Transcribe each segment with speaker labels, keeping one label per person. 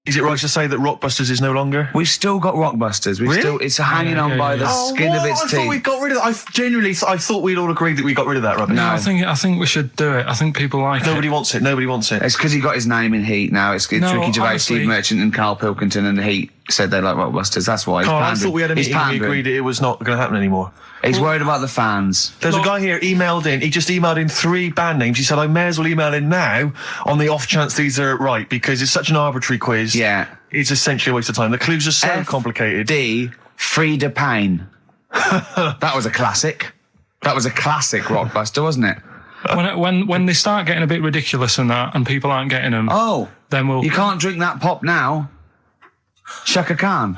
Speaker 1: Is it right to say that Rockbusters is no longer?
Speaker 2: We've still got Rockbusters. It's hanging on by the skin of its teeth.
Speaker 1: I thought we got rid of that. I thought we'd all agreed that we got rid of that rubbish.
Speaker 3: No, I think we should do it. I think people like
Speaker 1: Nobody wants it. Nobody wants it.
Speaker 2: It's because he got his name in Heat now. It's Ricky Gervais,
Speaker 3: honestly,
Speaker 2: Steve Merchant and Karl Pilkington, and Heat said they like Rockbusters. That's why.
Speaker 1: Karl, I thought we had a meeting and we agreed it was not going to happen anymore.
Speaker 2: He's worried about the fans.
Speaker 1: There's a guy here he just emailed in 3 band names. He said, I may as well email in now on the off chance these are right, because it's such an arbitrary quiz.
Speaker 2: Yeah.
Speaker 1: It's essentially a waste of time. The clues are so complicated.
Speaker 2: D. Frida Payne. That was a classic. That was a classic Rockbuster, wasn't it?
Speaker 3: When they start getting a bit ridiculous and that, and people aren't getting them, then we'll...
Speaker 2: You can't drink that pop now. Shaka Khan.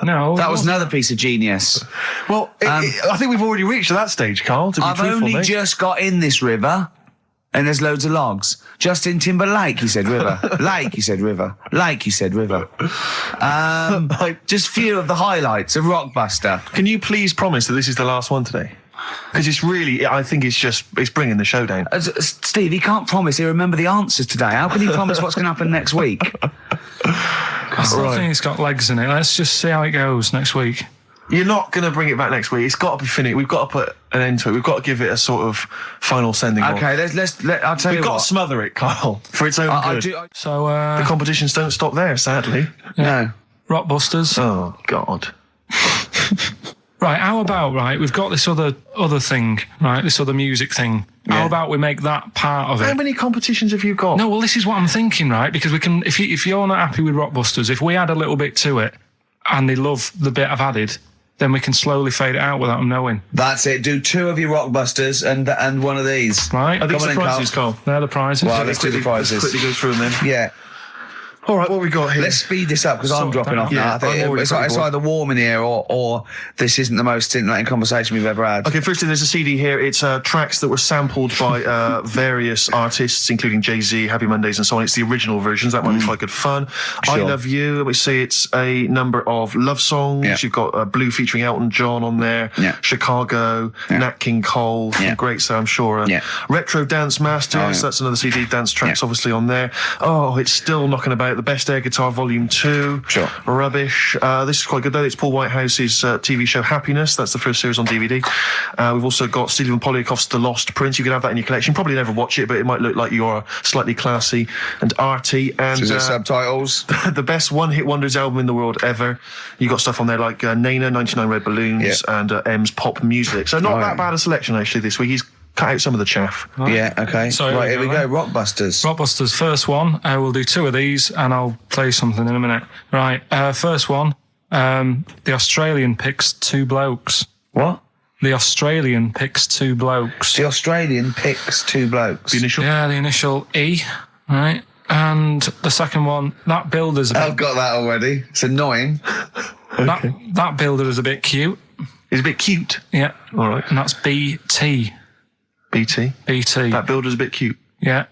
Speaker 3: No.
Speaker 2: That was another piece of genius.
Speaker 1: Well, I think we've already reached that stage, Karl, to be truthful,
Speaker 2: I've only just got in this river, and there's loads of logs. Justin Timberlake, he said river. Lake, he said river. Lake, he said river. Just few of the highlights of Rockbuster.
Speaker 1: Can you please promise that this is the last one today? Because it's really, I think it's bringing the show down.
Speaker 2: Steve, he can't promise he'll remember the answers today. How can he promise what's going to happen next week?
Speaker 3: I still think it's got legs in it. Let's just see how it goes next week.
Speaker 1: You're not going to bring it back next week. It's got to be finished. We've got to put an end to it. We've got to give it a sort of final sending off.
Speaker 2: Okay, I'll tell you what.
Speaker 1: We've got to smother it, Karl, for its own good.
Speaker 3: So
Speaker 1: the competitions don't stop there, sadly.
Speaker 2: No.
Speaker 3: Rockbusters.
Speaker 1: Oh, God.
Speaker 3: Right, how about, we've got this other thing, right, this other music thing. Yeah. How about we make that part of it?
Speaker 1: How many competitions have you got?
Speaker 3: No, well, this is what I'm thinking, right, because we can, if you're not happy with Rockbusters, if we add a little bit to it, and they love the bit I've added, then we can slowly fade it out without them knowing.
Speaker 2: That's it. Do 2 of your Rockbusters and one of these.
Speaker 3: Right.
Speaker 1: Are these the prizes, Karl?
Speaker 3: They're the prizes.
Speaker 2: Well, let's do the prizes.
Speaker 1: Let's quickly go through them then.
Speaker 2: Yeah.
Speaker 1: All right, what have we got here?
Speaker 2: Let's speed this up because I'm dropping off now. I think it's either warm in here or this isn't the most stimulating conversation we've ever had.
Speaker 1: Okay, firstly, there's a CD here. It's tracks that were sampled by various artists, including Jay-Z, Happy Mondays, and so on. It's the original versions. That might be quite good fun. Sure. I Love You. Let me see. It's a number of love songs. Yeah. You've got Blue featuring Elton John on there. Yeah. Chicago. Yeah. Nat King Cole. Yeah. Great, so I'm sure. Retro Dance Masters. That's another CD. Dance tracks, obviously, on there. Oh, it's still knocking about. The Best Air Guitar Volume 2. Sure. Rubbish. This is quite good, though. It's Paul Whitehouse's TV show Happiness. That's the first series on DVD. We've also got Stephen Polyakoff's The Lost Prince. You can have that in your collection. Probably never watch it, but it might look like you are slightly classy and arty. And
Speaker 2: is it subtitles?
Speaker 1: The best one-hit wonders album in the world ever. You got stuff on there like Nena, 99 Red Balloons, and M's Pop Music. So not that bad a selection, actually, this week. He's cut out some of the chaff.
Speaker 2: Right. Yeah, okay. So right, here we go. Rockbusters.
Speaker 3: Rockbusters, first one. We'll do 2 of these and I'll play something in a minute. Right, first one. The Australian picks 2 blokes.
Speaker 2: What?
Speaker 3: The Australian picks 2 blokes.
Speaker 2: The Australian picks 2 blokes.
Speaker 1: The initial?
Speaker 3: Yeah, the initial E. Right. And the second one, that builder's a bit...
Speaker 2: I've got that already. It's annoying.
Speaker 3: Okay. That builder is a bit cute.
Speaker 1: He's a bit cute?
Speaker 3: Yeah.
Speaker 1: All right.
Speaker 3: And that's BT.
Speaker 1: BT?
Speaker 3: BT.
Speaker 1: That builder's a bit cute.
Speaker 3: Yeah.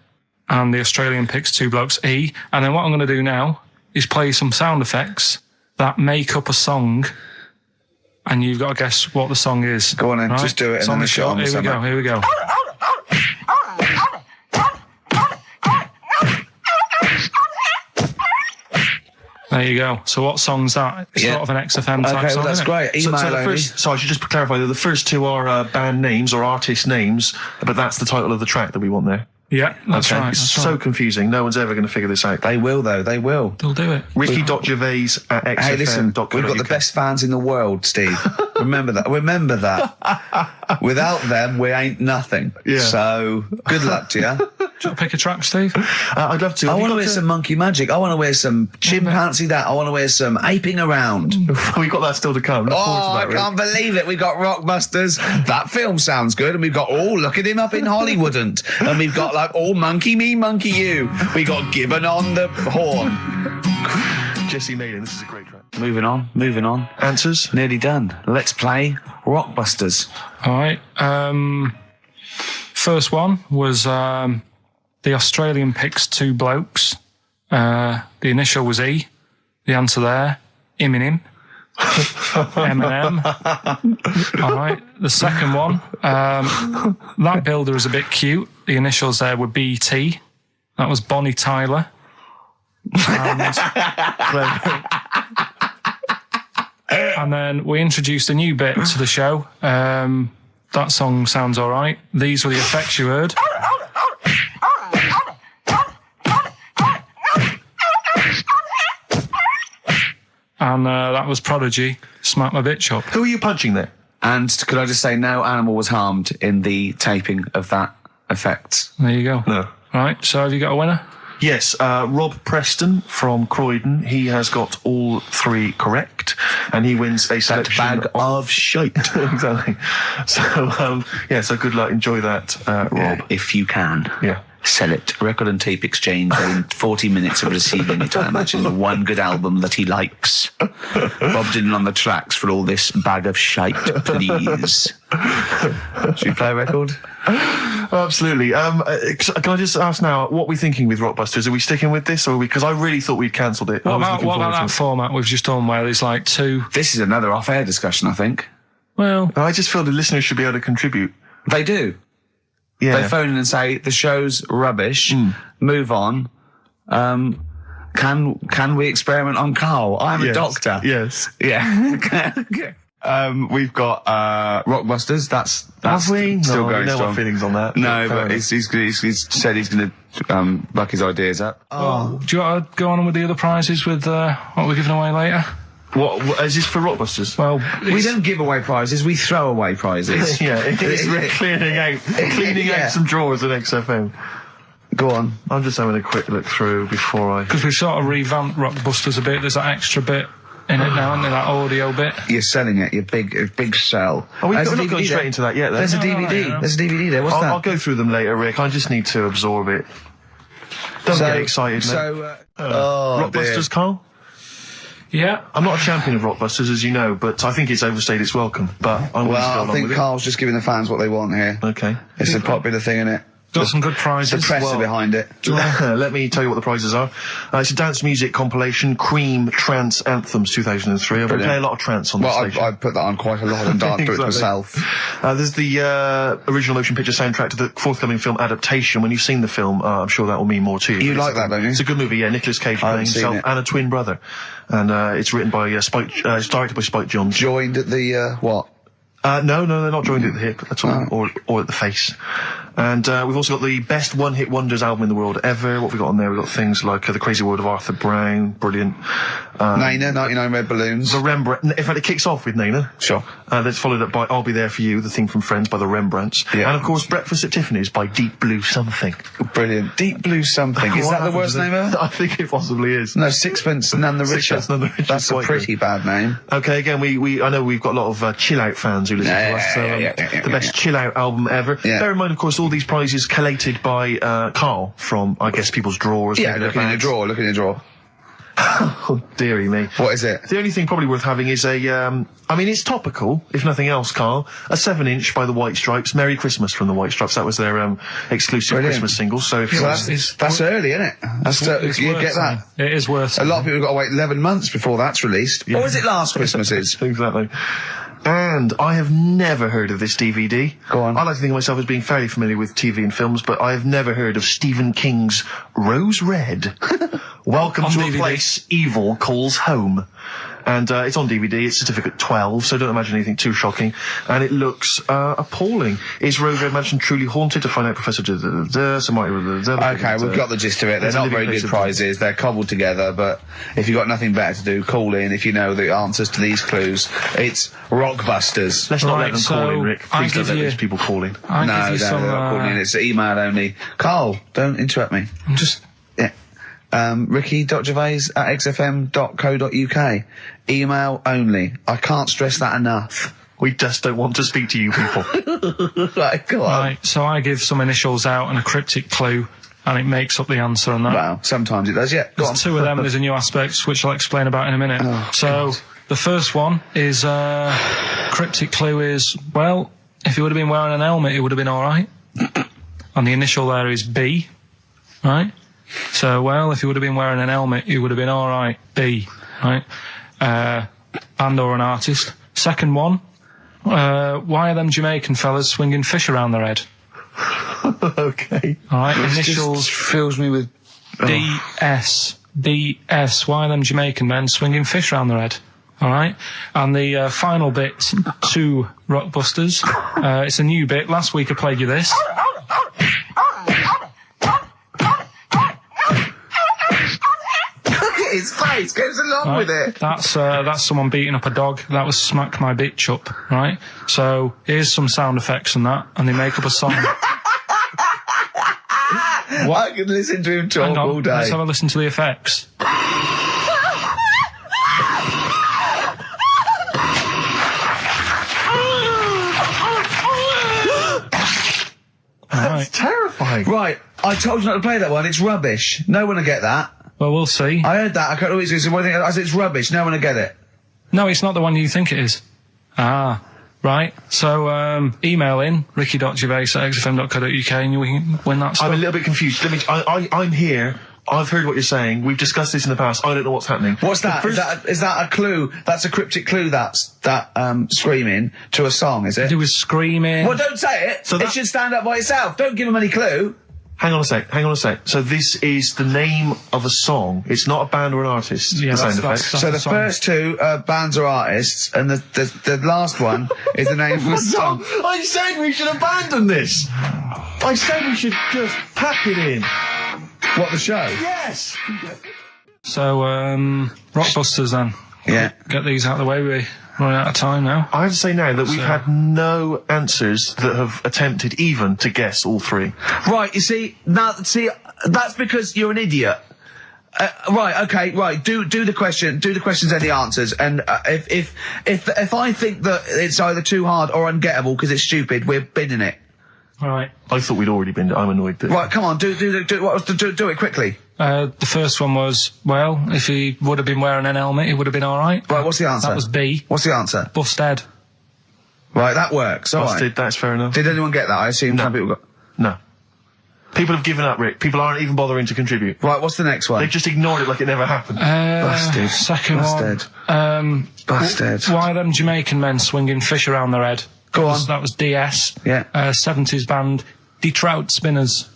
Speaker 3: And the Australian picks 2 blokes, E. And then what I'm going to do now is play some sound effects that make up a song, and you've got to guess what the song is.
Speaker 2: Go on then, just do it and then the shot.
Speaker 3: Here we go. There you go. So what song's that? It's sort of an XFM type song.
Speaker 2: Okay, that's great. Email
Speaker 1: so I should just clarify that the first 2 are band names or artist names, but that's the title of the track that we want there.
Speaker 3: Yeah, that's right.
Speaker 1: It's so confusing. No one's ever going to figure this out.
Speaker 2: They will, though. They will.
Speaker 3: They'll do it.
Speaker 1: Ricky.gervais at XFM.
Speaker 2: Hey, listen, we've got the best fans in the world, Steve. Remember that. Remember that. Without them, we ain't nothing. Yeah. So, good luck to you.
Speaker 3: Do you want to pick a track, Steve?
Speaker 1: I'd love to.
Speaker 2: I want to wear some Monkey Magic. I want to wear some Chimpanzee that. I want to wear some Aping Around.
Speaker 1: We've got that still to come.
Speaker 2: I can't believe it. We got Rockbusters. That film sounds good. And we've got, look at him up in Hollywood. And we've got like, Monkey Me, Monkey You. We got Gibbon on the horn.
Speaker 1: Jesse Maiden, this is a great track.
Speaker 2: Moving on.
Speaker 1: Answers?
Speaker 2: Nearly done. Let's play Rockbusters.
Speaker 3: All right. First one was the Australian picks 2 blokes. The initial was E. The answer there, Eminem. Eminem. All right. The second one, that builder is a bit cute. The initials there were BT. That was Bonnie Tyler. And then we introduced a new bit to the show. That song sounds all right. These were the effects you heard. And that was Prodigy, Smack My Bitch Up.
Speaker 1: Who are you punching there?
Speaker 2: And could I just say, no animal was harmed in the taping of that effect.
Speaker 3: There you go.
Speaker 1: No.
Speaker 3: Right, so have you got a winner?
Speaker 1: Yes, Rob Preston from Croydon. He has got all 3 correct, and he wins a selection
Speaker 2: bag of shite.
Speaker 1: Exactly. So, so good luck. Enjoy that, Rob.
Speaker 2: Yeah, if you can.
Speaker 1: Yeah.
Speaker 2: Sell it. Record and tape exchange within 40 minutes of receiving it. I imagine the one good album that he likes. Bob Dylan on the tracks for all this bag of shite, please. Should we play a record?
Speaker 1: Absolutely. Can I just ask now, what are we thinking with Rockbusters? Are we sticking with this, or because I really thought we'd cancelled it?
Speaker 3: What about that format we've just done where there's like 2...
Speaker 2: This is another off-air discussion, I think.
Speaker 3: Well...
Speaker 1: I just feel the listeners should be able to contribute.
Speaker 2: They do.
Speaker 1: Yeah.
Speaker 2: They phone in and say, the show's rubbish, move on. Can we experiment on Karl? I'm a doctor.
Speaker 1: Yes.
Speaker 2: Yeah. We've got Rockbusters. That's
Speaker 1: Have we?
Speaker 2: still
Speaker 1: No,
Speaker 2: going
Speaker 1: no
Speaker 2: strong.
Speaker 1: more feelings on that.
Speaker 2: No,
Speaker 1: Fair
Speaker 2: but
Speaker 1: enough.
Speaker 2: he's said he's going to buck his ideas up.
Speaker 3: Oh. Do you want to go on with the other prizes with what we're giving away later?
Speaker 1: What is this for Rockbusters?
Speaker 3: Well,
Speaker 2: We don't give away prizes, we throw away prizes.
Speaker 1: Yeah, it's cleaning out some drawers at XFM.
Speaker 2: Go on.
Speaker 1: I'm just having a quick look through before I...
Speaker 3: because we've sort of revamped Rockbusters a bit. There's that extra bit in it now, isn't there? That audio bit.
Speaker 2: You're selling it, your big sell.
Speaker 1: we're
Speaker 2: There's a
Speaker 1: not going
Speaker 2: DVD
Speaker 1: straight
Speaker 2: there.
Speaker 1: into that yet, then.
Speaker 2: There's a
Speaker 3: No,
Speaker 2: DVD.
Speaker 3: no.
Speaker 2: There's a DVD there. What's that?
Speaker 1: I'll go through them later, Rick. I just need to absorb it. Don't get excited, mate.
Speaker 2: So,
Speaker 1: Rockbusters, Karl?
Speaker 3: Yeah.
Speaker 1: I'm not a champion of Rockbusters, as you know, but I think it's overstayed its welcome. But I'm going to go
Speaker 2: Well, I
Speaker 1: along
Speaker 2: think
Speaker 1: with
Speaker 2: Karl's just giving the fans what they want here.
Speaker 1: it. Okay.
Speaker 2: It's a popular thing, isn't it?
Speaker 3: Got some good
Speaker 2: The
Speaker 3: prizes.
Speaker 2: press are behind it.
Speaker 1: Let me tell you what the prizes are. It's a dance music compilation, Cream Trance Anthems 2003. We play a lot of trance on the
Speaker 2: Well,
Speaker 1: station.
Speaker 2: I put that on quite a lot and danced to it
Speaker 1: Exactly.
Speaker 2: myself.
Speaker 1: There's the original motion picture soundtrack to the forthcoming film adaptation. When you've seen the film, I'm sure that will mean more to you.
Speaker 2: You like that, don't you?
Speaker 1: It's a good movie, yeah. Nicolas Cage playing
Speaker 2: haven't seen
Speaker 1: himself
Speaker 2: it.
Speaker 1: and a twin brother. And it's written by Spike, it's directed by Spike Jonze.
Speaker 2: Joined at the, what?
Speaker 1: No, they're not joined at the hip at all, or at the face. And we've also got the best one-hit wonders album in the world ever. What have we got on there? We've got things like The Crazy World of Arthur Brown, brilliant.
Speaker 2: Nina, 99 Red Balloons.
Speaker 1: The Rembrandt. In fact, it kicks off with Nina.
Speaker 2: Sure.
Speaker 1: That's followed up by I'll Be There For You, the theme from Friends by the Rembrandts.
Speaker 2: Yeah.
Speaker 1: And of course, Breakfast at Tiffany's by Deep Blue Something.
Speaker 2: Brilliant. Deep Blue Something. Is
Speaker 1: What
Speaker 2: that the
Speaker 1: happened
Speaker 2: worst
Speaker 1: to
Speaker 2: name ever?
Speaker 1: I think it possibly is.
Speaker 2: No, Sixpence None the Richer.
Speaker 1: Sixpence None the Richer.
Speaker 2: That's a
Speaker 1: Quite
Speaker 2: pretty bad name.
Speaker 1: Okay, again, I know we've got a lot of chill-out fans who listen to us. So, the best chill-out album ever.
Speaker 2: Yeah.
Speaker 1: Bear in mind, of course, all these prizes collated by Karl from, I guess, people's drawers.
Speaker 2: Yeah,
Speaker 1: maybe
Speaker 2: look in
Speaker 1: their
Speaker 2: your
Speaker 1: bags.
Speaker 2: drawer, look in your drawer.
Speaker 1: Oh, dearie me.
Speaker 2: What is it?
Speaker 1: The only thing probably worth having is it's topical, if nothing else, Karl. A 7-inch by the White Stripes. Merry Christmas from the White Stripes. That was their exclusive
Speaker 2: Brilliant.
Speaker 1: Christmas single. So if you
Speaker 2: That's early, isn't it? You get that.
Speaker 3: It is worth
Speaker 2: A lot of people have got to wait 11 months before that's released. Or was it last Christmas's?
Speaker 1: Exactly. And I have never heard of this DVD.
Speaker 2: Go on.
Speaker 1: I like to think of myself as being fairly familiar with TV and films, but I have never heard of Stephen King's Rose Red. Welcome
Speaker 3: On
Speaker 1: to
Speaker 3: DVD.
Speaker 1: a place evil calls home. And it's on DVD, it's certificate 12, so don't imagine anything too shocking. And it looks appalling. Is Rose Red Mansion truly haunted? To find out, Professor...
Speaker 2: Okay, we've got the gist of it. They're
Speaker 1: It's a
Speaker 2: not
Speaker 1: living
Speaker 2: very
Speaker 1: place
Speaker 2: good
Speaker 1: of-
Speaker 2: prizes. They're cobbled together, but if you've got nothing better to do, call in if you know the answers to these clues. It's Rockbusters.
Speaker 1: Let's not let
Speaker 3: Right,
Speaker 1: them call
Speaker 3: so
Speaker 1: in, Rick.
Speaker 3: I
Speaker 1: Please don't
Speaker 3: give
Speaker 1: let
Speaker 3: you-
Speaker 1: these people call in.
Speaker 3: I
Speaker 2: No,
Speaker 3: give you
Speaker 2: they're
Speaker 3: some.
Speaker 2: not calling in. It's email only. Karl, don't interrupt me.
Speaker 3: I'm just.
Speaker 2: Yeah. Ricky.gervais@xfm.co.uk. Email only. I can't stress that enough.
Speaker 1: We just don't want to speak to you people.
Speaker 2: Right, go on.
Speaker 3: Right, so I give some initials out and a cryptic clue, and it makes up the answer on that.
Speaker 2: Well, sometimes it does, yeah. Go on.
Speaker 3: There's 2 of them. There's a new aspect, which I'll explain about in a minute. So the first one is cryptic clue is, well, if he would have been wearing an helmet, it would have been all right. And the initial there is B, right? So, well, if he would have been wearing an helmet, he would have been all right. B, right? Band or an artist. Second one, why are them Jamaican fellas swinging fish around their head?
Speaker 1: Okay.
Speaker 3: All right,
Speaker 2: This
Speaker 3: initials
Speaker 2: just fills me with...
Speaker 3: DS. DS, why them Jamaican men swinging fish round their head? All right. And the final bit to Rockbusters. It's a new bit. Last week I played you this.
Speaker 2: His face goes along with it.
Speaker 3: That's someone beating up a dog. That was Smack My Bitch Up, right? So here's some sound effects and that, and they make up a song.
Speaker 2: I can listen to him talk all day.
Speaker 3: Let's have a listen to the effects.
Speaker 1: That's terrifying.
Speaker 2: Right, I told you not to play that one. It's rubbish. No one will get that.
Speaker 3: Well, we'll see.
Speaker 2: I heard that. I can't always say one thing. I said it's rubbish. No one will get it.
Speaker 3: No, it's not the one you think it is. Ah, right. So, email in, ricky.gervais@xfm.co.uk and you can win that stuff.
Speaker 1: I'm a little bit confused. I'm here. I've heard what you're saying. We've discussed this in the past. I don't know what's happening.
Speaker 2: What's that? Is that a clue? That's a cryptic clue. That's screaming to a song, is it?
Speaker 3: It was screaming.
Speaker 2: Well, don't say it. So it should stand up by itself. Don't give them any clue.
Speaker 1: Hang on a sec. So this is the name of a song. It's not a band or an artist.
Speaker 3: Yeah, that's
Speaker 2: so the first two bands are artists, and the last one is the name of a song.
Speaker 1: I said we should abandon this. I said we should just pack it in.
Speaker 2: What, the show?
Speaker 1: Yes.
Speaker 3: So, Rockbusters then.
Speaker 2: Yeah.
Speaker 3: Get these out of the way. We're running out of time now.
Speaker 1: I have to say now that we've had no answers that have attempted even to guess all three.
Speaker 2: Right, you see, that's because you're an idiot. Right, okay, right. Do the questions and the answers. And if I think that it's either too hard or ungettable because it's stupid, we're bidding it.
Speaker 3: All right.
Speaker 1: I thought we'd already been. I'm annoyed that.
Speaker 2: Right, come on, do it quickly.
Speaker 3: The first one was, well, if he would have been wearing an helmet, he would have been all right.
Speaker 2: Right, what's the answer?
Speaker 3: That was B.
Speaker 2: What's the answer?
Speaker 3: Busted.
Speaker 2: Right, that works. All
Speaker 1: Busted,
Speaker 2: right.
Speaker 1: That's fair enough.
Speaker 2: Did anyone get that? I assume some people got.
Speaker 1: No. People have given up, Rick. People aren't even bothering to contribute.
Speaker 2: Right, what's the next one?
Speaker 1: They've just ignored it like it never happened.
Speaker 2: Busted.
Speaker 3: Second
Speaker 2: Busted.
Speaker 3: one.
Speaker 2: Busted.
Speaker 3: Why them Jamaican men swinging fish around their head?
Speaker 2: Go on.
Speaker 3: That was DS.
Speaker 2: Yeah.
Speaker 3: 70s band, De Trout Spinners.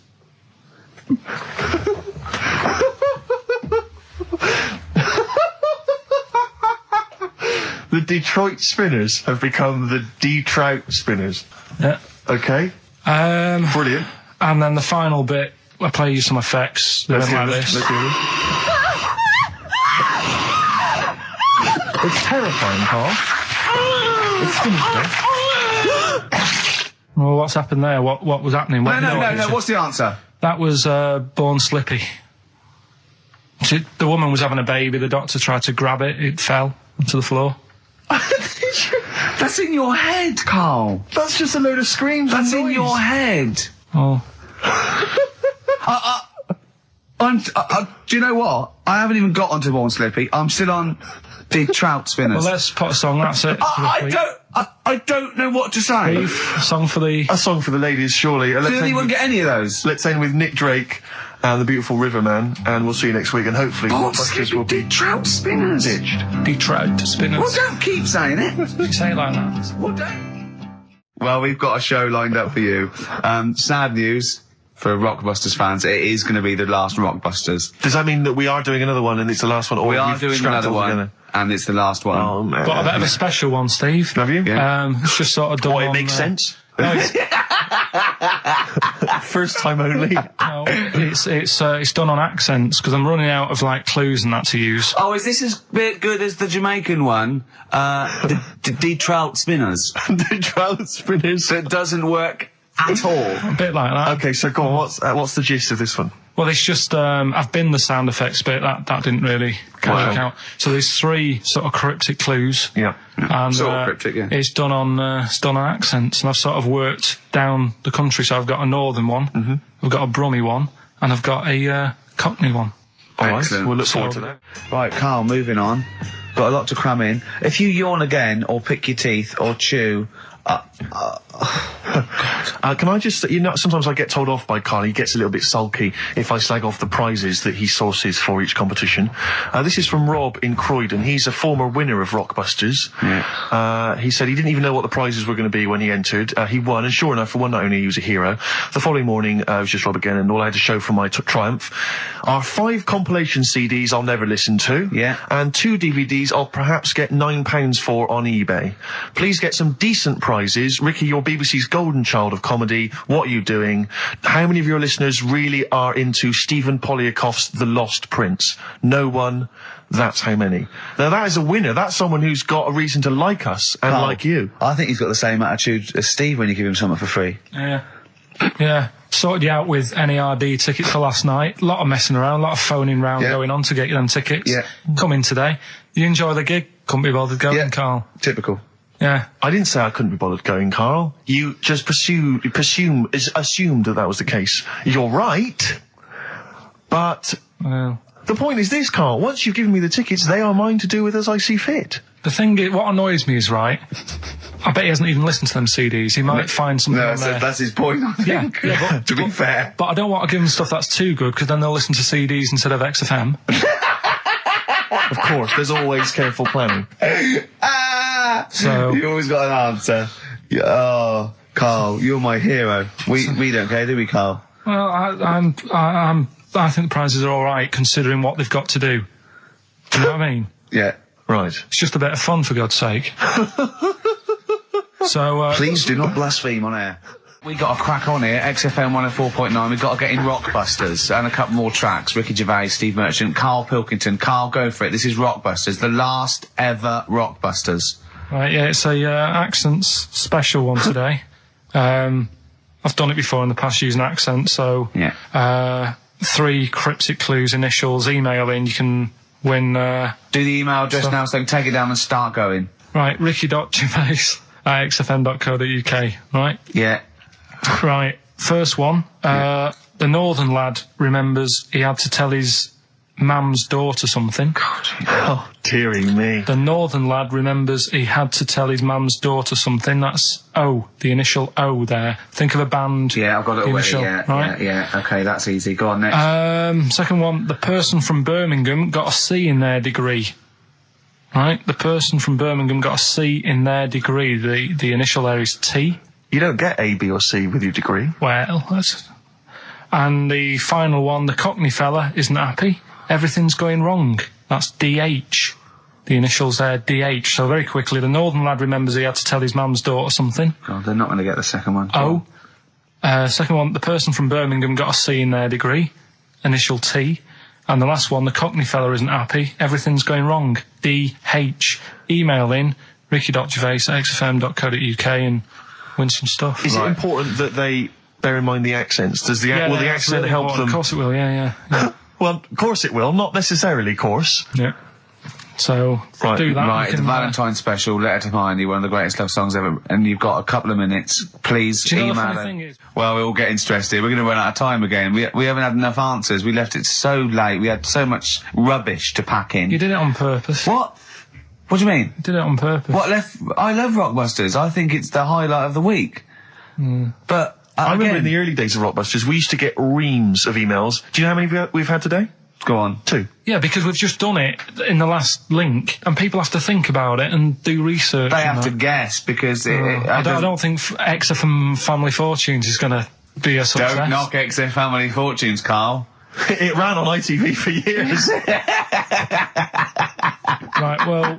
Speaker 1: The Detroit Spinners have become the D-Trout Spinners.
Speaker 3: Yeah.
Speaker 1: Okay. Brilliant.
Speaker 3: And then the final bit, I play you some effects. They went like this.
Speaker 1: Let's hear them. It's terrifying, Karl. It's sinister.
Speaker 3: Well, what's happened there? What was happening?
Speaker 2: No. What's the answer?
Speaker 3: That was Born Slippy. The woman was having a baby. The doctor tried to grab it. It fell onto the floor.
Speaker 2: That's in your head, Karl.
Speaker 1: That's just a load of screams.
Speaker 2: That's
Speaker 1: and
Speaker 2: in
Speaker 1: noise.
Speaker 2: your head.
Speaker 3: Oh.
Speaker 2: Do you know what? I haven't even got onto Born Slippy. I'm still on the Trout Spinners.
Speaker 3: Well, let's put a song. That's it.
Speaker 2: I don't know what to say.
Speaker 3: A song for the
Speaker 1: ladies, surely.
Speaker 2: Did anyone get any of those?
Speaker 1: Let's end with Nick Drake and the Beautiful Riverman, and we'll see you next week. And hopefully, Rockbusters will be
Speaker 2: Trout Spinners.
Speaker 1: ditched.
Speaker 3: De Trout Spinners.
Speaker 2: Well, don't keep saying it.
Speaker 3: You say it like that.
Speaker 2: Well, don't. Well, we've got a show lined up for you. Sad news for Rockbusters fans. It is going to be the last Rockbusters.
Speaker 1: Does that mean that we are doing another one and it's the last one? Or
Speaker 2: We are
Speaker 1: we've
Speaker 2: doing
Speaker 1: scrapped
Speaker 2: another one,
Speaker 1: together?
Speaker 2: and it's the last one.
Speaker 1: Oh, man.
Speaker 3: Got a bit of a special one, Steve.
Speaker 1: Have you?
Speaker 2: Yeah.
Speaker 3: It's just sort of done.
Speaker 1: It makes sense.
Speaker 3: No, it's,
Speaker 1: First time only.
Speaker 3: no, it's done on accents because I'm running out of like clues and that to use.
Speaker 2: Oh, is this as bit good as the Jamaican one? The Trout Spinners.
Speaker 1: The Trout Spinners.
Speaker 2: That doesn't work at all.
Speaker 3: A bit like that.
Speaker 1: Okay, so go on. What's the gist of this one?
Speaker 3: Well, it's just I've been the sound effects bit. That didn't really work out. So there's three sort of cryptic clues.
Speaker 1: Yeah.
Speaker 3: And
Speaker 2: Sort of cryptic, yeah.
Speaker 3: it's done on accents, and I've sort of worked down the country. So I've got a northern one, I've got a Brummie one, and I've got a Cockney one.
Speaker 1: All right,
Speaker 2: Excellent.
Speaker 1: we'll look forward to that.
Speaker 2: Right, Karl, moving on. Got a lot to cram in. If you yawn again, or pick your teeth, or chew,
Speaker 1: Can I just, sometimes I get told off by Karl. He gets a little bit sulky if I slag off the prizes that he sources for each competition. This is from Rob in Croydon. He's a former winner of Rockbusters. Yeah. He said he didn't even know what the prizes were going to be when he entered. He won, and sure enough, for one night only, he was a hero. The following morning, it was just Rob again, and all I had to show for my triumph are 5 compilation CDs I'll never listen to, and 2 DVDs I'll perhaps get £9 for on eBay. Please get some decent prizes. Ricky, you're BBC's golden child of comedy. What are you doing? How many of your listeners really are into Stephen Polyakoff's The Lost Prince? No one. That's how many. Now that is a winner. That's someone who's got a reason to like us and like you.
Speaker 2: I think he's got the same attitude as Steve when you give him something for free.
Speaker 3: Yeah. Sorted you out with NERD tickets for last night. A lot of messing around, a lot of phoning round going on to get you them tickets. Yeah. Come in today. You enjoy the gig? Couldn't be bothered going, Karl.
Speaker 2: Typical.
Speaker 3: Yeah.
Speaker 1: I didn't say I couldn't be bothered going, Karl. You just assumed that was the case. You're right, but the point is this, Karl. Once you've given me the tickets, they are mine to do with as I see fit.
Speaker 3: The thing is, what annoys me is, right, I bet he hasn't even listened to them CDs. He might find something on there.
Speaker 2: That's his point, I think. Yeah, to be fair.
Speaker 3: But I don't want to give them stuff that's too good, because then they'll listen to CDs instead of XFM.
Speaker 1: Of course, there's always careful planning.
Speaker 2: So you always got an answer. Oh, Karl, you're my hero. We don't care, do we, Karl?
Speaker 3: Well, I think the prizes are all right considering what they've got to do. Do you know what I mean?
Speaker 1: Yeah. Right.
Speaker 3: It's just a bit of fun, for God's sake. So
Speaker 2: please do not blaspheme on air. We got a crack on here, XFM 104.9. We've got to get in Rockbusters and a couple more tracks. Ricky Gervais, Steve Merchant, Karl Pilkington. Karl, go for it. This is Rockbusters, the last ever Rockbusters.
Speaker 3: Right, yeah, it's a accents special one today. I've done it before in the past using accents, so 3 cryptic clues, initials, email in, you can win.
Speaker 2: Do the email address now so I can take it down and start going.
Speaker 3: Right, ricky.gervais@xfm.co.uk, right?
Speaker 2: Yeah.
Speaker 3: Right, first one. The northern lad remembers he had to tell his mum's daughter something.
Speaker 1: God, oh, dearie me.
Speaker 3: The northern lad remembers he had to tell his mum's daughter something. That's O, the initial O there. Think of a band.
Speaker 2: Yeah, I've got it away. Yeah. Okay, that's easy. Go on, next.
Speaker 3: Second one. The person from Birmingham got a C in their degree. Right? The person from Birmingham got a C in their degree. The initial there is T.
Speaker 1: You don't get A, B or C with your degree.
Speaker 3: Well, that's... And the final one, the Cockney fella isn't happy. Everything's going wrong. That's DH. The initials there, DH. So very quickly, the northern lad remembers he had to tell his mum's daughter something.
Speaker 2: God, they're not going to get the second one.
Speaker 3: O. Second one, the person from Birmingham got a C in their degree. Initial T. And the last one, the Cockney fella isn't happy. Everything's going wrong. DH. Email in, ricky.gervais@xfm.co.uk and win some stuff.
Speaker 1: Is it important that they bear in mind the accents? Will the accent
Speaker 3: really
Speaker 1: help them?
Speaker 3: Of course it will, yeah.
Speaker 1: Well, of course it will. Not necessarily, of course.
Speaker 3: Yeah. So, do that.
Speaker 2: Right, the Valentine's special, Letter to Mindy, one of the greatest love songs ever, and you've got a couple of minutes. Please
Speaker 3: email
Speaker 2: it. Well, we're all getting stressed here. We're going to run out of time again. We haven't had enough answers. We left it so late. We had so much rubbish to pack in.
Speaker 3: You did it on purpose.
Speaker 2: What? What do you mean?
Speaker 3: You did it on purpose.
Speaker 2: I love Rockbusters. I think it's the highlight of the week. But
Speaker 1: I remember in the early days of Rockbusters, we used to get reams of emails. Do you know how many we've had today?
Speaker 2: Go on.
Speaker 1: 2.
Speaker 3: Yeah, because we've just done it in the last link, and people have to think about it and do research.
Speaker 2: They have to guess, because...
Speaker 3: I don't think XFM Family Fortunes is going to be a success.
Speaker 2: Don't knock XFM Family Fortunes, Karl.
Speaker 1: It ran on ITV for years.
Speaker 3: Right, well...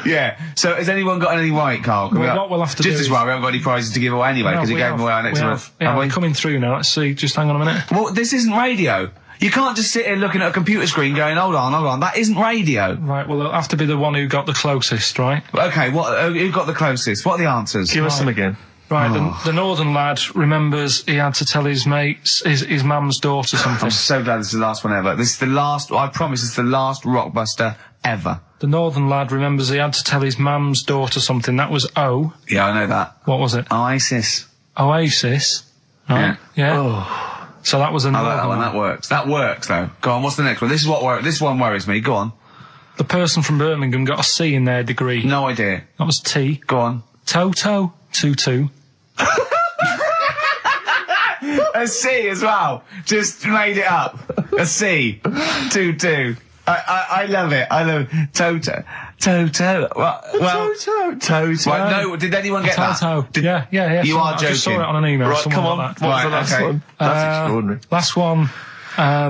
Speaker 2: Yeah. So has anyone got anything right, Karl?
Speaker 3: What we'll have to do
Speaker 2: just as well, we haven't got any prizes to give away anyway, because we gave them away our next month.
Speaker 3: Yeah, we're coming through now. Let's see. Just hang on a minute.
Speaker 2: Well, this isn't radio. You can't just sit here looking at a computer screen going, hold on. That isn't radio.
Speaker 3: Right, well, it'll have to be the one who got the closest, right?
Speaker 2: Okay, who got the closest? What are the answers?
Speaker 1: Give us them again.
Speaker 3: Right, the northern lad remembers he had to tell his mates, his mum's daughter something.
Speaker 2: I'm so glad this is the last one ever. This is the last, I promise, it's the last Rockbuster ever.
Speaker 3: The northern lad remembers he had to tell his mum's daughter something. That was O.
Speaker 2: Yeah, I know that.
Speaker 3: What was it?
Speaker 2: Oasis.
Speaker 3: Oasis. Right. Yeah.
Speaker 2: Oh.
Speaker 3: So that was a northern
Speaker 2: I like that one.
Speaker 3: lad.
Speaker 2: That works. That works, though. Go on, what's the next one? This one worries me. Go on.
Speaker 3: The person from Birmingham got a C in their degree.
Speaker 2: No idea.
Speaker 3: That was T.
Speaker 2: Go on.
Speaker 3: Toto. 2-2.
Speaker 2: A C as well. Just made it up. A C. 2-2. I love it. I love it. Toto. Well, Toto. Right, no, did anyone get that?
Speaker 3: Toto. Yeah.
Speaker 2: You are
Speaker 3: I
Speaker 2: joking.
Speaker 3: just saw it on an email.
Speaker 1: Right, come on.
Speaker 3: Like
Speaker 1: What was the last one? That's extraordinary.
Speaker 3: Last one.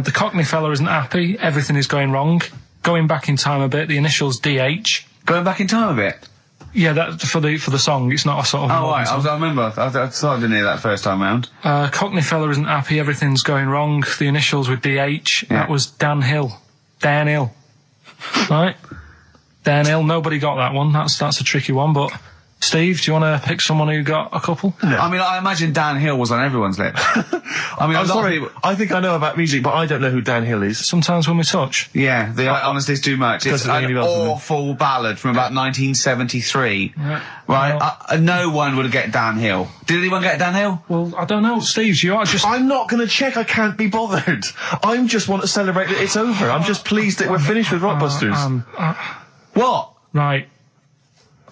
Speaker 3: The Cockney fella isn't happy. Everything is going wrong. Going back in time a bit. The initials DH.
Speaker 2: Going back in time a bit?
Speaker 3: Yeah, that for the song. It's not a sort of.
Speaker 2: Oh, right. I remember. I thought I didn't hear that first time round.
Speaker 3: Cockney fella isn't happy. Everything's going wrong. The initials were DH.
Speaker 2: Yeah.
Speaker 3: That was Dan Hill. Right? Dan Hill. Nobody got that one. That's a tricky one. But Steve, do you want to pick someone who got a couple?
Speaker 2: No. I mean, I imagine Dan Hill was on everyone's lips. I mean,
Speaker 1: I'm sorry. I think I know about music, but I don't know who Dan Hill is.
Speaker 3: Sometimes when we touch.
Speaker 2: Yeah, honestly, it's too much. It's an awful ballad from about 1973.
Speaker 3: Yeah.
Speaker 2: Right?
Speaker 3: Well,
Speaker 2: no one would get Dan Hill. Did anyone get Dan Hill?
Speaker 3: Well, I don't know, Steve. You are just.
Speaker 1: I'm not going to check. I can't be bothered. I just want to celebrate that it's over. I'm just pleased that we're finished with Rockbusters.
Speaker 2: What?
Speaker 3: Right.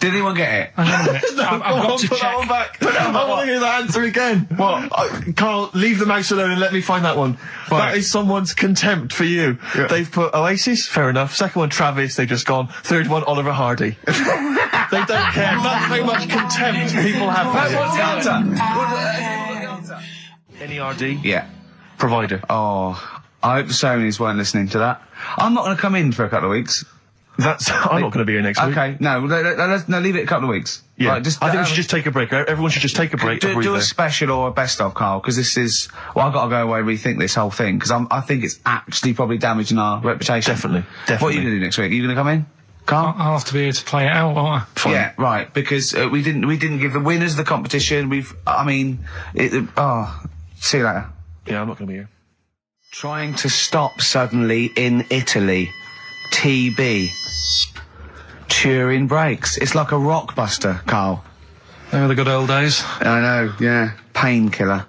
Speaker 2: Did anyone get it?
Speaker 3: Hang on a minute. I've got to
Speaker 1: Put
Speaker 3: check.
Speaker 1: that one back. I want to hear the answer again. What? Carl, leave the mouse alone and let me find that one.
Speaker 2: Right.
Speaker 1: That is someone's contempt for you.
Speaker 2: Yeah.
Speaker 1: They've put Oasis, fair enough. Second one, Travis, they've just gone. Third one, Oliver Hardy. They don't care. That's how much contempt people have for you.
Speaker 2: What's the answer?
Speaker 1: NERD?
Speaker 2: Yeah.
Speaker 1: Provider.
Speaker 2: Oh, I hope the Sonys weren't listening to that. I'm not going to come in for a couple of weeks.
Speaker 1: I'm not going to be here next week.
Speaker 2: Okay, no, leave it a couple of weeks.
Speaker 1: Yeah.
Speaker 2: Right,
Speaker 1: I think we should just take a break. Everyone should just take a break.
Speaker 2: Do a special or a best of, Carl, because this is. Well, I've got to go away and rethink this whole thing because I think it's actually probably damaging our reputation.
Speaker 1: Definitely.
Speaker 2: What are you going to do next week? Are you going to come in, Carl?
Speaker 3: I'll have to be here to play it out, won't I?
Speaker 1: Fine.
Speaker 2: Yeah, right. Because we didn't give the winners of the competition. See you later.
Speaker 1: Yeah, I'm not going to be here.
Speaker 2: Trying to stop suddenly in Italy. TB. Turing brakes. It's like a rockbuster, Carl.
Speaker 3: They were the good old days.
Speaker 2: I know, yeah. Painkiller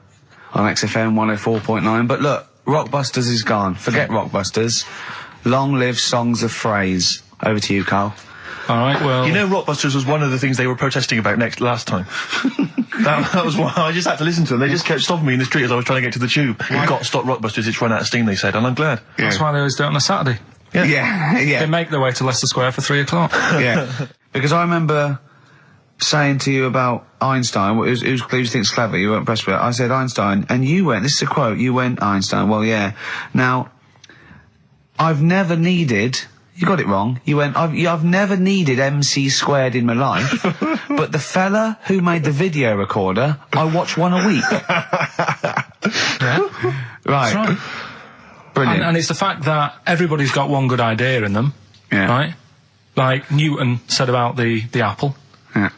Speaker 2: on XFM 104.9. But look, Rockbusters is gone. Forget Rockbusters. Long live songs of phrase. Over to you, Carl.
Speaker 3: All right, well.
Speaker 1: You know, Rockbusters was one of the things they were protesting about last time. that was why I just had to listen to them. They just kept stopping me in the street as I was trying to get to the tube. We've got to stop Rockbusters. It's run out of steam, they said, and I'm glad.
Speaker 2: Yeah.
Speaker 3: That's why they always do it on a Saturday.
Speaker 2: Yeah.
Speaker 3: They make their way to Leicester Square for 3 o'clock.
Speaker 2: Yeah. Because I remember saying to you about Einstein, who thinks clever, you weren't impressed with it. I said Einstein, and you went, this is a quote, you went Einstein, well, yeah. Now, I've never needed, you got it wrong, you went, I've never needed MC squared in my life, but the fella who made the video recorder, I watch one a week.
Speaker 3: Yeah.
Speaker 2: Right.
Speaker 3: That's right.
Speaker 2: Brilliant.
Speaker 3: And it's the fact that everybody's got one good idea in them,
Speaker 2: Yeah.
Speaker 3: right? Like Newton said about the apple.
Speaker 2: Yeah.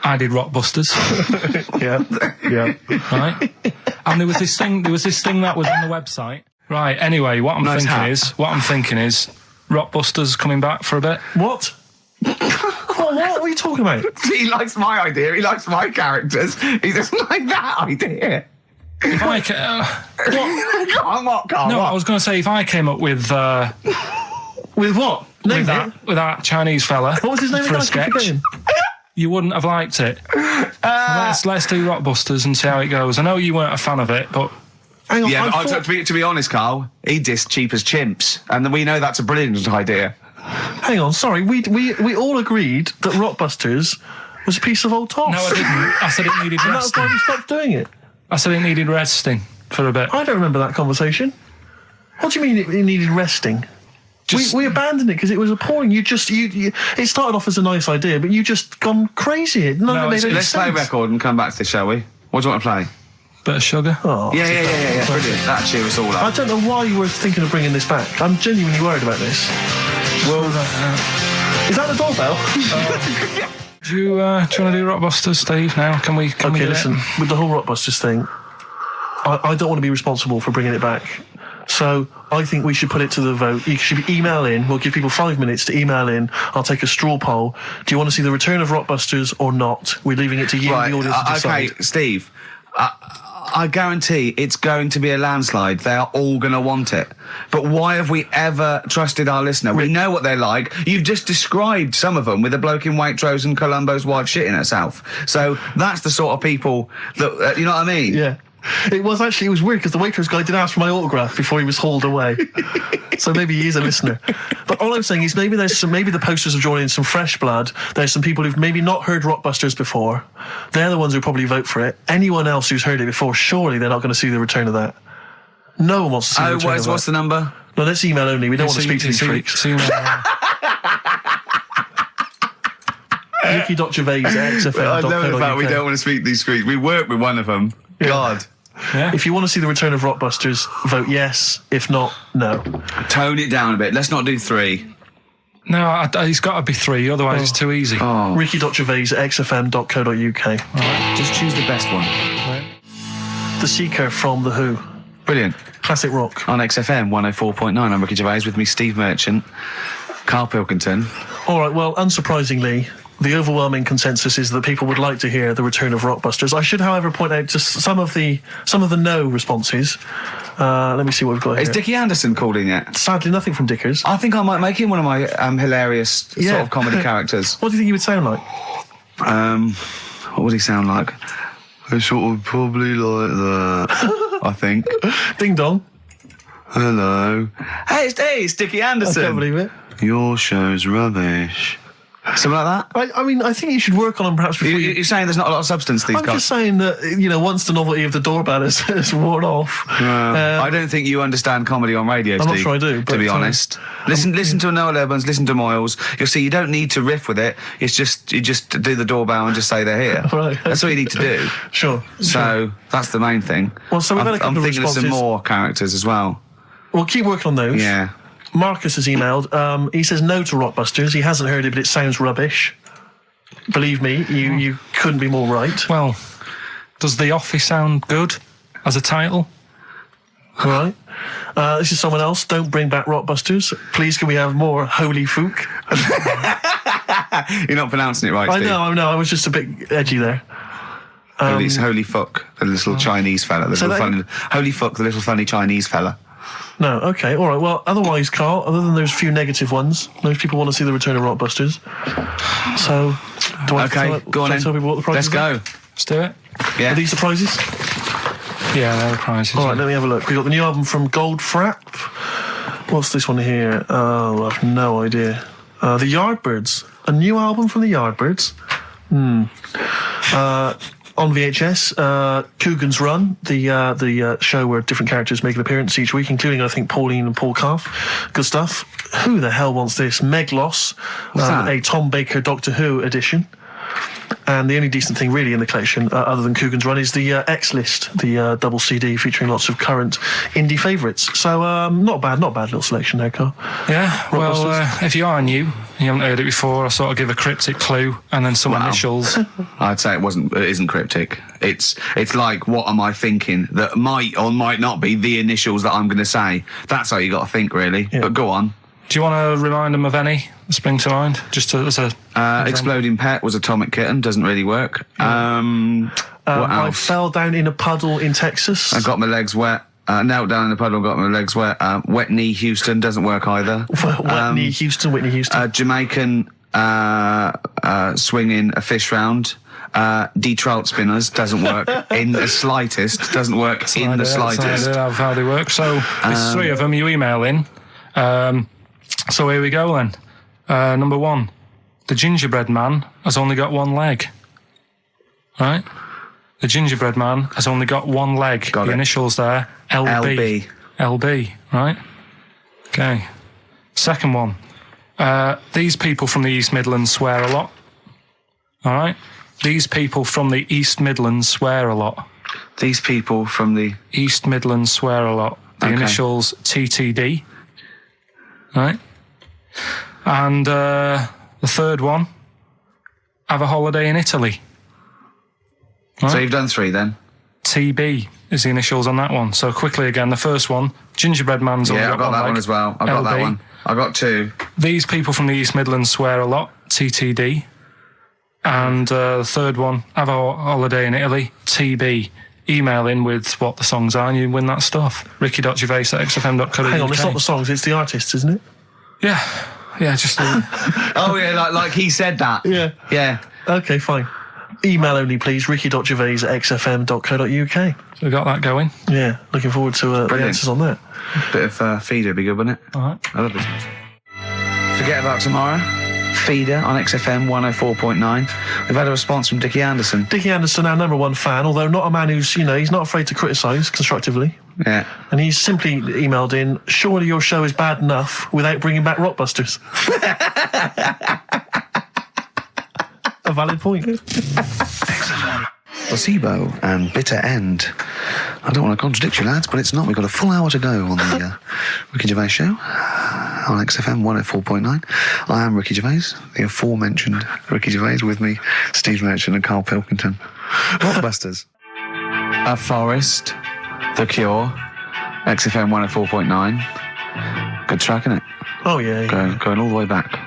Speaker 3: I did Rockbusters,
Speaker 1: Yeah.
Speaker 3: right? And there was this thing that was on the website. Right, anyway, what I'm thinking is Rockbusters coming back for a bit.
Speaker 1: What? What are you talking about?
Speaker 2: He likes my idea, he likes my characters, he doesn't like that idea.
Speaker 3: If I
Speaker 2: Carl,
Speaker 3: I was going to say if I came up with
Speaker 1: With what? Name it.
Speaker 3: with that Chinese fella
Speaker 1: What was his name
Speaker 3: for
Speaker 1: again?
Speaker 3: a
Speaker 1: I keep
Speaker 3: sketch,
Speaker 1: forgetting.
Speaker 3: you wouldn't have liked it. Let's do Rockbusters and see how it goes. I know you weren't a fan of it, but
Speaker 1: Hang on.
Speaker 2: Yeah,
Speaker 1: I
Speaker 2: but
Speaker 1: thought-
Speaker 2: to be honest, Carl, he dissed cheap as chimps, and we know that's a brilliant idea.
Speaker 1: Hang on, sorry. We all agreed that Rockbusters was a piece of old toss.
Speaker 3: no, I didn't. I said it needed
Speaker 1: And that's why
Speaker 3: resting.
Speaker 1: we stopped doing it.
Speaker 3: I said it needed resting for a bit.
Speaker 1: I don't remember that conversation. What do you mean it needed resting? We abandoned it because it was appalling. It started off as a nice idea, but you just gone crazy. None of it made any
Speaker 2: Let's play a
Speaker 1: sense.
Speaker 2: record and come back to this, shall we? What do you want to play?
Speaker 3: Bit of sugar.
Speaker 1: Oh,
Speaker 2: Yeah, brilliant. That'll cheer us all
Speaker 1: I
Speaker 2: up.
Speaker 1: don't know why you were thinking of bringing this back. I'm genuinely worried about this.
Speaker 3: Well,
Speaker 1: Is that the doorbell?
Speaker 3: do you want to do Rockbusters, Steve? Now, can we?
Speaker 1: Okay,
Speaker 3: do
Speaker 1: listen.
Speaker 3: It?
Speaker 1: With the whole Rockbusters thing, I don't want to be responsible for bringing it back. So I think we should put it to the vote. You should email in. We'll give people 5 minutes to email in. I'll take a straw poll. Do you want to see the return of Rockbusters or not? We're leaving it to you, the audience, to decide.
Speaker 2: Okay, Steve. I guarantee it's going to be a landslide. They are all going to want it. But why have we ever trusted our listener? We know what they're like. You've just described some of them with a bloke in Waitrose and Columbo's wife shitting herself. So that's the sort of people that, you know what I mean?
Speaker 1: Yeah. It was weird because the waitress guy did ask for my autograph before he was hauled away. So maybe he is a listener. But all I'm saying is maybe the posters have drawn in some fresh blood. There's some people who've maybe not heard Rockbusters before. They're the ones who probably vote for it. Anyone else who's heard it before, surely they're not going to see the return of that. No one wants to see the return of that.
Speaker 2: What's the number?
Speaker 1: No, that's email only. We don't want to speak to these freaks. Ricky.Gervais at XFM.
Speaker 2: I love the fact we don't want to speak to these freaks. We work with one of them. Yeah. God.
Speaker 3: Yeah.
Speaker 1: If you want to see the return of Rockbusters, vote yes. If not, no.
Speaker 2: Tone it down a bit. Let's not do 3.
Speaker 3: No, it's got to be 3, otherwise it's too easy.
Speaker 1: Oh. Ricky.Gervais at xfm.co.uk.
Speaker 2: Right. Just choose the best one.
Speaker 3: Right.
Speaker 1: The Seeker from The Who.
Speaker 2: Brilliant.
Speaker 1: Classic rock.
Speaker 2: On XFM 104.9, I'm Ricky Gervais, with me Steve Merchant, Karl Pilkington.
Speaker 1: All right, well, unsurprisingly, the overwhelming consensus is that people would like to hear the return of Rockbusters. I should, however, point out just some of the no responses. Let me see what we've got here.
Speaker 2: Is Dickie Anderson called in yet?
Speaker 1: Sadly, nothing from Dickers.
Speaker 2: I think I might make him one of my hilarious sort of comedy characters.
Speaker 1: What do you think he would sound like?
Speaker 2: What would he sound like? Sort of probably like that, I think.
Speaker 1: Ding dong.
Speaker 2: Hello. Hey, it's Dickie Anderson.
Speaker 1: I can't believe it.
Speaker 2: Your show's rubbish. Something like that?
Speaker 1: I mean, I think you should work on them perhaps before
Speaker 2: You're saying there's not a lot of substance these
Speaker 1: I'm just saying that, once the novelty of the doorbell has worn off.
Speaker 2: I don't think you understand comedy on radio, Steve.
Speaker 1: I'm not sure I do,
Speaker 2: to be honest. Listen to Noel Evans, listen to Moyles. You'll see you don't need to riff with it. It's just, you just do the doorbell and just say they're here.
Speaker 1: Right.
Speaker 2: That's all you need to do.
Speaker 1: Sure.
Speaker 2: So that's the main thing.
Speaker 1: Well, so we've had a couple
Speaker 2: I'm
Speaker 1: of
Speaker 2: thinking of some more characters as well.
Speaker 1: Well, keep working on those.
Speaker 2: Yeah.
Speaker 1: Marcus has emailed. He says no to Rockbusters. He hasn't heard it, but it sounds rubbish. Believe me, you couldn't be more right.
Speaker 3: Well, does The Office sound good as a title?
Speaker 1: Right. This is someone else. Don't bring back Rockbusters. Please, can we have more Holy Fook?
Speaker 2: You're not pronouncing it right, Steve.
Speaker 1: I know. I was just a bit edgy there.
Speaker 2: It's Holy Fuck, the little Chinese fella. Holy Fuck, the little funny Chinese fella.
Speaker 1: No, okay, all right. Well, otherwise, Karl, other than those few negative ones, most people want to see the return of Rockbusters. So, do I
Speaker 2: go on then.
Speaker 1: Tell people what the prizes
Speaker 2: Let's go.
Speaker 3: Let's do it.
Speaker 2: Yeah.
Speaker 1: Are these the prizes?
Speaker 3: Yeah, they're the prizes.
Speaker 1: All right, let me have a look. We've got the new album from Goldfrapp. What's this one here? Oh, I have no idea. The Yardbirds. A new album from the Yardbirds. On VHS, Coogan's Run, the show where different characters make an appearance each week, including, I think, Pauline and Paul Calf. Good stuff. Who the hell wants this? Meglos, a Tom Baker Doctor Who edition. And the only decent thing really in the collection, other than Coogan's Run, is the X-List, the double CD featuring lots of current indie favourites. So not bad little selection there, Karl.
Speaker 3: Yeah, well, if you are new, you haven't heard it before, I sort of give a cryptic clue and then some initials.
Speaker 2: I'd say it isn't cryptic. It's like, what am I thinking that might or might not be the initials that I'm going to say. That's how you got to think, really. Yeah. But go on.
Speaker 3: Do you want to remind them of any that spring to mind? Just as a
Speaker 2: Exploding Pet was Atomic Kitten. Doesn't really work. What else?
Speaker 1: I fell down in a puddle in Texas.
Speaker 2: I got my legs wet. Knelt down in the puddle, got my legs wet. Wet Knee Houston doesn't work either.
Speaker 1: Whitney Houston.
Speaker 2: Jamaican swinging a fish round. D-Trout Spinners doesn't work in the slightest. Doesn't work in the slightest.
Speaker 3: That's how they work. So there's 3 of them. You email in. So here we go then. Number 1, the gingerbread man has only got 1 leg. Right? The gingerbread man has only got 1 leg.
Speaker 2: Got
Speaker 3: the
Speaker 2: it.
Speaker 3: Initials there, LB. LB, right? Okay. Second one, these people from the East Midlands swear a lot. All right? These people from the East Midlands swear a lot.
Speaker 2: These people from the
Speaker 3: East Midlands swear a lot. The initials TTD. Right? And the third one, have a holiday in Italy. Right?
Speaker 2: So you've done 3 then?
Speaker 3: TB is the initials on that one. So quickly again, the first one, gingerbread man's only got 1 leg.
Speaker 2: Yeah, I've got that one as well. I've got that one. I've got 2.
Speaker 3: These people from the East Midlands swear a lot. TTD. And the third one, have a holiday in Italy. TB. Email in with what the songs are and you win that stuff. Ricky.Gervais at xfm.co.uk.
Speaker 1: Hang on, it's not the songs, it's the artists, isn't it?
Speaker 3: Yeah, just...
Speaker 2: Oh, yeah, like he said that.
Speaker 1: Yeah.
Speaker 2: Yeah.
Speaker 1: Okay, fine. Email only, please. ricky.gervais@xfm.co.uk.
Speaker 3: So we got that going.
Speaker 1: Yeah, looking forward to the answers on that.
Speaker 2: Bit of feeder would be good, wouldn't it?
Speaker 3: All right.
Speaker 2: I love this. Forget about tomorrow. Feeder on XFM 104.9. We've had a response from Dickie Anderson.
Speaker 1: Dickie Anderson, our number one fan, although not a man who's, he's not afraid to criticise constructively.
Speaker 2: Yeah.
Speaker 1: And he's simply emailed in, surely your show is bad enough without bringing back Rockbusters. A valid point.
Speaker 2: Placebo and Bitter End. I don't want to contradict you, lads, but it's not. We've got a full hour to go on the Ricky Gervais show on XFM 104.9. I am Ricky Gervais, the aforementioned Ricky Gervais, with me, Steve Merchant and Karl Pilkington. Rockbusters. A Forest, The Cure, XFM 104.9. Good track, isn't it?
Speaker 1: Oh, yeah.
Speaker 2: Going all the way back.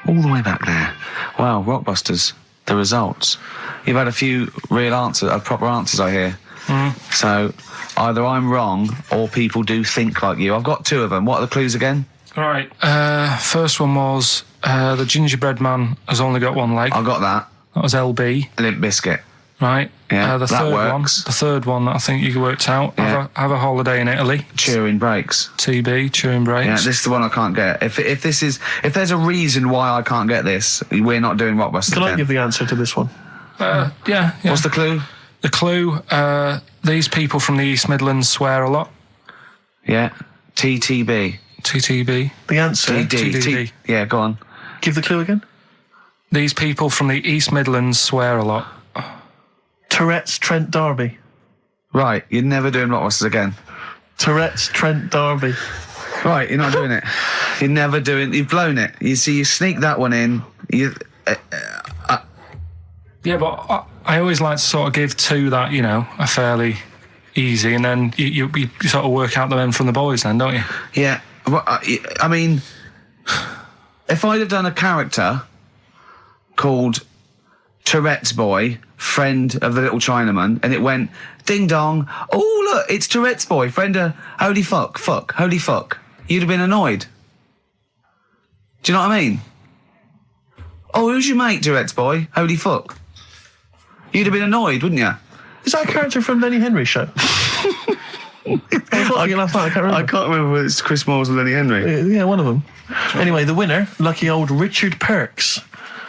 Speaker 2: All the way back there. Wow, Rockbusters, the results. You've had a few proper answers, I hear. So either I'm wrong or people do think like you. I've got two of them. What are the clues again?
Speaker 3: All right. First one was the gingerbread man has only got one leg.
Speaker 2: I got that.
Speaker 3: That was LB.
Speaker 2: Limp Bizkit.
Speaker 3: Right.
Speaker 2: Yeah,
Speaker 3: the
Speaker 2: that
Speaker 3: third
Speaker 2: works.
Speaker 3: The third one that I think you worked out.
Speaker 2: Yeah.
Speaker 3: Have a holiday in Italy.
Speaker 2: Chewing Breaks.
Speaker 3: TB, chewing breaks.
Speaker 2: Yeah, this is the one I can't get. If there's a reason why I can't get this, we're not doing Rockbusters.
Speaker 1: Can I give the answer to this one?
Speaker 3: Yeah.
Speaker 2: What's the clue?
Speaker 3: The clue, these people from the East Midlands swear a lot.
Speaker 2: Yeah. TTB.
Speaker 3: TTB.
Speaker 1: The answer?
Speaker 3: TDD.
Speaker 2: Yeah, go on.
Speaker 1: Give the clue again.
Speaker 3: These people from the East Midlands swear a lot.
Speaker 1: Tourette's Trent D'Arby.
Speaker 2: Right, you're never doing Rockbusters again.
Speaker 1: Tourette's Trent D'Arby.
Speaker 2: Right, you're not doing it. You've blown it. You see, you sneak that one in.
Speaker 3: Yeah, but I always like to sort of give two that, are fairly easy, and then you sort of work out the men from the boys then, don't you?
Speaker 2: Yeah. Well, I mean, if I'd have done a character called Tourette's Boy, friend of the little Chinaman, and it went, ding dong, oh look, it's Tourette's Boy, friend of, holy fuck, holy fuck, you'd have been annoyed. Do you know what I mean? Oh, who's your mate, Tourette's Boy? Holy fuck. You'd have been annoyed, wouldn't you?
Speaker 1: Is that a character from Lenny Henry's show? I
Speaker 2: can't remember whether it's Chris Moores or Lenny Henry.
Speaker 1: Yeah, one of them. Anyway, the winner, lucky old Richard Perks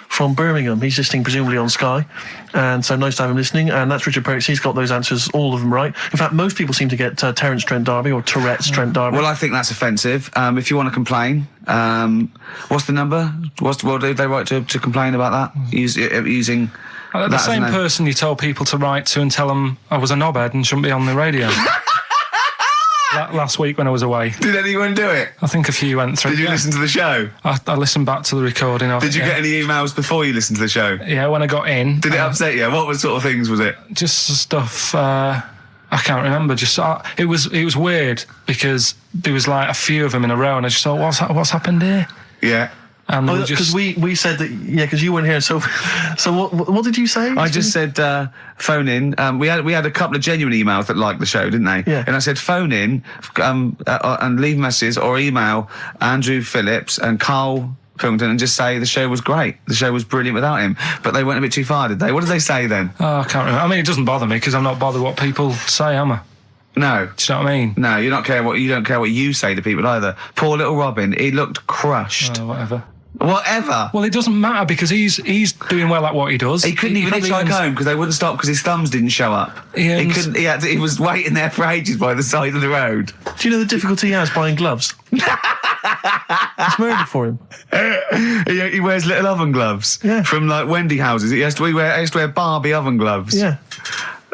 Speaker 1: from Birmingham. He's listening presumably on Sky, and so nice to have him listening. And that's Richard Perks. He's got those answers, all of them right. In fact, most people seem to get Terence Trent D'Arby or Tourette's Trent D'Arby.
Speaker 2: Well, I think that's offensive. If you want to complain, what's the number? What did they write to complain about that? Using
Speaker 3: the same person you told people to write to and tell them I was a knobhead and shouldn't be on the radio. Last week when I was away.
Speaker 2: Did anyone do it?
Speaker 3: I think a few went through.
Speaker 2: Did you listen to the show?
Speaker 3: I listened back to the recording of it.
Speaker 2: Did you get any emails before you listened to the show?
Speaker 3: Yeah, when I got in.
Speaker 2: Did it upset you? What sort of things was it?
Speaker 3: Just stuff, I can't remember. It was weird because there was like a few of them in a row and I just thought, what's happened here?
Speaker 2: Yeah.
Speaker 1: Because we said that, because you weren't here. So what did you say?
Speaker 2: I just said phone in. We had a couple of genuine emails that liked the show, didn't they?
Speaker 1: Yeah.
Speaker 2: And I said phone in and leave messages or email Andrew Phillips and Karl Pilkington and just say the show was great. The show was brilliant without him. But they went a bit too far, did they? What did they say then?
Speaker 3: Oh, I can't remember. I mean, it doesn't bother me because I'm not bothered what people say, am I?
Speaker 2: No.
Speaker 3: Do you know what I mean?
Speaker 2: No, you don't care what you say to people either. Poor little Robin, he looked crushed.
Speaker 3: Whatever.
Speaker 2: Well,
Speaker 3: it doesn't matter because he's doing well at what he does.
Speaker 2: He couldn't even hitchhike home because they wouldn't stop because his thumbs didn't show up. He couldn't. He was waiting there for ages by the side of the road.
Speaker 1: Do you know the difficulty he has buying gloves? It's murder for him.
Speaker 2: He wears little oven gloves from like Wendy houses. He has to wear Barbie oven gloves.
Speaker 1: Yeah.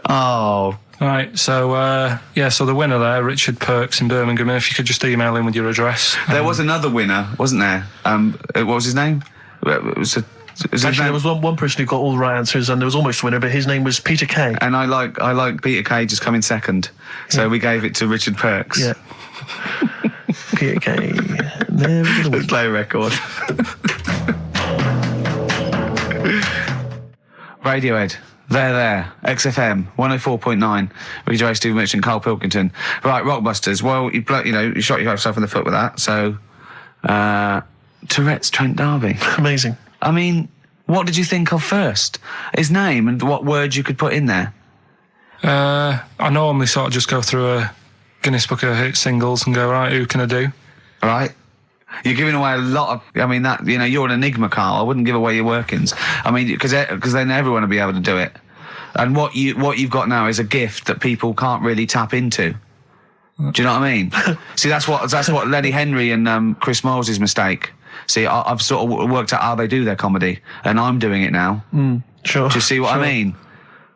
Speaker 2: Oh.
Speaker 3: Right, so so the winner there, Richard Perks in Birmingham, if you could just email in with your address.
Speaker 2: There was another winner, wasn't there? What was his name?
Speaker 1: Actually, there was one person who got all the right answers, and there was almost a winner, but his name was Peter Kay.
Speaker 2: And I like Peter Kay just coming second, so we gave it to Richard Perks.
Speaker 1: Yeah. Peter Kay. Never gonna win.
Speaker 2: Let's play a record. Radiohead. There. XFM 104.9. Ricky Gervais, Steve Merchant, Karl Pilkington. Right, Rockbusters. Well, you shot yourself in the foot with that. So, Tourette's Trent D'Arby.
Speaker 1: Amazing.
Speaker 2: I mean, What did you think of first? His name and what words you could put in there?
Speaker 3: I normally sort of just go through a Guinness Book of Hit singles and go, right, who can I do?
Speaker 2: Right. You're giving away a lot of... I mean, that, you know, you're an enigma, Karl. I wouldn't give away your workings. I mean, because then everyone will be able to do it. And what you've got now is a gift that people can't really tap into. Do you know what I mean? See, that's what Lenny Henry and Chris Moles' mistake. See, I've sort of worked out how they do their comedy, and I'm doing it now.
Speaker 1: Sure.
Speaker 2: Do you see what I mean?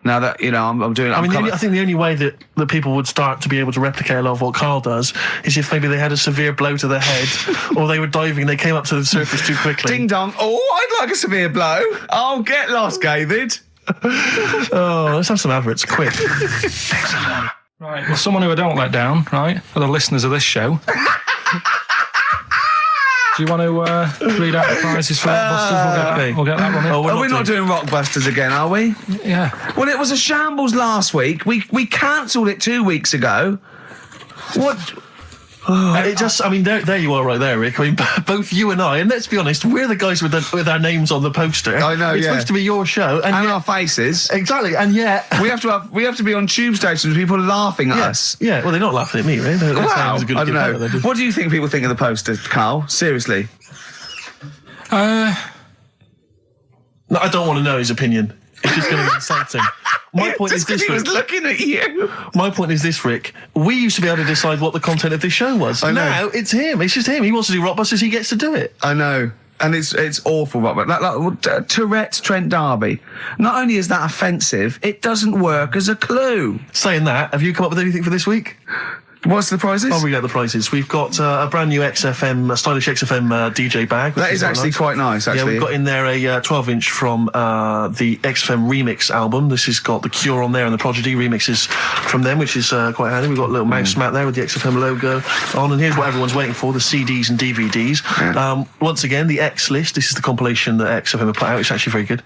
Speaker 2: Now that, you know, I'm doing it.
Speaker 1: I think the only way that people would start to be able to replicate a lot of what Karl does is if maybe they had a severe blow to the head, or they were diving and they came up to the surface too quickly.
Speaker 2: Ding dong. Oh, I'd like a severe blow. Oh, get lost, David.
Speaker 1: Oh, let's have some adverts, quick.
Speaker 3: Right, well, someone who I don't let down, right, are the listeners of this show. Do you want to read out the prizes for Rockbusters? We'll get that one in.
Speaker 2: Are we not doing Rockbusters again, are we?
Speaker 3: Yeah.
Speaker 2: Well, it was a shambles last week. We cancelled it 2 weeks ago. What?
Speaker 1: There you are right there, Rick. I mean, both you and I, and let's be honest, we're the guys with our names on the poster.
Speaker 2: I know,
Speaker 1: It's supposed to be your show. And
Speaker 2: our faces.
Speaker 1: Exactly, and yet...
Speaker 2: we have to be on tube stations with people laughing at us.
Speaker 1: Yeah, well, they're not laughing at me, right?
Speaker 2: Wow, I don't know. What do you think people think of the poster, Karl? Seriously?
Speaker 1: No, I don't want to know his opinion. It's just going to be insulting. My point is this,
Speaker 2: Rick. He was looking at you.
Speaker 1: My point is this, Rick. We used to be able to decide what the content of this show was.
Speaker 2: I know.
Speaker 1: Now it's him. It's just him. He wants to do Rockbusters. He gets to do it.
Speaker 2: I know. And it's awful, Robert. Like Tourette's Trent D'Arby. Not only is that offensive, it doesn't work as a clue.
Speaker 1: Saying that, have you come up with anything for this week?
Speaker 2: What's the prizes?
Speaker 1: I'll read out the prizes. We've got a brand new XFM, stylish XFM DJ bag.
Speaker 2: That is actually quite nice, actually.
Speaker 1: Yeah, we've got in there a 12-inch from the XFM remix album. This has got The Cure on there and the Prodigy remixes from them, which is quite handy. We've got a little mouse mat there with the XFM logo on. And here's what everyone's waiting for, the CDs and DVDs.
Speaker 2: Yeah.
Speaker 1: Once again, the X List. This is the compilation that XFM have put out. It's actually very good.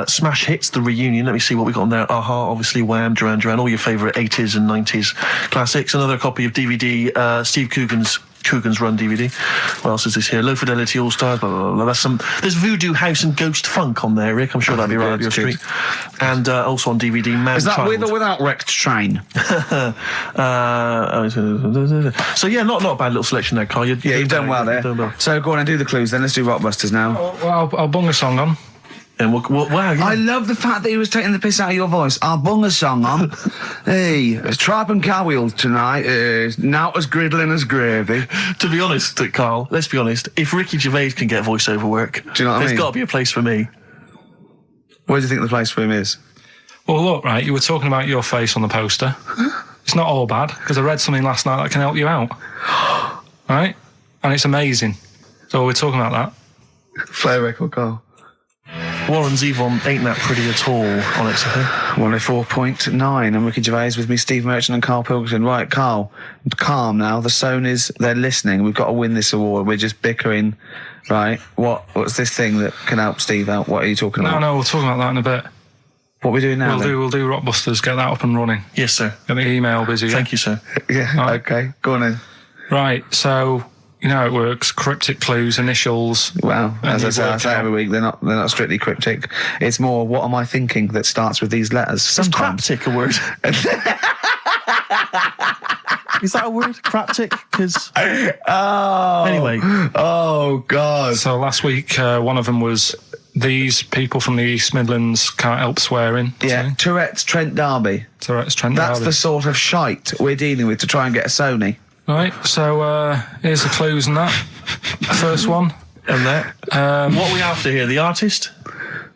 Speaker 1: Smash Hits, the reunion. Let me see what we got on there. Aha, obviously, Wham, Duran Duran, all your favourite 80s and 90s classics. Another copy of DVD, Steve Coogan's Run DVD. What else is this here? Low Fidelity All Stars, blah, blah, blah, blah. There's Voodoo House and Ghost Funk on there, Rick. I'm sure that'd be right up your street. And also on DVD, Man
Speaker 2: Is that
Speaker 1: Child.
Speaker 2: with or without Wrecked Train?
Speaker 1: So yeah, not a bad little selection there, Karl.
Speaker 2: You've done well there. So go on and do the clues then. Let's do Rockbusters now.
Speaker 3: Well, I'll bung a song on.
Speaker 1: And wow, yeah.
Speaker 2: I love the fact that he was taking the piss out of your voice. I'll bung a song on. Hey, it's Tripe and Cowheel tonight. Now as griddling as gravy.
Speaker 1: To be honest, Karl, let's be honest. If Ricky Gervais can get voiceover work,
Speaker 2: do you know what I mean?
Speaker 1: There's got to be a place for me.
Speaker 2: Where do you think the place for him is?
Speaker 3: Well, look, right, you were talking about your face on the poster. It's not all bad, because I read something last night that can help you out. Right? And it's amazing. So we're talking about that.
Speaker 2: Play a record, Karl.
Speaker 1: Warren's Yvonne Ain't That Pretty At All on XFM.
Speaker 2: 104.9. I'm Ricky Gervais with me, Steve Merchant and Karl Pilkington. Right, Karl, calm now. The Sonys, they're listening. We've got to win this award. We're just bickering. Right, what's this thing that can help Steve out? What are you talking about?
Speaker 3: No, we'll talk about that in a bit.
Speaker 2: What are we doing now?
Speaker 3: We'll do Rockbusters, get that up and running.
Speaker 1: Yes, sir.
Speaker 3: Get the email busy.
Speaker 1: Thank you, sir.
Speaker 2: Yeah,
Speaker 3: right.
Speaker 2: Okay, go on then.
Speaker 3: Right, so you know how it works. Cryptic clues, initials.
Speaker 2: Well, as I say every week, they're not strictly cryptic. It's more, what am I thinking that starts with these letters? Sometimes.
Speaker 1: Is craptic a word? Is that a word? Craptic? Because... Anyway.
Speaker 2: Oh, God.
Speaker 3: So last week, one of them was, these people from the East Midlands can't help swearing.
Speaker 2: Yeah, Tourette's Trent D'Arby.
Speaker 3: Tourette's Trent
Speaker 2: That's
Speaker 3: D'Arby.
Speaker 2: the sort of shite we're dealing with to try and get a Sony.
Speaker 3: Right, so here's the clues and that. First one.
Speaker 1: And that. What are we after here? The artist?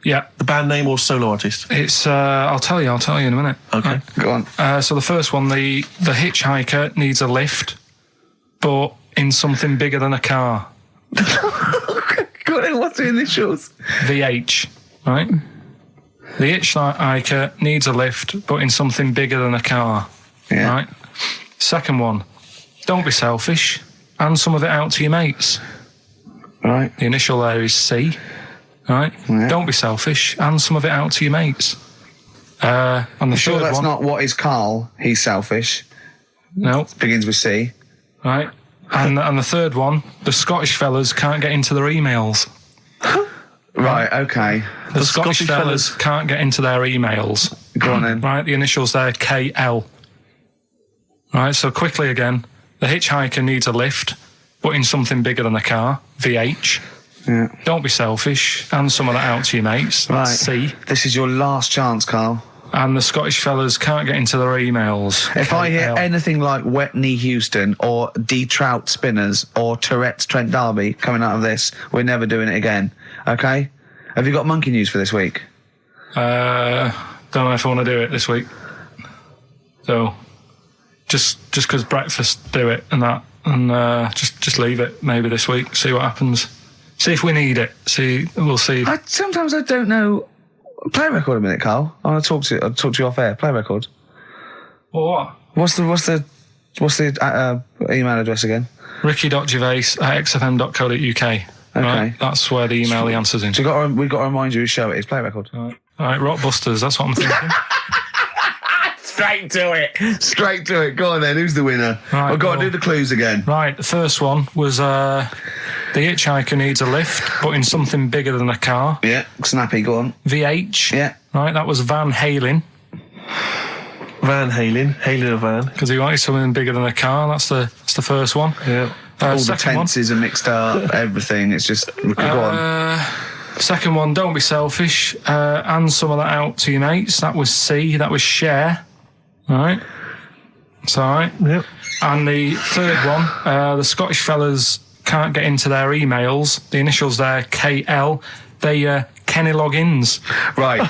Speaker 3: Yeah.
Speaker 1: The band name or solo artist?
Speaker 3: It's, I'll tell you in a minute.
Speaker 1: Okay.
Speaker 3: Right.
Speaker 2: Go on.
Speaker 3: So the first one, the hitchhiker needs a lift, but in something bigger than a car.
Speaker 2: Go on, what's the initials?
Speaker 3: VH, right? The hitchhiker needs a lift, but in something bigger than a car.
Speaker 2: Yeah.
Speaker 3: Right? Second one, don't be selfish, and some of it out to your mates.
Speaker 2: Right.
Speaker 3: The initial there is C. Right?
Speaker 2: Yeah.
Speaker 3: Don't be selfish, and some of it out to your mates. And the
Speaker 2: Sure,
Speaker 3: third
Speaker 2: that's
Speaker 3: one,
Speaker 2: not what is Karl. He's selfish.
Speaker 3: no,
Speaker 2: Begins with C.
Speaker 3: right? And the third one, the Scottish fellas can't get into their emails.
Speaker 2: Right, okay.
Speaker 3: The Scottish fellas can't get into their emails.
Speaker 2: Go on then.
Speaker 3: Right, the initials there, KL. Right, so quickly again. The hitchhiker needs a lift, but in something bigger than a car, VH.
Speaker 2: Yeah.
Speaker 3: Don't be selfish, and some of that out to your mates.
Speaker 2: Right.
Speaker 3: C.
Speaker 2: This is your last chance, Carl.
Speaker 3: And the Scottish fellas can't get into their emails.
Speaker 2: If I hear
Speaker 3: KL.
Speaker 2: anything like Wet Knee Houston or D Trout Spinners or Tourette's Trent D'Arby coming out of this, we're never doing it again. Okay? Have you got monkey news for this week?
Speaker 3: Don't know if I want to do it this week. So, just because breakfast do it and that, and just leave it maybe this week. See what happens. See if we need it. We'll see.
Speaker 2: Sometimes I don't know. Play a record a minute, Carl. I'll talk to you off air. Play a record.
Speaker 3: Well, what?
Speaker 2: What's the email address again?
Speaker 3: ricky.gervais@xfm.co.uk.
Speaker 2: Okay.
Speaker 3: Right? That's where the email the answers in.
Speaker 2: So we've got to remind you whose show it is. Play a record.
Speaker 3: All right, Rockbusters. That's what I'm thinking.
Speaker 2: Straight to it. Go on then. Who's the winner?
Speaker 3: Right,
Speaker 2: We've got to do the clues again.
Speaker 3: Right. The first one was the hitchhiker needs a lift, but in something bigger than a car.
Speaker 2: Yeah. Snappy. Go on.
Speaker 3: VH.
Speaker 2: Yeah.
Speaker 3: Right. That was Van Halen.
Speaker 1: Van Halen. Halen a van.
Speaker 3: Because he wanted something bigger than a car. That's the first one.
Speaker 1: Yeah.
Speaker 2: All the tenses are mixed up. Everything. It's just go on.
Speaker 3: Second one, don't be selfish. And some of that out to your mates. That was C. That was share. All right. It's all right.
Speaker 1: Yep.
Speaker 3: And the third one, the Scottish fellas can't get into their emails. The initials there, KL. They Kenny logins.
Speaker 2: Right.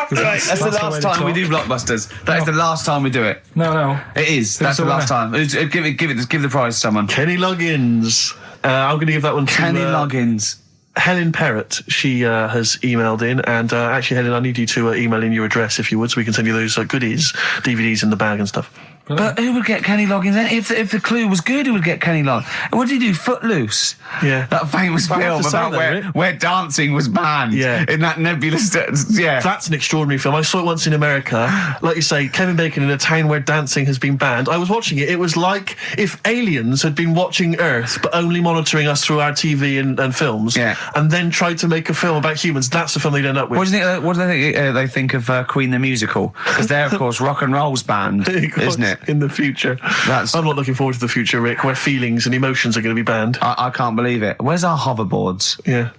Speaker 2: That's the last time we do Blockbusters. That is the last time we do it.
Speaker 3: No.
Speaker 2: It is. That's the last time. Give the prize to someone.
Speaker 1: Kenny Loggins. I'm going to give that one to
Speaker 2: Kenny Loggins.
Speaker 1: Helen Perrott. She has emailed in, and actually, Helen, I need you to email in your address if you would, so we can send you those goodies, DVDs in the bag and stuff.
Speaker 2: But who would get Kenny Loggins then? If the clue was good, who would get Kenny Loggins? What did he do? Footloose.
Speaker 1: Yeah.
Speaker 2: That famous film about where dancing was banned.
Speaker 1: Yeah.
Speaker 2: In that nebulous... Yeah.
Speaker 1: That's an extraordinary film. I saw it once in America. Like you say, Kevin Bacon in a town where dancing has been banned. I was watching it. It was like if aliens had been watching Earth, but only monitoring us through our TV and films, and then tried to make a film about humans. That's the film they'd end up with.
Speaker 2: What do they think of Queen the Musical? Because they're, of course, rock and roll's banned, isn't it?
Speaker 1: In the future. I'm not looking forward to the future, Rick, where feelings and emotions are going to be banned.
Speaker 2: I can't believe it. Where's our hoverboards?
Speaker 1: Yeah.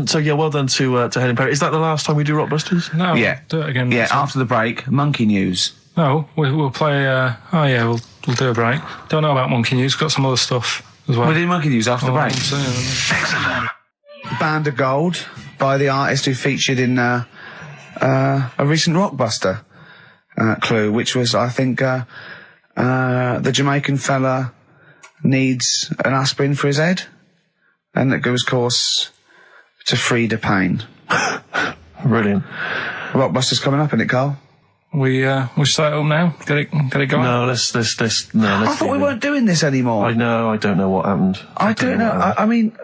Speaker 1: So yeah, well done to Helen Perry. Is that the last time we do Rockbusters?
Speaker 3: No.
Speaker 2: Yeah.
Speaker 3: Do it again.
Speaker 2: Yeah. After the break, monkey news.
Speaker 3: No, we'll play. We'll do a break. Don't know about monkey news. Got some other stuff as well.
Speaker 2: We'll do monkey news after the break. Band of Gold by the artist who featured in a recent Rockbuster. Clue, which was, I think, the Jamaican fella needs an aspirin for his head, and it goes, of course, to free the pain.
Speaker 1: Brilliant.
Speaker 2: Rockbuster's coming up, isn't it, Carl?
Speaker 3: We start up now. Get it going.
Speaker 1: No, let's. I
Speaker 2: thought we weren't doing this anymore.
Speaker 1: I know. I don't know what happened.
Speaker 2: I don't know. I mean,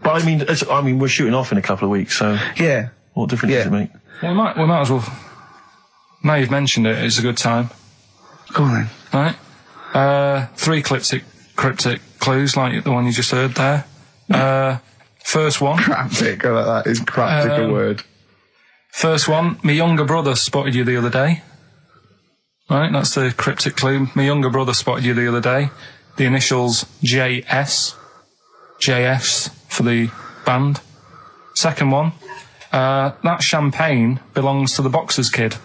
Speaker 1: but I mean, we're shooting off in a couple of weeks, so
Speaker 2: yeah.
Speaker 1: What difference does it make?
Speaker 3: We might as well. Now you've mentioned it, it's a good time.
Speaker 2: Go on then.
Speaker 3: Right. 3 cryptic clues, like the one you just heard there. First one.
Speaker 2: Cryptic, I like that. Is cryptic a word?
Speaker 3: First one, my younger brother spotted you the other day. Right, that's the cryptic clue. My younger brother spotted you the other day. The initials JS. JS for the band. Second one, that champagne belongs to the boxer's kid.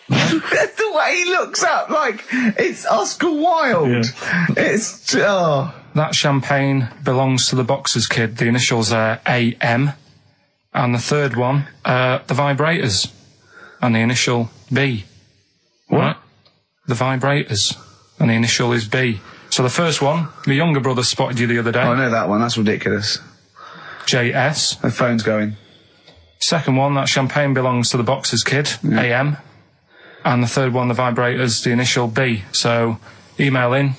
Speaker 2: The way he looks up, like it's Oscar Wilde. Yeah. It's
Speaker 3: That champagne belongs to the boxer's kid. The initials are AM. And the third one, the vibrators, and the initial B.
Speaker 2: What?
Speaker 3: Right? The vibrators, and the initial is B. So the first one, my younger brother spotted you the other day.
Speaker 2: Oh, I know that one. That's ridiculous.
Speaker 3: JS.
Speaker 2: The phone's going.
Speaker 3: Second one, that champagne belongs to the boxer's kid.
Speaker 2: Yeah.
Speaker 3: AM. And the third one, the vibrators, the initial B. So email in,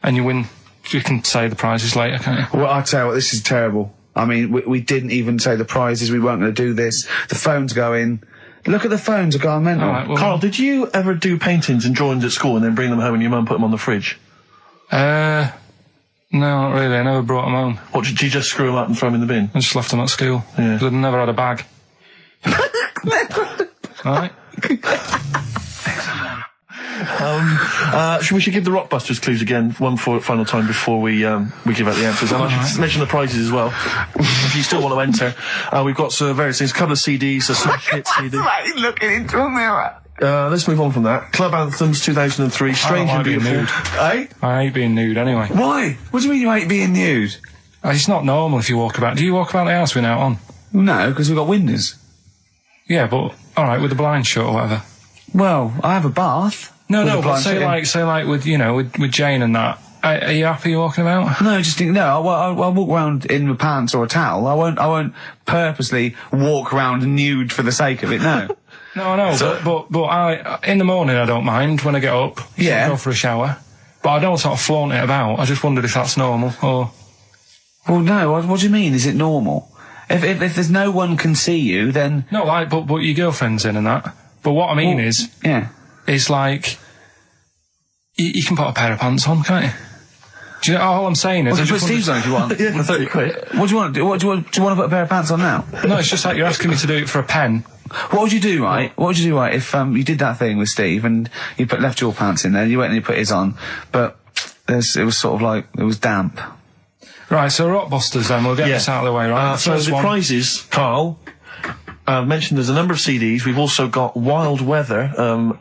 Speaker 3: and you win. You can say the prizes later, can't you?
Speaker 2: Well, I tell you what, this is terrible. I mean, we didn't even say the prizes. We weren't going to do this. The phone's going. Look at the phones are going mental.
Speaker 3: Right, well,
Speaker 1: Carl, did you ever do paintings and drawings at school and then bring them home and your mum put them on the fridge?
Speaker 3: No, not really. I never brought them home.
Speaker 1: What, did you just screw them up and throw them in the bin?
Speaker 3: I just left them at school.
Speaker 1: Yeah.
Speaker 3: I'd never had a bag. Right?
Speaker 1: We should give the Rockbusters clues again one final time before we give out the answers. And I should mention the prizes as well. If you still want to enter, we've got various things. A couple of CDs, a smash hit CD.
Speaker 2: Like looking into a mirror.
Speaker 1: Let's move on from that. Club Anthems 2003, Strange and Beautiful.
Speaker 2: Eh?
Speaker 3: I hate being nude anyway.
Speaker 2: Why? What do you mean you hate being nude?
Speaker 3: It's not normal if you walk about. Do you walk about the house without on?
Speaker 2: No, because we've got windows.
Speaker 3: Yeah, but alright, with the blind shut or whatever.
Speaker 2: Well, I have a bath.
Speaker 3: No, but say like with Jane and that. Are you happy walking about?
Speaker 2: No, just think, no. I'll walk around in my pants or a towel. I won't purposely walk around nude for the sake of it. No.
Speaker 3: No, I know. But I in the morning I don't mind when I get up.
Speaker 2: Yeah.
Speaker 3: Go for a shower. But I don't sort of flaunt it about. I just wondered if that's normal or.
Speaker 2: Well, no. What do you mean? Is it normal? If there's no one can see you, then
Speaker 3: no, like but your girlfriend's in and that. But what I mean is like you can put a pair of pants on, can't you? Do you know, all I'm saying is...
Speaker 2: Well, put Steve's on if you want.
Speaker 1: Yeah, for 30 quid.
Speaker 2: What do you want to do? Do you want to put a pair of pants on now?
Speaker 3: No, it's just like you're asking me to do it for a pen.
Speaker 2: What would you do, right? What would you do, right, if you did that thing with Steve and you left your pants in there, you went and you put his on, but it was sort of like, it was damp.
Speaker 3: Right, so Rockbusters then, we'll get this out of the way, right?
Speaker 1: So the prizes, Karl... mentioned there's a number of CDs. We've also got Wild Weather,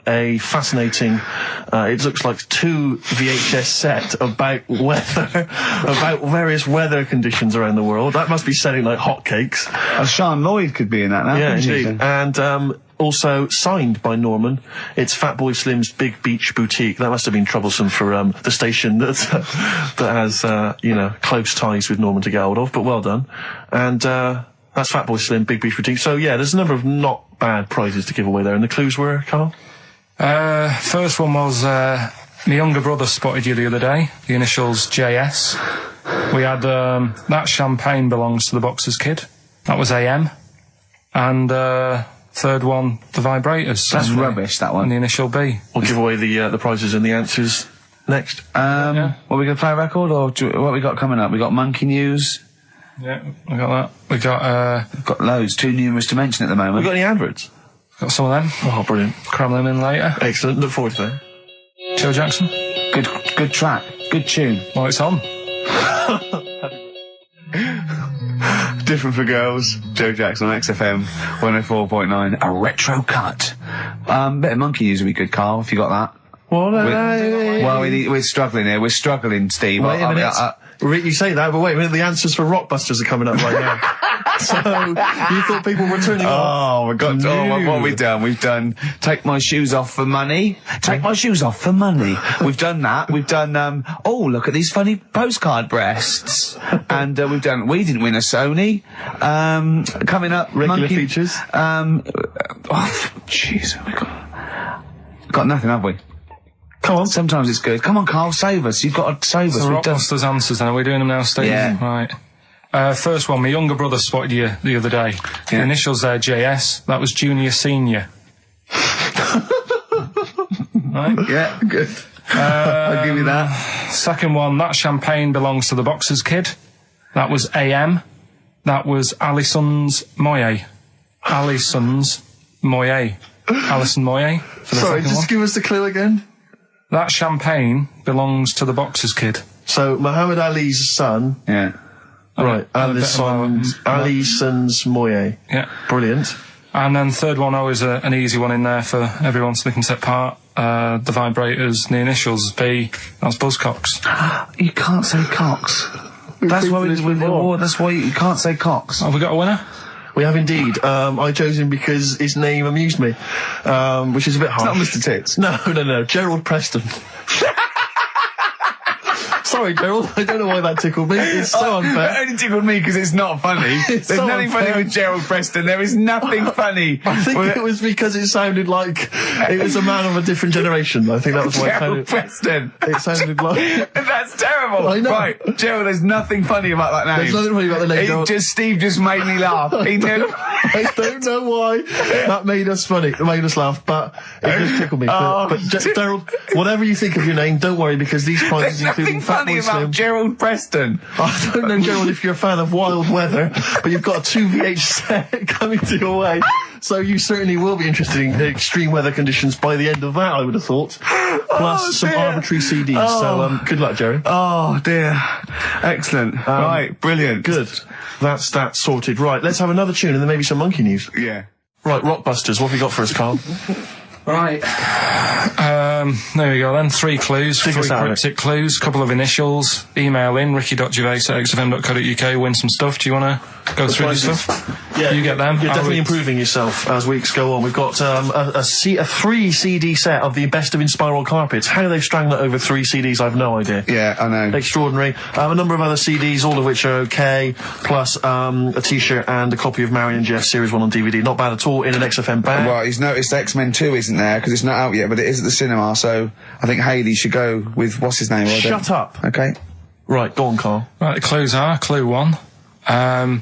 Speaker 1: a fascinating, it looks like 2 VHS set about weather, about various weather conditions around the world. That must be selling like hotcakes.
Speaker 2: Sean Lloyd could be in that now.
Speaker 1: Yeah, indeed. And also signed by Norman. It's Fatboy Slim's Big Beach Boutique. That must have been troublesome for the station that has close ties with Norman to get hold of. But well done. And that's Fatboy Slim, Big Beach Boutique. So, yeah, there's a number of not bad prizes to give away there. And the clues were, Karl?
Speaker 3: First one was, my younger brother spotted you the other day. The initials JS. We had, That Champagne Belongs to the Boxer's Kid. That was AM. And, third one, The Vibrators.
Speaker 2: That's rubbish, that one.
Speaker 3: And the initial B.
Speaker 1: We'll give away the prizes and the answers next.
Speaker 2: What, we going to play a record, or what we got coming up? We got Monkey News.
Speaker 3: Yeah, we got that. We got
Speaker 2: got loads, too numerous to mention at the moment.
Speaker 1: We got any adverts?
Speaker 3: Got some of them.
Speaker 1: Oh, brilliant.
Speaker 3: Cram them in later.
Speaker 1: Excellent. Look forward to that.
Speaker 3: Joe Jackson.
Speaker 2: Good track. Good tune.
Speaker 3: Well, it's on.
Speaker 2: Different for Girls. Joe Jackson on XFM 104.9. A retro cut. Bit of Monkey News would be good, Karl, if you got that. We're struggling here. We're struggling, Steve.
Speaker 1: Wait a minute. You say that, but wait a minute, the answers for Rockbusters are coming up right now. So, you thought people were turning off?
Speaker 2: What have we done? We've done Take My Shoes Off for Money. Take My Shoes Off for Money. We've done that. We've done, look at these funny postcard breasts. And we've done We Didn't Win a Sony. Coming up,
Speaker 1: regular features.
Speaker 2: Jeez, we got nothing, have we? Come on. Sometimes it's good. Come on, Karl, save us. You've got to save us.
Speaker 3: So Rockbusters answers then. Are we doing them now, Steve?
Speaker 2: Yeah.
Speaker 3: Right. First one, my younger brother spotted you the other day. Yeah. The initials there, JS. That was Junior Senior. Right?
Speaker 2: Yeah, good. I'll give you that.
Speaker 3: Second one, That Champagne Belongs to the Boxer's Kid. That was AM. That was Alison's Moye. Alison's Moye. Alison Moye.
Speaker 1: Sorry, just give us the clue again.
Speaker 3: That Champagne Belongs to the Boxer's Kid.
Speaker 1: So, Muhammad Ali's son.
Speaker 2: Yeah.
Speaker 1: Right, Alison's Moye.
Speaker 3: Yeah.
Speaker 1: Brilliant.
Speaker 3: And then third one, always an easy one in there for everyone so they can take part. The Vibrators, the initials B. That's Buzzcocks.
Speaker 2: You can't say Cox. That's why that's why you can't say Cox.
Speaker 3: Have we got a winner?
Speaker 1: We have indeed. I chose him because his name amused me, which is a bit harsh.
Speaker 2: It's not Mr. Tits.
Speaker 1: No. Gerald Preston. Sorry, Gerald. I don't know why that tickled me. It's so unfair.
Speaker 2: It only tickled me because it's not funny. There's
Speaker 1: so
Speaker 2: nothing funny with Gerald Preston. There is nothing funny.
Speaker 1: I think it was because it sounded like it was a man of a different generation. I think that was why
Speaker 2: Gerald Preston.
Speaker 1: It sounded like...
Speaker 2: That's terrible.
Speaker 1: I know.
Speaker 2: Right, Gerald, there's nothing funny about that name.
Speaker 1: There's nothing funny about the name, Gerald.
Speaker 2: Steve just made me laugh. He knew...
Speaker 1: I don't know why that made us funny. It made us laugh, but it just tickled me. But Gerald, whatever you think of your name, don't worry, because these prizes
Speaker 2: There's
Speaker 1: include
Speaker 2: nothing funny
Speaker 1: Fatboy
Speaker 2: about
Speaker 1: Slim.
Speaker 2: Gerald Preston.
Speaker 1: I don't know, Gerald, if you're a fan of Wild Weather, but you've got a 2VH set coming to your way. So you certainly will be interested in extreme weather conditions by the end of that, I would have thought. Plus some arbitrary CDs. So good luck, Jerry.
Speaker 2: Oh, dear. Excellent. Right, brilliant.
Speaker 1: Good. That's that sorted. Right, let's have another tune and then maybe some monkey news.
Speaker 2: Yeah.
Speaker 1: Right, Rockbusters, what have you got for us, Karl?
Speaker 3: Right. There we go then. 3 clues,
Speaker 1: Dig
Speaker 3: 3
Speaker 1: us out of
Speaker 3: cryptic clues, couple of initials. Email in, ricky.gervais@xfm.co.uk, win some stuff. Do you want to go through the stuff?
Speaker 1: Yeah,
Speaker 3: you get them.
Speaker 1: You're definitely improving yourself as weeks go on. We've got a 3 CD set of the best of Inspiral Carpets. How they've strung that over 3 CDs, I've no idea.
Speaker 2: Yeah, I know.
Speaker 1: Extraordinary. A number of other CDs, all of which are okay, plus a T-shirt and a copy of Marion Jeff Series 1 on DVD. Not bad at all in an XFM bag.
Speaker 2: Well, he's noticed X-Men 2 isn't there, because it's not out yet, but it is at the cinema, so I think Hayley should go with, what's his name?
Speaker 1: Shut up.
Speaker 2: Okay.
Speaker 1: Right, go on, Karl.
Speaker 3: Right, the clues are, clue 1. Oh,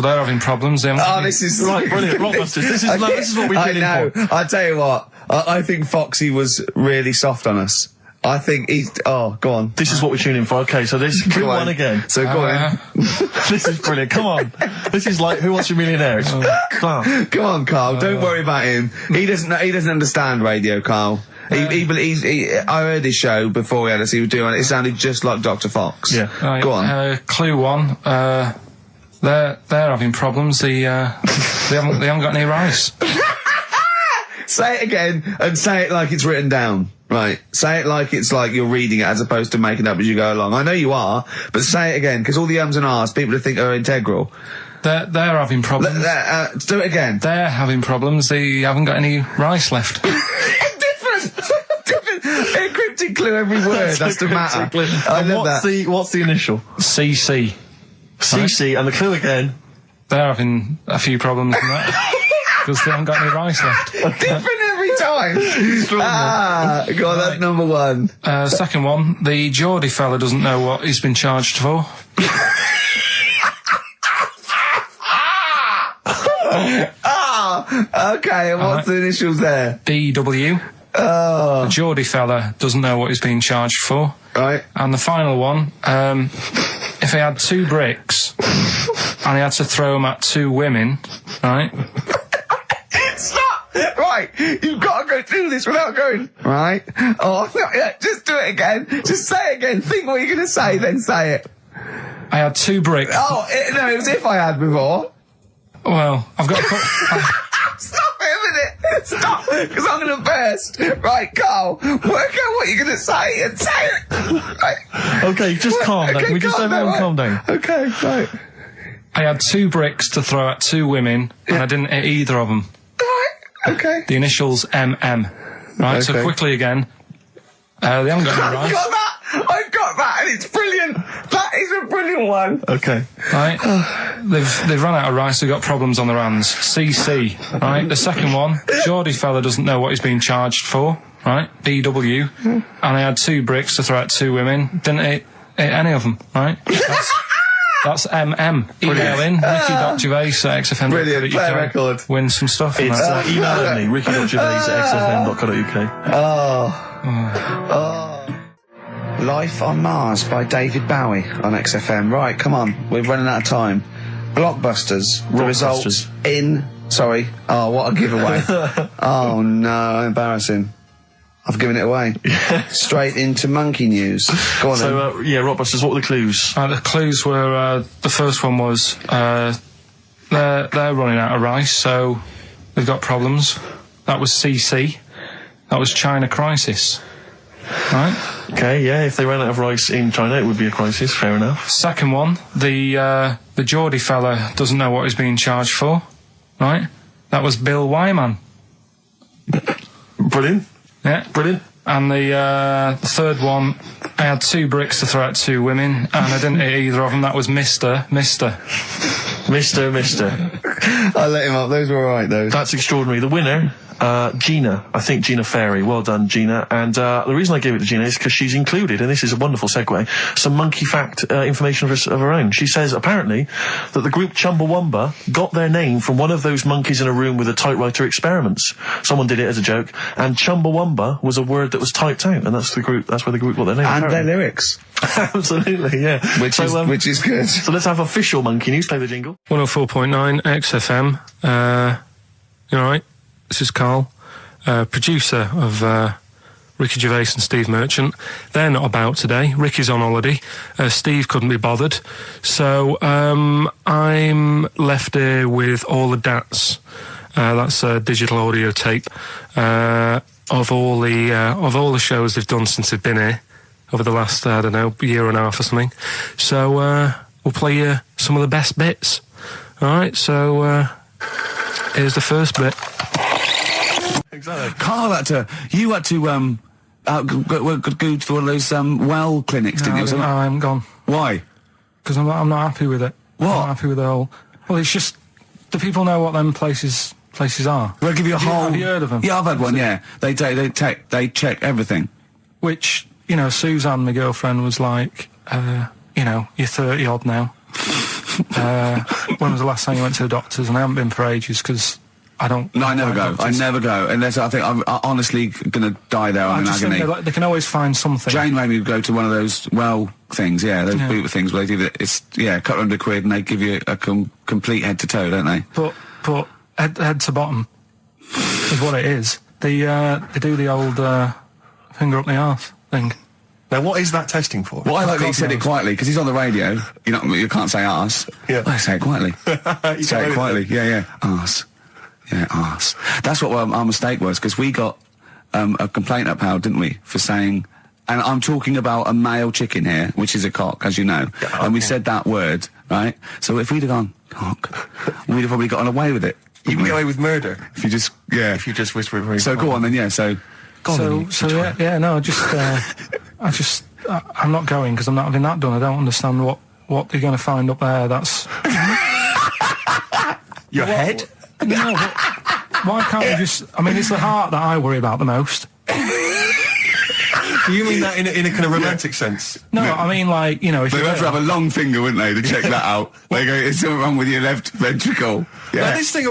Speaker 3: they're having problems.
Speaker 2: This is
Speaker 1: Right, brilliant. Rockbusters. This is what we've been in for.
Speaker 2: I tell you what, I think Foxy was really soft on us. I think he's... Oh, go on.
Speaker 1: This is what we're tuning for. Okay, so this clue 1 again.
Speaker 2: So go on.
Speaker 1: This is brilliant. Come on. This is like Who Wants to Be a Millionaire? It's class.
Speaker 2: Come on, Karl. Don't worry about him. He doesn't understand radio, Karl. I heard his show before we had us. He was doing it. It sounded just like Dr. Fox.
Speaker 1: Yeah.
Speaker 3: Right,
Speaker 2: go on.
Speaker 3: Clue 1. They're having problems. They haven't got any rice.
Speaker 2: Say it again and say it like it's written down. Right. Say it like it's like you're reading it as opposed to making it up as you go along. I know you are, but say it again, because all the ums and ahs people think are integral.
Speaker 3: They're having problems.
Speaker 2: Do it again.
Speaker 3: They're having problems. They haven't got any rice left.
Speaker 2: Different. A cryptic clue every word. That's the matter. I love that.
Speaker 1: What's the initial?
Speaker 3: CC.
Speaker 1: CC, and the clue again.
Speaker 3: They're having a few problems in that. Because they haven't got any rice left.
Speaker 2: Different every time. Go on, that's number 1.
Speaker 3: Second one, the Geordie fella doesn't know what he's been charged for.
Speaker 2: Okay, and what's the initials there?
Speaker 3: DW. The Geordie fella doesn't know what he's being charged for.
Speaker 2: Right.
Speaker 3: And the final one, if he had 2 bricks and he had to throw them at 2 women, right?
Speaker 2: Stop! Right, you've got to go through this without going, right? Oh, no, yeah, just do it again. Just say it again. Think what you're going to say, then say it.
Speaker 3: I had 2 bricks.
Speaker 2: Oh, no, it was if I had before.
Speaker 3: Well, I've got to put...
Speaker 2: Stop it a minute. Stop, because I'm going to burst. Right, Karl, work out what you're going to say and say it. Right.
Speaker 1: Okay, just calm down.
Speaker 2: Okay,
Speaker 1: Can we just everyone calm down?
Speaker 2: Okay, right.
Speaker 3: I had 2 bricks to throw at 2 women, and I didn't hit either of them.
Speaker 2: Right, okay.
Speaker 3: The initials MM. Right, so quickly again. They haven't got any rice.
Speaker 2: I've got that, and it's brilliant. That is a brilliant one.
Speaker 1: Okay.
Speaker 3: Right, they've run out of rice. They've got problems on their hands. CC. Right, the second one, Geordie fella doesn't know what he's being charged for. Right, BW. And I had 2 bricks to throw at 2 women. Didn't hit any of them. Right. That's MM. Email in, ricky.gervais@xfm.co.uk.
Speaker 2: Brilliant, play a record.
Speaker 3: Win some stuff.
Speaker 1: It's email only, ricky.gervais@xfm.co.uk.
Speaker 2: Life on Mars by David Bowie on XFM. Right, come on, we're running out of time. Blockbusters. The results in... Sorry. Oh, what a giveaway. Oh, no, embarrassing. I've given it away. Straight into monkey news. Go on
Speaker 1: then. Rockbusters, what were the clues?
Speaker 3: The clues were, the first one was, they're running out of rice, so they've got problems. That was CC. That was China crisis. Right?
Speaker 1: Okay, yeah, if they ran out of rice in China, it would be a crisis, fair enough.
Speaker 3: Second one, the Geordie fella doesn't know what he's being charged for. Right? That was Bill Wyman.
Speaker 1: Brilliant.
Speaker 3: Yeah.
Speaker 1: Brilliant.
Speaker 2: And the third one, I had 2 bricks to throw at 2 women, and I didn't hit either of them. That was Mister.
Speaker 1: I let him up. Those were all right, those.
Speaker 2: That's extraordinary. The winner
Speaker 1: Gina. I think Gina Ferry. Well done, Gina. And the reason I gave it to Gina is because she's included, and this is a wonderful segue, some monkey fact information of her own. She says, apparently, that the group Chumbawamba got their name from one of those monkeys in a room with a typewriter experiments. Someone did it as a joke, and Chumbawamba was a word that was typed out, and that's where the group got their name.
Speaker 2: And their lyrics.
Speaker 1: Absolutely, yeah.
Speaker 2: Which is good.
Speaker 1: So let's have official monkey news. Play the jingle.
Speaker 3: 104.9 XFM. You all right? This is Karl, producer of Ricky Gervais and Steve Merchant. They're not about today. Ricky's on holiday. Steve couldn't be bothered. So I'm left here with all the DATs. That's a digital audio tape of all the shows they've done since they've been here over the last, I don't know, year and a half or something. So we'll play you some of the best bits. All right, so here's the first bit.
Speaker 1: Exactly.
Speaker 2: Karl you had to go to one of those well clinics, didn't you?
Speaker 3: No, I haven't gone.
Speaker 2: Why?
Speaker 3: Because I'm not happy with it.
Speaker 2: What?
Speaker 3: I'm not happy with the whole... Well, it's just... Do people know what them places are?
Speaker 2: They'll give you a whole...
Speaker 3: Have you heard of them?
Speaker 2: Yeah, I've had one, yeah. They check everything.
Speaker 3: Which, you know, Suzanne, my girlfriend, was like, you know, you're 30 odd now. When was the last time you went to the doctors? And I haven't been for ages because I don't...
Speaker 2: No, I never go.
Speaker 3: Doctors.
Speaker 2: I never go. Unless I think I'm honestly going to die there on an agony.
Speaker 3: They can always find something.
Speaker 2: Jane made me go to one of those things, yeah, those boot things where they give it, it's, yeah, £200 and they give you a complete head to toe, don't they?
Speaker 3: But head to bottom is what it is. They do the old finger up the arse thing.
Speaker 1: Now, what is that testing for?
Speaker 2: Well, I like that he said it quietly, because he's on the radio. You can't say arse.
Speaker 1: Yeah.
Speaker 2: I say it quietly. Say it quietly. Yeah. Arse. Yeah, arse. That's what our mistake was, because we got a complaint upheld, didn't we, for saying... And I'm talking about a male chicken here, which is a cock, as you know. Yeah, okay. And we said that word, right? So if we'd have gone, cock, we'd have probably gotten away with it.
Speaker 1: You can get away with murder.
Speaker 2: If you just, yeah.
Speaker 1: If you just whisper it very
Speaker 2: So go on then, yeah, so...
Speaker 3: I'm not going because I'm not having that done. I don't understand what they're going to find up there. That's
Speaker 1: your head.
Speaker 3: No, but why can't we just? I mean, it's the heart that I worry about the most.
Speaker 1: Do you mean that in a kind of romantic sense?
Speaker 3: No, I mean like, you know, if
Speaker 2: they'd have to have a long finger, wouldn't they, to check that out? They go, "Is something wrong with your left ventricle?" Yeah.
Speaker 1: Now, this thing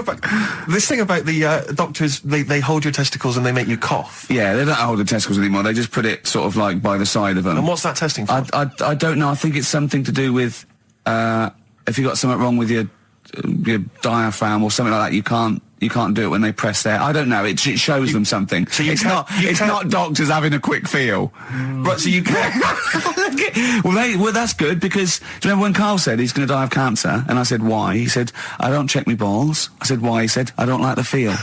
Speaker 1: about the doctors, they hold your testicles and they make you cough.
Speaker 2: Yeah, they don't hold the testicles anymore. They just put it sort of like by the side of them.
Speaker 1: And what's that testing for?
Speaker 2: I don't know. I think it's something to do with if you got something wrong with your diaphragm or something like that. You can't do it when they press there. I don't know. It shows them something. So it's not doctors having a quick feel.
Speaker 1: Right, so you can't...
Speaker 2: well, that's good, because do you remember when Karl said he's going to die of cancer? And I said, why? He said, I don't check my balls. I said, why? He said, I don't like the feel.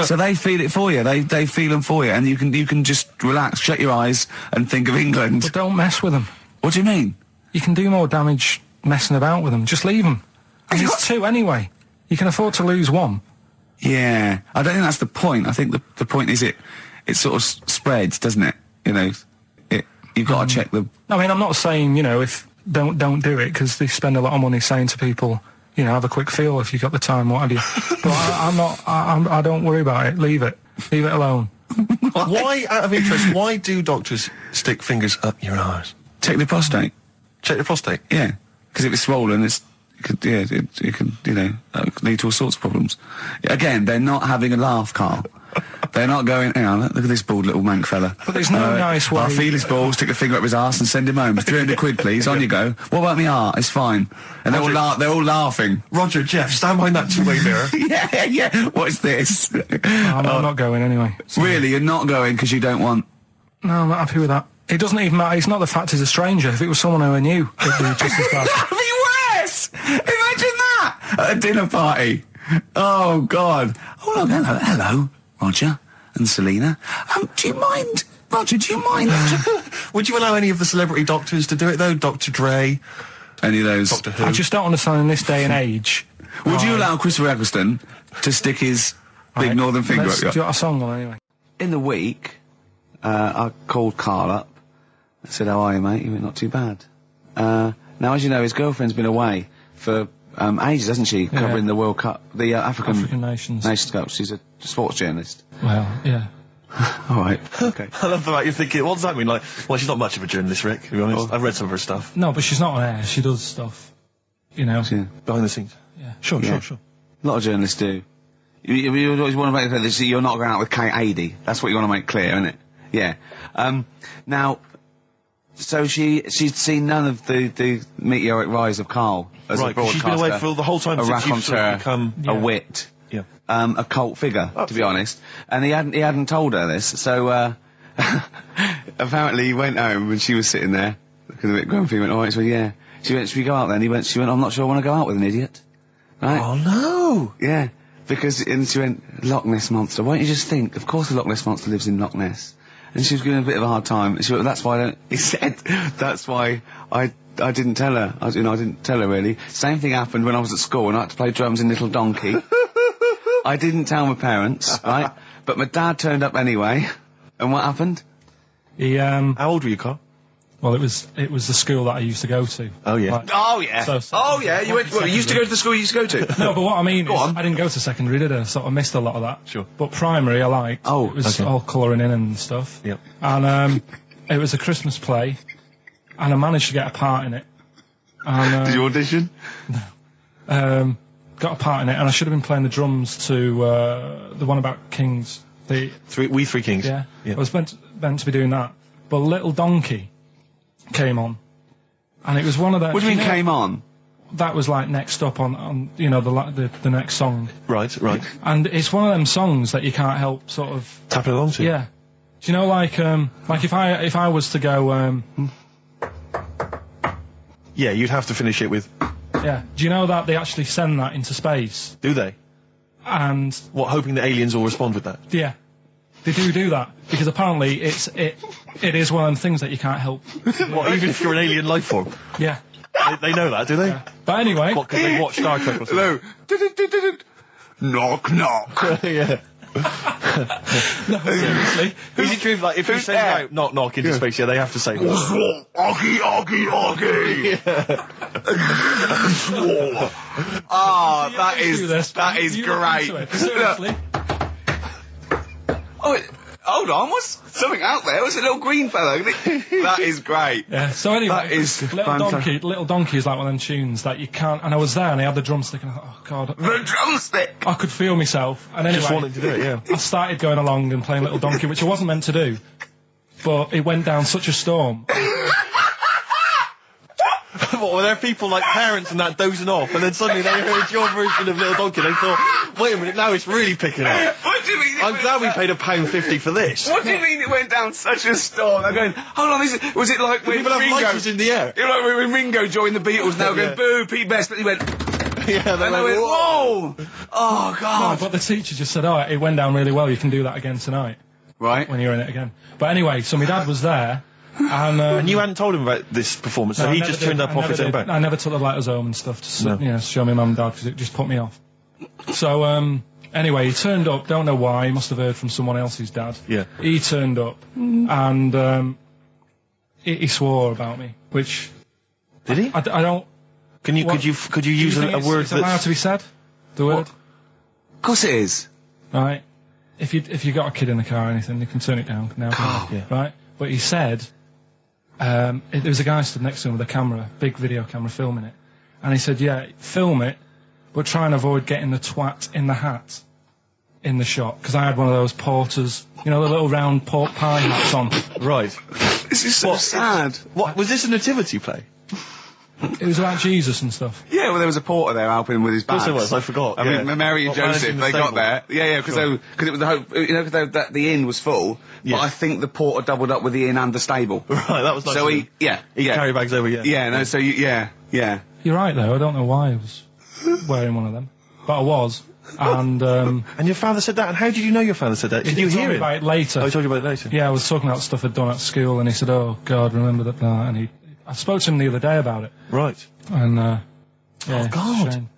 Speaker 2: So they feel it for you. They feel them for you. And you can just relax, shut your eyes and think of England.
Speaker 3: But don't mess with them.
Speaker 2: What do you mean?
Speaker 3: You can do more damage messing about with them. Just leave them. And there's two anyway. You can afford to lose one.
Speaker 2: Yeah, I don't think that's the point. I think the point is it sort of spreads, doesn't it? You know, you've got to check the...
Speaker 3: I mean, I'm not saying, you know, if don't do it, because they spend a lot of money saying to people, you know, have a quick feel if you've got the time, what have you. But I don't worry about it. Leave it alone.
Speaker 1: Why, out of interest, why do doctors stick fingers up your arse?
Speaker 2: Check the prostate.
Speaker 1: Check the prostate?
Speaker 2: Yeah, because if it's swollen, it could lead to all sorts of problems. Again, they're not having a laugh, Karl. They're not going, hang on, look at this bald little mank fella.
Speaker 3: But there's no nice way...
Speaker 2: I'll feel his balls, stick a finger up his arse and send him home. £300, please, on you go. What about me heart? It's fine. And they're all laughing.
Speaker 1: Roger, Jeff, stand behind that two-way mirror.
Speaker 2: yeah, what's this?
Speaker 3: I'm not going anyway.
Speaker 2: So. Really, you're not going because you don't want...
Speaker 3: No, I'm not happy with that. It doesn't even matter. It's not the fact he's a stranger. If it was someone who I knew, it'd be just as bad.
Speaker 2: That'd be worse! Imagine that! At a dinner party. Oh, God. Oh, look, hello, Roger and Selena. Do you mind, Roger,
Speaker 1: Would you allow any of the celebrity doctors to do it, though? Dr. Dre?
Speaker 2: Any of those?
Speaker 1: Doctor Who?
Speaker 3: I just don't understand in this day and age.
Speaker 2: Would you allow Christopher Eccleston to stick his big northern finger up your...
Speaker 3: Do you got a song on, anyway?
Speaker 2: In the week, I called Karl up. I said, how are you, mate? You went, not too bad. Now, as you know, his girlfriend's been away for ages, hasn't she? Covering the World Cup, the African
Speaker 3: Nations
Speaker 2: Cup. She's a sports journalist.
Speaker 3: Well, yeah.
Speaker 2: All right. Okay.
Speaker 1: I love the fact you're thinking, what does that mean? Like, well, she's not much of a journalist, Rick, to be honest. I've read some of her stuff.
Speaker 3: No, but she's not on air. She does stuff, you know.
Speaker 2: Yeah.
Speaker 1: Behind the scenes.
Speaker 3: Yeah.
Speaker 1: Sure.
Speaker 2: A lot of journalists do. You always want to make clear that you're not going out with Kate Adie. That's what you want to make clear, isn't it? Yeah. Now, so she'd seen none of the meteoric rise of Karl as a broadcaster.
Speaker 1: She's been away for the whole time since you've sort of become
Speaker 2: a wit.
Speaker 1: Yeah.
Speaker 2: A cult figure, to be honest. And he hadn't told her this, so, apparently he went home and she was sitting there, looking a bit grumpy, he went, alright, so yeah. She went, should we go out then? She went, I'm not sure I want to go out with an idiot. Right?
Speaker 1: Oh no!
Speaker 2: Yeah. And she went, Loch Ness Monster. Why don't you just think, of course the Loch Ness Monster lives in Loch Ness. And she was giving a bit of a hard time. And she went, that's why he said, that's why I didn't tell her. I didn't tell her really. Same thing happened when I was at school and I had to play drums in Little Donkey. I didn't tell my parents, right? But my dad turned up anyway. And what happened?
Speaker 3: He,
Speaker 1: How old were you, Carl?
Speaker 3: Well, it was the school that I used to go to.
Speaker 1: Oh, yeah.
Speaker 3: Like,
Speaker 2: Oh, yeah.
Speaker 3: So
Speaker 2: you went, well, you used to go to the school you used to go to?
Speaker 3: No, but what I mean is,
Speaker 2: on.
Speaker 3: I didn't go to secondary, did I? So I missed a lot of that.
Speaker 1: Sure.
Speaker 3: But primary, I liked.
Speaker 2: Oh,
Speaker 3: it was
Speaker 1: okay.
Speaker 3: all colouring in and stuff.
Speaker 1: Yep.
Speaker 3: And it was a Christmas play, and I managed to get a part in it. And,
Speaker 2: Did you audition?
Speaker 3: got a part in it, and I should have been playing the drums to the one about Kings. We
Speaker 1: Three Kings.
Speaker 3: Yeah.
Speaker 1: Yeah.
Speaker 3: I was meant to be doing that, but Little Donkey came on, and it was one of the.
Speaker 2: What do you mean came on?
Speaker 3: That was like next up on the next song.
Speaker 1: Right.
Speaker 3: And it's one of them songs that you can't help sort of
Speaker 1: Tapping along to.
Speaker 3: Yeah. Do you know like if I was to go
Speaker 1: Yeah, you'd have to finish it with.
Speaker 3: yeah. Do you know that they actually send that into space?
Speaker 1: Do they?
Speaker 3: And
Speaker 1: What, hoping that aliens will respond with that?
Speaker 3: yeah. They do that because apparently it is one of them things that you can't help.
Speaker 1: What, even if you're an alien life form?
Speaker 3: Yeah.
Speaker 1: They know that, do they?
Speaker 3: Yeah. But anyway,
Speaker 1: What, because they watch Star Trek or something?
Speaker 2: Hello. Knock, knock.
Speaker 1: Yeah.
Speaker 3: no, seriously.
Speaker 1: Is it true, like, if you send out knock knock into space, yeah, they have to say
Speaker 2: Oggy, oggy. Oh, that is
Speaker 3: You
Speaker 2: great.
Speaker 3: look into it. Seriously.
Speaker 2: Oh, hold on, what's something out there? What's a little green fellow? That is great.
Speaker 3: Yeah. So anyway,
Speaker 2: That is
Speaker 3: Little Donkey is like one of them tunes that you can't. And I was there, and I had the drumstick, and I thought, oh god,
Speaker 2: The drumstick.
Speaker 3: I could feel myself. And anyway,
Speaker 1: just wanting to do it, yeah.
Speaker 3: I started going along and playing Little Donkey, which I wasn't meant to do, but it went down such a storm.
Speaker 1: What, were there people like parents and that dozing off, and then suddenly they heard your version of Little Donkey, and they thought, wait a minute, now it's really picking up.
Speaker 2: What do you mean?
Speaker 1: I'm glad we paid £1.50 for this.
Speaker 2: What do you mean it went down such a storm? I'm going, hold on, was it like when
Speaker 1: People have
Speaker 2: Ringo...
Speaker 1: lighters in the air.
Speaker 2: You know, like when Ringo joined the Beatles, now going, boo, Pete Best, but he went...
Speaker 1: Yeah,
Speaker 2: and they went, whoa! Oh,
Speaker 3: No,
Speaker 2: God.
Speaker 3: but the teacher just said, oh, it went down really well, you can do that again tonight,
Speaker 2: Right.
Speaker 3: when you're in it again. But anyway, so my dad was there, and...
Speaker 1: And you hadn't told him about this performance, so he just turned up off his own back.
Speaker 3: I never took the letters home and stuff to show my mum and dad, because it just put me off. So, anyway, he turned up, don't know why, he must have heard from someone else's dad.
Speaker 1: Yeah.
Speaker 3: He turned up, and he swore about me, which...
Speaker 1: Did he?
Speaker 3: I don't...
Speaker 1: Could you use
Speaker 3: Do you think
Speaker 1: a word
Speaker 3: it's allowed
Speaker 1: that's...
Speaker 3: to be said? The word?
Speaker 2: Of course it is.
Speaker 3: Right. If you got a kid in the car or anything, you can turn it down now.
Speaker 1: Yeah.
Speaker 3: Right. But he said, there was a guy stood next to him with a camera, big video camera, filming it, and he said, yeah, film it, but try and avoid getting the twat in the hat in the shot, because I had one of those porters, you know, the little round pork pie hats on.
Speaker 1: Right.
Speaker 2: This is so sad.
Speaker 1: What, was this a nativity play?
Speaker 3: It was about Jesus and stuff.
Speaker 2: Yeah, well, there was a porter there helping him with his bags.
Speaker 1: Of course there was, I forgot.
Speaker 2: I mean, Mary and
Speaker 1: What,
Speaker 2: Joseph,
Speaker 1: managing the
Speaker 2: they got
Speaker 1: stable?
Speaker 2: there. Yeah, because it was the hope, you know, because the inn was full.
Speaker 1: Yes.
Speaker 2: But I think the porter doubled up with the inn and the stable.
Speaker 1: Right, that was nice.
Speaker 2: So
Speaker 1: of
Speaker 2: he,
Speaker 1: him.
Speaker 2: yeah,
Speaker 1: He could carry bags over, yeah.
Speaker 2: Yeah, no, so yeah.
Speaker 3: You're right, though. I don't know why I was wearing one of them, but I was. And
Speaker 1: And your father said that, and how did you know your father said that? Did you
Speaker 3: he told
Speaker 1: hear
Speaker 3: me
Speaker 1: it?
Speaker 3: about it later.
Speaker 1: Oh, he told you about it later?
Speaker 3: Yeah, I was talking about stuff I'd done at school, and he said, "Oh God, remember that?" And I spoke to him the other day about it,
Speaker 1: Right.
Speaker 3: and yeah,
Speaker 1: Oh, God.
Speaker 3: it's a shame.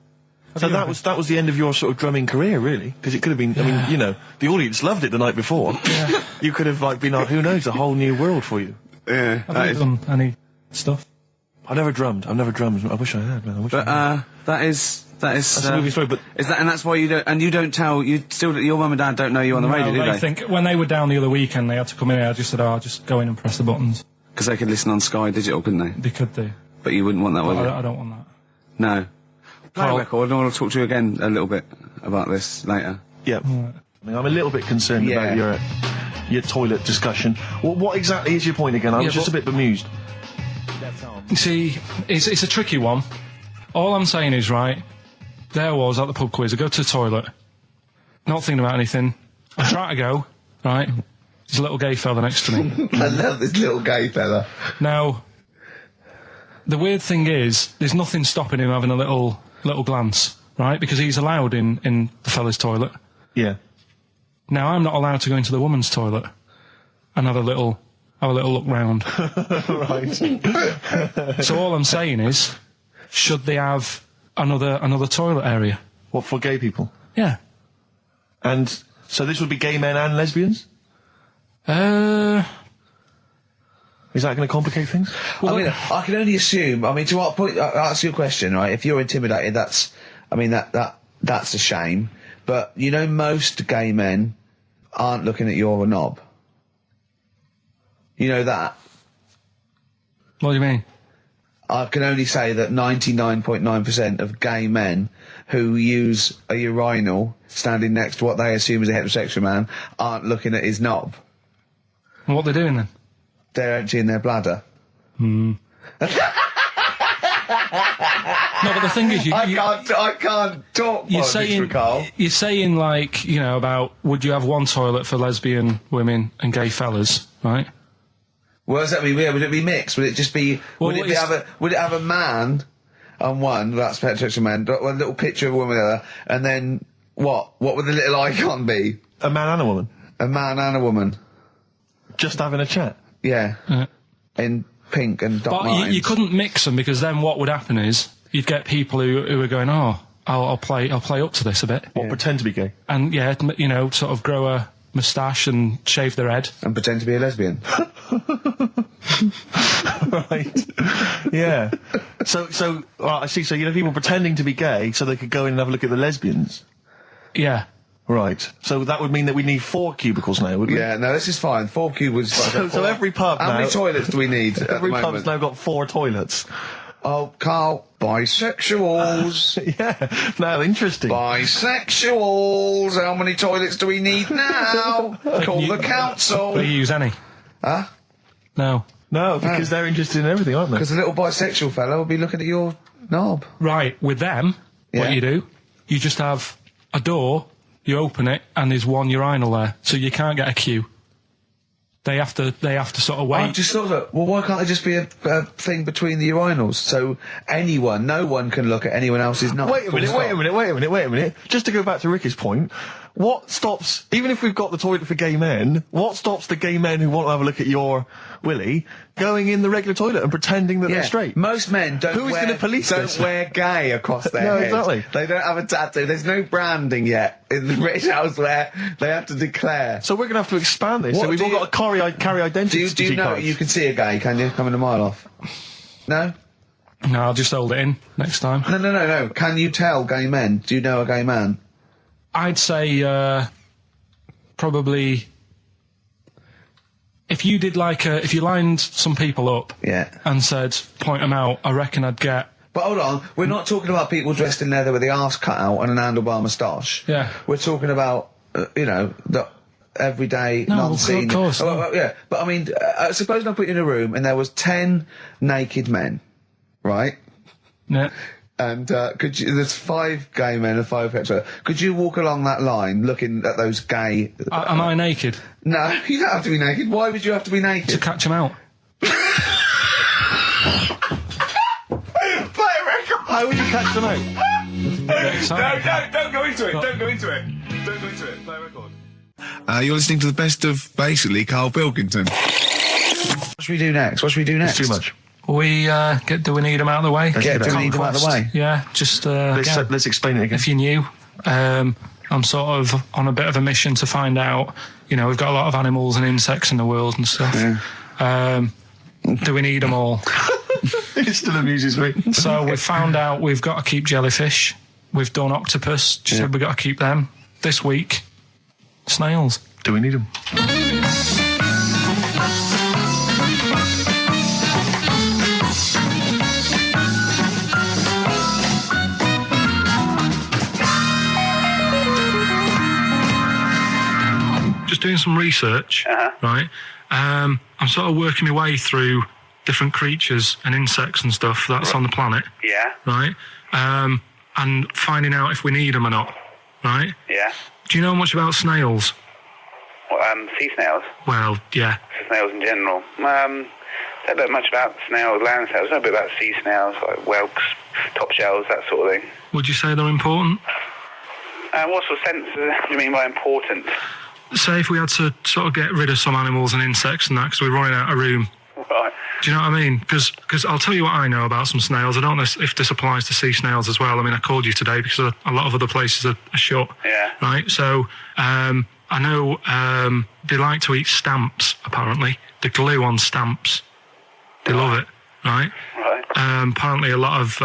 Speaker 1: So that was the end of your sort of drumming career, really? Because it could have been, I mean, you know, the audience loved it the night before.
Speaker 3: Yeah.
Speaker 1: You could have, like, been, who knows, a whole new world for you.
Speaker 2: Yeah,
Speaker 3: Have you done any stuff?
Speaker 1: I've never drummed. I wish I had.
Speaker 2: That is
Speaker 1: That's a movie story, but
Speaker 2: is that, and that's why you don't tell your mum and dad don't know you on the radio, do they?
Speaker 3: I think when they were down the other weekend, they had to come in. I just said, "I'll just go in and press the buttons."
Speaker 2: Because they could listen on Sky Digital, couldn't they?
Speaker 3: They could do.
Speaker 2: But you wouldn't want that, would you?
Speaker 3: I don't want that.
Speaker 2: No. Play a
Speaker 3: Karl.
Speaker 2: record, and I want to talk to you again a little bit about this later.
Speaker 1: yeah.
Speaker 3: Right.
Speaker 1: I mean, I'm a little bit concerned about your toilet discussion. What exactly is your point again? I was just a bit bemused.
Speaker 3: You see, it's a tricky one. All I'm saying is, right, there I was at the pub quiz. I go to the toilet, not thinking about anything. I try to go, right, there's a little gay fella next to me.
Speaker 2: I love this little gay fella.
Speaker 3: Now, the weird thing is, there's nothing stopping him having a little glance, right, because he's allowed in the fella's toilet.
Speaker 1: Yeah.
Speaker 3: Now, I'm not allowed to go into the woman's toilet and have a little look round.
Speaker 1: Right.
Speaker 3: So all I'm saying is, should they have another toilet area?
Speaker 1: What, for gay people?
Speaker 3: Yeah.
Speaker 1: And so this would be gay men and lesbians?
Speaker 3: Uh,
Speaker 1: Is that going to complicate things?
Speaker 2: Well, I mean, I can only assume. I mean, to what point? I'll ask you a question, right? If you're intimidated, that's a shame. But you know, most gay men aren't looking at your knob. You know that.
Speaker 3: What do you mean?
Speaker 2: I can only say that 99.9% of gay men who use a urinal standing next to what they assume is a heterosexual man aren't looking at his knob.
Speaker 3: And what they're doing then?
Speaker 2: They're emptying their bladder.
Speaker 3: No, but the thing is,
Speaker 2: I can't talk.
Speaker 3: You're saying like, you know, about would you have one toilet for lesbian women and gay fellas, right?
Speaker 2: What does that mean? Would it be mixed? Would it just be?
Speaker 3: Well,
Speaker 2: would it have a man on one? That's heterosexual man. One little picture of a woman, there, and then what? What would the little icon be?
Speaker 1: A man and a woman?
Speaker 2: A man and a woman.
Speaker 1: Just having a chat?
Speaker 2: Yeah. In pink and dot lines.
Speaker 3: But you couldn't mix them, because then what would happen is you'd get people who are going, oh, I'll play up to this a bit.
Speaker 1: What, pretend to be gay?
Speaker 3: And yeah, you know, sort of grow a moustache and shave their head.
Speaker 2: And pretend to be a lesbian.
Speaker 1: Right. Yeah. So I see. So you know, people pretending to be gay so they could go in and have a look at the lesbians.
Speaker 3: Yeah.
Speaker 1: Right. So that would mean that we need 4 cubicles now, would we?
Speaker 2: Yeah. No, this is fine. 4 cubicles.
Speaker 1: So every pub
Speaker 2: How
Speaker 1: now.
Speaker 2: many toilets do we need?
Speaker 1: Every pub's now got 4 toilets.
Speaker 2: Oh, Karl, bisexuals.
Speaker 1: Yeah. Now, interesting.
Speaker 2: Bisexuals. How many toilets do we need now? Call the council.
Speaker 3: Do you use any?
Speaker 2: Huh?
Speaker 3: No.
Speaker 1: No, because they're interested in everything, aren't they?
Speaker 2: Because the little bisexual fella will be looking at your knob.
Speaker 3: Right. With them, what you do, you just have a door, you open it, and there's one urinal there, so you can't get a queue. They have to sort of wait.
Speaker 2: I just thought that, well, why can't there just be a thing between the urinals so no one can look at anyone else's knob?
Speaker 1: Wait a minute. Just to go back to Ricky's point, what stops, even if we've got the toilet for gay men, what stops the gay men who want to have a look at your willy going in the regular toilet and pretending that they're straight?
Speaker 2: Most men don't wear gay across their head.
Speaker 1: Exactly.
Speaker 2: They don't have a tattoo. There's no branding yet in the British house where they have to declare.
Speaker 1: So we're going to have to expand this. So we've all got to carry identity.
Speaker 2: Do you know you can see a gay, can you? Coming a mile off. No?
Speaker 3: No, I'll just hold it in next time.
Speaker 2: No. Can you tell gay men? Do you know a gay man?
Speaker 3: I'd say probably if you did if you lined some people up and said point them out, I reckon I'd get.
Speaker 2: But hold on, we're not talking about people dressed in leather with the arse cut out and an handlebar moustache.
Speaker 3: Yeah.
Speaker 2: We're talking about the everyday, non-seen.
Speaker 3: Of course.
Speaker 2: Yeah, but I mean, suppose I put you in a room and there was 10 naked men, right?
Speaker 3: Yeah.
Speaker 2: And there's 5 gay men and 5 hetero. Could you walk along that line looking at those gay...
Speaker 3: Am I naked?
Speaker 2: No, you don't have to be naked. Why would you have to be naked?
Speaker 3: To catch them out.
Speaker 2: Play a record!
Speaker 1: How would you catch them out?
Speaker 2: No, don't go into it. Don't go into it. Play a record.
Speaker 4: You're listening to the best of, basically, Karl Pilkington.
Speaker 2: What should we do next?
Speaker 1: It's too much.
Speaker 3: Do we need them out of the way?
Speaker 2: Do we need them out of the way?
Speaker 3: Yeah, just
Speaker 1: Let's explain it again.
Speaker 3: If you're new, I'm sort of on a bit of a mission to find out, you know, we've got a lot of animals and insects in the world and stuff.
Speaker 2: Yeah.
Speaker 3: Do we need them all?
Speaker 1: Is It still amuses me.
Speaker 3: So we found out we've got to keep jellyfish. We've done octopus. She said we've got to keep them. This week, snails.
Speaker 1: Do we need them?
Speaker 3: Just doing some research, right? I'm sort of working my way through different creatures and insects and stuff that's on the planet.
Speaker 5: Yeah.
Speaker 3: Right? And finding out if we need them or not. Right?
Speaker 5: Yeah.
Speaker 3: Do you know much about snails?
Speaker 5: Well, sea snails.
Speaker 3: Well, yeah.
Speaker 5: Snails in general. Don't know much about snails, land snails. I know a bit about sea snails, like whelks, top shells, that sort of thing.
Speaker 3: Would you say they're important?
Speaker 5: What sort of sense do you mean by important?
Speaker 3: Say if we had to sort of get rid of some animals and insects and that because we're running out of room.
Speaker 5: Right.
Speaker 3: Do you know what I mean? Because I'll tell you what I know about some snails. I don't know if this applies to sea snails as well. I mean, I called you today because a lot of other places are shut.
Speaker 5: Yeah.
Speaker 3: Right? So I know they like to eat stamps, apparently. The glue on stamps. They love it, right?
Speaker 5: Right.
Speaker 3: Apparently a lot of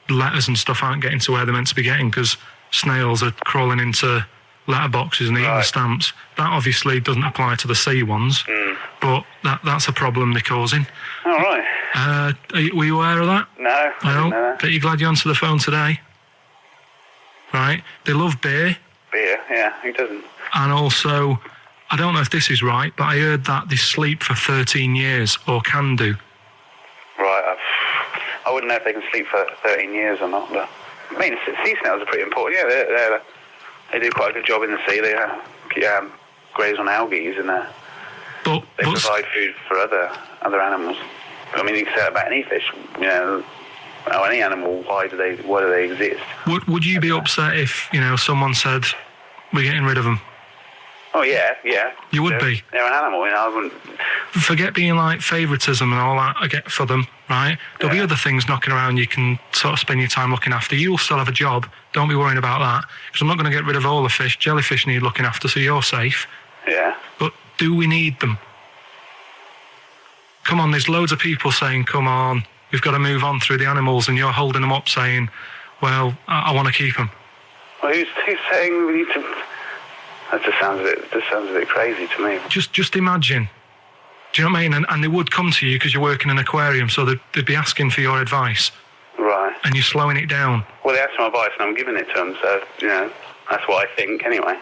Speaker 3: letters and stuff aren't getting to where they're meant to be getting because snails are crawling into letterboxes and eating the stamps. That obviously doesn't apply to the sea ones, but that's a problem they're causing.
Speaker 5: All right.
Speaker 3: Were you aware of that?
Speaker 5: No, I didn't know that.
Speaker 3: But you're glad you answered the phone today. Right? They love beer.
Speaker 5: Beer, yeah, who doesn't?
Speaker 3: And also, I don't know if this is right, but I heard that they sleep for 13 years, or can do.
Speaker 5: Right, I wouldn't know if they can sleep for 13 years or not, but... I mean, sea snails are pretty important. Yeah, they do quite a good job in the sea. They graze on algae and they provide food for other animals. I mean, you can say that about any fish, or any animal. Why do they exist?
Speaker 3: Would you be upset if someone said we're getting rid of them?
Speaker 5: Oh yeah.
Speaker 3: You would be.
Speaker 5: They're an animal, I wouldn't.
Speaker 3: Forget being like favouritism and all that I get for them, right? There'll be other things knocking around you can sort of spend your time looking after. You'll still have a job. Don't be worrying about that. Because I'm not going to get rid of all the fish. Jellyfish need looking after, so you're safe.
Speaker 5: Yeah.
Speaker 3: But do we need them? Come on, there's loads of people saying, come on, we've got to move on through the animals, and you're holding them up saying, well, I want to keep them.
Speaker 5: Well, who's saying we need to... That just sounds a bit crazy to me.
Speaker 3: Just imagine. Do you know what I mean? And they would come to you because you work in an aquarium, so they'd be asking for your advice.
Speaker 5: Right.
Speaker 3: And you're slowing it down.
Speaker 5: Well, they asked for my advice and I'm giving it to them, so, that's what I think anyway.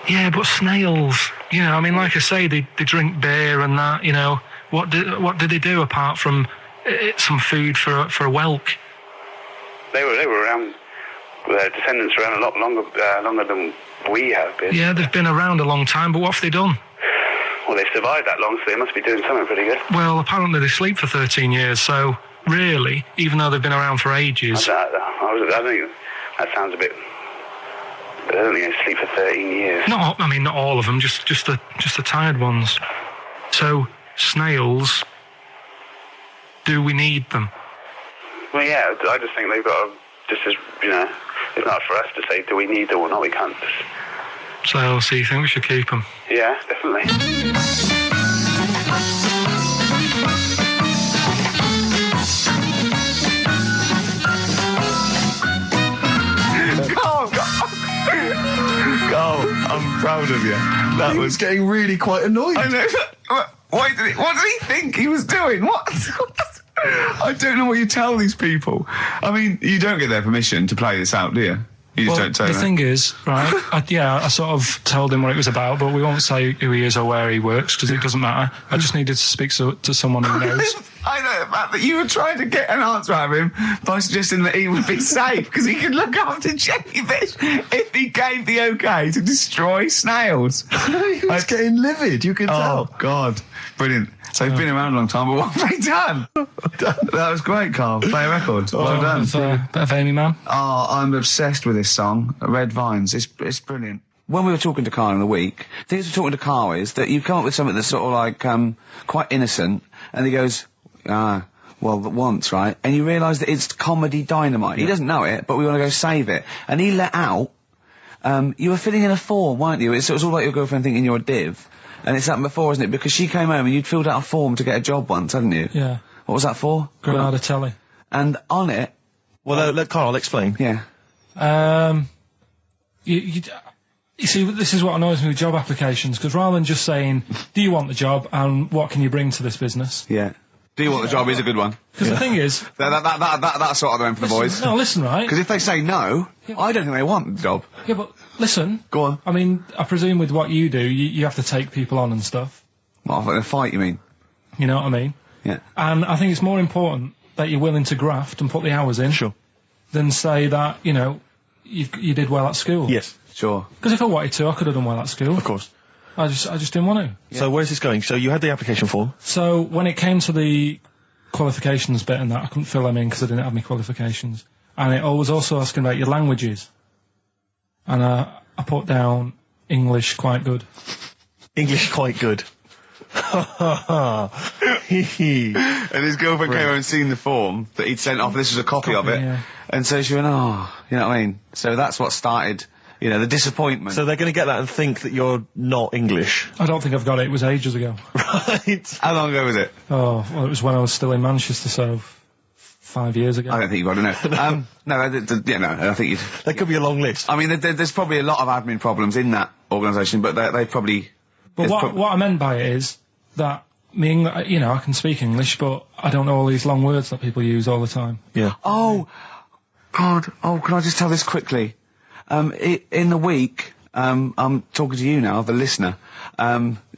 Speaker 3: Yeah, but snails, I mean, like I say, they drink beer and that, What did they do apart from some food for a whelk?
Speaker 5: They were around, their descendants were around a lot longer than we have been.
Speaker 3: Yeah, they've been around a long time, but what have they done?
Speaker 5: Well, they've survived that long, so they must be doing something pretty good.
Speaker 3: Well, apparently they sleep for 13 years, so really, even though they've been around for ages...
Speaker 5: I think that sounds a bit... I don't think they sleep for 13 years.
Speaker 3: Not all of them, just the tired ones. So, snails, do we need them?
Speaker 5: Well, yeah, I just think they've got to... it's not for us to say, do we need them or not, we can't just...
Speaker 3: So you think we should keep them?
Speaker 5: Yeah, definitely.
Speaker 2: Carl, I'm proud of you. That was
Speaker 1: getting really quite annoyed.
Speaker 2: I know. What did he think he was doing? What? I don't know what you tell these people. I mean, you don't get their permission to play this out, do you? You just don't say
Speaker 3: the
Speaker 2: that.
Speaker 3: thing is, right, I sort of told him what it was about, but we won't say who he is or where he works, because it doesn't matter. I just needed to speak to someone who knows.
Speaker 2: I know the fact that you were trying to get an answer out of him by suggesting that he would be safe, because he could look after jellyfish if he gave the okay to destroy snails.
Speaker 1: He was getting livid, you can tell.
Speaker 2: Oh, God. Brilliant. So he's been around a long time, but what have they done? That was great, Carl. Play a record. Well done.
Speaker 3: Bit of Amy Man.
Speaker 2: Oh, I'm obsessed with this song, Red Vines. It's brilliant. When we were talking to Karl in the week, the thing we were talking to Karl is that you come up with something that's sort of like quite innocent, and he goes, well, once, right? And you realise that it's comedy dynamite. Yeah. He doesn't know it, but we want to go save it. And he let out, you were filling in a form, weren't you? It was all like your girlfriend thinking you're a div. And it's happened before, isn't it? Because she came home and you'd filled out a form to get a job once, hadn't you?
Speaker 3: Yeah.
Speaker 2: What was that for?
Speaker 3: Granada telly.
Speaker 2: And on it,
Speaker 1: Well, let Karl explain.
Speaker 2: yeah.
Speaker 3: You see, this is what annoys me with job applications, because rather than just saying, do you want the job and what can you bring to this business?
Speaker 2: Yeah. Do you want the job is a good one.
Speaker 3: Because the thing is...
Speaker 2: That's sort of the one for the boys.
Speaker 3: No, listen, right?
Speaker 2: Because if they say no, I don't think they want the job.
Speaker 3: Yeah, but listen.
Speaker 2: Go on.
Speaker 3: I mean, I presume with what you do, you have to take people on and stuff.
Speaker 2: What, in a fight, you mean?
Speaker 3: You know what I mean?
Speaker 2: Yeah.
Speaker 3: And I think it's more important that you're willing to graft and put the hours in.
Speaker 1: Sure.
Speaker 3: Than say that, you know, you did well at school.
Speaker 1: Yes.
Speaker 2: Sure.
Speaker 3: Because if I wanted to, I could have done well at school.
Speaker 1: Of course.
Speaker 3: I just didn't want to.
Speaker 1: Yeah. So where's this going? So you had the application form.
Speaker 3: So when it came to the qualifications bit and that, I couldn't fill them in because I didn't have any qualifications. And it was also asking about your languages. And I put down English quite good.
Speaker 2: English quite good. And his girlfriend came over and seen the form that he'd sent off. This was a copy of it.
Speaker 3: Yeah.
Speaker 2: And so she went, oh, you know what I mean? So that's what started, you know, the disappointment.
Speaker 1: So they're going to get that and think that you're not English.
Speaker 3: I don't think I've got it. It was ages ago.
Speaker 1: Right.
Speaker 2: How long ago was it?
Speaker 3: Oh, well, it was when I was still in Manchester, so 5 years ago.
Speaker 2: I don't think you've got to know. No, I think you'd...
Speaker 1: That could be a long list.
Speaker 2: I mean, there's probably a lot of admin problems in that organisation, but they probably...
Speaker 3: But what I meant by it is that you know, I can speak English, but I don't know all these long words that people use all the time.
Speaker 1: Yeah.
Speaker 2: Oh, God. Oh, can I just tell this quickly? In the week, I'm talking to you now, the listener.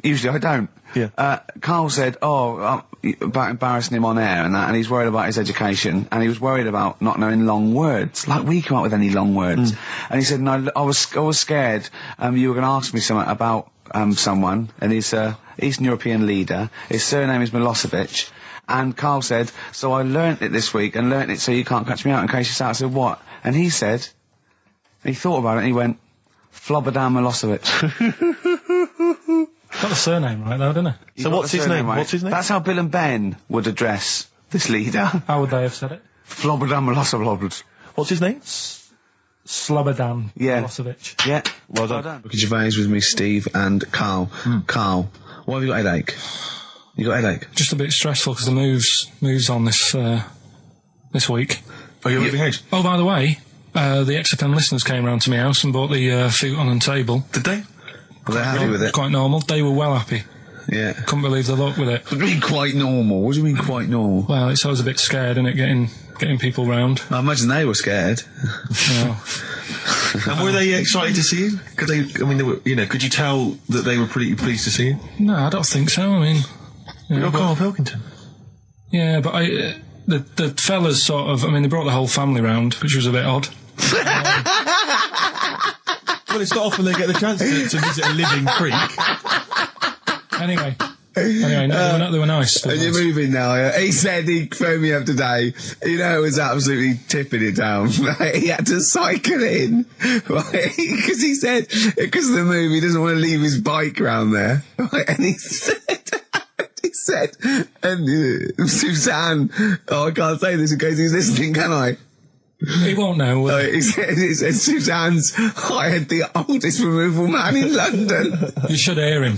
Speaker 2: Usually I don't.
Speaker 1: Yeah.
Speaker 2: Karl said, about embarrassing him on air and that, and he's worried about his education, and he was worried about not knowing long words. Like, we come up with any long words. And he said, no, I was scared, you were going to ask me something about, someone, and he's Eastern European leader. His surname is Milosevic. And Karl said, so I learnt it this week, and learnt it so you can't catch me out in case you say. I said, what? And he said, he thought about it, and he went, Flobodan Milosevic.
Speaker 3: Got the surname right, though, didn't he?
Speaker 1: So what's his name?
Speaker 2: Right?
Speaker 1: What's his name?
Speaker 2: That's how Bill and Ben would address this leader.
Speaker 3: How would they have said it?
Speaker 2: Flobodan Milosevic.
Speaker 1: What's his name?
Speaker 3: Slobodan Milosevic.
Speaker 2: Yeah.
Speaker 1: Well done.
Speaker 4: Look at Gervais with me, Steve and Karl. Karl, why have you got a headache? You got a headache?
Speaker 3: Just a bit stressful because the moves on this week.
Speaker 1: Oh, you're leaving house?
Speaker 3: Oh, by the way, the XFM listeners came round to my house and bought the futon and table.
Speaker 1: Did they?
Speaker 4: Were they happy with it?
Speaker 3: Quite normal. They were well happy.
Speaker 4: Yeah.
Speaker 3: Couldn't believe the luck with it.
Speaker 4: What do you mean quite normal? What do you mean quite normal?
Speaker 3: Well, it's always a bit scared, isn't it, getting people round.
Speaker 4: I imagine they were scared.
Speaker 3: Yeah.
Speaker 1: And were they excited to see you? Could could you tell that they were pretty pleased to see you?
Speaker 3: No, I don't think so. I mean...
Speaker 1: You're Karl Pilkington.
Speaker 3: Yeah, but the fellas sort of... I mean, they brought the whole family round, which was a bit odd.
Speaker 1: Well, it's not often they get the chance to visit a living creek.
Speaker 3: Anyway, no, they were nice.
Speaker 4: And you're moving now, yeah? He said he phoned me up today. You know, it was absolutely tipping it down. Right? He had to cycle in, right? Because he said, because of the move, he doesn't want to leave his bike round there. Right? And he said, and Suzanne, I can't say this in case he's listening, can I?
Speaker 3: He won't know.
Speaker 4: He said Suzanne's hired the oldest removal man in London.
Speaker 3: You should hear him.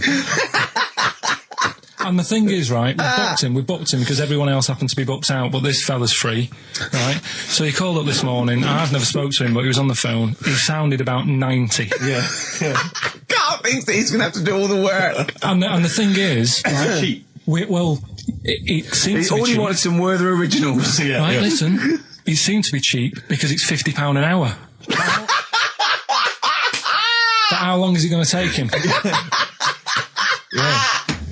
Speaker 3: And the thing is, right, we booked him because everyone else happened to be booked out, but this fella's free, right? So he called up this morning. I've never spoke to him, but he was on the phone. He sounded about 90.
Speaker 1: Yeah.
Speaker 4: Carl thinks that he's going to have to do all the work.
Speaker 3: And the thing is, right,
Speaker 1: cheap.
Speaker 3: It seems to be cheap.
Speaker 4: He only wanted some Werther originals.
Speaker 1: Yeah,
Speaker 3: right, listen, it seemed to be cheap because it's £50 an hour. But how long is it going to take him?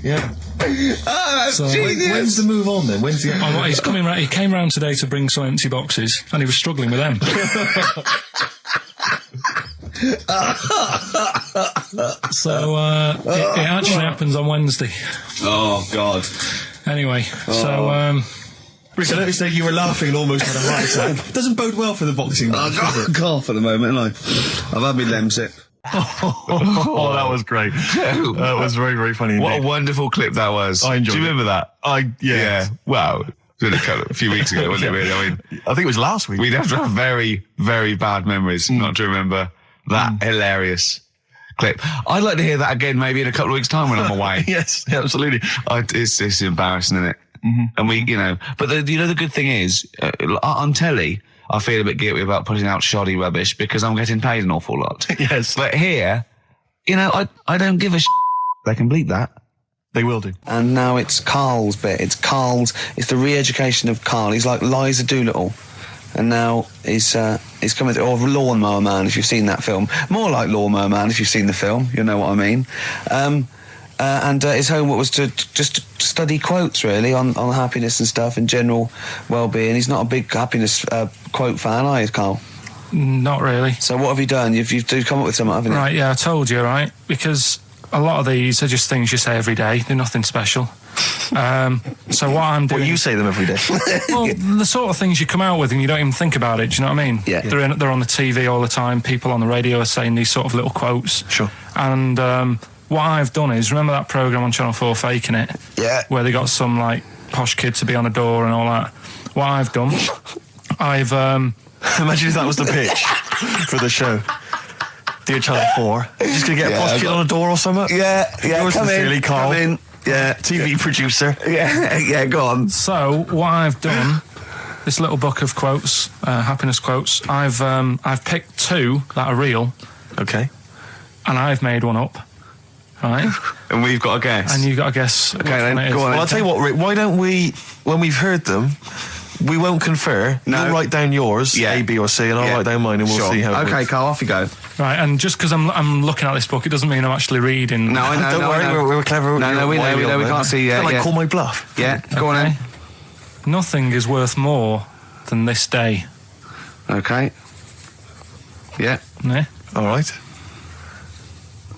Speaker 1: Yeah.
Speaker 4: Oh, that's
Speaker 3: So,
Speaker 4: genius.
Speaker 1: When's the move on then? When's the...
Speaker 3: He's coming round. He came round today to bring some empty boxes, and he was struggling with them. So it actually happens on Wednesday.
Speaker 4: Oh, God.
Speaker 3: Anyway, so
Speaker 1: Rick, I noticed that you were laughing and almost had a heart attack. Doesn't bode well for the boxing match, does it?
Speaker 4: Cough at the moment, haven't I? I've had my Lemsip.
Speaker 1: Oh, that was great. That was very, very funny.
Speaker 4: What a
Speaker 1: indeed.
Speaker 4: wonderful clip that was.
Speaker 1: I enjoyed
Speaker 4: Do you
Speaker 1: it.
Speaker 4: remember that? Yeah. Wow. It was a few weeks ago, wasn't it, really? I mean,
Speaker 1: I think it was last week.
Speaker 4: we'd have to have very, very bad memories not to remember that hilarious clip. I'd like to hear that again maybe in a couple of weeks' time when I'm away.
Speaker 1: Yes, absolutely.
Speaker 4: It's embarrassing, isn't it?
Speaker 2: And we, but the good thing is, on telly, I feel a bit guilty about putting out shoddy rubbish because I'm getting paid an awful lot.
Speaker 1: Yes.
Speaker 2: But here, I don't give a They can bleep that.
Speaker 1: They will do.
Speaker 2: And now it's Karl's bit. It's the re-education of Karl. He's like Liza Doolittle. And now he's coming through, or Lawnmower Man, if you've seen that film. More like Lawnmower Man, if you've seen the film. You know what I mean. And his homework was to just study quotes, really, on happiness and stuff and general well-being. He's not a big happiness quote fan, are you, Karl?
Speaker 3: Not really.
Speaker 2: So what have you done? You've come up with something, haven't you?
Speaker 3: Right, yeah, I told you, right? Because a lot of these are just things you say every day. They're nothing special. So what I'm doing...
Speaker 1: Well, you say them every day.
Speaker 3: Well, the sort of things you come out with and you don't even think about it, do you know what I mean?
Speaker 2: Yeah.
Speaker 3: They're on the TV all the time. People on the radio are saying these sort of little quotes.
Speaker 1: Sure.
Speaker 3: And what I've done is, remember that programme on Channel 4, Faking It?
Speaker 2: Yeah.
Speaker 3: Where they got some, like, posh kid to be on a door and all that. What I've done, I've...
Speaker 1: Imagine if that was the pitch for the show. Dear Channel 4, just going to get a posh kid on a door or something?
Speaker 2: Yeah,
Speaker 1: Yours
Speaker 2: come
Speaker 1: sincerely,
Speaker 2: in,
Speaker 1: Karl.
Speaker 2: come in. Yeah,
Speaker 1: TV producer.
Speaker 2: Yeah, go on.
Speaker 3: So what I've done, this little book of quotes, happiness quotes. I've picked 2 that are real.
Speaker 1: Okay.
Speaker 3: And I've made one up, right?
Speaker 2: And we've got to guess.
Speaker 3: And you've got to guess.
Speaker 2: Okay, then go on.
Speaker 1: Well, I'll tell you what, Rick. Why don't we, when we've heard them, we won't confer.
Speaker 2: No.
Speaker 1: You'll write down yours, A, B, or C, and I'll write down mine, and we'll see how. It
Speaker 2: Okay,
Speaker 1: works.
Speaker 2: Karl, off you go.
Speaker 3: Right, and just because I'm looking at this book, it doesn't mean I'm actually reading.
Speaker 2: No, I know.
Speaker 1: Don't worry, we're clever.
Speaker 2: No, we know. We can't see.
Speaker 1: It's
Speaker 2: Yeah,
Speaker 1: not like
Speaker 2: yeah.
Speaker 1: call my bluff.
Speaker 2: Yeah, go on then.
Speaker 3: Nothing is worth more than this day.
Speaker 2: Okay. Yeah.
Speaker 3: Yeah?
Speaker 1: All right.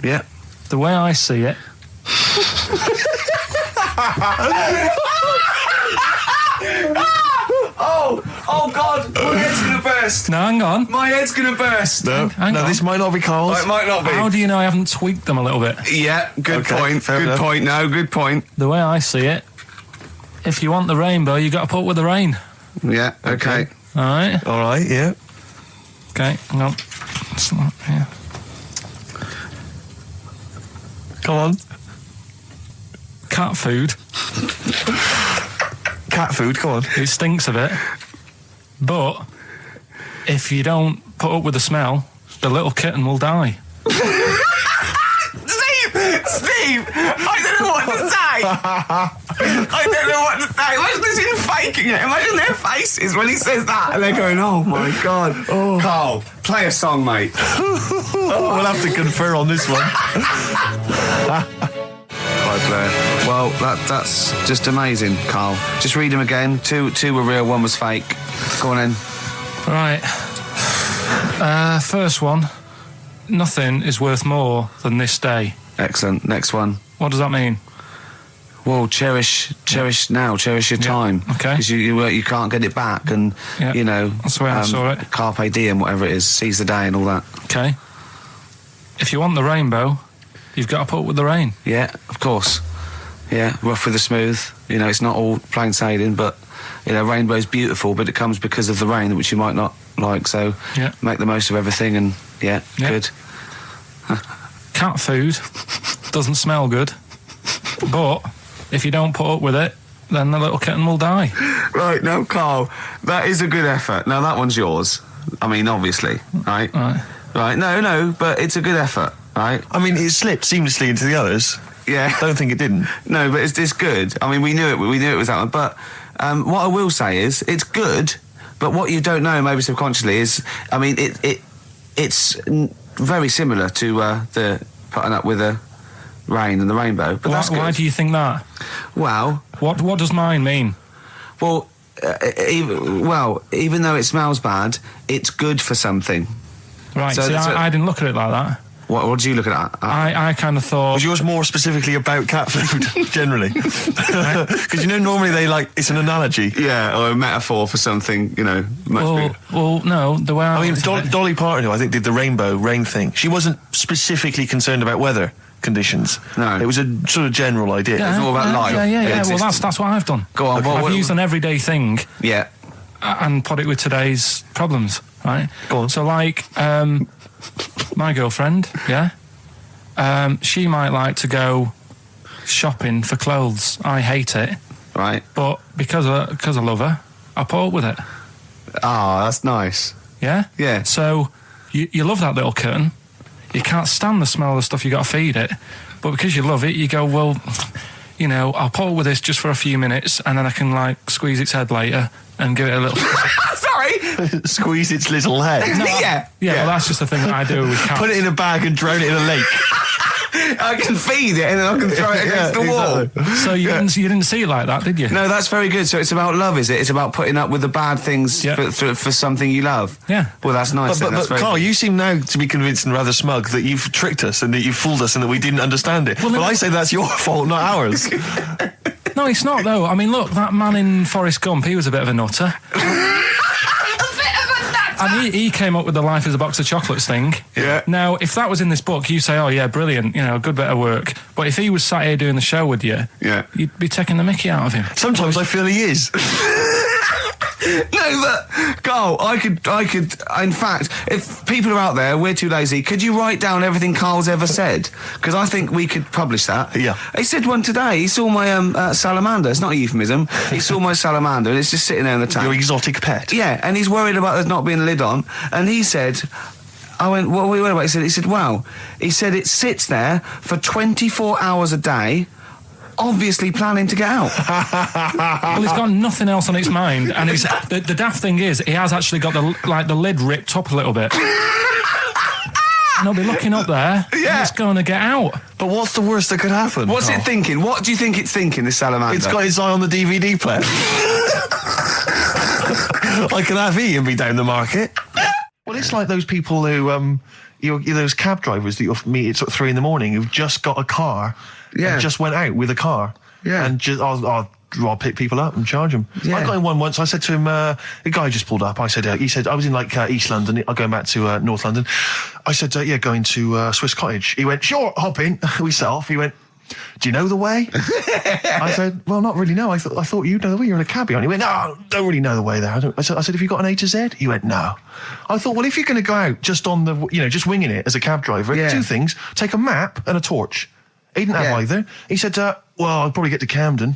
Speaker 2: Yeah.
Speaker 3: The way I see it.
Speaker 2: Oh God! My head's gonna burst.
Speaker 3: No, hang on.
Speaker 2: My head's gonna burst.
Speaker 1: No,
Speaker 3: Hang on.
Speaker 1: this might not be Karl's.
Speaker 2: It might not be.
Speaker 3: How do you know I haven't tweaked them a little bit?
Speaker 2: Yeah, good
Speaker 1: Okay,
Speaker 2: point.
Speaker 1: fair
Speaker 2: Good
Speaker 1: enough.
Speaker 2: point. No, good point.
Speaker 3: The way I see it, if you want the rainbow, you got to put up with the rain.
Speaker 2: Yeah. Okay.
Speaker 3: All right.
Speaker 1: All right, yeah.
Speaker 3: Okay. Hang on. It's not here.
Speaker 1: Come on.
Speaker 3: Cat food.
Speaker 1: Cat food, come on.
Speaker 3: It stinks a bit. But if you don't put up with the smell, the little kitten will die.
Speaker 2: Steve! I don't know what to say! I don't know what to say. Imagine this in Faking It. Imagine their faces when he says that. And they're going, oh my God. Oh. Karl, play a song, mate.
Speaker 1: We'll have to confer on this one.
Speaker 2: Right, Blair. Well, that's just amazing, Karl. Just read them again. Two were real, one was fake. Go on then.
Speaker 3: Right. First one. Nothing is worth more than this day.
Speaker 2: Excellent. Next one.
Speaker 3: What does that mean?
Speaker 2: Well, cherish now, cherish your time.
Speaker 3: Okay.
Speaker 2: Because you can't get it back, and
Speaker 3: Yeah, that's the way I saw it.
Speaker 2: Carpe diem, whatever it is, seize the day and all that.
Speaker 3: Okay. If you want the rainbow, you've got to put up with the rain.
Speaker 2: Yeah, of course. Yeah, rough with the smooth. It's not all plain sailing, but rainbow's beautiful, but it comes because of the rain, which you might not like. So make the most of everything, and good.
Speaker 3: Cat food doesn't smell good, but if you don't put up with it, then the little kitten will die.
Speaker 2: Right, now, Karl, that is a good effort. Now, that one's yours. I mean, obviously, right? Right, no, but it's a good effort, right?
Speaker 1: I mean, it slipped seamlessly into the others.
Speaker 2: Yeah.
Speaker 1: Don't think it didn't.
Speaker 2: No, but it's good. I mean, we knew it was that one. But what I will say is, it's good, but what you don't know, maybe subconsciously, is, I mean, it's very similar to the putting up with the rain and the rainbow. But that's good.
Speaker 3: Why do you think that?
Speaker 2: Well...
Speaker 3: What does mine mean?
Speaker 2: Well, even though it smells bad, it's good for something.
Speaker 3: Right, so I didn't look at it like that.
Speaker 2: What do you look at?
Speaker 3: I kind of thought...
Speaker 1: Was yours more specifically about cat food, generally? Because normally it's an analogy.
Speaker 2: Yeah, or a metaphor for something, much bigger.
Speaker 3: Well, no, the way
Speaker 1: I mean, Dolly Parton, who I think did the rainbow rain thing, she wasn't specifically concerned about weather conditions.
Speaker 2: No.
Speaker 1: It was a sort of general idea.
Speaker 2: It's all about life.
Speaker 3: Yeah. Well, that's what I've done.
Speaker 2: Go on.
Speaker 3: Okay. I've used an everyday thing.
Speaker 2: Yeah.
Speaker 3: And put it with today's problems, right?
Speaker 1: Go on.
Speaker 3: So, my girlfriend, she might like to go shopping for clothes. I hate it.
Speaker 4: Right.
Speaker 3: But because I love her, I put up with it.
Speaker 4: Ah, that's nice.
Speaker 3: Yeah?
Speaker 4: Yeah.
Speaker 3: So you love that little kitten. You can't stand the smell of the stuff you got to feed it. But because you love it, you go, well, you know, I'll put up with this just for a few minutes and then I can, like, squeeze its head later and give it a little...
Speaker 4: Sorry!
Speaker 1: Squeeze its little head.
Speaker 3: Yeah, well, that's just the thing that I do with cats.
Speaker 1: Put it in a bag and drown it in a lake.
Speaker 4: I can feed it and then I can throw it against the wall.
Speaker 1: Exactly.
Speaker 3: So you didn't see it like that, did you?
Speaker 4: No, that's very good. So it's about love, is it? It's about putting up with the bad things for something you love.
Speaker 3: Yeah.
Speaker 4: Well, that's nice.
Speaker 1: But Karl, you seem now to be convinced and rather smug that you've tricked us and that you've fooled us and that we didn't understand it. Well, I say that's your fault, not ours.
Speaker 3: No, it's not, though. I mean, look, that man in Forrest Gump, he was a bit of a nutter. And he came up with the life as a box of chocolates thing.
Speaker 4: Yeah.
Speaker 3: Now, if that was in this book, you say, oh, yeah, brilliant, you know, good bit of work. But if he was sat here doing the show with you, you'd be taking the mickey out of him.
Speaker 1: Sometimes I feel he is.
Speaker 4: No, but Karl, I could. In fact, if people are out there, we're too lazy. Could you write down everything Karl's ever said? Because I think we could publish that.
Speaker 1: Yeah.
Speaker 4: He said one today. He saw my salamander. It's not a euphemism. He saw my salamander, and it's just sitting there in the tank.
Speaker 1: Your exotic pet.
Speaker 4: Yeah, and he's worried about there not being a lid on. And he said, I went, what are we worried about? He said, wow. He said it sits there for 24 hours a day, obviously planning to get out.
Speaker 3: Well, he's got nothing else on its mind, and the daft thing is, he has actually got the lid ripped up a little bit. And he'll be looking up there, and it's going to get out.
Speaker 1: But what's the worst that could happen?
Speaker 4: What's it thinking? What do you think it's thinking, this salamander?
Speaker 1: It's got its eye on the DVD player. I can have Ian be down the market. Well, it's like those people who, those cab drivers that you'll meet at sort of 3 a.m. who've just got a car and just went out with a car.
Speaker 4: Yeah.
Speaker 1: And just, I'll pick people up and charge them.
Speaker 4: Yeah.
Speaker 1: I got in one once. I said to him, a guy just pulled up. I said, he said, I was in like East London. I'm going back to North London. I said, going to Swiss Cottage. He went, sure, hop in. We set off. He went, do you know the way? I said, well, not really, no. I thought you'd know the way. You're in a cabbie, aren't you? He went, no, don't really know the way there. I said, have you got an A to Z? He went, no. I thought, well, if you're going to go out just on the, just winging it as a cab driver, two things, take a map and a torch. He didn't have either. He said, well, I'll probably get to Camden.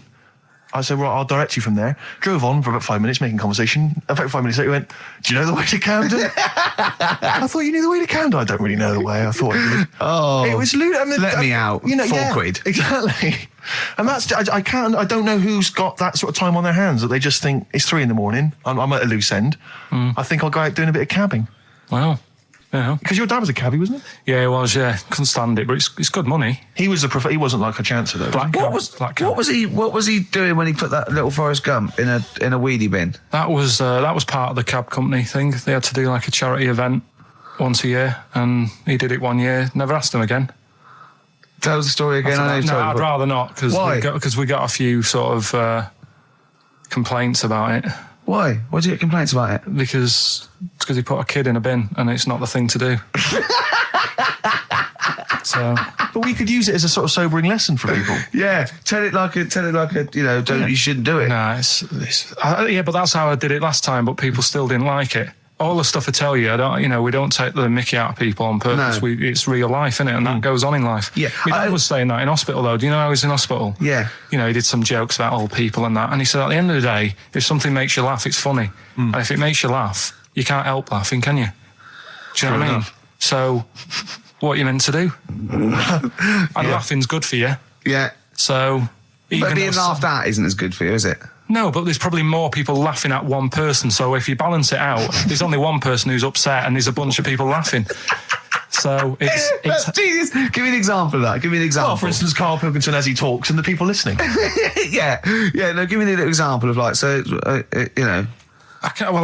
Speaker 1: I said, well, I'll direct you from there. Drove on for about 5 minutes, making conversation. About 5 minutes later, he went, do you know the way to Camden? I thought you knew the way to Camden. I don't really know the way. I thought I did.
Speaker 4: Oh.
Speaker 1: It was loot. I mean,
Speaker 4: let me out. £4.
Speaker 1: Exactly. And that's, I don't know who's got that sort of time on their hands that they just think it's 3 a.m. I'm at a loose end. I think I'll go out doing a bit of cabbing.
Speaker 3: Wow. Yeah.
Speaker 1: Because your dad was a cabbie, wasn't he?
Speaker 3: Yeah, he was, Couldn't stand it, but it's good money.
Speaker 1: He was he wasn't like a chancer, though.
Speaker 4: What was he doing when he put that little Forrest Gump in a weedy bin?
Speaker 3: That was part of the cab company thing. They had to do like a charity event once a year, and he did it one year. Never asked him again.
Speaker 4: Tell us the story again.
Speaker 3: I'd rather not, because we got a few sort of complaints about it.
Speaker 4: Why? Why did you get complaints about it?
Speaker 3: Because he put a kid in a bin, and it's not the thing to do. So,
Speaker 1: but we could use it as a sort of sobering lesson for people.
Speaker 4: Yeah, tell it like a, you shouldn't do it.
Speaker 3: Nah, but that's how I did it last time. But people still didn't like it. All the stuff I tell you, we don't take the mickey out of people on purpose.
Speaker 4: No.
Speaker 3: It's real life, innit? And that goes on in life.
Speaker 4: Yeah.
Speaker 3: My dad was saying that in hospital, though. Do you know I was in hospital?
Speaker 4: Yeah.
Speaker 3: He did some jokes about old people and that. And he said, at the end of the day, if something makes you laugh, it's funny. And if it makes you laugh, you can't help laughing, can you? Do you know what I mean? So, what are you meant to do? And laughing's good for you.
Speaker 4: Yeah.
Speaker 3: So...
Speaker 4: But being laughed at isn't as good for you, is it?
Speaker 3: No, but there's probably more people laughing at one person. So if you balance it out, there's only one person who's upset and there's a bunch of people laughing. So it's
Speaker 4: That's genius. Give me an example of that. Give me an example.
Speaker 1: Well, for instance, Karl Pilkington as he talks and the people listening.
Speaker 4: Yeah. No, give me an example of
Speaker 3: I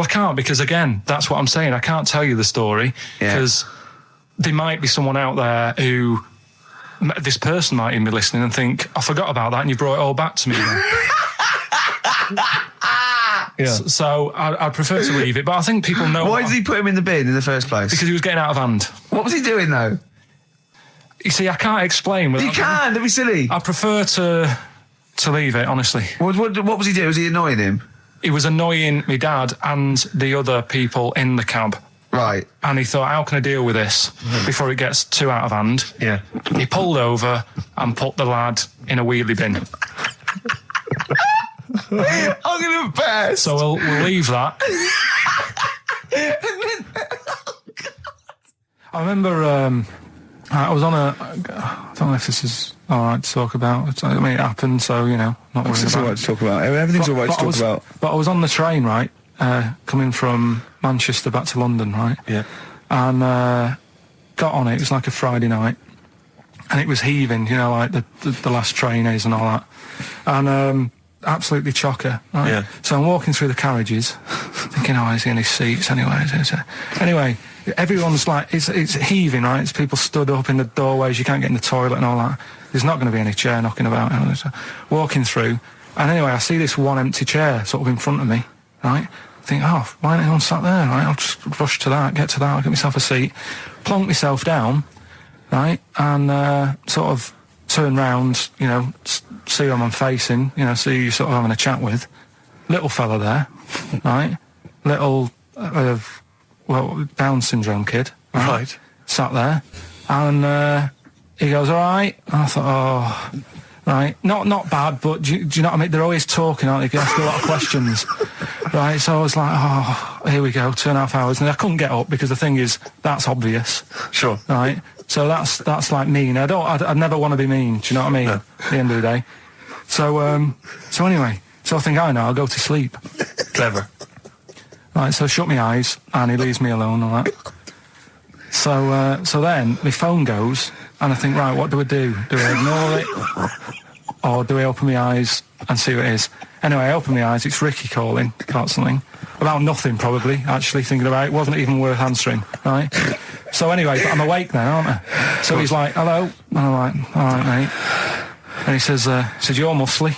Speaker 3: can't because, again, that's what I'm saying. I can't tell you the story because there might be someone out there who... This person might even be listening and think, I forgot about that and you brought it all back to me. So I'd prefer to leave it, but I think people know...
Speaker 4: Why did he put him in the bin in the first place?
Speaker 3: Because he was getting out of hand.
Speaker 4: What was he doing, though?
Speaker 3: You see, I can't explain.
Speaker 4: You can, don't be silly.
Speaker 3: I prefer to leave it, honestly.
Speaker 4: What was he doing? Was he annoying him?
Speaker 3: He was annoying my dad and the other people in the cab.
Speaker 4: Right.
Speaker 3: And he thought, how can I deal with this before it gets too out of hand?
Speaker 1: Yeah.
Speaker 3: He pulled over and put the lad in a wheelie bin.
Speaker 2: I'm going to burst.
Speaker 3: So we'll leave that. I remember I was on I don't know if this is all right to talk about. I mean, it happened, so, not worried
Speaker 2: It's all
Speaker 3: about
Speaker 2: right to talk about. Everything's all right to talk about.
Speaker 3: But I was on the train, right, coming from Manchester back to London, right?
Speaker 1: Yeah.
Speaker 3: And got on it. It was like a Friday night. And it was heaving, like the last train is and all that. And absolutely chocker. Right?
Speaker 1: Yeah.
Speaker 3: So I'm walking through the carriages, thinking, is he in his seats anyway? Anyway, everyone's like, it's heaving, right? It's people stood up in the doorways, you can't get in the toilet and all that. There's not going to be any chair knocking about. So walking through, and anyway, I see this one empty chair sort of in front of me, right? I think, why ain't anyone sat there, right? I'll just rush to that, get I'll get myself a seat, plonk myself down, right? And sort of turn round, see who I'm facing, see who you're sort of having a chat with. Little fella there, right? Little, Down syndrome kid.
Speaker 1: Right.
Speaker 3: Sat there. And he goes, all right. And I thought, right. Not bad, but do you know what I mean? They're always talking, aren't they? You ask a lot of questions. Right, so I was like, here we go, 2.5 hours. And I couldn't get up because the thing is, that's obvious.
Speaker 1: Sure.
Speaker 3: Right? So that's like mean. I'd never want to be mean, do you know what I mean?
Speaker 1: No.
Speaker 3: At the end of the day. So anyway, I think, I'll go to sleep.
Speaker 1: Clever.
Speaker 3: Right, so I shut my eyes and he leaves me alone and all that. So then my phone goes and I think, right, what do? Do I ignore it? Or do I open my eyes and see what it is? Anyway, I open my eyes, it's Ricky calling about something. About nothing, probably, actually, thinking about it. It wasn't even worth answering, right? So anyway, but I'm awake now, aren't I? So he's like, hello? And I'm like, all right, mate. And he says, you're muscly.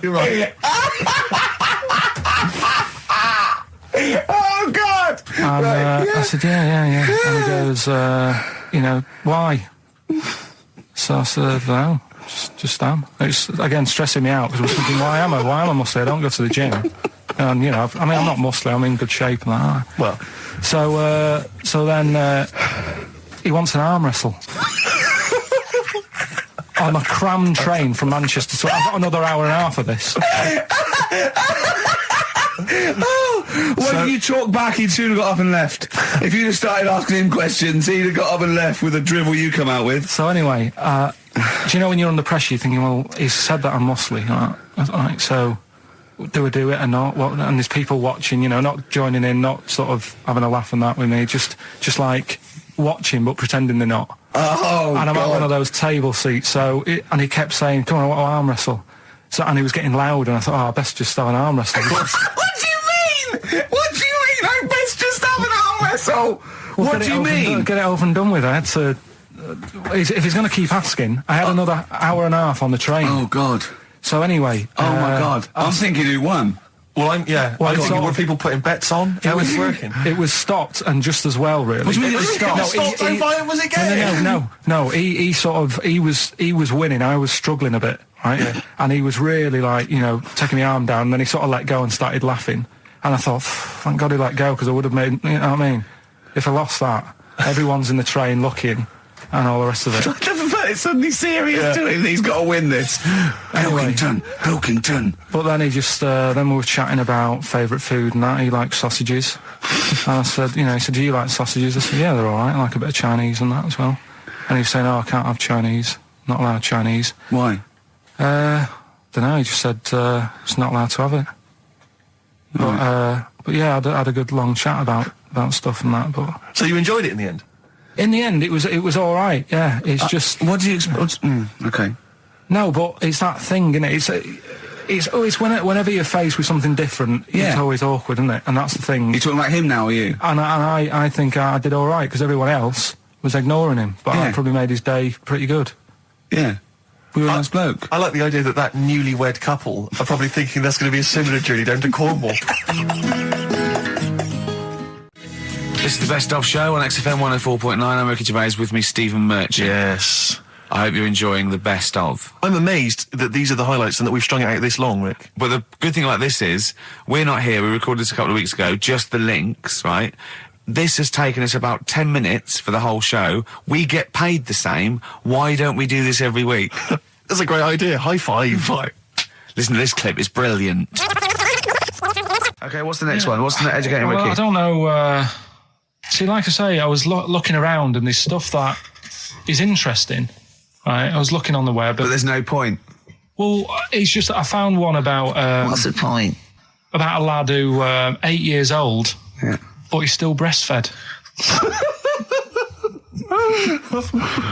Speaker 1: You're right.
Speaker 2: Oh, God!
Speaker 3: And I said, yeah. And he goes, why? So I said, no, just am. It's, again, stressing me out because I was thinking, why am I muscly? I don't go to the gym. And, I'm not muscly, I'm in good shape and that.
Speaker 1: Well.
Speaker 3: So then he wants an arm wrestle. On a crammed train from Manchester, so I've got another hour and a half of this.
Speaker 2: If you talk back, he'd soon have got up and left. If you'd have started asking him questions, he'd have got up and left with the drivel you come out with.
Speaker 3: So anyway, do you know when you're under pressure, you're thinking, well, he's said that I'm muscly, right? So do I do it or not? And there's people watching, not joining in, not sort of having a laugh and that with me, just like watching but pretending they're not.
Speaker 2: Oh,
Speaker 3: and I'm
Speaker 2: God.
Speaker 3: at one of those table seats, and he kept saying, come on, I want to arm wrestle. So, and he was getting loud, and I thought, I best just have an arm wrestle.
Speaker 2: What do you mean? I best just have an arm wrestle?
Speaker 3: Well,
Speaker 2: what do you mean?
Speaker 3: Get it over and done with. I had to... if he's going to keep asking, I had another hour and a half on the train.
Speaker 2: Oh, God.
Speaker 3: So anyway...
Speaker 2: Oh, my God. I'm thinking who won.
Speaker 1: Well, were people putting bets on? How was it working?
Speaker 3: It was stopped, and just as well, really.
Speaker 2: What do you mean it was stopped?
Speaker 1: Was it game?
Speaker 3: No. He was winning. I was struggling a bit, right? Yeah. And he was really like, taking my arm down. And then he sort of let go and started laughing. And I thought, thank God he let go because I would have made. You know what I mean? If I lost that, everyone's in the train looking, and all the rest of it.
Speaker 2: It's suddenly serious to him. He's got to win this.
Speaker 3: Anyway,
Speaker 2: Pilkington.
Speaker 3: But then he just, then we were chatting about favourite food and that. He likes sausages. And I said, he said, do you like sausages? I said, yeah, they're all right. I like a bit of Chinese and that as well. And he was saying, I can't have Chinese. Not allowed Chinese.
Speaker 2: Why?
Speaker 3: Don't know. He just said, it's not allowed to have it. But yeah, I had a good long chat about stuff and that. But
Speaker 1: so you enjoyed it in the end?
Speaker 3: In the end, it was all right. Yeah, it's just.
Speaker 2: What do you expect? Okay.
Speaker 3: No, but it's that thing, isn't it? It's always whenever you're faced with something different, it's always awkward, isn't it? And that's the thing.
Speaker 2: You're talking about him now, are you?
Speaker 3: And I think I did all right because everyone else was ignoring him, but I probably made his day pretty good.
Speaker 2: Yeah. We were a nice bloke.
Speaker 1: I like the idea that newlywed couple are probably thinking that's going to be a similar journey down to Cornwall.
Speaker 2: This is the Best Of Show on XFM 104.9. I'm Ricky Gervais, with me Stephen Merchant.
Speaker 1: Yes.
Speaker 2: I hope you're enjoying the Best Of.
Speaker 1: I'm amazed that these are the highlights and that we've strung it out this long, Rick.
Speaker 2: But the good thing about this is, we're not here, we recorded this a couple of weeks ago, just the links, right? This has taken us about 10 minutes for the whole show. We get paid the same. Why don't we do this every week?
Speaker 1: That's a great idea. High five.
Speaker 2: Listen to this clip. It's brilliant. Okay, what's the next one? What's the educating
Speaker 3: Well,
Speaker 2: wiki?
Speaker 3: I don't know. See, like I say, I was looking around and there's stuff that is interesting. Right, I was looking on the web.
Speaker 2: But there's no point.
Speaker 3: Well, it's just that I found one about...
Speaker 2: What's the point?
Speaker 3: About a lad who 8 years old,
Speaker 2: Yeah.
Speaker 3: but he's still breastfed.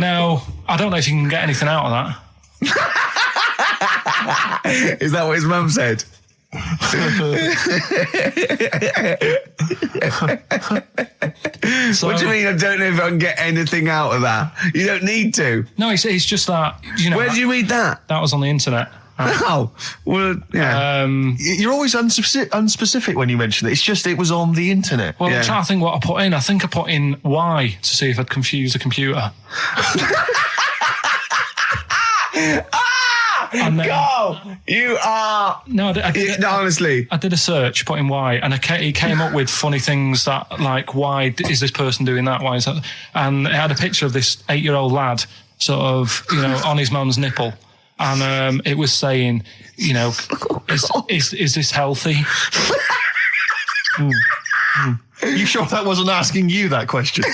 Speaker 3: Now, I don't know if you can get anything out of that.
Speaker 2: Is that what his mum said?
Speaker 3: So,
Speaker 2: What do you mean? I don't know if I can get anything out of that. You don't need to.
Speaker 3: No, it's just that, you know...
Speaker 2: Where did you read that?
Speaker 3: That was on the internet.
Speaker 2: Oh, well, yeah.
Speaker 1: You're always unspecific when you mention it. It's just it was on the internet.
Speaker 3: Well,
Speaker 2: Yeah.
Speaker 3: I'm trying to think what I put in. I think I put in Y to see if I'd confuse a computer. And then-
Speaker 2: Carl, you are...
Speaker 3: No,
Speaker 2: No, honestly.
Speaker 3: I did a search, put in why, and he came up with funny things that, like, why is this person doing that? Why is that? And it had a picture of this 8-year-old lad, sort of, you know, on his mum's nipple, and it was saying, you know, is this healthy?
Speaker 1: You sure that wasn't asking you that question?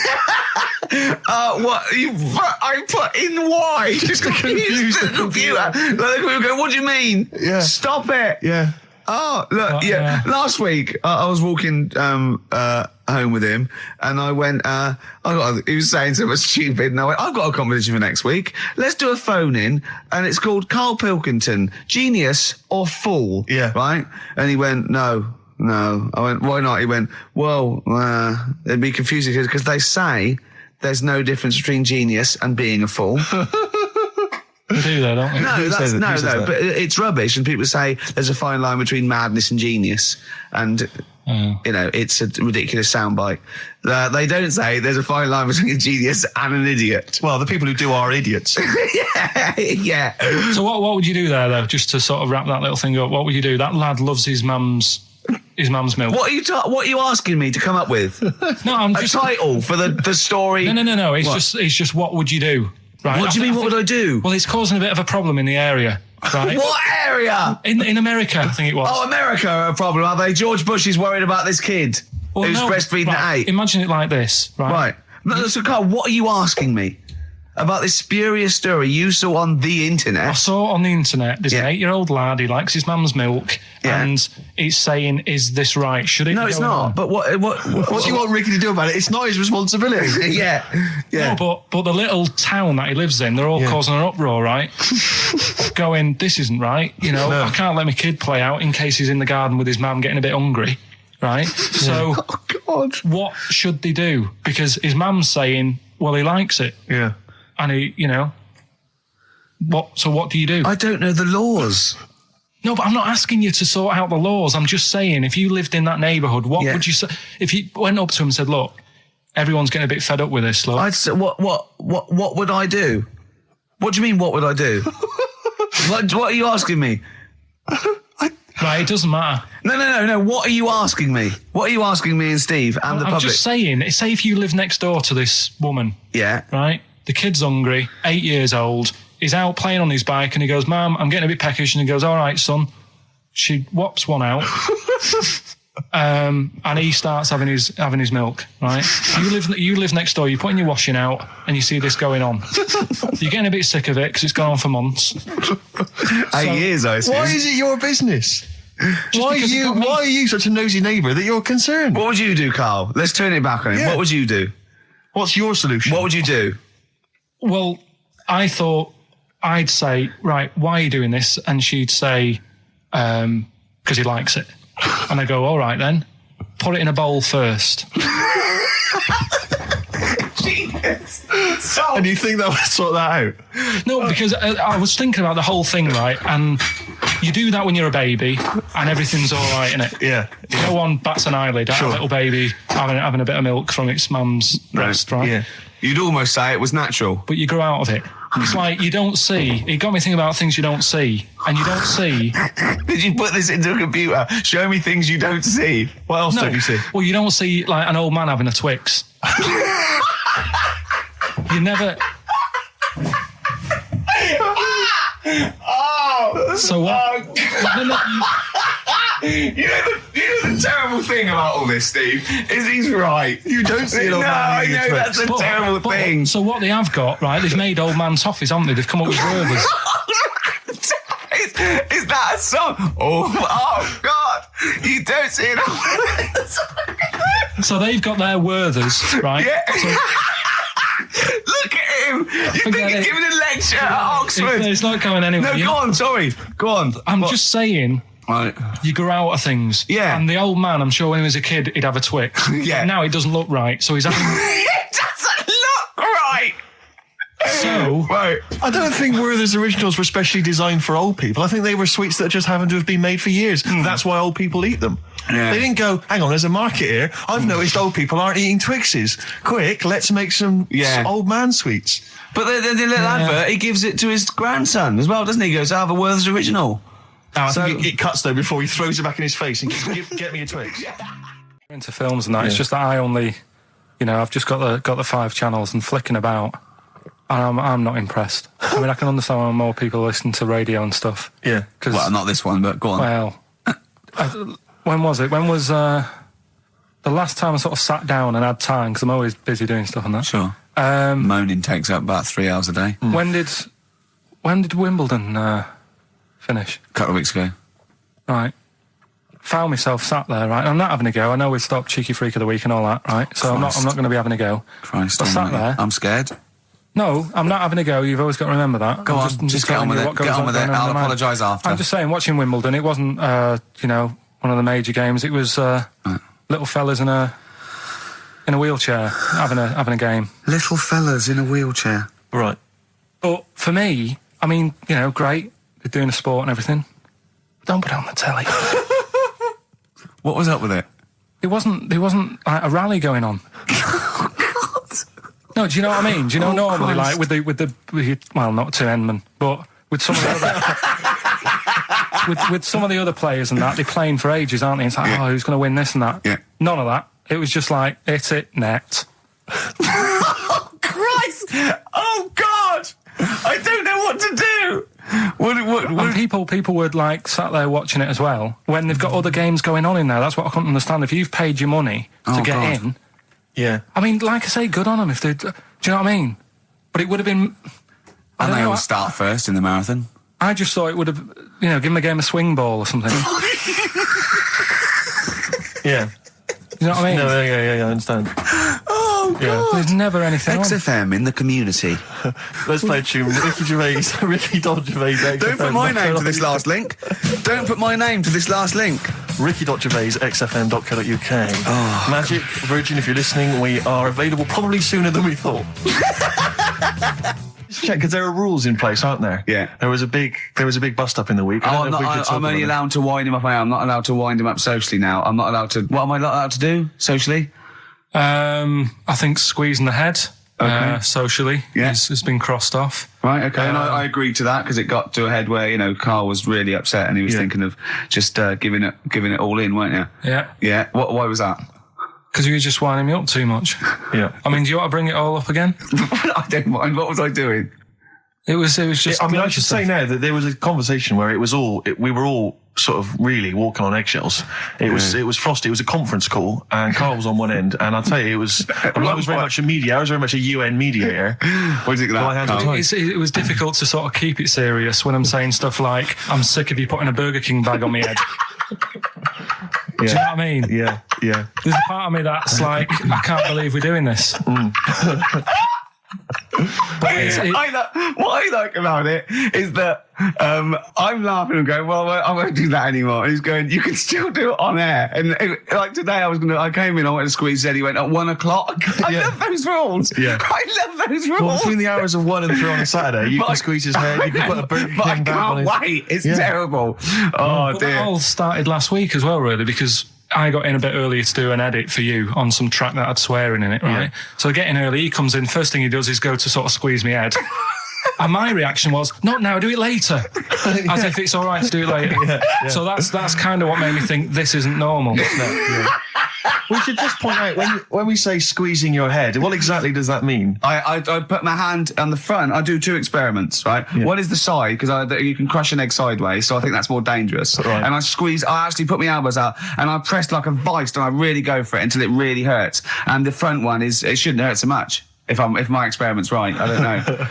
Speaker 2: What? I put in why? Just to confuse the computer. Like, the computer go, what do you mean?
Speaker 1: Yeah.
Speaker 2: Stop it.
Speaker 1: Yeah.
Speaker 2: Oh, look, yeah. Last week, I was walking home with him, and I went, he was saying something stupid, and I went, I've got a competition for next week. Let's do a phone-in, and it's called Karl Pilkington, Genius or Fool.
Speaker 1: Yeah.
Speaker 2: Right? And he went, No. I went, why not? He went, well, it'd be confusing because they say there's no difference between genius and being a fool.
Speaker 3: They do though, don't they?
Speaker 2: No, but it's rubbish. And people say there's a fine line between madness and genius. And, you know, it's a ridiculous soundbite. They don't say there's a fine line between a genius and an idiot.
Speaker 1: Well, the people who do are idiots.
Speaker 2: Yeah.
Speaker 3: So what would you do there, though, just to sort of wrap that little thing up? What would you do? That lad loves his mum's milk.
Speaker 2: What are you asking me to come up with?
Speaker 3: No, I'm
Speaker 2: A
Speaker 3: just...
Speaker 2: title for the story?
Speaker 3: No. It's
Speaker 2: What?
Speaker 3: just what would you do? Right.
Speaker 2: What do you mean, what would I do?
Speaker 3: Well, it's causing a bit of a problem in the area, right?
Speaker 2: What area?
Speaker 3: In America, I think it was.
Speaker 2: Oh, America are a problem, are they? George Bush is worried about this kid who's breastfeeding at 8.
Speaker 3: Imagine it like this, right?
Speaker 2: Right. No, so, Carl, what are you asking me about this spurious story you saw on the
Speaker 3: I
Speaker 2: internet?
Speaker 3: saw on the internet, there's
Speaker 2: Yeah.
Speaker 3: an 8-year-old lad, he likes his mum's milk,
Speaker 2: Yeah.
Speaker 3: and it's saying, is this right? Should it
Speaker 2: No,
Speaker 3: be
Speaker 2: it's
Speaker 3: going
Speaker 2: not.
Speaker 3: on?
Speaker 2: But what
Speaker 1: What do you want Ricky to do about it? It's not his responsibility.
Speaker 2: Yeah.
Speaker 3: No, but the little town that he lives in, they're all causing an uproar, right? Going, this isn't right. You know,
Speaker 1: No.
Speaker 3: I can't let my kid play out in case he's in the garden with his mum getting a bit hungry, right? So
Speaker 2: Oh, God.
Speaker 3: what should they do? Because his mum's saying, well, he likes it.
Speaker 1: Yeah.
Speaker 3: And he, you know, what do you do?
Speaker 2: I don't know the laws.
Speaker 3: No, but I'm not asking you to sort out the laws. I'm just saying, if you lived in that neighbourhood, what
Speaker 2: Yeah.
Speaker 3: would you say? If you went up to him and said, look, everyone's getting a bit fed up with this, look.
Speaker 2: I'd say, what would I do? What do you mean, what would I do? what are you asking me?
Speaker 3: Right, it doesn't matter.
Speaker 2: No. What are you asking me? What are you asking me and Steve and the
Speaker 3: I'm
Speaker 2: public?
Speaker 3: just saying, say if you live next door to this woman,
Speaker 2: Yeah.
Speaker 3: right? The kid's hungry, 8 years old. He's out playing on his bike and he goes, Mum, I'm getting a bit peckish. And he goes, all right, son. She whops one out. And he starts having his milk, right? You live next door, you're putting your washing out and you see this going on. You're getting a bit sick of it because it's gone on for months.
Speaker 2: 8 years, I assume.
Speaker 1: Why is it your business? Why
Speaker 3: because it got me-
Speaker 1: are you such a nosy neighbour that you're concerned?
Speaker 2: What would you do, Carl? Let's turn it back on him.
Speaker 1: Yeah.
Speaker 2: What would you do?
Speaker 1: What's your solution?
Speaker 2: What would you do?
Speaker 3: Well, I thought I'd say, right, why are you doing this? And she'd say, because he likes it. And I go, all right then, put it in a bowl first.
Speaker 1: And you think that would sort that out?
Speaker 3: No, because I was thinking about the whole thing, right? And you do that when you're a baby and everything's all right, innit?
Speaker 1: Yeah.
Speaker 3: No one bats an eyelid at a little baby having a bit of milk from its mum's breast, right?
Speaker 1: Yeah.
Speaker 2: You'd almost say it was natural.
Speaker 3: But you grow out of it. It's like you don't see. It got me thinking about things you don't see. And you don't see.
Speaker 2: Did you put this into a computer? Show me things you don't see.
Speaker 1: What else don't you see?
Speaker 3: Well, you don't see like an old man having a Twix. You never.
Speaker 4: Oh!
Speaker 3: So what?
Speaker 4: You know the terrible thing about all this, Steve, is he's right.
Speaker 1: You don't see an old
Speaker 4: No,
Speaker 1: man
Speaker 4: I
Speaker 1: eating
Speaker 4: know,
Speaker 1: Twix.
Speaker 4: that's a terrible thing.
Speaker 3: So what they have got, right, they've made old man toffees, haven't they? They've come up with Werthers.
Speaker 4: Is that a song? Oh God! You don't see it.
Speaker 3: So they've got their Werthers, right?
Speaker 4: Yeah.
Speaker 3: So,
Speaker 4: Look at him. You think
Speaker 3: Forget
Speaker 4: he's
Speaker 3: it.
Speaker 4: giving a lecture at Oxford?
Speaker 3: it's not going anywhere.
Speaker 4: No, go on. Sorry. Go on.
Speaker 3: I'm just saying,
Speaker 4: Right.
Speaker 3: you grow out of things.
Speaker 4: Yeah.
Speaker 3: And the old man, I'm sure when he was a kid, he'd have a Twix.
Speaker 4: Yeah.
Speaker 3: Now it doesn't look right, so he's having...
Speaker 4: It doesn't look right.
Speaker 3: So...
Speaker 4: Right.
Speaker 1: I don't think Werther's originals were specially designed for old people. I think they were sweets that just happened to have been made for years. That's why old people eat them.
Speaker 4: Yeah.
Speaker 1: They didn't go, hang on, there's a market here. I've noticed old people aren't eating Twixes. Quick, let's make some old man sweets.
Speaker 4: But the little advert, he gives it to his grandson as well, doesn't he? He goes, I have a Werther's original.
Speaker 1: I think it cuts, though, before he throws it back in his face and goes, get me a Twix.
Speaker 3: Into films and that, it's just that I only... I've just got the 5 channels and flicking about... And I'm not impressed. I mean, I can understand why more people listen to radio and stuff.
Speaker 1: Yeah.
Speaker 4: Well, not this one, but go on.
Speaker 3: Well, when was it? When was the last time I sort of sat down and had time? Because I'm always busy doing stuff and that.
Speaker 4: Sure. Moaning takes up about 3 hours a day.
Speaker 3: When did Wimbledon finish?
Speaker 4: A couple of weeks ago.
Speaker 3: Right. Found myself sat there, right? I'm not having a go. I know we've stopped Cheeky Freak of the Week and all that, right? So I'm not going to be having a go.
Speaker 4: Christ,
Speaker 3: I sat there.
Speaker 4: I'm scared.
Speaker 3: No, I'm not having a go. You've always got to remember that.
Speaker 4: Go on, just get on with it. Get on with it. I'll apologise after.
Speaker 3: I'm just saying, watching Wimbledon, it wasn't, one of the major games. It was little fellas in a wheelchair having a game.
Speaker 4: Little fellas in a wheelchair.
Speaker 1: Right.
Speaker 3: But for me, I mean, great. They're doing a sport and everything. Don't put it on the telly.
Speaker 4: What was up with it?
Speaker 3: There wasn't like a rally going on. No, do you know what I mean? Do you know normally,
Speaker 4: Christ.
Speaker 3: like with the well, not to Endman, but with some of the other with some of the other players and that, they're playing for ages, aren't they? It's like, who's going to win this and that?
Speaker 4: Yeah.
Speaker 3: None of that. It was just like, hit it, net.
Speaker 4: Oh, Christ! Oh, God! I don't know what to do!
Speaker 3: And people were like sat there watching it as well when they've got other games going on in there. That's what I couldn't understand. If you've paid your money to get in,
Speaker 1: yeah.
Speaker 3: I mean, like I say, good on them if they. Do you know what I mean? But it would have been.
Speaker 4: And they always start first in the marathon.
Speaker 3: I just thought it would have, given the game a swing ball or something.
Speaker 1: Yeah.
Speaker 3: You know what I mean?
Speaker 1: No, yeah, I understand.
Speaker 4: Oh, God.
Speaker 1: Yeah.
Speaker 3: There's never anything on.
Speaker 4: XFM in the community.
Speaker 1: Let's play a tune. Ricky Gervais, XFM.
Speaker 4: Don't put my name to this last link. Don't put my name to this last link.
Speaker 1: Ricky.Gervais, XFM.co.uk.
Speaker 4: Oh.
Speaker 1: Magic, Virgin, if you're listening, we are available probably sooner than we thought. Just check, because there are rules in place, aren't there?
Speaker 4: Yeah.
Speaker 1: There was a big bust up in the week.
Speaker 4: I'm only allowed to wind him up. I'm not allowed to wind him up socially now. I'm not allowed to. What am I not allowed to do socially?
Speaker 3: I think squeezing the head socially has been crossed off.
Speaker 4: Right, okay. And I agreed to that because it got to a head where, Karl was really upset and he was thinking of just giving it all in, weren't you?
Speaker 3: Yeah.
Speaker 4: Yeah. Why was that?
Speaker 3: Because you were just winding me up too much.
Speaker 1: Yeah.
Speaker 3: I mean, do you want to bring it all up again?
Speaker 4: I don't mind. What was I doing?
Speaker 3: It was just.
Speaker 1: I should say now that there was a conversation where we were all sort of really walking on eggshells. It was frosty. It was a conference call, and Karl was on one end. And I'll tell you, I was very much a media. I was very much a UN mediator.
Speaker 4: What do you think of that?
Speaker 3: It was difficult to sort of keep it serious when I'm saying stuff like, "I'm sick of you putting a Burger King bag on my head." Do you know what I mean?
Speaker 1: Yeah.
Speaker 3: There's a part of me that's like, I can't believe we're doing this.
Speaker 4: What I like about it is that I'm laughing and going, well, I won't do that anymore. And he's going, you can still do it on air. And like today, I came in, I went to squeeze Eddie, went at 1 o'clock. I love those rules. Yeah. I love those rules.
Speaker 1: Well, between the hours of 1 and 3 on a Saturday, you can squeeze his head, you can put a Burger King back on
Speaker 4: I can't wait. It's terrible. Oh,
Speaker 3: but
Speaker 4: dear.
Speaker 3: that all started last week as well, really, because I got in a bit earlier to do an edit for you on some track that had swearing in it, right? Yeah. So I get in early, he comes in, first thing he does is go to sort of squeeze me head. And my reaction was, not now, do it later. As if it's all right to do it later. So that's kind of what made me think this isn't normal.
Speaker 1: We should just point out, when we say squeezing your head, what exactly does that mean?
Speaker 2: I put my hand on the front. I do 2 experiments, right?
Speaker 1: Yeah.
Speaker 2: One is the side, because you can crush an egg sideways, so I think that's more dangerous.
Speaker 1: Right.
Speaker 2: And I actually put my elbows out, and I pressed like a vice, and I really go for it until it really hurts. And the front one it shouldn't hurt so much, if my experiment's right. I don't know.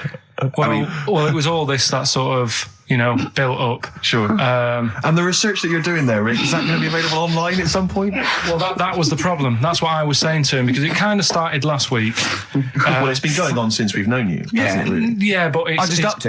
Speaker 3: Well, it was all this that sort of, built up.
Speaker 1: Sure. And the research that you're doing there, Rick, is that going to be available online at some point?
Speaker 3: Well, that was the problem. That's what I was saying to him, because it kind of started last week.
Speaker 1: Well, it's been going on since we've known you. hasn't it, really?
Speaker 3: Yeah, but
Speaker 2: I just upped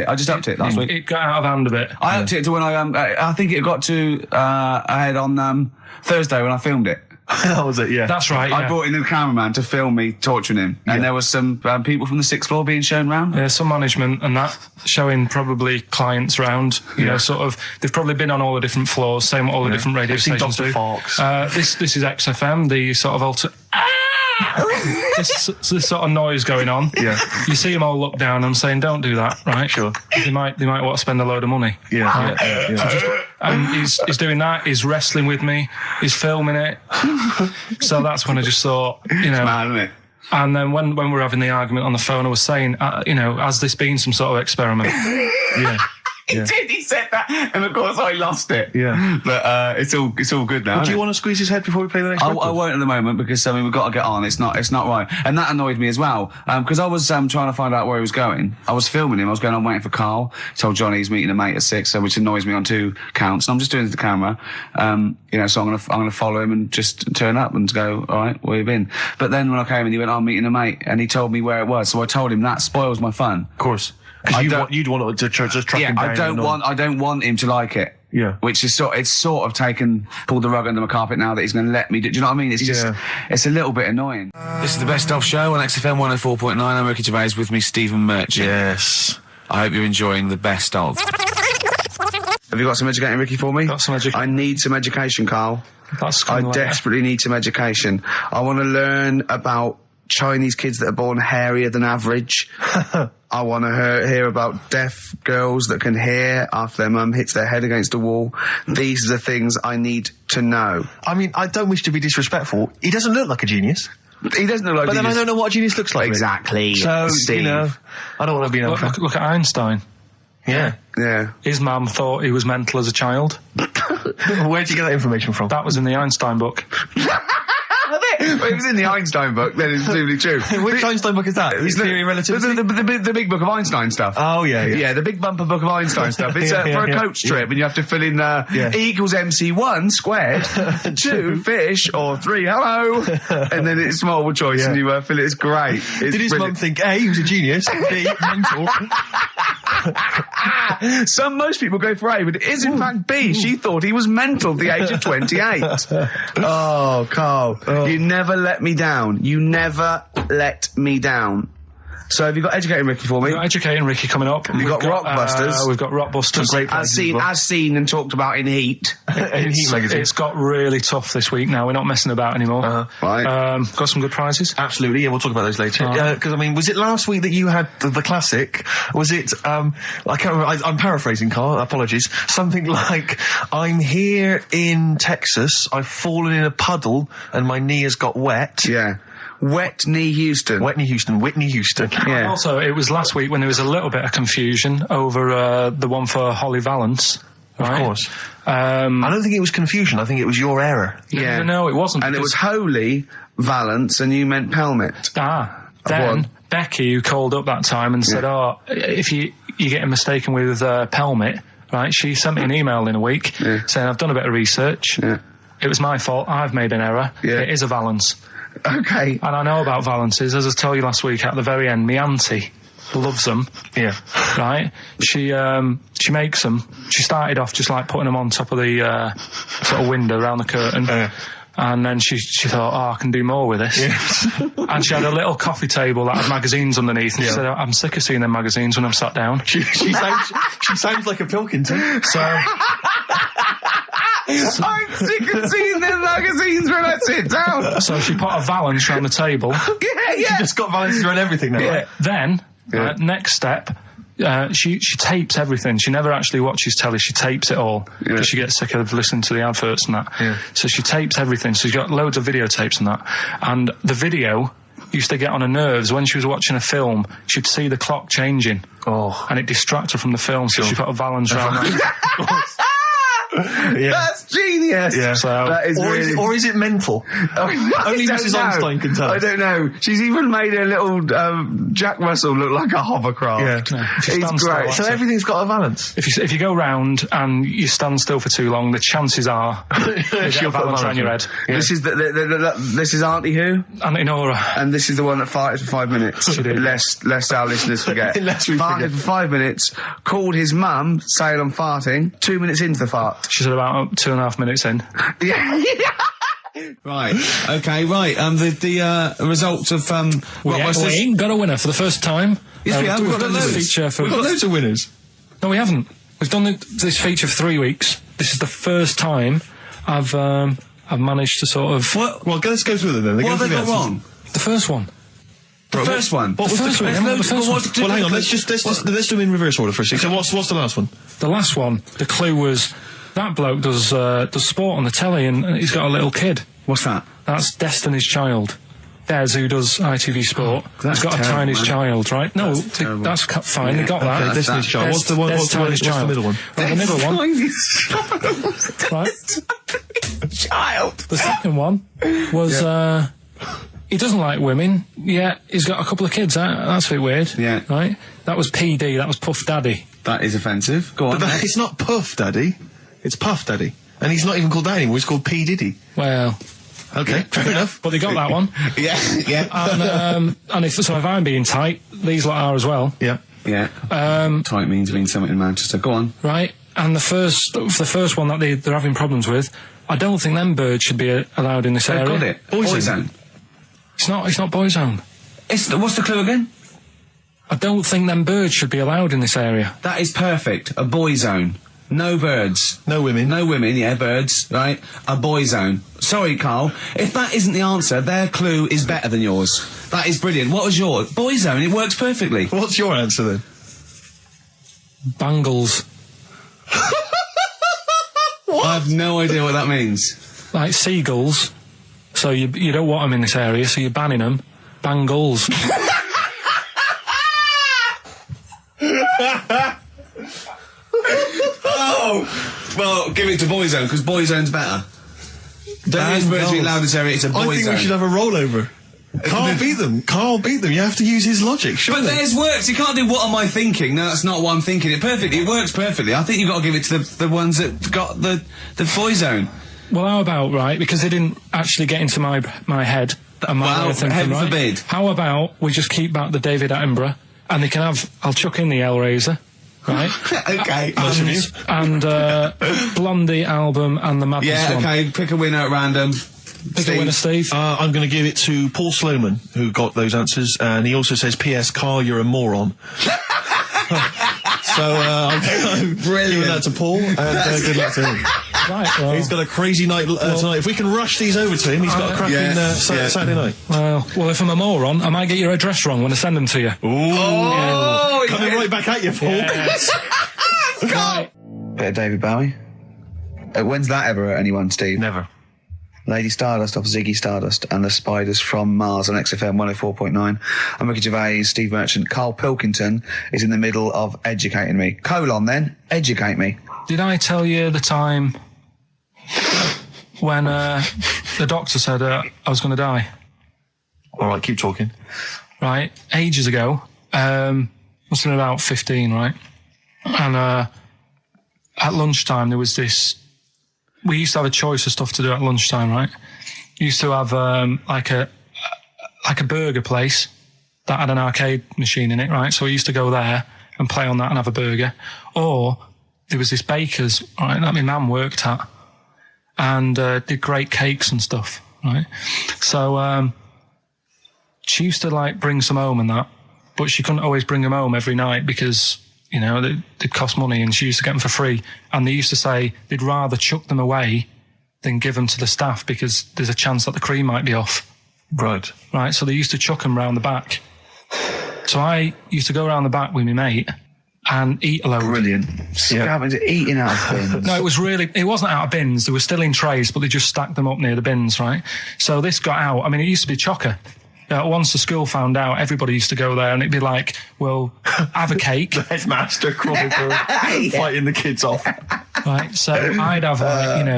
Speaker 2: it last week.
Speaker 3: It got out of hand a bit.
Speaker 2: I upped it to when I think it got to ahead on Thursday when I filmed it.
Speaker 1: That was it, yeah.
Speaker 3: That's right.
Speaker 2: I brought in the cameraman to film me torturing him, and there was some people from the 6th floor being shown round.
Speaker 3: Yeah, some management and that, showing probably clients round. Sort of. They've probably been on all the different floors, same what all the different radio stations
Speaker 1: Dr.
Speaker 3: do.
Speaker 1: Fox.
Speaker 3: This is XFM, the sort of this sort of noise going on.
Speaker 1: Yeah.
Speaker 3: You see them all look down and saying, "Don't do that," right?
Speaker 1: Sure.
Speaker 3: They might want to spend a load of money.
Speaker 1: Yeah.
Speaker 3: And he's doing that. He's wrestling with me. He's filming it. So that's when I just thought,
Speaker 2: It's mad, isn't it?
Speaker 3: And then when we were having the argument on the phone, I was saying, has this been some sort of experiment?
Speaker 1: Yeah.
Speaker 2: He did. He said that, and of course I lost it.
Speaker 1: Yeah.
Speaker 2: But it's all good now.
Speaker 1: Do you want to squeeze his head before we play the next
Speaker 2: I
Speaker 1: record?
Speaker 2: won't at the moment, because we've got to get on. It's not right, and that annoyed me as well. Because I was trying to find out where he was going. I was filming him. I was going on waiting for Karl. Told Johnny he's meeting a mate at 6, which annoys me on 2 counts. And I'm just doing it to the camera. So I'm gonna follow him and just turn up and go, all right, where you been? But then when I came in, he went, I'm meeting a mate, and he told me where it was. So I told him that spoils my fun.
Speaker 1: Of course. Because you'd want to just track him down.
Speaker 2: I don't want him to like it.
Speaker 1: Yeah.
Speaker 2: Which is pulled the rug under my carpet now that he's going to let me do you know what I mean? It's just, it's a little bit annoying. This is the Best Of Show on XFM 104.9. I'm Ricky Gervais, with me Stephen Merchant.
Speaker 1: Yes.
Speaker 2: I hope you're enjoying the Best Of. Have you got some educating, Ricky, for me?
Speaker 3: Got some education.
Speaker 2: I need some education, Karl. I desperately need some education. I want to learn about Chinese kids that are born hairier than average. I want to hear about deaf girls that can hear after their mum hits their head against a wall. These are the things I need to know.
Speaker 1: I mean, I don't wish to be disrespectful. He doesn't look like a genius.
Speaker 2: He doesn't look like
Speaker 1: But
Speaker 2: a
Speaker 1: then I
Speaker 2: genius.
Speaker 1: don't know what a genius looks like.
Speaker 2: Exactly.
Speaker 1: So,
Speaker 2: Steve.
Speaker 1: I don't want to be an
Speaker 3: Look at Einstein.
Speaker 1: Yeah.
Speaker 2: Yeah.
Speaker 3: His mum thought he was mental as a child.
Speaker 1: Where'd you get that information from?
Speaker 3: That was in the Einstein book.
Speaker 2: Well, it was in the Einstein book, then it's presumably true.
Speaker 1: Which Einstein book is that? Theory of Relativity?
Speaker 2: The big book of Einstein stuff.
Speaker 1: Oh, yeah.
Speaker 2: Yeah, the big bumper book of Einstein stuff. It's for a coach trip, and you have to fill in E equals MC1 squared, 2 fish, or 3 hello, and then it's multiple choice, and you fill it. It's great.
Speaker 1: Did his mum think, A, he was a genius, B, mental?
Speaker 2: Most people go for A, but it is in fact B. She thought he was mental at the age of 28. Oh, Karl, you never let me down. You never let me down. So have you got Educating Ricky for me?
Speaker 3: We've got Educating Ricky coming up.
Speaker 2: We've got Rockbusters.
Speaker 3: We've got Rockbusters.
Speaker 1: Great
Speaker 2: As seen and talked about in Heat.
Speaker 1: In Heat magazine.
Speaker 3: It's got really tough this week now. We're not messing about anymore.
Speaker 2: Right.
Speaker 3: Got some good prizes.
Speaker 1: Absolutely, yeah, we'll talk about those later. Because, I mean, was it last week that you had the classic? Was it, I can't remember, I'm paraphrasing, Karl, apologies. Something like, I'm here in Texas, I've fallen in a puddle, and my knee has got wet.
Speaker 2: Yeah. Whitney Houston.
Speaker 1: Whitney Houston.
Speaker 2: Yeah.
Speaker 3: And also, it was last week when there was a little bit of confusion over the one for Holly Valance. Right?
Speaker 1: Of course. I don't think it was confusion, I think it was your error.
Speaker 2: Yeah.
Speaker 3: No, it wasn't.
Speaker 2: And it was Holy Valance, and you meant Pelmet.
Speaker 3: Then Becky, who called up that time and said, if you're getting mistaken with Pelmet, right, she sent me an email in a week saying, I've done a bit of research.
Speaker 2: Yeah.
Speaker 3: It was my fault. I've made an error.
Speaker 2: Yeah.
Speaker 3: It is a Valance.
Speaker 2: Okay.
Speaker 3: And I know about Valances. As I told you last week, at the very end, my auntie loves them.
Speaker 1: Yeah.
Speaker 3: Right? She makes them. She started off just like putting them on top of the sort of window around the curtain. And then she thought, I can do more with this.
Speaker 1: Yes.
Speaker 3: And she had a little coffee table that had magazines underneath. And she said, I'm sick of seeing them magazines when I'm sat down.
Speaker 1: She sounds like a Pilkington.
Speaker 3: So...
Speaker 2: I'm sick of seeing them magazines when I sit down.
Speaker 3: So she put a Valance around the table.
Speaker 2: Yeah.
Speaker 1: She just got Valances around everything now.
Speaker 3: Then, next step, She tapes everything. She never actually watches telly. She tapes it all because she gets sick of listening to the adverts and that. Yeah. So she tapes everything. So she's got loads of videotapes and that. And the video used to get on her nerves. When she was watching a film, she'd see the clock changing. Oh. And it distracted her from the film, so she put a balance around that.
Speaker 4: Yeah. That's genius.
Speaker 1: Yeah.
Speaker 4: So, that is
Speaker 1: or is it mental? Only Mrs. Einstein can tell.
Speaker 4: I don't know. She's even made a little Jack Russell look like a hovercraft.
Speaker 1: Yeah.
Speaker 4: He's great.
Speaker 1: So everything's got a balance.
Speaker 3: If you go round and you stand still for too long, the chances are she'll balance around your head.
Speaker 4: Yeah. This is this is Auntie who?
Speaker 3: Auntie Nora.
Speaker 4: And this is the one that farted for 5 minutes. Lest our listeners forget. Farted for 5 minutes, called his mum, saying I'm farting, 2 minutes into the fart.
Speaker 3: She's at about 2.5 minutes in.
Speaker 4: Yeah. Right. Okay. Right. The results of
Speaker 3: we ain't got a winner for the first time.
Speaker 4: Yes, we have.
Speaker 3: We've done this feature for.
Speaker 1: We've got loads of winners.
Speaker 3: No, we haven't. We've done this feature for 3 weeks. This is the first time I've managed to sort of.
Speaker 1: Well, let's go through them then.
Speaker 4: What have they got wrong?
Speaker 3: The first one.
Speaker 4: The first one.
Speaker 1: What was the first one? Well, hang on. Let's do them in reverse order for a second. So what's the last one?
Speaker 3: The last one. The clue was that bloke does sport on the telly and he's got a little kid.
Speaker 4: What's that?
Speaker 3: That's Destiny's Child. Des, who does ITV Sport, he's got a tiny child, right? No, that's fine. They got that.
Speaker 1: Destiny's Child. What's the middle one?
Speaker 3: Well, the middle one. Right.
Speaker 4: Child.
Speaker 3: The second one was. He doesn't like women, yet he's got a couple of kids. That's a bit weird.
Speaker 4: Yeah.
Speaker 3: Right? That was PD, that was Puff Daddy.
Speaker 4: That is offensive. Go on.
Speaker 1: But it's not Puff Daddy, it's Puff Daddy. And he's not even called that anymore, he's called P. Diddy.
Speaker 3: Well.
Speaker 1: Okay, fair enough.
Speaker 3: But they got that one.
Speaker 4: Yeah.
Speaker 3: And if I'm being tight, these lot are as well.
Speaker 1: Yeah.
Speaker 4: Yeah. Tight means something in Manchester. Go on.
Speaker 3: Right. And the first one that they're having problems with, I don't think them birds should be allowed in this area.
Speaker 4: Got it. Boyzone.
Speaker 3: It's not Boyzone.
Speaker 4: What's the clue again?
Speaker 3: I don't think them birds should be allowed in this area.
Speaker 4: That is perfect. A boy zone. No birds.
Speaker 1: No women.
Speaker 4: No women, yeah, birds, right? A boy zone. Sorry, Karl. If that isn't the answer, their clue is better than yours. That is brilliant. What was yours? Boy zone, it works perfectly.
Speaker 1: What's your answer then?
Speaker 3: Bangles.
Speaker 4: What? I have no idea what that means.
Speaker 3: Like seagulls. So you don't want them in this area, so you're banning them. Bangles.
Speaker 4: Oh! Well, give it to Boyzone, because Boyzone's better. Don't use birds being allowed in this area, it's a Boyzone.
Speaker 1: I think we should have a rollover. Karl beat them. You have to use his logic, surely.
Speaker 4: But theirs works. You can't do what am I thinking. No, that's not what I'm thinking. It works perfectly. I think you've got to give it to the ones that got the Boyzone.
Speaker 3: Well, how about, right, because they didn't actually get into my head and my way of thinking,
Speaker 4: heaven
Speaker 3: right?
Speaker 4: forbid.
Speaker 3: How about we just keep back the David Attenborough, and they can have, I'll chuck in the Hellraiser, right?
Speaker 4: Okay.
Speaker 3: And Blondie album and the Madness one.
Speaker 4: Yeah, okay, pick a winner at random.
Speaker 3: Pick a winner, Steve.
Speaker 1: I'm going to give it to Paul Sloman, who got those answers, and he also says, P.S. Karl, you're a moron. So I'm giving that to Paul, and good luck to him.
Speaker 3: Right, well,
Speaker 1: he's got a crazy night tonight. If we can rush these over to him, he's got a cracking Saturday night.
Speaker 3: Well, if I'm a moron, I might get your address wrong when I send them to you.
Speaker 1: Ooh, coming right back at you, Paul.
Speaker 3: Yes.
Speaker 2: Right. Bit of David Bowie. When's that ever hurt anyone, Steve?
Speaker 1: Never.
Speaker 2: Lady Stardust off Ziggy Stardust and the Spiders from Mars on XFM 104.9. I'm Ricky Gervais, Steve Merchant. Karl Pilkington is in the middle of educating me. Educate me.
Speaker 3: Did I tell you the time when the doctor said I was going to die?
Speaker 1: All right, keep talking.
Speaker 3: Right, ages ago, must have been about 15, right? And at lunchtime there was this. We used to have a choice of stuff to do at lunchtime, right? Used to have like a burger place that had an arcade machine in it, right? So we used to go there and play on that and have a burger. Or there was this baker's, right, that my mum worked at, and did great cakes and stuff, right? So she used to like bring some home and that, but she couldn't always bring them home every night because, you know, they'd cost money, and she used to get them for free. And they used to say they'd rather chuck them away than give them to the staff because there's a chance that the cream might be off.
Speaker 1: Right.
Speaker 3: Right, so they used to chuck them round the back. So I used to go around the back with my mate, and eat a load.
Speaker 2: Brilliant. Eating out of bins.
Speaker 3: No, it wasn't out of bins. They were still in trays, but they just stacked them up near the bins, right? So this got out. I mean, it used to be chocker. Once the school found out, everybody used to go there and it'd be like, well, have a cake.
Speaker 1: The headmaster crawling through, fighting the kids off.
Speaker 3: Right, so I'd have,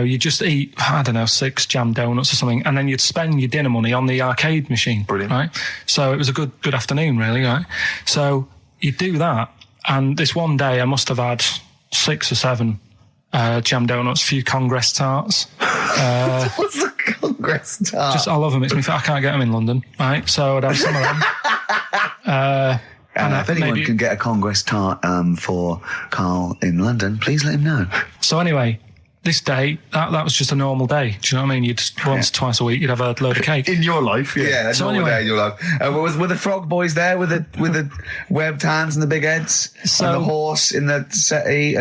Speaker 3: you just eat, 6 jam donuts or something, and then you'd spend your dinner money on the arcade machine.
Speaker 1: Brilliant.
Speaker 3: Right? So it was a good afternoon, really, right? So you'd do that, and this one day I must have had 6 or 7 jam donuts, a few Congress tarts.
Speaker 2: What's the Congress tart?
Speaker 3: I love them. I can't get them in London, right? So I'd have some of them.
Speaker 2: And if anyone can get a Congress tart for Karl in London, please let him know.
Speaker 3: So anyway, this day, that was just a normal day. Do you know what I mean? Twice a week, you'd have a load of cake.
Speaker 1: In your life, yeah.
Speaker 2: Yeah,
Speaker 3: so
Speaker 2: normal
Speaker 3: anyway,
Speaker 2: day in your life. Were the frog boys there with the webbed hands and the big heads? And the horse in the settee?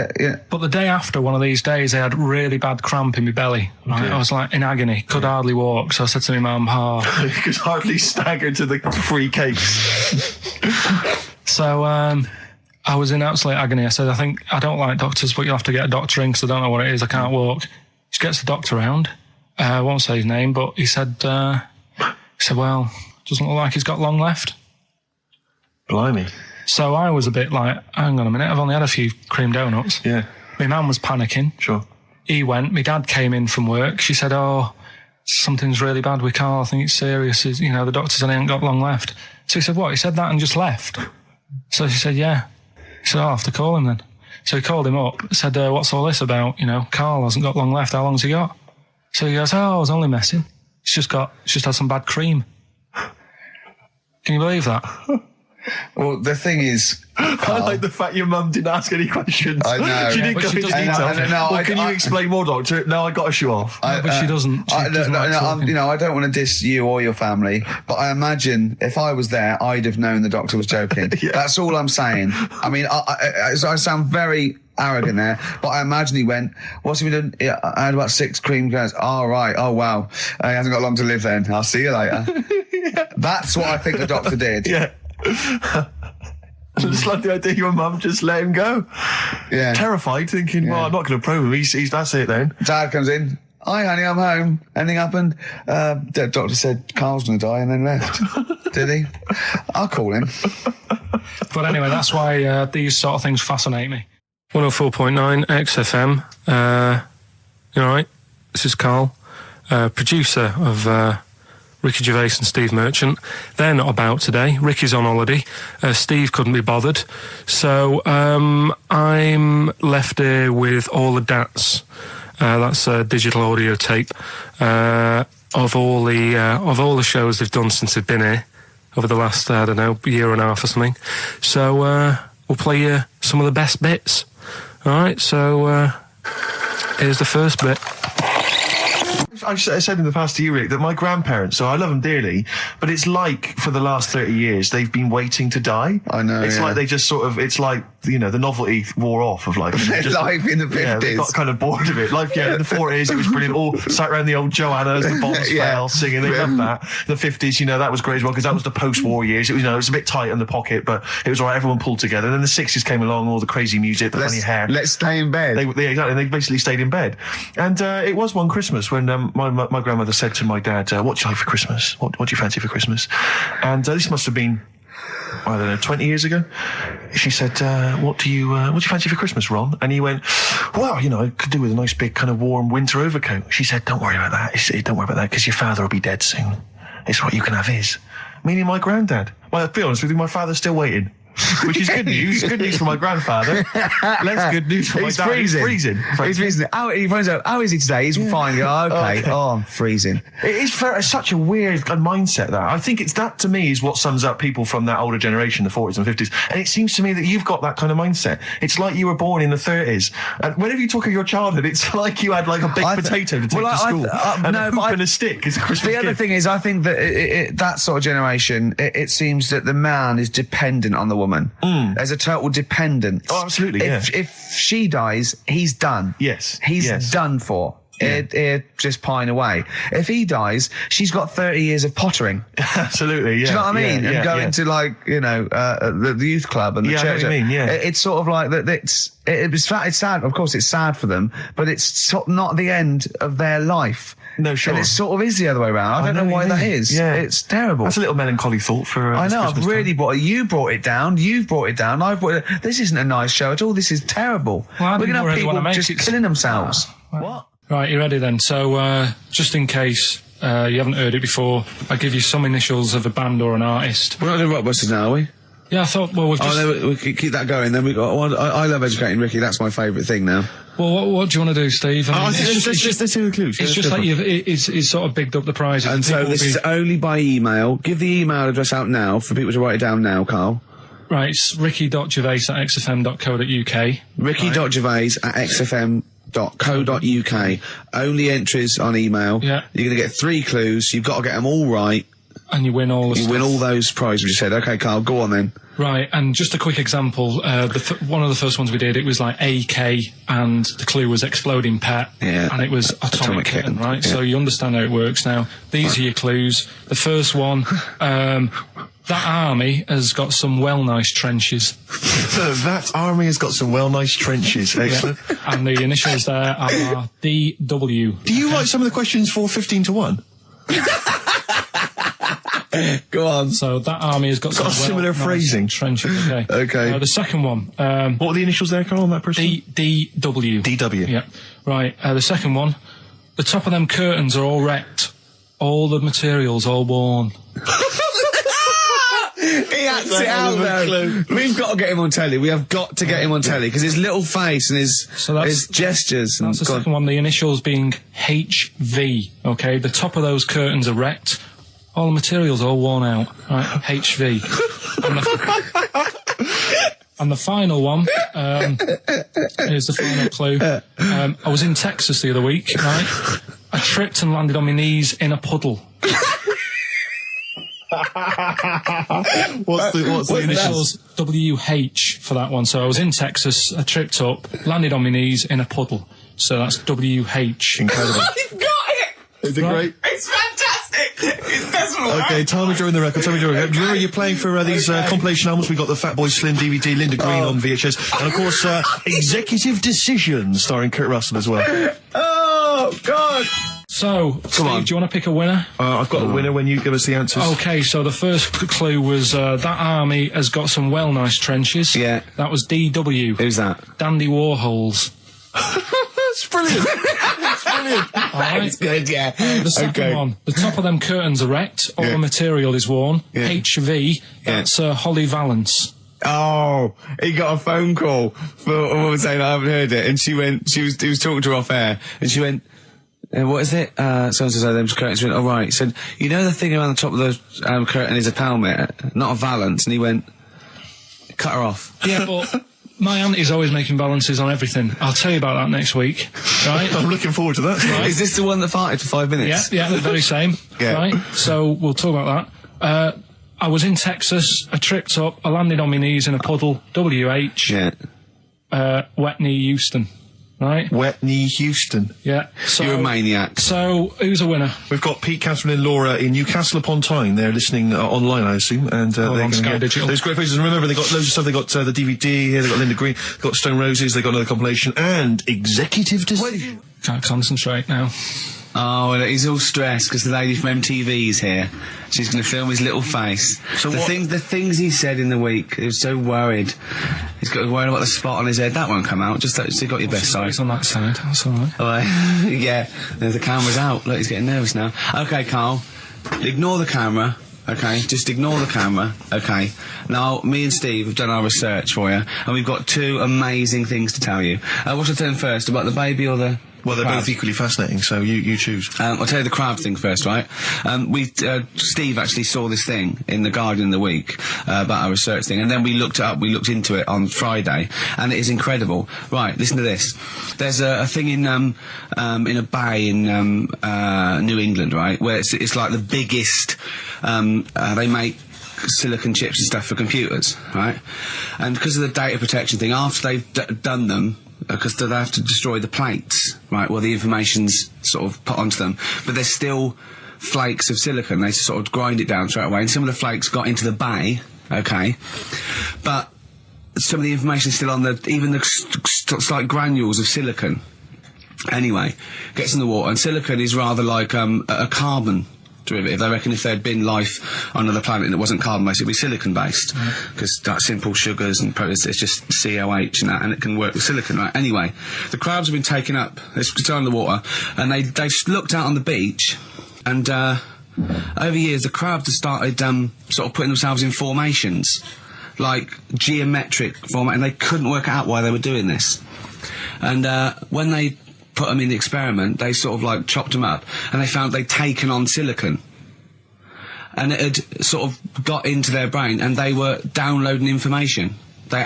Speaker 3: But the day after one of these days, I had really bad cramp in my belly. Right? Okay. I was like in agony, could hardly walk. So I said to my mum,
Speaker 1: you could hardly stagger to the free cakes.
Speaker 3: So I was in absolute agony. I said, I don't like doctors, but you'll have to get a doctor in because I don't know what it is. I can't walk. She gets the doctor round. I won't say his name, but he said, well, doesn't look like he's got long left.
Speaker 1: Blimey.
Speaker 3: So I was a bit like, hang on a minute, I've only had a few cream donuts.
Speaker 1: Yeah.
Speaker 3: My mum was panicking.
Speaker 1: Sure.
Speaker 3: He went. My dad came in from work. She said, something's really bad with Karl. I think it's serious. The doctor said he ain't got long left. So he said, what? He said that and just left. So she said, yeah. He said, I'll have to call him then. So he called him up, said, what's all this about? Karl hasn't got long left. How long's he got? So he goes, I was only messing. It's just had some bad cream. Can you believe that?
Speaker 2: Well, the thing is,
Speaker 1: I like the fact your mum didn't ask any questions.
Speaker 2: I know.
Speaker 1: She didn't go into detail. Can you explain more, doctor? No, I got to show off.
Speaker 3: But she doesn't.
Speaker 2: I don't want to diss you or your family, but I imagine if I was there, I'd have known the doctor was joking. Yeah. That's all I'm saying. I mean, I sound very arrogant there, but I imagine he went, what's he been doing? I had about 6 cream cones. Oh, right. Oh, wow. He hasn't got long to live then. I'll see you later. Yeah. That's what I think the doctor did.
Speaker 1: Yeah. I just like the idea your mum just let him go.
Speaker 2: Yeah.
Speaker 1: Terrified, thinking, well, I'm not going to probe him. He's that's it then.
Speaker 2: Dad comes in. Hi, honey, I'm home. Anything happened? The doctor said Karl's going to die and then left. Did he? I'll call him.
Speaker 3: But anyway, that's why these sort of things fascinate me. 104.9 XFM. You all right? This is Karl, producer of Ricky Gervais and Steve Merchant. They're not about today. Ricky's on holiday. Steve couldn't be bothered. So I'm left here with all the DATs. That's a digital audio tape of all the shows they've done since they've been here over the last, year and a half or something. So we'll play you some of the best bits. All right, so here's the first bit.
Speaker 1: I've said in the past to you, Rick, that my grandparents, so I love them dearly, but it's like for the last 30 years, they've been waiting to die.
Speaker 2: I know.
Speaker 1: It's like they just sort of, it's like, the novelty wore off of life.
Speaker 2: Life in the 50s.
Speaker 1: Yeah, they got kind of bored of it. Life, in the 40s, it was brilliant. All sat around the old Joannas, the bombs fell, singing. They loved that. The 50s, that was great as well, because that was the post-war years. It was, it was a bit tight in the pocket, but it was all right. Everyone pulled together. And then the 60s came along, all the crazy music, the funny hair.
Speaker 2: Let's stay in bed.
Speaker 1: Exactly. They basically stayed in bed. And it was one Christmas when my grandmother said to my dad, what do you like for Christmas? What do you fancy for Christmas? And this must have been, 20 years ago. She said, what do you fancy for Christmas, Ron? And he went, well, I could do with a nice big kind of warm winter overcoat. She said, don't worry about that. Don't worry about that, because your father will be dead soon. It's right, you can have his. Meaning my granddad. Well, to be honest with you, my father's still waiting. Which is good news. Good news for my grandfather. Less good news for my dad. He's freezing.
Speaker 2: He's freezing. He finds out, how is he today? He's fine. Okay. Oh, I'm freezing.
Speaker 1: It is such a weird mindset, that. I think that, to me, is what sums up people from that older generation, the 40s and 50s. And it seems to me that you've got that kind of mindset. It's like you were born in the 30s. And whenever you talk of your childhood, it's like you had like a baked potato to take to school. And a hoop and a stick is a Christmas
Speaker 2: gift. The other thing is, I think that that sort of generation, it seems that the man is dependent on the woman. There's a total dependence.
Speaker 1: Oh, absolutely.
Speaker 2: If she dies, he's done.
Speaker 1: Yes.
Speaker 2: He's done for. He'd just pine away. If he dies, she's got 30 years of pottering.
Speaker 1: Absolutely, yeah.
Speaker 2: Do you know what I mean?
Speaker 1: Yeah,
Speaker 2: and going to like, the youth club and the
Speaker 1: Yeah, I know
Speaker 2: church.
Speaker 1: what you mean, yeah.
Speaker 2: It's sort of like that. It's sad. Of course, it's sad for them, but it's not the end of their life.
Speaker 1: No, sure.
Speaker 2: And it sort of is the other way around. I don't know why that is.
Speaker 1: Yeah.
Speaker 2: It's terrible.
Speaker 1: That's a little melancholy thought for.
Speaker 2: I know. I've
Speaker 1: Christmas
Speaker 2: really
Speaker 1: time.
Speaker 2: you brought it down. You've brought it down. I've brought it. This isn't a nice show at all. This is terrible.
Speaker 3: Well,
Speaker 2: We're
Speaker 3: didn't
Speaker 2: gonna have
Speaker 3: really
Speaker 2: people
Speaker 3: wanna make
Speaker 2: just
Speaker 3: it-
Speaker 2: killing themselves.
Speaker 1: What?
Speaker 3: Right, you ready then? So, just in case you haven't heard it before, I'll give you some initials of a band or an artist.
Speaker 4: We're not doing Rockbusters now, are we?
Speaker 3: Yeah, I thought, well, we've just...
Speaker 4: Oh, no, we can keep that going. Then we got. I love educating Ricky. That's my favourite thing now.
Speaker 3: Well, what do you want to do, Steve? I mean,
Speaker 1: Let's do the clues.
Speaker 3: it's just like it's sort of bigged up the prize.
Speaker 4: And so this is only by email. Give the email address out now for people to write it down now, Carl.
Speaker 3: Right, it's ricky.gervais@xfm.co.uk.
Speaker 4: Ricky.gervais@xfm.co.uk. Only entries on email.
Speaker 3: Yeah.
Speaker 4: You're going to get 3 clues. You've got to get them all right.
Speaker 3: And you win all the
Speaker 4: You
Speaker 3: stuff.
Speaker 4: win all those prizes you said. Okay, Carl, go on then.
Speaker 3: Right, and just a quick example, one of the first ones we did, it was like AK, and the clue was exploding pet,
Speaker 4: Yeah.
Speaker 3: and it was atomic kitten, right?
Speaker 4: yeah.
Speaker 3: So you understand how it works now. These are your clues. The first one, that army has got some nice trenches.
Speaker 1: That army has got some nice trenches. Excellent.
Speaker 3: And the initials there are DW.
Speaker 1: Do you write some of the questions for 15 to 1?
Speaker 4: Go on.
Speaker 3: So that army has got some
Speaker 1: similar
Speaker 3: nice
Speaker 1: phrasing.
Speaker 3: trenches, okay.
Speaker 4: Okay.
Speaker 3: The second one,
Speaker 1: What were the initials there, Carl, on that person?
Speaker 3: DW.
Speaker 1: DW.
Speaker 3: Yeah. Right, the second one, the top of them curtains are all wrecked. All the materials all worn.
Speaker 4: He acts it out though. We've got to get him on telly. We have got to get him on telly because his little face and his gestures. And
Speaker 3: That's the second one, the initials being HV, okay? The top of those curtains are wrecked. All the materials all worn out, right? HV. And the final one, here's the final clue. I was in Texas the other week, right? I tripped and landed on my knees in a puddle.
Speaker 1: What's the
Speaker 3: Initials WH for that one. So I was in Texas, I tripped up, landed on my knees in a puddle. So that's WH.
Speaker 1: Incredible.
Speaker 4: You've got it.
Speaker 1: Is it great?
Speaker 4: It's fantastic. It's desperate.
Speaker 1: Okay, tell me during the record. Do you remember you're playing for these compilation albums? We got the Fatboy Slim DVD, Linda Green on VHS, and of course Executive Decision starring Kurt Russell as well.
Speaker 4: Oh God.
Speaker 3: So, Steve, do you want to pick a winner?
Speaker 1: I've got a winner when you give us the answers.
Speaker 3: Okay, so the first clue was that army has got some nice trenches.
Speaker 4: Yeah.
Speaker 3: That was DW.
Speaker 4: Who's that?
Speaker 3: Dandy Warhols.
Speaker 1: That's brilliant. That's brilliant.
Speaker 3: All right.
Speaker 4: It's good. Yeah.
Speaker 3: The second one, the top of them curtains are wrecked. All the material is worn.
Speaker 4: Yeah.
Speaker 3: HV. That's Holly Valance.
Speaker 4: Oh, he got a phone call for a woman saying I haven't heard it, and he was talking to her off air, and she went, what is it? So-and-so said them curtains. She went, oh right. He said, you know the thing around the top of the curtain is a palmet, not a valance, and he went, cut her off.
Speaker 3: Yeah, but my auntie's always making balances on everything. I'll tell you about that next week, right?
Speaker 1: I'm looking forward to that.
Speaker 4: Is this the one that farted for 5 minutes?
Speaker 3: Yeah, the very same.
Speaker 4: Yeah.
Speaker 3: Right? So we'll talk about that. I was in Texas, I tripped up, I landed on my knees in a puddle, WH,
Speaker 4: Yeah.
Speaker 3: wet knee Houston, right?
Speaker 1: Wet knee Houston.
Speaker 3: Yeah. So,
Speaker 4: You're a maniac.
Speaker 3: So, who's a winner?
Speaker 1: We've got Pete, Catherine and Laura in Newcastle upon Tyne. They're listening online, I assume, and they're
Speaker 3: on
Speaker 1: going
Speaker 3: Sky
Speaker 1: to
Speaker 3: Digital.
Speaker 1: those great places. And remember, they got loads of stuff. They got the DVD here. They got Linda Green. They got Stone Roses. They got another compilation and Executive Decision.
Speaker 3: Can't concentrate now.
Speaker 4: Oh, well, he's all stressed because the lady from MTV is here. She's going to film his little face.
Speaker 1: So
Speaker 4: the
Speaker 1: what-
Speaker 4: things he said in the week, he was so worried. He's got worried about the spot on his head. That won't come out. Just you got your best side.
Speaker 3: It's on that side, that's alright.
Speaker 4: Oh, yeah, the camera's out. Look, he's getting nervous now. Okay, Carl, ignore the camera. Okay, just ignore the camera. Okay. Now, me and Steve have done our research for you, and we've got 2 amazing things to tell you. What should I tell him first, about the baby or the...
Speaker 1: Well, they're
Speaker 4: crab?
Speaker 1: both equally fascinating, so you choose.
Speaker 4: I'll tell you the crab thing first, right? Steve actually saw this thing in the Guardian of the Week about our research thing, and then we looked it up. We looked into it on Friday, and it is incredible. Right, listen to this. There's a thing in a bay in New England, right, where it's like the biggest. They make silicon chips and stuff for computers, right? And because of the data protection thing, after they've done them, because they have to destroy the plates, right, where the information's sort of put onto them, but there's still flakes of silicon. They sort of grind it down straight away, and some of the flakes got into the bay, okay, but some of the information is still on even the slight granules of silicon. Anyway, gets in the water, and silicon is rather like a carbon derivative. They reckon if there'd been life on another planet and it wasn't carbon-based, it'd be silicon-based, because that's simple sugars and proteins, it's just COH and that, and it can work with silicon, right? Anyway, the crabs have been taken up, they're still in the water, and they looked out on the beach, and over years the crabs have started sort of putting themselves in formations, like geometric format, and they couldn't work out why they were doing this. And when they put them in the experiment, they sort of like chopped them up, and they found they'd taken on silicon, and it had sort of got into their brain, and they were downloading information. They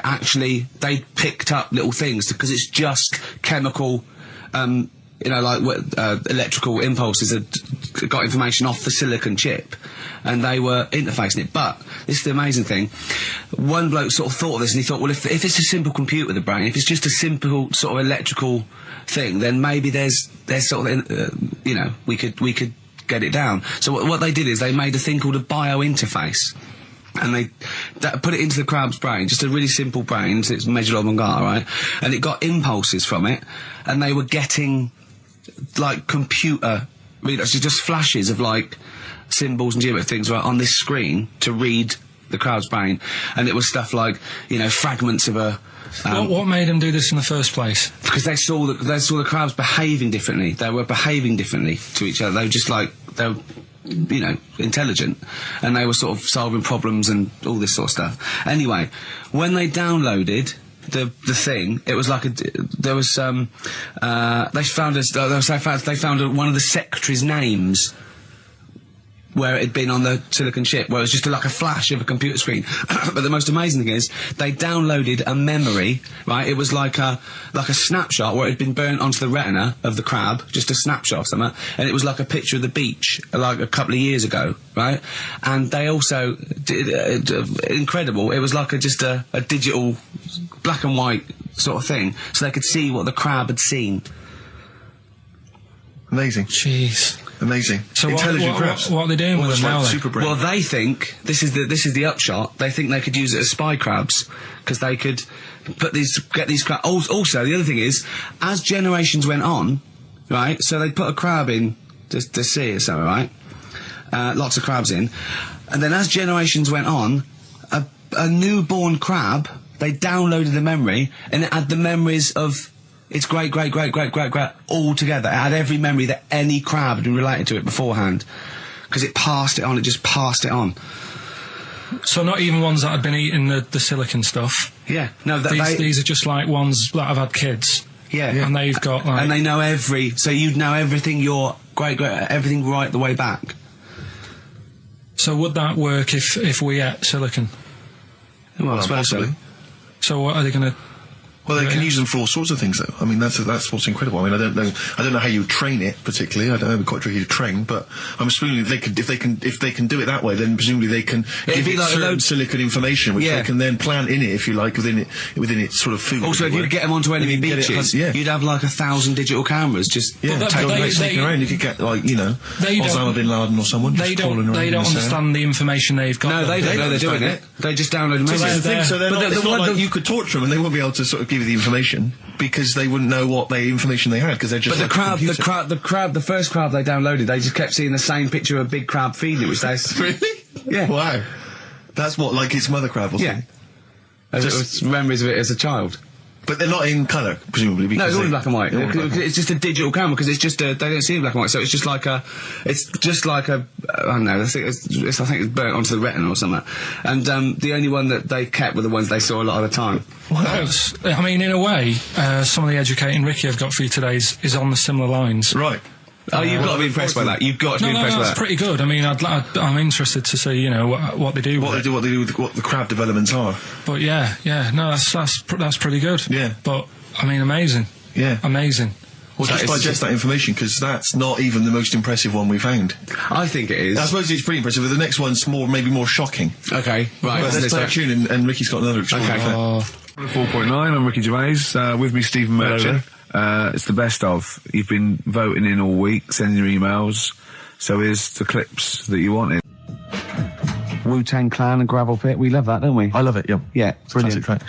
Speaker 4: picked up little things, because it's just chemical, like electrical impulses that got information off the silicon chip, and they were interfacing it. But this is the amazing thing. One bloke sort of thought of this, and he thought, well, if it's a simple computer with a brain, if it's just a simple sort of electrical thing, then maybe there's sort of, we could get it down. So what they did is they made a thing called a biointerface, and they put it into the crab's brain, just a really simple brain, so it's measured oblongata, right? And it got impulses from it, and they were getting like computer, just flashes of like symbols and geometric things right on this screen to read the crab's brain, and it was stuff like fragments of a.
Speaker 3: What made them do this in the first place?
Speaker 4: Because they saw the crabs behaving differently. They were behaving differently to each other. They were just like intelligent, and they were sort of solving problems and all this sort of stuff. Anyway, when they downloaded the thing, it was like they found one of the secretary's names where it had been on the silicon chip, where it was just like a flash of a computer screen. But the most amazing thing is, they downloaded a memory, right? It was like a snapshot where it had been burnt onto the retina of the crab, just a snapshot of something, and it was like a picture of the beach, like a couple of years ago, right? And they also did, incredible, it was like just a digital black and white sort of thing, so they could see what the crab had seen.
Speaker 1: Amazing.
Speaker 3: Jeez.
Speaker 1: Amazing.
Speaker 3: So
Speaker 1: intelligent crabs.
Speaker 3: What are they doing with them now?
Speaker 1: Super brain.
Speaker 4: Well, they think this is the upshot. They think they could use it as spy crabs, because they could get these crabs. Also, the other thing is, as generations went on, right? So they put a crab in the sea or something, right? Lots of crabs in, and then as generations went on, a newborn crab, they downloaded the memory, and it had the memories of its great all together. It had every memory that any crab had been related to it beforehand, because it passed it on. It just passed it on.
Speaker 3: So not even ones that had been eating the silicon stuff.
Speaker 4: Yeah, no.
Speaker 3: These are just like ones that have had kids.
Speaker 4: Yeah,
Speaker 3: and they've got like,
Speaker 4: and they know so you'd know everything. Your everything right the way back.
Speaker 3: So would that work if we ate silicon?
Speaker 4: Well, I suppose so.
Speaker 3: So what are they going to?
Speaker 1: Well, they can use them for all sorts of things, though. I mean, that's what's incredible. I mean, I don't know how you train it particularly. I don't know, it'd be quite tricky to train, but I'm assuming if they can do it that way, then presumably they can give it like certain silicon information, which they can then plant in it, if you like, within its sort of food.
Speaker 4: Also, if you get them onto enemy beaches, you'd have like 1,000 digital cameras just
Speaker 1: taking around. You could get like Osama bin Laden or someone.
Speaker 3: They don't understand the information they've got.
Speaker 4: No, they don't know they're doing it. They just download them.
Speaker 1: So it's not like you could torture them and they won't be able to sort of give you the information, because they wouldn't know what information they had, because they're just. But
Speaker 4: the first crab they downloaded, they just kept seeing the same picture of a big crab feeding it, which they
Speaker 1: really.
Speaker 4: Yeah.
Speaker 1: Wow. That's what, like its mother crab or something.
Speaker 4: Yeah. Just memories of it as a child.
Speaker 1: But they're not in colour, presumably.
Speaker 4: No, it's all in black and white. It's just a digital camera, because it's just they don't see in black and white, so it's just like a I don't know. I think it's burnt onto the retina or something. And the only one that they kept were the ones they saw a lot of the time.
Speaker 3: Well, I mean, in a way, some of the educating Ricky I've got for you today is on the similar lines.
Speaker 1: Right.
Speaker 4: Oh, you've got to be impressed by that. You've got to be impressed by that.
Speaker 3: That's pretty good. I mean, I'm interested to see, what they do.
Speaker 1: What the crab developments are.
Speaker 3: But that's pretty good.
Speaker 1: Yeah.
Speaker 3: But I mean, amazing.
Speaker 1: Yeah.
Speaker 3: Amazing.
Speaker 1: Well, just digest that information, because that's not even the most impressive one we found.
Speaker 4: I think it is.
Speaker 1: I suppose it's pretty impressive, but the next one's maybe more shocking.
Speaker 4: Okay, right.
Speaker 1: But let's play a tune, and Ricky's got another extraordinary fact.
Speaker 4: 4.9, I'm Ricky Gervais. With me, Stephen Merchant. It's the best of. You've been voting in all week, sending your emails. So here's the clips that you wanted.
Speaker 2: Wu-Tang Clan and Gravel Pit. We love that, don't we?
Speaker 1: I love it, yeah.
Speaker 2: Yeah,
Speaker 1: Brilliant. Track.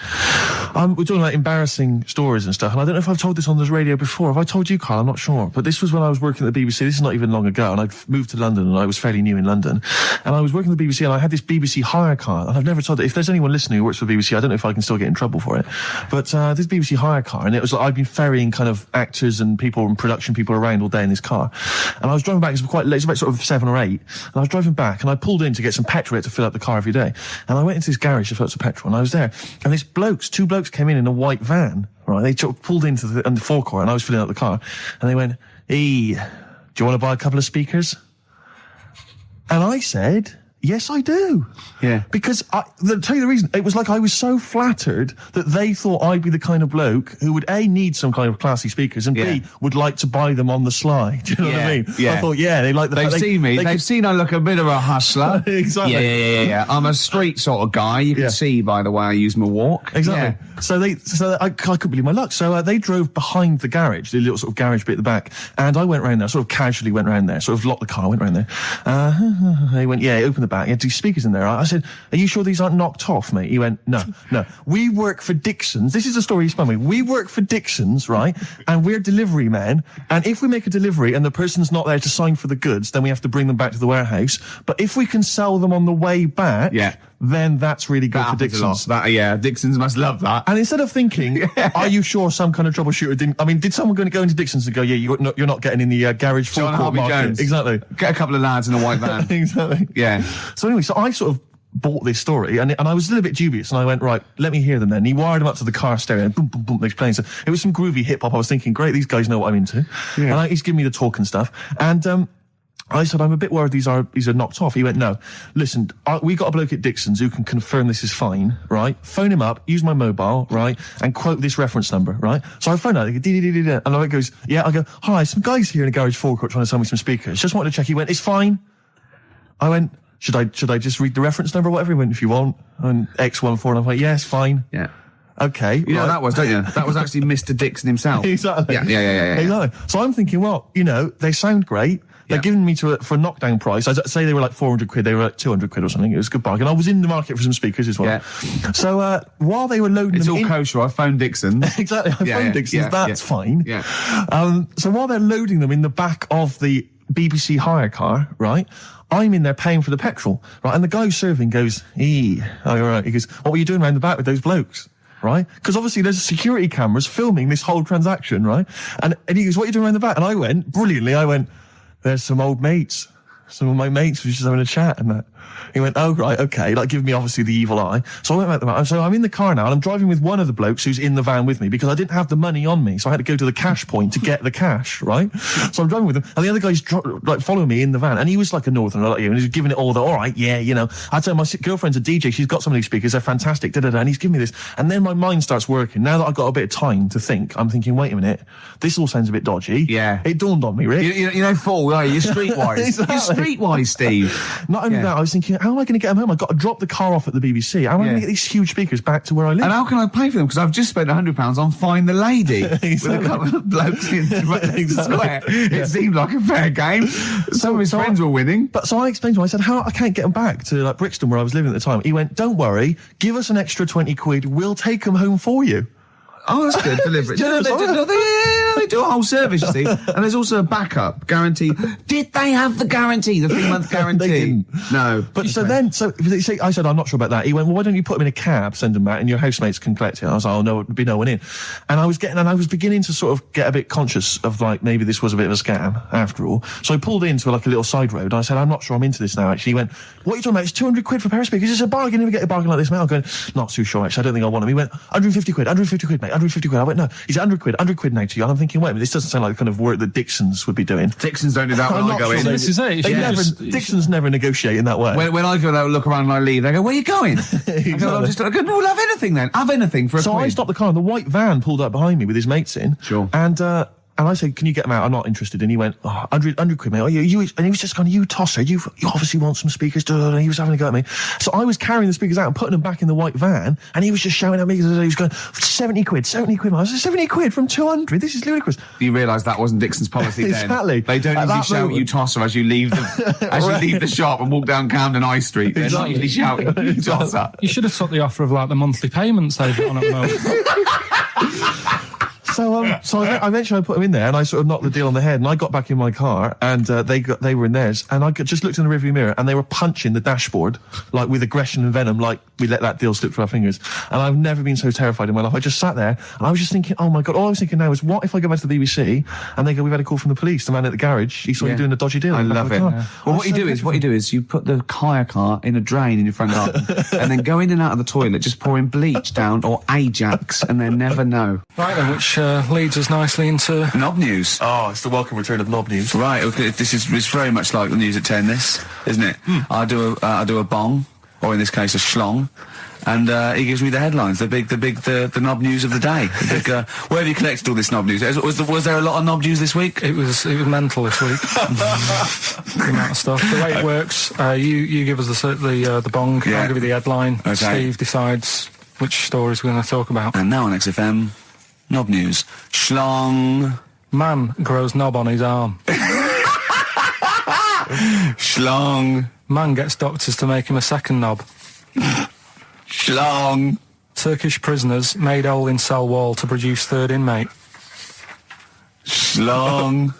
Speaker 1: We're talking about embarrassing stories and stuff, and I don't know if I've told this on the radio before. Have I told you, Karl? I'm not sure. But this was when I was working at the BBC. This is not even long ago, and I'd moved to London, and I was fairly new in London. And I was working at the BBC, and I had this BBC hire car, and I've never told it. If there's anyone listening who works for the BBC, I don't know if I can still get in trouble for it. But this BBC hire car, and it was like I'd been ferrying kind of actors and people and production people around all day in this car. And I was driving back, it was quite late, it was about sort of 7 or 8, and I was driving back, and I pulled in to get some petrol to fill up the car every day. And I went into this garage to fill up some petrol, and I was there, and two blokes came in a white van, right? They pulled into the forecourt, and I was filling up the car, and they went, "Hey, do you want to buy a couple of speakers?" And I said, "Yes, I do."
Speaker 2: Yeah.
Speaker 1: Because I'll tell you the reason. It was like I was so flattered that they thought I'd be the kind of bloke who would A, need some kind of classy speakers, and B, would like to buy them on the sly. Do you know what I mean?
Speaker 2: Yeah.
Speaker 1: I thought, they like the
Speaker 2: They've
Speaker 1: fact
Speaker 2: seen me. They've seen I look a bit of a hustler.
Speaker 1: Exactly.
Speaker 2: Yeah. I'm a street sort of guy. You can see by the way I use my walk.
Speaker 1: Exactly.
Speaker 2: Yeah.
Speaker 1: So I couldn't believe my luck. So they drove behind the garage, the little sort of garage bit at the back, and I went round there, sort of casually went round there, sort of locked the car, went round there. They went, open the back. You had 2 speakers in there. I said, "Are you sure these aren't knocked off, mate?" He went, No. We work for Dixon's. This is the story he spun me. We work for Dixon's, right? And we're delivery men. And if we make a delivery and the person's not there to sign for the goods, then we have to bring them back to the warehouse. But if we can sell them on the way back, then that's really good for Dixon's.
Speaker 2: Dixon's must love that.
Speaker 1: And instead of thinking, are you sure some kind of troubleshooter did someone going to go into Dixon's and go, you're not getting in the garage forecourt market?
Speaker 2: Jones.
Speaker 1: Exactly.
Speaker 2: Get a couple of lads in a white van.
Speaker 1: Exactly.
Speaker 2: Yeah.
Speaker 1: So anyway, so I sort of bought this story, and I was a little bit dubious, and I went, right, let me hear them then. And he wired them up to the car stereo, and boom, boom, boom, they're playing. So it was some groovy hip-hop. I was thinking, great, these guys know what I'm into. Yeah. And he's giving me the talk and stuff. And I said, I'm a bit worried these are knocked off. He went, no, listen, we got a bloke at Dixon's who can confirm this is fine, right? Phone him up, use my mobile, right? And quote this reference number, right? So I phone out, and I goes, I go, hi, some guys here in the garage forecourt trying to sell me some speakers. Just wanted to check. He went, it's fine. I went, should I just read the reference number or whatever? He went, if you want. And X14, and I'm like, yes, fine.
Speaker 2: Yeah.
Speaker 1: Okay.
Speaker 2: You know what that was, don't you? That was actually Mr. Dixon himself.
Speaker 1: Exactly.
Speaker 2: Yeah.
Speaker 1: Exactly. So I'm thinking, well, they sound great. They're giving me for a knockdown price. I'd say they were like 400 quid. They were like 200 quid or something. It was a good bargain. I was in the market for some speakers as well.
Speaker 2: Yeah.
Speaker 1: So while they were loading
Speaker 2: it's
Speaker 1: them
Speaker 2: all kosher. I phoned Dixon.
Speaker 1: Exactly. I phoned Dixon. That's fine.
Speaker 2: Yeah.
Speaker 1: So while they're loading them in the back of the BBC hire car, right, I'm in there paying for the petrol, right, and the guy who's serving goes, all right. He goes, what were you doing around the back with those blokes? Right? Because obviously there's security cameras filming this whole transaction, right? And he goes, what are you doing around the back? And I went, brilliantly, there's some old mates. Some of my mates were just having a chat and that. He went, oh, right, okay, like giving me obviously the evil eye. So I went back to the van. So I'm in the car now, and I'm driving with one of the blokes who's in the van with me because I didn't have the money on me. So I had to go to the cash point to get the cash, right? So I'm driving with him, and the other guy's following me in the van, and he was like a northerner like you, and he's giving it all the, all right, I tell my girlfriend's a DJ, she's got some of these speakers, they're fantastic, and he's giving me this. And then my mind starts working. Now that I've got a bit of time to think, I'm thinking, wait a minute, this all sounds a bit dodgy.
Speaker 2: Yeah.
Speaker 1: It dawned on me, Rick.
Speaker 2: Fool, are you? You're streetwise.
Speaker 1: Exactly.
Speaker 2: You're streetwise, Steve.
Speaker 1: Not only that, I was thinking, how am I going to get them home? I've got to drop the car off at the BBC. How am I going to get these huge speakers back to where I live?
Speaker 2: And how can I pay for them? Because I've just spent £100 on Find the Lady with a couple of blokes in the square. It seemed like a fair game. Some of his friends were winning.
Speaker 1: But so I explained to him, I said, I can't get them back to like Brixton where I was living at the time. He went, don't worry, give us an extra 20 quid, we'll take them home for you.
Speaker 2: Oh, that's good. Delivery. They do a whole service, you see. And there's also a backup guarantee. Did they have the guarantee, the 3-month guarantee?
Speaker 1: They didn't.
Speaker 2: No.
Speaker 1: But I said, I'm not sure about that. He went, well, why don't you put them in a cab, send them back, and your housemates can collect it? I was like, oh, no, there'd be no one in. And I was beginning to sort of get a bit conscious of like, maybe this was a bit of a scam after all. So I pulled into like a little side road. And I said, I'm not sure I'm into this now, actually. He went, what are you talking about? It's 200 quid for a pair of speakers. It's a bargain. You never get a bargain like this, mate. I'm going, not too sure, actually. I don't think I want them. He went, 150 quid, mate. 150 quid. I went, no, he's 100 quid now to you. And I'm thinking, wait a minute, this doesn't sound like the kind of work that Dixon's would be doing.
Speaker 2: Dixon's don't do that when I go in.
Speaker 3: This is it.
Speaker 1: Dixon's never negotiate in that way.
Speaker 2: When I go there, look around and I leave, they go, where are you going?
Speaker 1: Exactly.
Speaker 2: I go, no, we'll have anything then. Have anything for a
Speaker 1: So
Speaker 2: quid.
Speaker 1: I stopped the car and the white van pulled up behind me with his mates in.
Speaker 2: Sure.
Speaker 1: And And I said, can you get them out? I'm not interested. And he went, 100 quid, mate. Oh, you, and he was just going, you tosser, you obviously want some speakers. And he was having a go at me. So I was carrying the speakers out and putting them back in the white van. And he was just shouting at me. He was going, 70 quid. I was like, 70 quid from 200? This is ludicrous.
Speaker 2: You realise that wasn't Dixon's policy then.
Speaker 1: Exactly.
Speaker 2: They don't usually shout you tosser as you leave the shop and walk down Camden High Street. They're not usually shouting you tosser.
Speaker 3: You should have took the offer of like the monthly payments they've got on at the moment.
Speaker 1: So I eventually put them in there, and I sort of knocked the deal on the head. And I got back in my car, and they were in theirs. And I just looked in the rearview mirror, and they were punching the dashboard like with aggression and venom, like we let that deal slip through our fingers. And I've never been so terrified in my life. I just sat there, and I was just thinking, oh my god! All I was thinking now is, what if I go back to the BBC and they go, we've had a call from the police. The man at the garage, he saw you doing a dodgy deal.
Speaker 2: I love it. Yeah. Well, what you do is you put the hire car in a drain in your front garden, and then go in and out of the toilet, just pouring bleach down or Ajax, and they never know.
Speaker 3: Right then, which leads us nicely into
Speaker 2: Knob News.
Speaker 1: Oh, it's the welcome return of Knob News.
Speaker 2: Right, okay, it's very much like the news at 10, this, isn't it? I do a bong, or in this case a schlong, and he gives me the headlines, the knob news of the day. Where have you collected all this knob news? Was there a lot of knob news this week?
Speaker 3: it was mental this week. The amount of stuff. The way it works, you give us the bong,
Speaker 2: Yeah.
Speaker 3: I'll give you the headline.
Speaker 2: Okay.
Speaker 3: Steve decides which stories we're going to talk about.
Speaker 2: And now on XFM, knob news. Schlong.
Speaker 3: Man grows knob on his arm.
Speaker 2: Schlong.
Speaker 3: Man gets doctors to make him a second knob.
Speaker 2: Schlong.
Speaker 3: Turkish prisoners made hole in cell wall to produce third inmate.
Speaker 2: Schlong.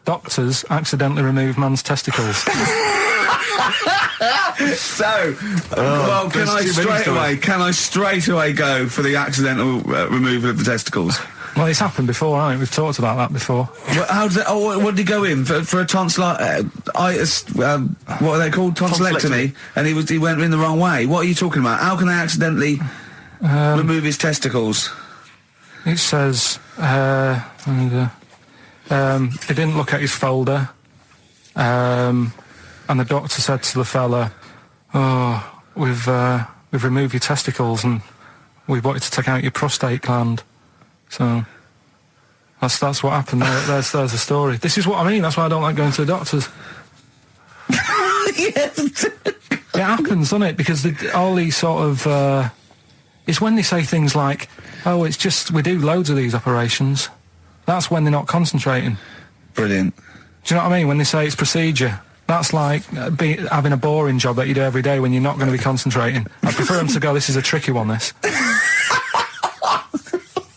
Speaker 3: Doctors accidentally remove man's testicles.
Speaker 2: So, well, can I straight away go for the accidental removal of the testicles?
Speaker 3: Well, it's happened before, hasn't it? We've talked about that before.
Speaker 2: How did what did he go in for a tonsillitis? What are they called? Tonsillectomy. And he went in the wrong way. What are you talking about? How can they accidentally remove his testicles?
Speaker 3: It says he didn't look at his folder, and the doctor said to the fella, "Oh, we've removed your testicles and we wanted to take out your prostate gland." So that's what happened. There's the story. This is what I mean. That's why I don't like going to the doctors.
Speaker 2: Yes.
Speaker 3: It happens, doesn't it? Because all these sort of it's when they say things like, "Oh, it's just we do loads of these operations." That's when they're not concentrating.
Speaker 2: Brilliant.
Speaker 3: Do you know what I mean? When they say it's procedure, that's like having a boring job that you do every day when you're not going to be concentrating. I prefer them to go, "This is a tricky one, this."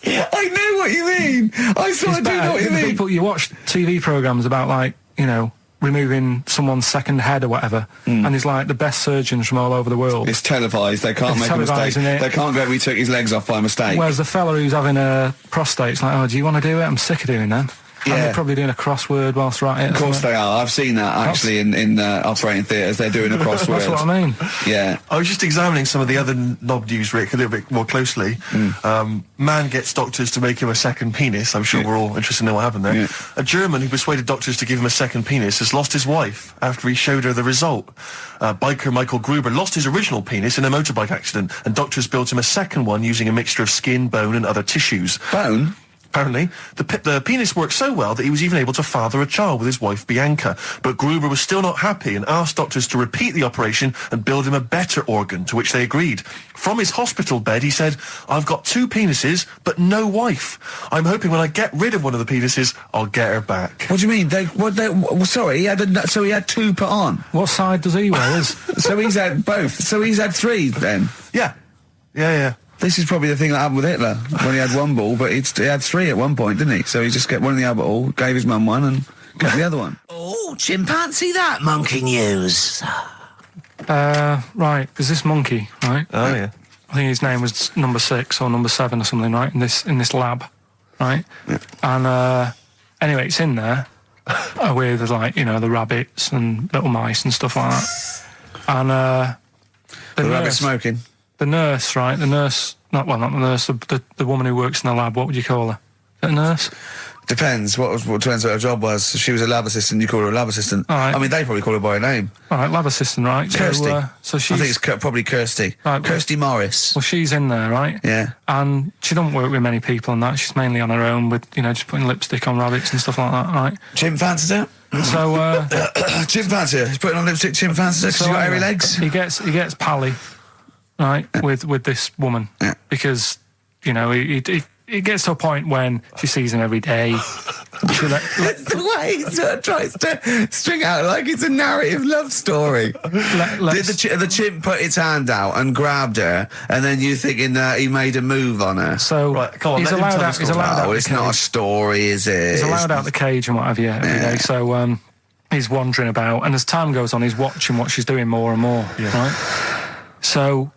Speaker 2: I know what you mean. I sort of do know what you mean.
Speaker 3: People, you watch TV programmes about, like, you know, removing someone's second head or whatever, and there's like the best surgeons from all over the world.
Speaker 2: It's televised. They can't make a mistake. They can't go, "We took his legs off by mistake."
Speaker 3: Whereas the fella who's having a prostate's like, "Oh, do you want to do it? I'm sick of doing them."
Speaker 2: Yeah.
Speaker 3: And they're probably doing a crossword whilst we're at it.
Speaker 2: Of course they are. I've seen that actually in operating theatres. They're doing a crossword.
Speaker 3: That's what I mean.
Speaker 2: Yeah.
Speaker 1: I was just examining some of the other knob news, Rick, a little bit more closely. Man gets doctors to make him a second penis. I'm sure we're all interested to know what happened there.
Speaker 2: Yeah.
Speaker 1: A German who persuaded doctors to give him a second penis has lost his wife after he showed her the result. Biker Michael Gruber lost his original penis in a motorbike accident, and doctors built him a second one using a mixture of skin, bone and other tissues.
Speaker 2: Bone?
Speaker 1: Apparently, the penis worked so well that he was even able to father a child with his wife Bianca. But Gruber was still not happy and asked doctors to repeat the operation and build him a better organ, to which they agreed. From his hospital bed, he said, "I've got 2 penises, but no wife. I'm hoping when I get rid of one of the penises, I'll get her back."
Speaker 2: What do you mean? Sorry, he had 2 put on.
Speaker 3: What side does he wear?
Speaker 2: So he's had both. So he's had 3 then.
Speaker 1: Yeah.
Speaker 2: This is probably the thing that happened with Hitler, when he had 1 ball, but he had 3 at one point, didn't he? So he just kept one in the Albert Hall, gave his mum one, and kept the other one.
Speaker 6: Oh, chimpanzee that monkey news.
Speaker 3: Right, there's this monkey, right?
Speaker 1: Oh, yeah.
Speaker 3: I think his name was number 6 or number 7 or something, right? In this lab, right?
Speaker 2: Yeah.
Speaker 3: And anyway, it's in there with, like, you know, the rabbits and little mice and stuff like that. And
Speaker 2: The rabbit smoking.
Speaker 3: The nurse, right? The nurse, not the nurse, the woman who works in the lab. What would you call her? Is it a nurse?
Speaker 2: Depends. What depends what her job was. If she was a lab assistant, you call her a lab assistant.
Speaker 3: All right.
Speaker 2: I mean, they probably call her by her name.
Speaker 3: All right, lab assistant, right?
Speaker 2: Kirsty.
Speaker 3: So she's...
Speaker 2: I think it's probably Kirsty.
Speaker 3: Right,
Speaker 2: Kirsty Morris.
Speaker 3: Well, she's in there, right?
Speaker 2: Yeah.
Speaker 3: And she don't work with many people and that. She's mainly on her own with, just putting lipstick on rabbits and stuff like that, right?
Speaker 2: Chim fancies her.
Speaker 3: So,
Speaker 2: Chim fancy her. He's putting on lipstick. Chim fancies her. 'Cause she's got hairy legs.
Speaker 3: He gets pally, right, with this woman because it gets to a point when she sees him every day.
Speaker 4: That's the way he sort of tries to string out like it's a narrative love story.
Speaker 2: Did the chimp put its hand out and grabbed her, and then you thinking that he made a move on her?
Speaker 3: So
Speaker 1: right, come on,
Speaker 3: he's allowed out. He's allowed out.
Speaker 2: It's not a story, is it?
Speaker 3: He's allowed out the cage and what have you every day. So he's wandering about, and as time goes on, he's watching what she's doing more and more. Yeah. Right. So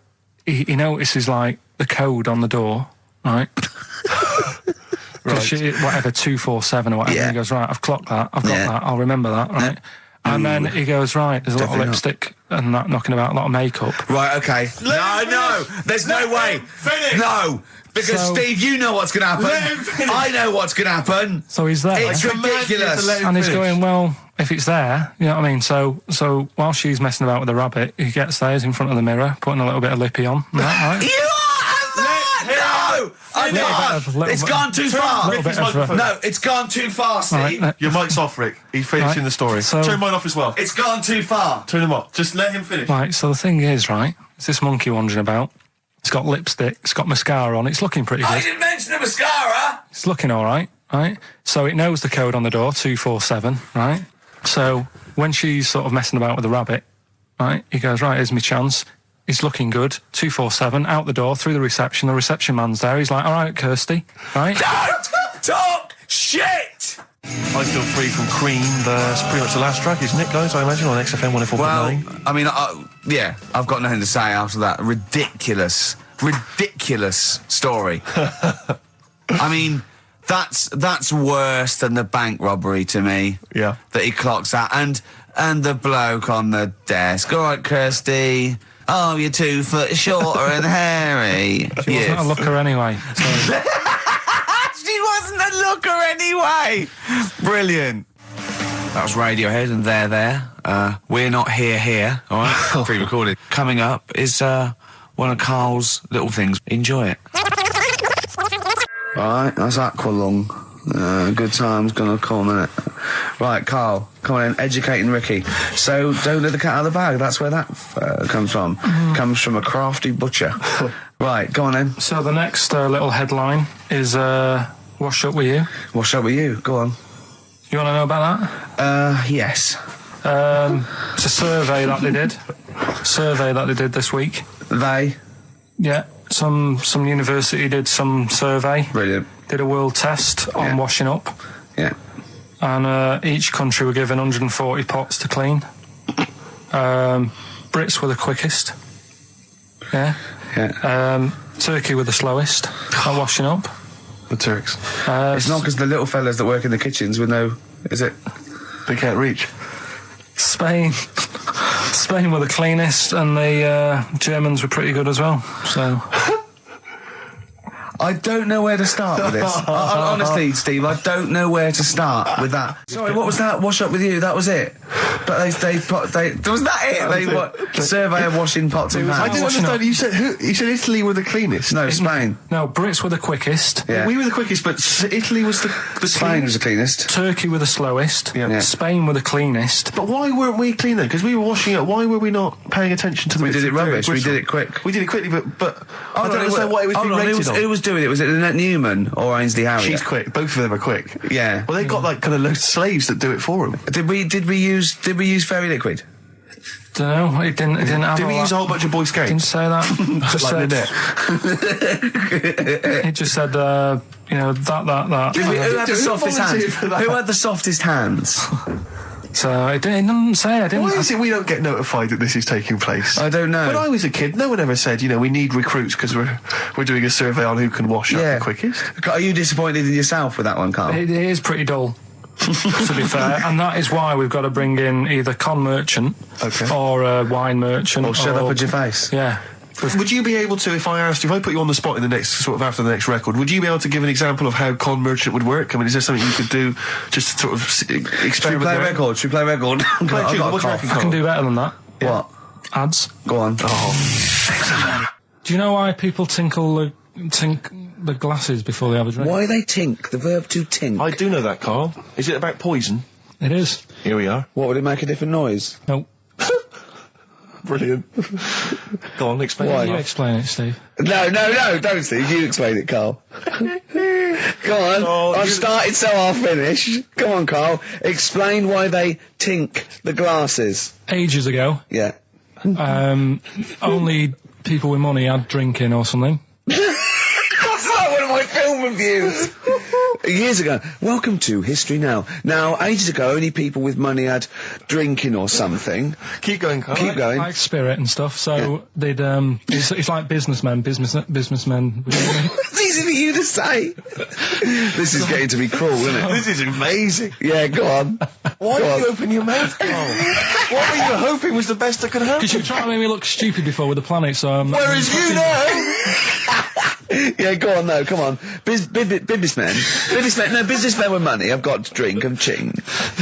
Speaker 3: he notices like the code on the door. Right. Right. Whatever 247 or whatever.
Speaker 2: Yeah.
Speaker 3: And he goes, right, I've clocked that. I've got that. I'll remember that. Right. Yeah. And then he goes, right, there's a lot of lipstick and that knocking about, a lot of makeup.
Speaker 2: Right. Okay. No. There's no way.
Speaker 4: Finish.
Speaker 2: No. Because Steve, you know what's going to happen. I know what's going to happen.
Speaker 3: So he's there.
Speaker 2: It's ridiculous.
Speaker 3: And he's going, well, if it's there, you know what I mean? So while she's messing about with the rabbit, he gets there, he's in front of the mirror, putting a little bit of lippy on. Right?
Speaker 2: You No! I can't! It's gone too far! No, it's gone too far, Steve.
Speaker 1: Right, your mic's off, Rick. He's finishing the story.
Speaker 3: So,
Speaker 1: turn mine off as well.
Speaker 2: It's gone too far.
Speaker 1: Turn him off. Just let him finish.
Speaker 3: Right, so the thing is, right, it's this monkey wandering about. It's got lipstick, it's got mascara on, it's looking pretty good.
Speaker 2: I didn't mention the mascara!
Speaker 3: It's looking all right? So it knows the code on the door, 247, right? So when she's sort of messing about with the rabbit, right, he goes, right, here's my chance. He's looking good, 247, out the door, through the reception man's there. He's like, all right, Kirsty, right?
Speaker 2: Don't talk shit!
Speaker 1: I Feel Free from Cream. That's pretty much the last track, isn't it, guys? I imagine on XFM 104.9.
Speaker 2: Well, I mean, yeah, I've got nothing to say after that ridiculous story. I mean, that's worse than the bank robbery to me.
Speaker 1: Yeah.
Speaker 2: That he clocks that, and the bloke on the desk. All right, Kirsty. Oh, you're 2 foot shorter and hairy.
Speaker 3: She wasn't a looker anyway. So.
Speaker 2: She wasn't a looker anyway. Brilliant. That was Radiohead and They're There. We're Not Here. All right, pre-recorded. Coming up is one of Karl's little things. Enjoy it. Right, that's Aqualung. Good time's gonna come in it. Right, Karl, come on in, educating Ricky. So, don't let the cat out of the bag, that's where that comes from. Comes from a crafty butcher. Right, go on then.
Speaker 3: So the next little headline is Wash Up With You.
Speaker 2: Wash up with you, go on.
Speaker 3: You want to know about that?
Speaker 2: Yes.
Speaker 3: It's a survey that they did this week.
Speaker 2: They?
Speaker 3: Yeah, some university did some survey.
Speaker 2: Brilliant.
Speaker 3: Did a world test on washing up.
Speaker 2: Yeah.
Speaker 3: And each country were given 140 pots to clean. Brits were the quickest. Yeah.
Speaker 2: Yeah.
Speaker 3: Turkey were the slowest at washing up.
Speaker 1: The Turks.
Speaker 2: It's not because the little fellas that work in the kitchens with no... Is it?
Speaker 1: They can't reach.
Speaker 3: Spain were the cleanest, and the Germans were pretty good as well. So...
Speaker 2: I don't know where to start with this. Honestly, Steve, I don't know where to start with that. Sorry, what was that? Wash Up With You, that was it. But was that it? They survey of washing pots and pans.
Speaker 1: I didn't understand. You said who? You said Italy were the cleanest.
Speaker 2: No, Spain.
Speaker 3: No, Brits were the quickest.
Speaker 2: Yeah.
Speaker 1: We were the quickest, but Italy was the
Speaker 2: Spain was the
Speaker 1: cleanest.
Speaker 2: cleanest.
Speaker 3: Turkey were the slowest.
Speaker 1: Yeah.
Speaker 3: Spain were the cleanest.
Speaker 1: But why weren't we clean then? Because we were washing up. Why were we not paying attention to the?
Speaker 2: We did it rubbish. We did it quick.
Speaker 1: We did it quickly, but I don't understand why it was being rated on.
Speaker 2: Who was doing it? Was it Lynette Newman or Ainsley Harriott?
Speaker 1: She's quick. Both of them are quick.
Speaker 2: Yeah.
Speaker 1: Well, they've got like kind of loads of slaves that do it for them.
Speaker 2: Did we use fairy liquid?
Speaker 3: Don't know. It didn't have.
Speaker 1: Did we use a whole bunch of Boy Scouts?
Speaker 3: Didn't say that. Just
Speaker 1: like
Speaker 3: said, it just said, that.
Speaker 2: Who had the softest hands? Who had the softest hands?
Speaker 3: So it didn't say. I didn't.
Speaker 1: Why is it we don't get notified that this is taking place?
Speaker 2: I don't know.
Speaker 1: When I was a kid, no one ever said, we need recruits because we're doing a survey on who can wash up the quickest.
Speaker 2: Are you disappointed in yourself with that one, Karl?
Speaker 3: It is pretty dull. To be fair, and that is why we've got to bring in either con merchant or a wine merchant
Speaker 2: or shut up a Gervais.
Speaker 3: Yeah.
Speaker 1: Would you be able to, if I put you on the spot in the next, sort of after the next record, would you be able to give an example of how con merchant would work? I mean, is there something you could do just to sort of experiment?
Speaker 2: Should we play record? Should we play record?
Speaker 1: What do you reckon,
Speaker 3: I can do better than that.
Speaker 2: Yeah. What?
Speaker 3: Ads.
Speaker 2: Go on.
Speaker 3: Do you know why people tink the glasses before they have a drink?
Speaker 2: Why they tink? The verb to tink.
Speaker 1: I do know that, Carl. Is it about poison?
Speaker 3: It is.
Speaker 1: Here we are.
Speaker 2: What, would it make a different noise?
Speaker 3: No.
Speaker 1: Brilliant. Go on, explain
Speaker 2: Why?
Speaker 1: it.
Speaker 3: You explain it, Steve.
Speaker 2: No, don't, Steve. You explain it, Carl. Go on.
Speaker 1: Oh,
Speaker 2: I've started, so I'll finish. Come on, Carl. Explain why they tink the glasses.
Speaker 3: Ages ago,
Speaker 2: Yeah.
Speaker 3: only people with money had drinking or something.
Speaker 2: That's like one of my film reviews. Years ago. Welcome to History Now. Now, ages ago, only people with money had drinking or something.
Speaker 1: Keep going, Carl.
Speaker 2: Keep going.
Speaker 3: Like spirit and stuff. So they'd it's like businessmen.
Speaker 2: It's easy for you to say. This is getting to be cruel, isn't it?
Speaker 1: This is amazing.
Speaker 2: Yeah, go on.
Speaker 1: Why did you open your mouth, Carl? What were you hoping was the best that could happen?
Speaker 3: Because you were trying to make me look stupid before with the planet. So
Speaker 1: Whereas you know.
Speaker 2: Yeah, go on, no, come on. Businessmen with money have got to drink and ching.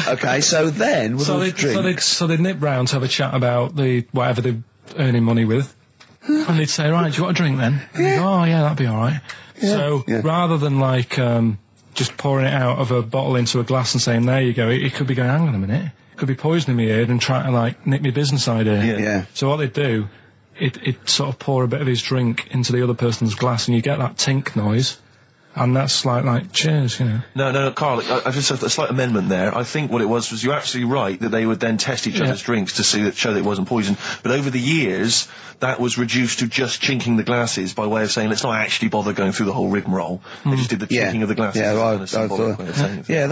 Speaker 2: Okay, so then with all the drinks.
Speaker 3: So they'd nip round to have a chat about the whatever they're earning money with, and they'd say, right, do you want a drink then? And they'd go, oh yeah, that'd be all right. So rather than like just pouring it out of a bottle into a glass and saying, there you go, it could be going, hang on a minute, it could be poisoning me ear and trying to like nick my business idea.
Speaker 2: Yeah.
Speaker 3: So what they'd do, it sort of pour a bit of his drink into the other person's glass, and you get that tink noise, and that's like cheers, you know.
Speaker 1: No, Carl, I just have a slight amendment there. I think what it was you're absolutely right that they would then test each other's drinks to show that it wasn't poison. But over the years, that was reduced to just chinking the glasses by way of saying, let's not actually bother going through the whole rigmarole. They just did the chinking of the glasses.
Speaker 2: Yeah,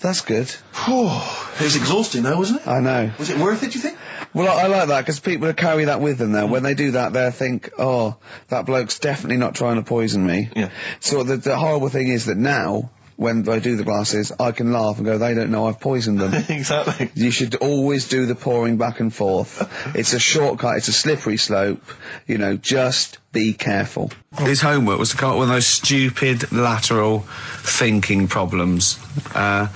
Speaker 2: that's good.
Speaker 1: It was exhausting though, wasn't it?
Speaker 2: I know.
Speaker 1: Was it worth it, do you think?
Speaker 2: Well, I like that, because people carry that with them now. When they do that, they'll think, oh, that bloke's definitely not trying to poison me.
Speaker 1: Yeah.
Speaker 2: So the horrible thing is that now, when I do the glasses, I can laugh and go, they don't know I've poisoned them.
Speaker 1: Exactly.
Speaker 2: You should always do the pouring back and forth. It's a shortcut, it's a slippery slope. You know, just be careful. His homework was to come up with those stupid lateral thinking problems.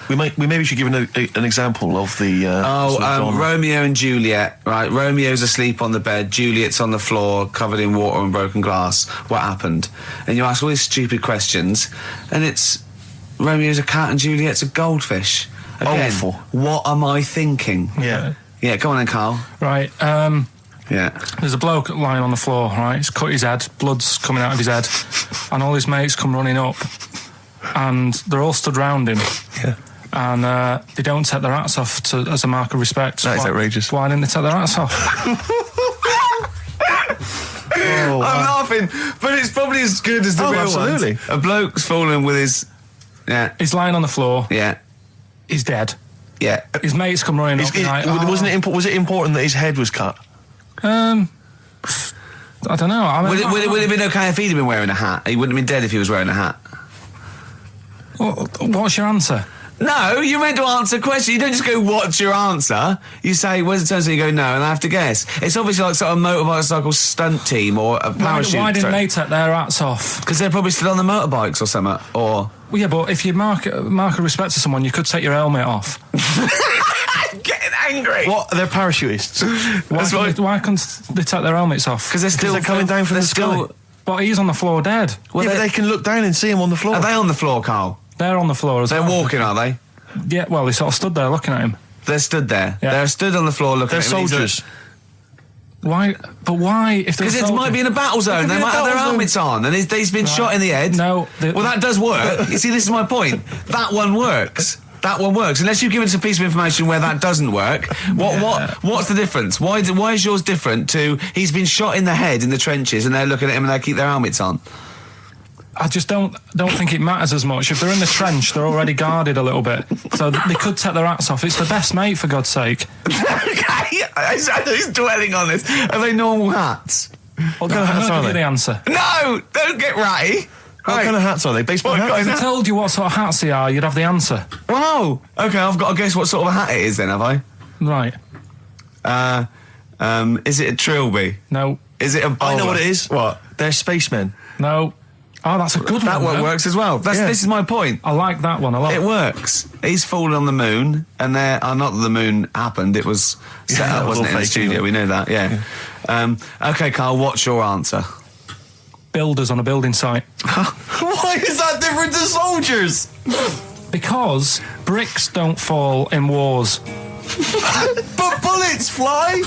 Speaker 1: We maybe should give an example of the.
Speaker 2: Romeo and Juliet. Right, Romeo's asleep on the bed, Juliet's on the floor, covered in water and broken glass. What happened? And you ask all these stupid questions, and it's Romeo's a cat and Juliet's a goldfish. Again,
Speaker 1: awful.
Speaker 2: What am I thinking?
Speaker 1: Yeah.
Speaker 2: Yeah, come on then, Karl.
Speaker 3: Right.
Speaker 2: Yeah.
Speaker 3: There's a bloke lying on the floor, right? He's cut his head, blood's coming out of his head, and all his mates come running up, and they're all stood round him.
Speaker 1: Yeah.
Speaker 3: And they don't take their hats off as a mark of respect.
Speaker 1: That is outrageous.
Speaker 3: Why didn't they take their hats off?
Speaker 2: I'm laughing, but it's probably as good as the real
Speaker 1: absolutely.
Speaker 2: ones. A bloke's fallen with his... Yeah.
Speaker 3: He's lying on the floor.
Speaker 2: Yeah.
Speaker 3: He's dead.
Speaker 2: Yeah.
Speaker 3: His mates come running up.
Speaker 1: Was it important that his head was cut?
Speaker 3: I don't know. I mean,
Speaker 2: Would it have been okay if he'd have been wearing a hat? He wouldn't have been dead if he was wearing a hat.
Speaker 3: What's your answer?
Speaker 2: No, you're meant to answer questions. You don't just go, what's your answer? You say, where's the turn? So you go, no, and I have to guess. It's obviously like sort of motorcycle stunt team or a parachute.
Speaker 3: Why didn't they take their hats off?
Speaker 2: Because they're probably still on the motorbikes or something, or...
Speaker 3: Well, yeah, but if you mark a respect to someone, you could take your helmet off.
Speaker 2: I'm getting angry.
Speaker 1: What? They're parachutists.
Speaker 3: Why can't they take their helmets off?
Speaker 2: Because they're
Speaker 1: coming down from the sky.
Speaker 3: But he's on the floor dead.
Speaker 1: Well, yeah, but they can look down and see him on the floor.
Speaker 2: Are they on the floor, Karl?
Speaker 3: They're on the floor as well.
Speaker 2: They're walking, are they?
Speaker 3: Yeah, well, they sort of stood there looking at him.
Speaker 2: They're stood there.
Speaker 3: Yeah.
Speaker 2: They're stood on the floor looking at him.
Speaker 1: They're soldiers.
Speaker 3: Why? But why?
Speaker 2: Because it might be in a battle zone. They might have their helmets on, and he's been shot in the head.
Speaker 3: No.
Speaker 2: Well, that does work. You see, this is my point. That one works. That one works. Unless you give us a piece of information where that doesn't work. What's the difference? Why is yours different to he's been shot in the head in the trenches, and they're looking at him and they keep their helmets on?
Speaker 3: I just don't think it matters as much. If they're in the trench, they're already guarded a little bit, so they could take their hats off. It's the best mate, for God's sake.
Speaker 2: Okay, he's dwelling on this. Are they normal hats?
Speaker 1: What kind of hats are they?
Speaker 3: The answer.
Speaker 2: No, don't get ratty.
Speaker 1: What kind of hats are they? Baseball hats?
Speaker 3: If I told you what sort of hats they are, you'd have the answer.
Speaker 2: Wow. Okay, I've got to guess what sort of a hat it is then, have I?
Speaker 3: Right.
Speaker 2: Is it a trilby?
Speaker 3: No.
Speaker 2: Is it a bowler?
Speaker 1: I know what it is.
Speaker 2: What?
Speaker 1: They're spacemen.
Speaker 3: No. Oh, that's a good
Speaker 2: That
Speaker 3: one.
Speaker 2: one
Speaker 3: though.
Speaker 2: works as well. This is my point.
Speaker 3: I like that one a lot.
Speaker 2: It works. He's fallen on the moon, and not that the moon happened, it was set
Speaker 1: Yeah,
Speaker 2: up,
Speaker 1: it was
Speaker 2: wasn't it,
Speaker 1: all
Speaker 2: in the
Speaker 1: fake,
Speaker 2: studio?
Speaker 1: yeah.
Speaker 2: We know that, yeah. Okay, Carl, what's your answer?
Speaker 3: Builders on a building site.
Speaker 1: Why is that different to soldiers?
Speaker 3: Because bricks don't fall in wars.
Speaker 1: But bullets fly.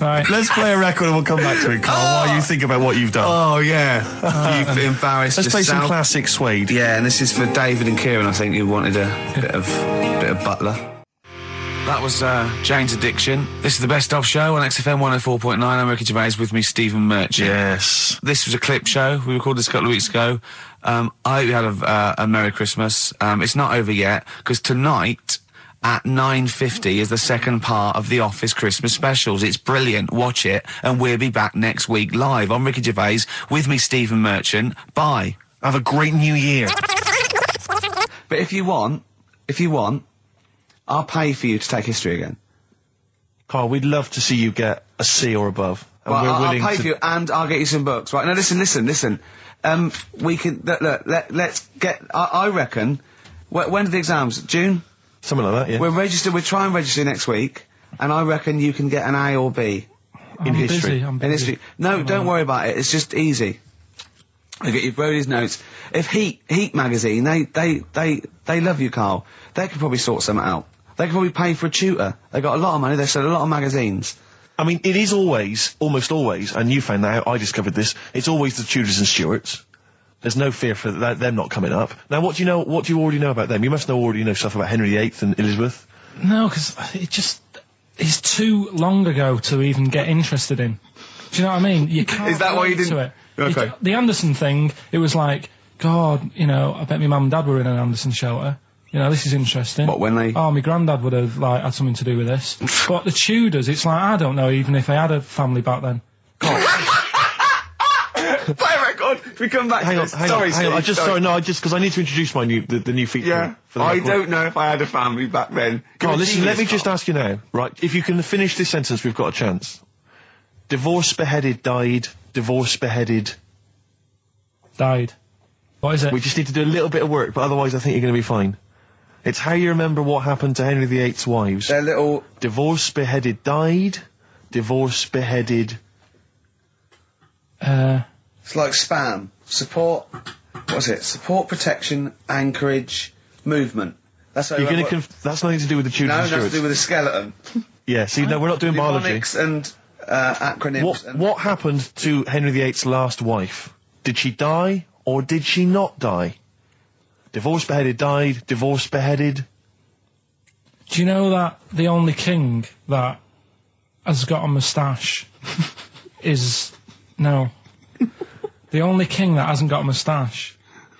Speaker 3: Right.
Speaker 1: Let's play a record and we'll come back to it, Carl, while you think about what you've done.
Speaker 2: Oh, yeah. You've embarrassed
Speaker 1: Let's play some
Speaker 2: yourself.
Speaker 1: classic Suede.
Speaker 2: Yeah, and this is for David and Kieran, I think, who wanted a bit of Butler. That was Jane's Addiction. This is the Best Of Show on XFM 104.9. I'm Ricky Gervais, with me, Stephen Merchant.
Speaker 1: Yes.
Speaker 2: This was a clip show. We recorded this a couple of weeks ago. I hope you had a Merry Christmas. It's not over yet, because tonight at 9:50 is the second part of The Office Christmas specials. It's brilliant. Watch it, and we'll be back next week live. I'm Ricky Gervais, with me, Stephen Merchant. Bye.
Speaker 1: Have a great new year.
Speaker 2: But if you want, I'll pay for you to take history again.
Speaker 1: Carl, we'd love to see you get a C or above. And
Speaker 2: Well,
Speaker 1: we're
Speaker 2: I'll
Speaker 1: willing
Speaker 2: pay
Speaker 1: to...
Speaker 2: for you, and I'll get you some books. Right, now listen. We can, let's get, I reckon, when are the exams? June?
Speaker 1: Something like that, yeah.
Speaker 2: We'll try and register next week, and I reckon you can get an A or B.
Speaker 3: I'm
Speaker 1: history.
Speaker 3: Busy, I'm
Speaker 2: In
Speaker 3: busy.
Speaker 2: history. No, don't worry about it, it's just easy. I get you Brody's notes. If Heat magazine, they love you, Carl. They could probably sort something out. They could probably pay for a tutor. They got a lot of money, they sell a lot of magazines.
Speaker 1: I mean, it is always, almost always, and you found that out, I discovered this, it's always the Tudors and Stuarts. There's no fear for them not coming up. Now, what do you already know about them? You must already know stuff about Henry VIII and Elizabeth.
Speaker 3: No, because it's too long ago to even get interested in. Do you know what I mean? You can't.
Speaker 2: Is that why you
Speaker 3: relate
Speaker 2: didn't-
Speaker 3: to it.
Speaker 2: Okay.
Speaker 3: The Anderson thing, it was like, God, I bet my mum and dad were in an Anderson shelter. This is interesting.
Speaker 2: What, when they-
Speaker 3: Oh, my granddad would have, had something to do with this. But the Tudors, it's like, I don't know even if they had a family back then.
Speaker 2: Play a record. If we come back
Speaker 1: Hang
Speaker 2: to
Speaker 1: on,
Speaker 2: this.
Speaker 1: hang
Speaker 2: Sorry,
Speaker 1: on, hang on.
Speaker 2: Steve,
Speaker 1: Just because I need to introduce the new feature.
Speaker 2: Yeah,
Speaker 1: for the
Speaker 2: I
Speaker 1: record.
Speaker 2: don't know if I had a family back then.
Speaker 1: Carl, listen, let me just
Speaker 2: ask.
Speaker 1: ask you now, right? If you can finish this sentence, we've got a chance. Divorced, beheaded, died. Divorced, beheaded.
Speaker 3: Died. What is it?
Speaker 1: We just need to do a little bit of work, but otherwise I think you're going to be fine. It's how you remember what happened to Henry VIII's wives.
Speaker 2: They're little...
Speaker 1: Divorced, beheaded, died. Divorced, beheaded.
Speaker 2: It's like spam. Support... What's it? Support, protection, anchorage, movement. That's how
Speaker 1: You're
Speaker 2: you
Speaker 1: going to... That's nothing to do with the Tudors
Speaker 2: No,
Speaker 1: and
Speaker 2: that's to
Speaker 1: Stuarts.
Speaker 2: do with the skeleton.
Speaker 1: Yeah, see, no, we're not doing biology.
Speaker 2: Mnemonics and acronyms.
Speaker 1: What happened to Henry VIII's last wife? Did she die, or did she not die? Divorced, beheaded, died. Divorced, beheaded.
Speaker 3: Do you know that the only king that has got a moustache is... No. The only king that hasn't got a moustache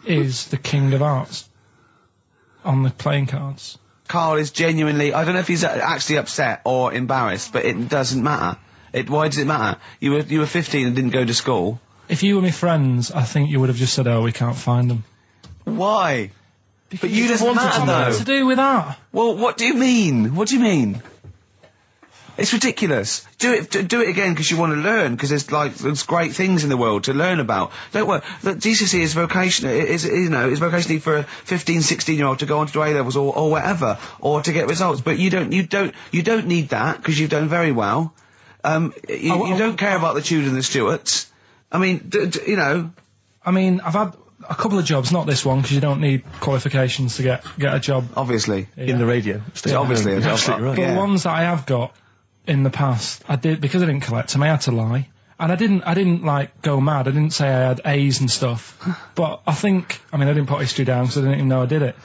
Speaker 3: is the King of Hearts on the playing cards.
Speaker 2: Karl is genuinely... I don't know if he's actually upset or embarrassed, but it doesn't matter. Why does it matter? You were 15 and didn't go to school.
Speaker 3: If you were my friends, I think you would have just said, oh, we can't find them.
Speaker 2: Why? But you
Speaker 3: It
Speaker 2: just
Speaker 3: doesn't
Speaker 2: matter,
Speaker 3: matter
Speaker 2: though.
Speaker 3: to do with that.
Speaker 2: Well, what do you mean? What do you mean? It's ridiculous. Do it again because you want to learn, because there's great things in the world to learn about. Don't worry. Look, GCSE is vocational. Is vocationally for a 15, 16-year-old to go on to do A-levels or whatever, or to get results. But you don't need that because you've done very well. You don't care about the Tudors and the Stuarts. I mean,
Speaker 3: I mean, I've had a couple of jobs, not this one, because you don't need qualifications to get a job.
Speaker 2: obviously.
Speaker 1: In the radio.
Speaker 2: Yeah, obviously.
Speaker 1: You're absolutely right.
Speaker 3: But
Speaker 2: Yeah.
Speaker 3: the ones that I have got in the past, I did, because I didn't collect them, I had to lie. And I didn't like go mad. I didn't say I had A's and stuff. But I didn't put history down because I didn't even know I did it.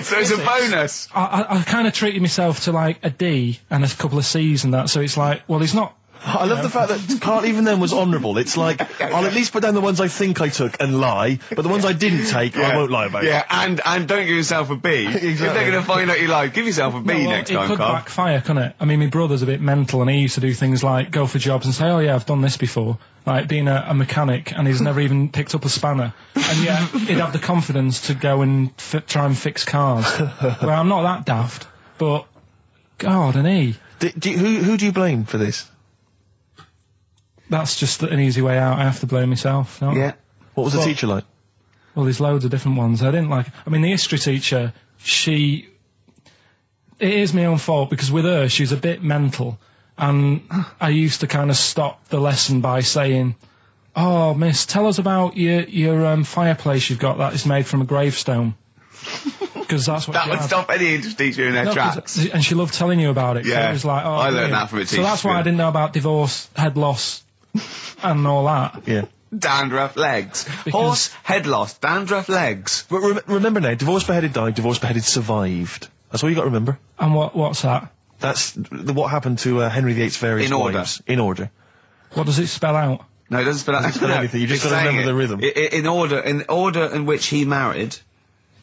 Speaker 2: So it's a bonus.
Speaker 3: I kind of treated myself to like a D and a couple of C's and that. So it's like, well, he's not.
Speaker 1: I love the fact that Karl even then was honourable. It's like, I'll at least put down the ones I think I took and lie, but the ones I didn't take, I won't lie about.
Speaker 2: Yeah, and don't give yourself a B. If they're going to find out you lied, give yourself a B
Speaker 3: Well,
Speaker 2: next
Speaker 3: it
Speaker 2: time,
Speaker 3: could
Speaker 2: Karl.
Speaker 3: backfire, couldn't it? I mean, my brother's a bit mental, and he used to do things like go for jobs and say, "Oh yeah, I've done this before," like being a mechanic, and he's never even picked up a spanner, and yet he'd have the confidence to go and try and fix cars. Well, I'm not that daft, but God, and he.
Speaker 1: Who do you blame for this?
Speaker 3: that's just an easy way out. I have to blame myself. Don't I?
Speaker 2: Yeah.
Speaker 1: What was the teacher like?
Speaker 3: Well, there's loads of different ones. I didn't like... I mean, the history teacher, it is my own fault, because with her, she's a bit mental. And I used to kind of stop the lesson by saying, "Oh, miss, tell us about your fireplace you've got that is made from a gravestone." Because that's what
Speaker 2: That would stop any English teacher in their tracks.
Speaker 3: And she loved telling you about it.
Speaker 2: Yeah.
Speaker 3: It was like,
Speaker 2: I learned
Speaker 3: brilliant.
Speaker 2: that from a teacher.
Speaker 3: So that's why I didn't know about divorce, head loss, and all that.
Speaker 1: Yeah.
Speaker 2: Dandruff legs. Horse, head loss, dandruff legs.
Speaker 1: But remember now, divorce beheaded died, divorce beheaded survived. That's all you got to remember.
Speaker 3: And what's that?
Speaker 1: That's what happened to Henry VIII's various
Speaker 2: In order.
Speaker 1: wives. In order.
Speaker 3: What does it spell out?
Speaker 2: No, it doesn't spell out
Speaker 1: anything. You just got to remember the rhythm.
Speaker 2: In order in which he married.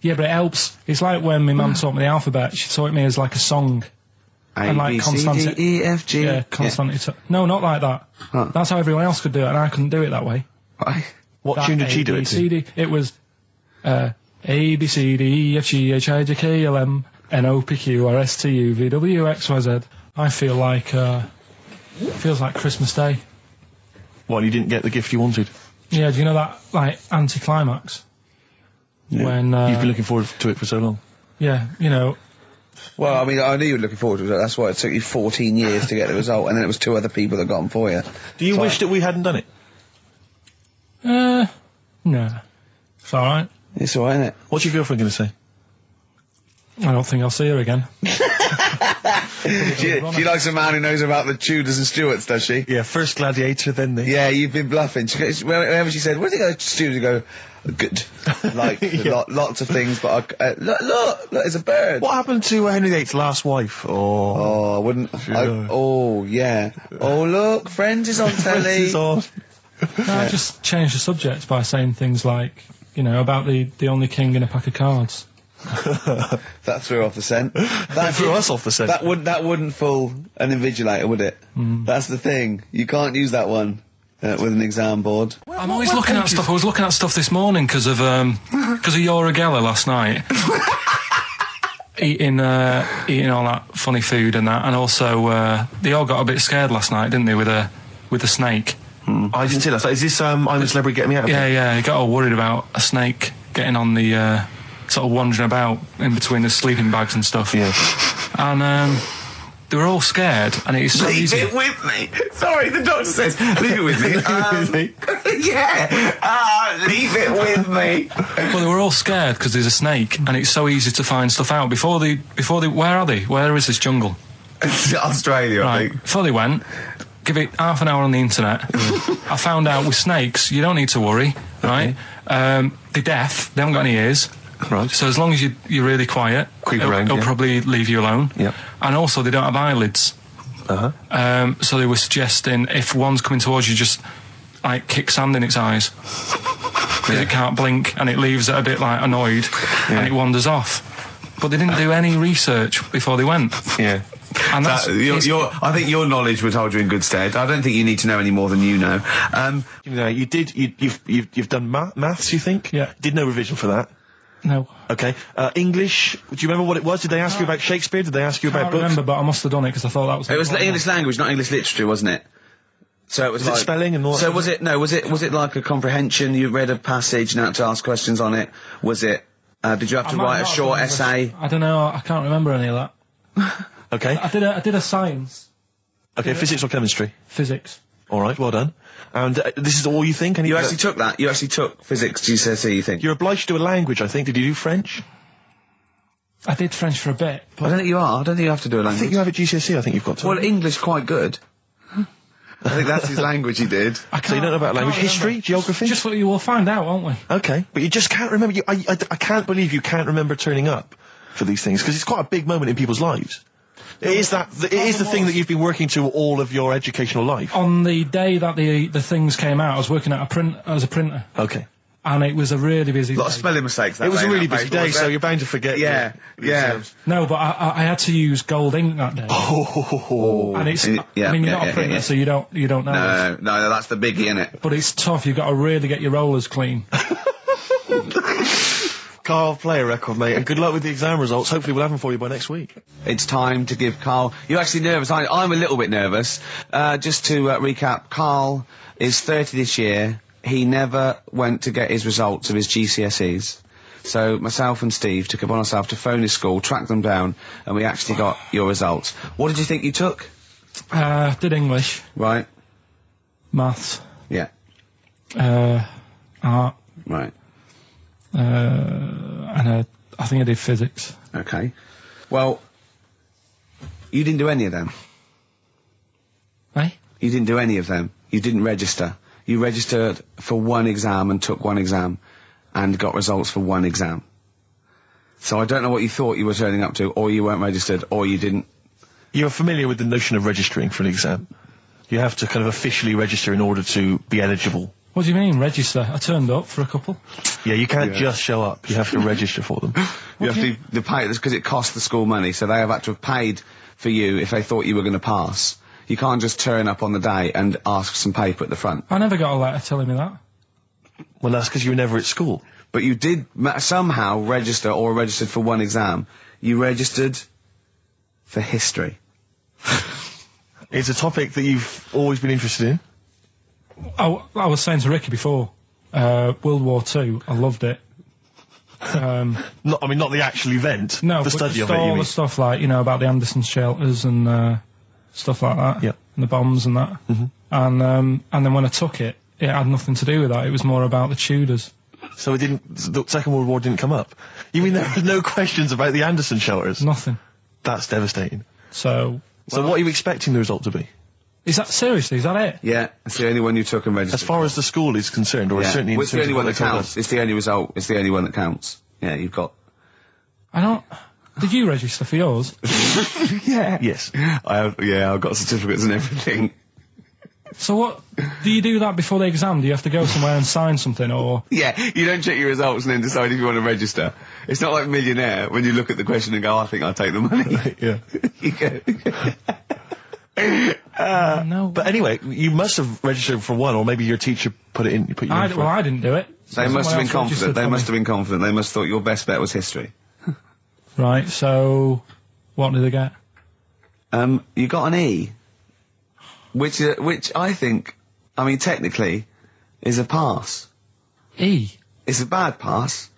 Speaker 3: Yeah, but it helps. It's like when my mum taught me the alphabet. She taught me as like a song.
Speaker 2: A, B, C, D, E, F, G.
Speaker 3: Yeah, consonant. No, not like that.
Speaker 2: Huh.
Speaker 3: That's how everyone else could do it, and I couldn't do it that way.
Speaker 2: Right.
Speaker 1: What tune did she do it to?
Speaker 3: It was A, B, C, D, E, F, G, H, I, J, K, L, M, N, O, P, Q, R, S, T, U, V, W, X, Y, Z. I feel like, feels like Christmas Day.
Speaker 1: What, you didn't get the gift you wanted?
Speaker 3: Yeah, do you know that, like, anticlimax?
Speaker 1: Yeah.
Speaker 3: When,
Speaker 1: You've been looking forward to it for so long.
Speaker 3: Yeah, you know.
Speaker 4: Well, I mean, I knew you were looking forward to it. That's why it took you 14 years to get the result, and then it was 2 other people that got them for you.
Speaker 1: Do you wish that we hadn't done it?
Speaker 3: No. It's alright.
Speaker 4: It's alright, isn't it?
Speaker 1: What's your girlfriend going to say?
Speaker 3: I don't think I'll see her again.
Speaker 4: She likes a man who knows about the Tudors and Stuarts, does she?
Speaker 1: Yeah, first gladiator, then the...
Speaker 4: Yeah, you've been bluffing. Whenever she said, "Where did you go to Stuarts?" You go, "Good." Like,
Speaker 1: Yeah.
Speaker 4: lots of things, but look, there's a bird.
Speaker 1: What happened to Henry VIII's last wife?
Speaker 4: Oh, I wouldn't. Oh, yeah. Oh, look, Friends is on telly.
Speaker 1: Friends is on.
Speaker 3: No, I just changed the subject by saying things like, you know, about the only king in a pack of cards.
Speaker 4: That threw off the scent.
Speaker 1: That threw us off the scent.
Speaker 4: That wouldn't fool an invigilator, would it? That's the thing. You can't use that one with an exam board.
Speaker 3: I'm always looking at stuff. I was looking at stuff this morning because of Yoragella last night. eating all that funny food and that, and also they all got a bit scared last night, didn't they, with a snake?
Speaker 1: I didn't see that. So is this I'm a Celebrity, Get Me Out of Here?
Speaker 3: Yeah, he got all worried about a snake getting on the sort of wandering about in between the sleeping bags and stuff.
Speaker 1: Yeah.
Speaker 3: And they were all scared, and it is so
Speaker 2: Leave
Speaker 3: easy.
Speaker 2: it with me. Sorry, the doctor says, leave it with me. Yeah. Leave it with me.
Speaker 3: Well, they were all scared because there's a snake, and it's so easy to find stuff out. Before they, where are they? Where is this jungle?
Speaker 2: Australia, I
Speaker 3: Right.
Speaker 2: think.
Speaker 3: Before they went, give it half an hour on the internet. I found out with snakes, you don't need to worry, right? They're deaf. They haven't got any ears.
Speaker 1: Right.
Speaker 3: So as long as you're really quiet,
Speaker 1: Creep
Speaker 3: it'll
Speaker 1: around, yeah.
Speaker 3: probably leave you alone.
Speaker 1: Yep.
Speaker 3: And also, they don't have eyelids.
Speaker 1: Uh-huh.
Speaker 3: So they were suggesting if one's coming towards you, just like kick sand in its eyes because it can't blink, and it leaves it a bit like annoyed, and it wanders off. But they didn't do any research before they went.
Speaker 1: Yeah.
Speaker 3: And that's
Speaker 2: I think your knowledge would hold you in good stead. I don't think you need to know any more than you know.
Speaker 1: You know, you've done maths, you think?
Speaker 3: Yeah.
Speaker 1: Did no revision for that.
Speaker 3: no.
Speaker 1: Okay. English, do you remember what it was? Did they ask you about Shakespeare? Did they ask you
Speaker 3: I
Speaker 1: about
Speaker 3: can't
Speaker 1: books?
Speaker 3: remember, but I must have done it because I thought that was.
Speaker 2: It was
Speaker 3: important.
Speaker 2: English language, not English literature, wasn't it? So it was
Speaker 1: Was it
Speaker 2: like
Speaker 1: spelling and all that
Speaker 2: So
Speaker 1: sort
Speaker 2: was
Speaker 1: of
Speaker 2: it? No, was it like a comprehension? You read a passage and had to ask questions on it. Was it? Did you have
Speaker 3: I
Speaker 2: to
Speaker 3: might
Speaker 2: write a
Speaker 3: not have
Speaker 2: short
Speaker 3: done English.
Speaker 2: essay?
Speaker 3: I don't know. I can't remember any of that.
Speaker 1: Okay.
Speaker 3: I did a science,
Speaker 1: Okay, physics or chemistry?
Speaker 3: physics.
Speaker 1: All right, well done. And this is all you think?
Speaker 2: You actually took that. You actually took physics GCSE. You think?
Speaker 1: You're obliged to do a language, I think. Did you do French?
Speaker 3: I did French for a bit,
Speaker 2: I don't think you are. I don't think you have to do a
Speaker 1: I
Speaker 2: language.
Speaker 1: think you have a GCSE, I think you've got to.
Speaker 2: Well, English quite good. I think that's his language he did.
Speaker 1: So you don't know about language. History? Geography?
Speaker 3: Just what you will find out, won't we?
Speaker 1: Okay, but you just can't remember. I can't believe you can't remember turning up for these things, because it's quite a big moment in people's lives. It is the thing that you've been working to all of your educational life.
Speaker 3: On the day that the things came out, I was working at as a printer,
Speaker 1: Okay.
Speaker 3: and it was a really busy
Speaker 2: A lot of
Speaker 3: day.
Speaker 2: spelling mistakes. That
Speaker 1: It was
Speaker 2: day,
Speaker 1: a really
Speaker 2: that
Speaker 1: busy
Speaker 2: paper,
Speaker 1: day,
Speaker 2: wasn't
Speaker 1: so
Speaker 2: it?
Speaker 1: you're bound to forget.
Speaker 2: Yeah, yeah.
Speaker 3: No, but I had to use gold ink that day,
Speaker 1: Oh.
Speaker 3: and it's.
Speaker 2: Yeah,
Speaker 3: I mean, you're
Speaker 2: yeah,
Speaker 3: not a
Speaker 2: yeah,
Speaker 3: printer,
Speaker 2: yeah.
Speaker 3: so you don't know.
Speaker 2: No, that's the biggie, innit?
Speaker 3: But it's tough. You've got to really get your rollers clean.
Speaker 1: Karl, play a record, mate, and good luck with the exam results. Hopefully we'll have them for you by next week.
Speaker 4: It's time to give Karl... You're actually nervous. I'm a little bit nervous. Just to recap, Karl is 30 this year. He never went to get his results of his GCSEs. So myself and Steve took it upon ourselves to phone his school, track them down, and we actually got your results. What did you think you took?
Speaker 3: Did English.
Speaker 4: Right.
Speaker 3: Maths.
Speaker 4: Yeah.
Speaker 3: Art.
Speaker 4: Right.
Speaker 3: And I think I did physics.
Speaker 4: Okay. Well, you didn't do any of them.
Speaker 3: Eh?
Speaker 4: You didn't do any of them. You didn't register. You registered for one exam and took one exam and got results for one exam. So I don't know what you thought you were turning up to, or you weren't registered, or you didn't.
Speaker 1: You're familiar with the notion of registering for an exam. You have to kind of officially register in order to be eligible.
Speaker 3: What do you mean, register? I turned up for a couple.
Speaker 1: Yeah, you can't just show up. You have to register for them.
Speaker 4: You have to pay this because it costs the school money, so they have had to have paid for you if they thought you were going to pass. You can't just turn up on the day and ask for some paper at the front.
Speaker 3: I never got a letter telling me that.
Speaker 1: Well, that's because you were never at school.
Speaker 4: But you did somehow register or registered for one exam. You registered for history.
Speaker 1: It's a topic that you've always been interested in.
Speaker 3: I was saying to Ricky before, World War II, I loved it.
Speaker 1: Not the actual event.
Speaker 3: No,
Speaker 1: the study of it.
Speaker 3: all the stuff like, about the Anderson shelters and stuff like that.
Speaker 1: Yeah.
Speaker 3: And the bombs and that. And then when I took it, it had nothing to do with that. It was more about the Tudors.
Speaker 1: So the Second World War didn't come up? You mean there were no questions about the Anderson shelters?
Speaker 3: Nothing.
Speaker 1: That's devastating.
Speaker 3: So
Speaker 1: what are you expecting the result to be?
Speaker 3: Is that seriously? Is that it?
Speaker 4: Yeah, it's the only one you took and registered.
Speaker 1: As far as the school is concerned, or certainly in
Speaker 4: it's the
Speaker 1: terms
Speaker 4: only
Speaker 1: of
Speaker 4: one
Speaker 1: what
Speaker 4: that
Speaker 1: they told
Speaker 4: counts.
Speaker 1: us.
Speaker 4: It's the only result. It's the only one that counts. Yeah, you've got...
Speaker 3: I don't... Did you register for yours?
Speaker 4: Yeah.
Speaker 1: Yes.
Speaker 4: I've got certificates and everything.
Speaker 3: So what... Do you do that before the exam? Do you have to go somewhere and sign something, or...?
Speaker 4: Yeah, you don't check your results and then decide if you want to register. It's not like Millionaire, when you look at the question and go, I think I'll take the money.
Speaker 1: Yeah.
Speaker 4: You go...
Speaker 3: No.
Speaker 1: But anyway, you must have registered for one, or maybe your teacher put you in for it.
Speaker 3: Well, I didn't do it.
Speaker 4: They must have been
Speaker 3: Someone else
Speaker 4: confident.
Speaker 3: registered
Speaker 4: They
Speaker 3: for
Speaker 4: must
Speaker 3: me.
Speaker 4: have been confident. They must have thought your best bet was history.
Speaker 3: Right, so... What did I get?
Speaker 4: You got an E. Which I think, technically, is a pass.
Speaker 3: E?
Speaker 4: It's a bad pass,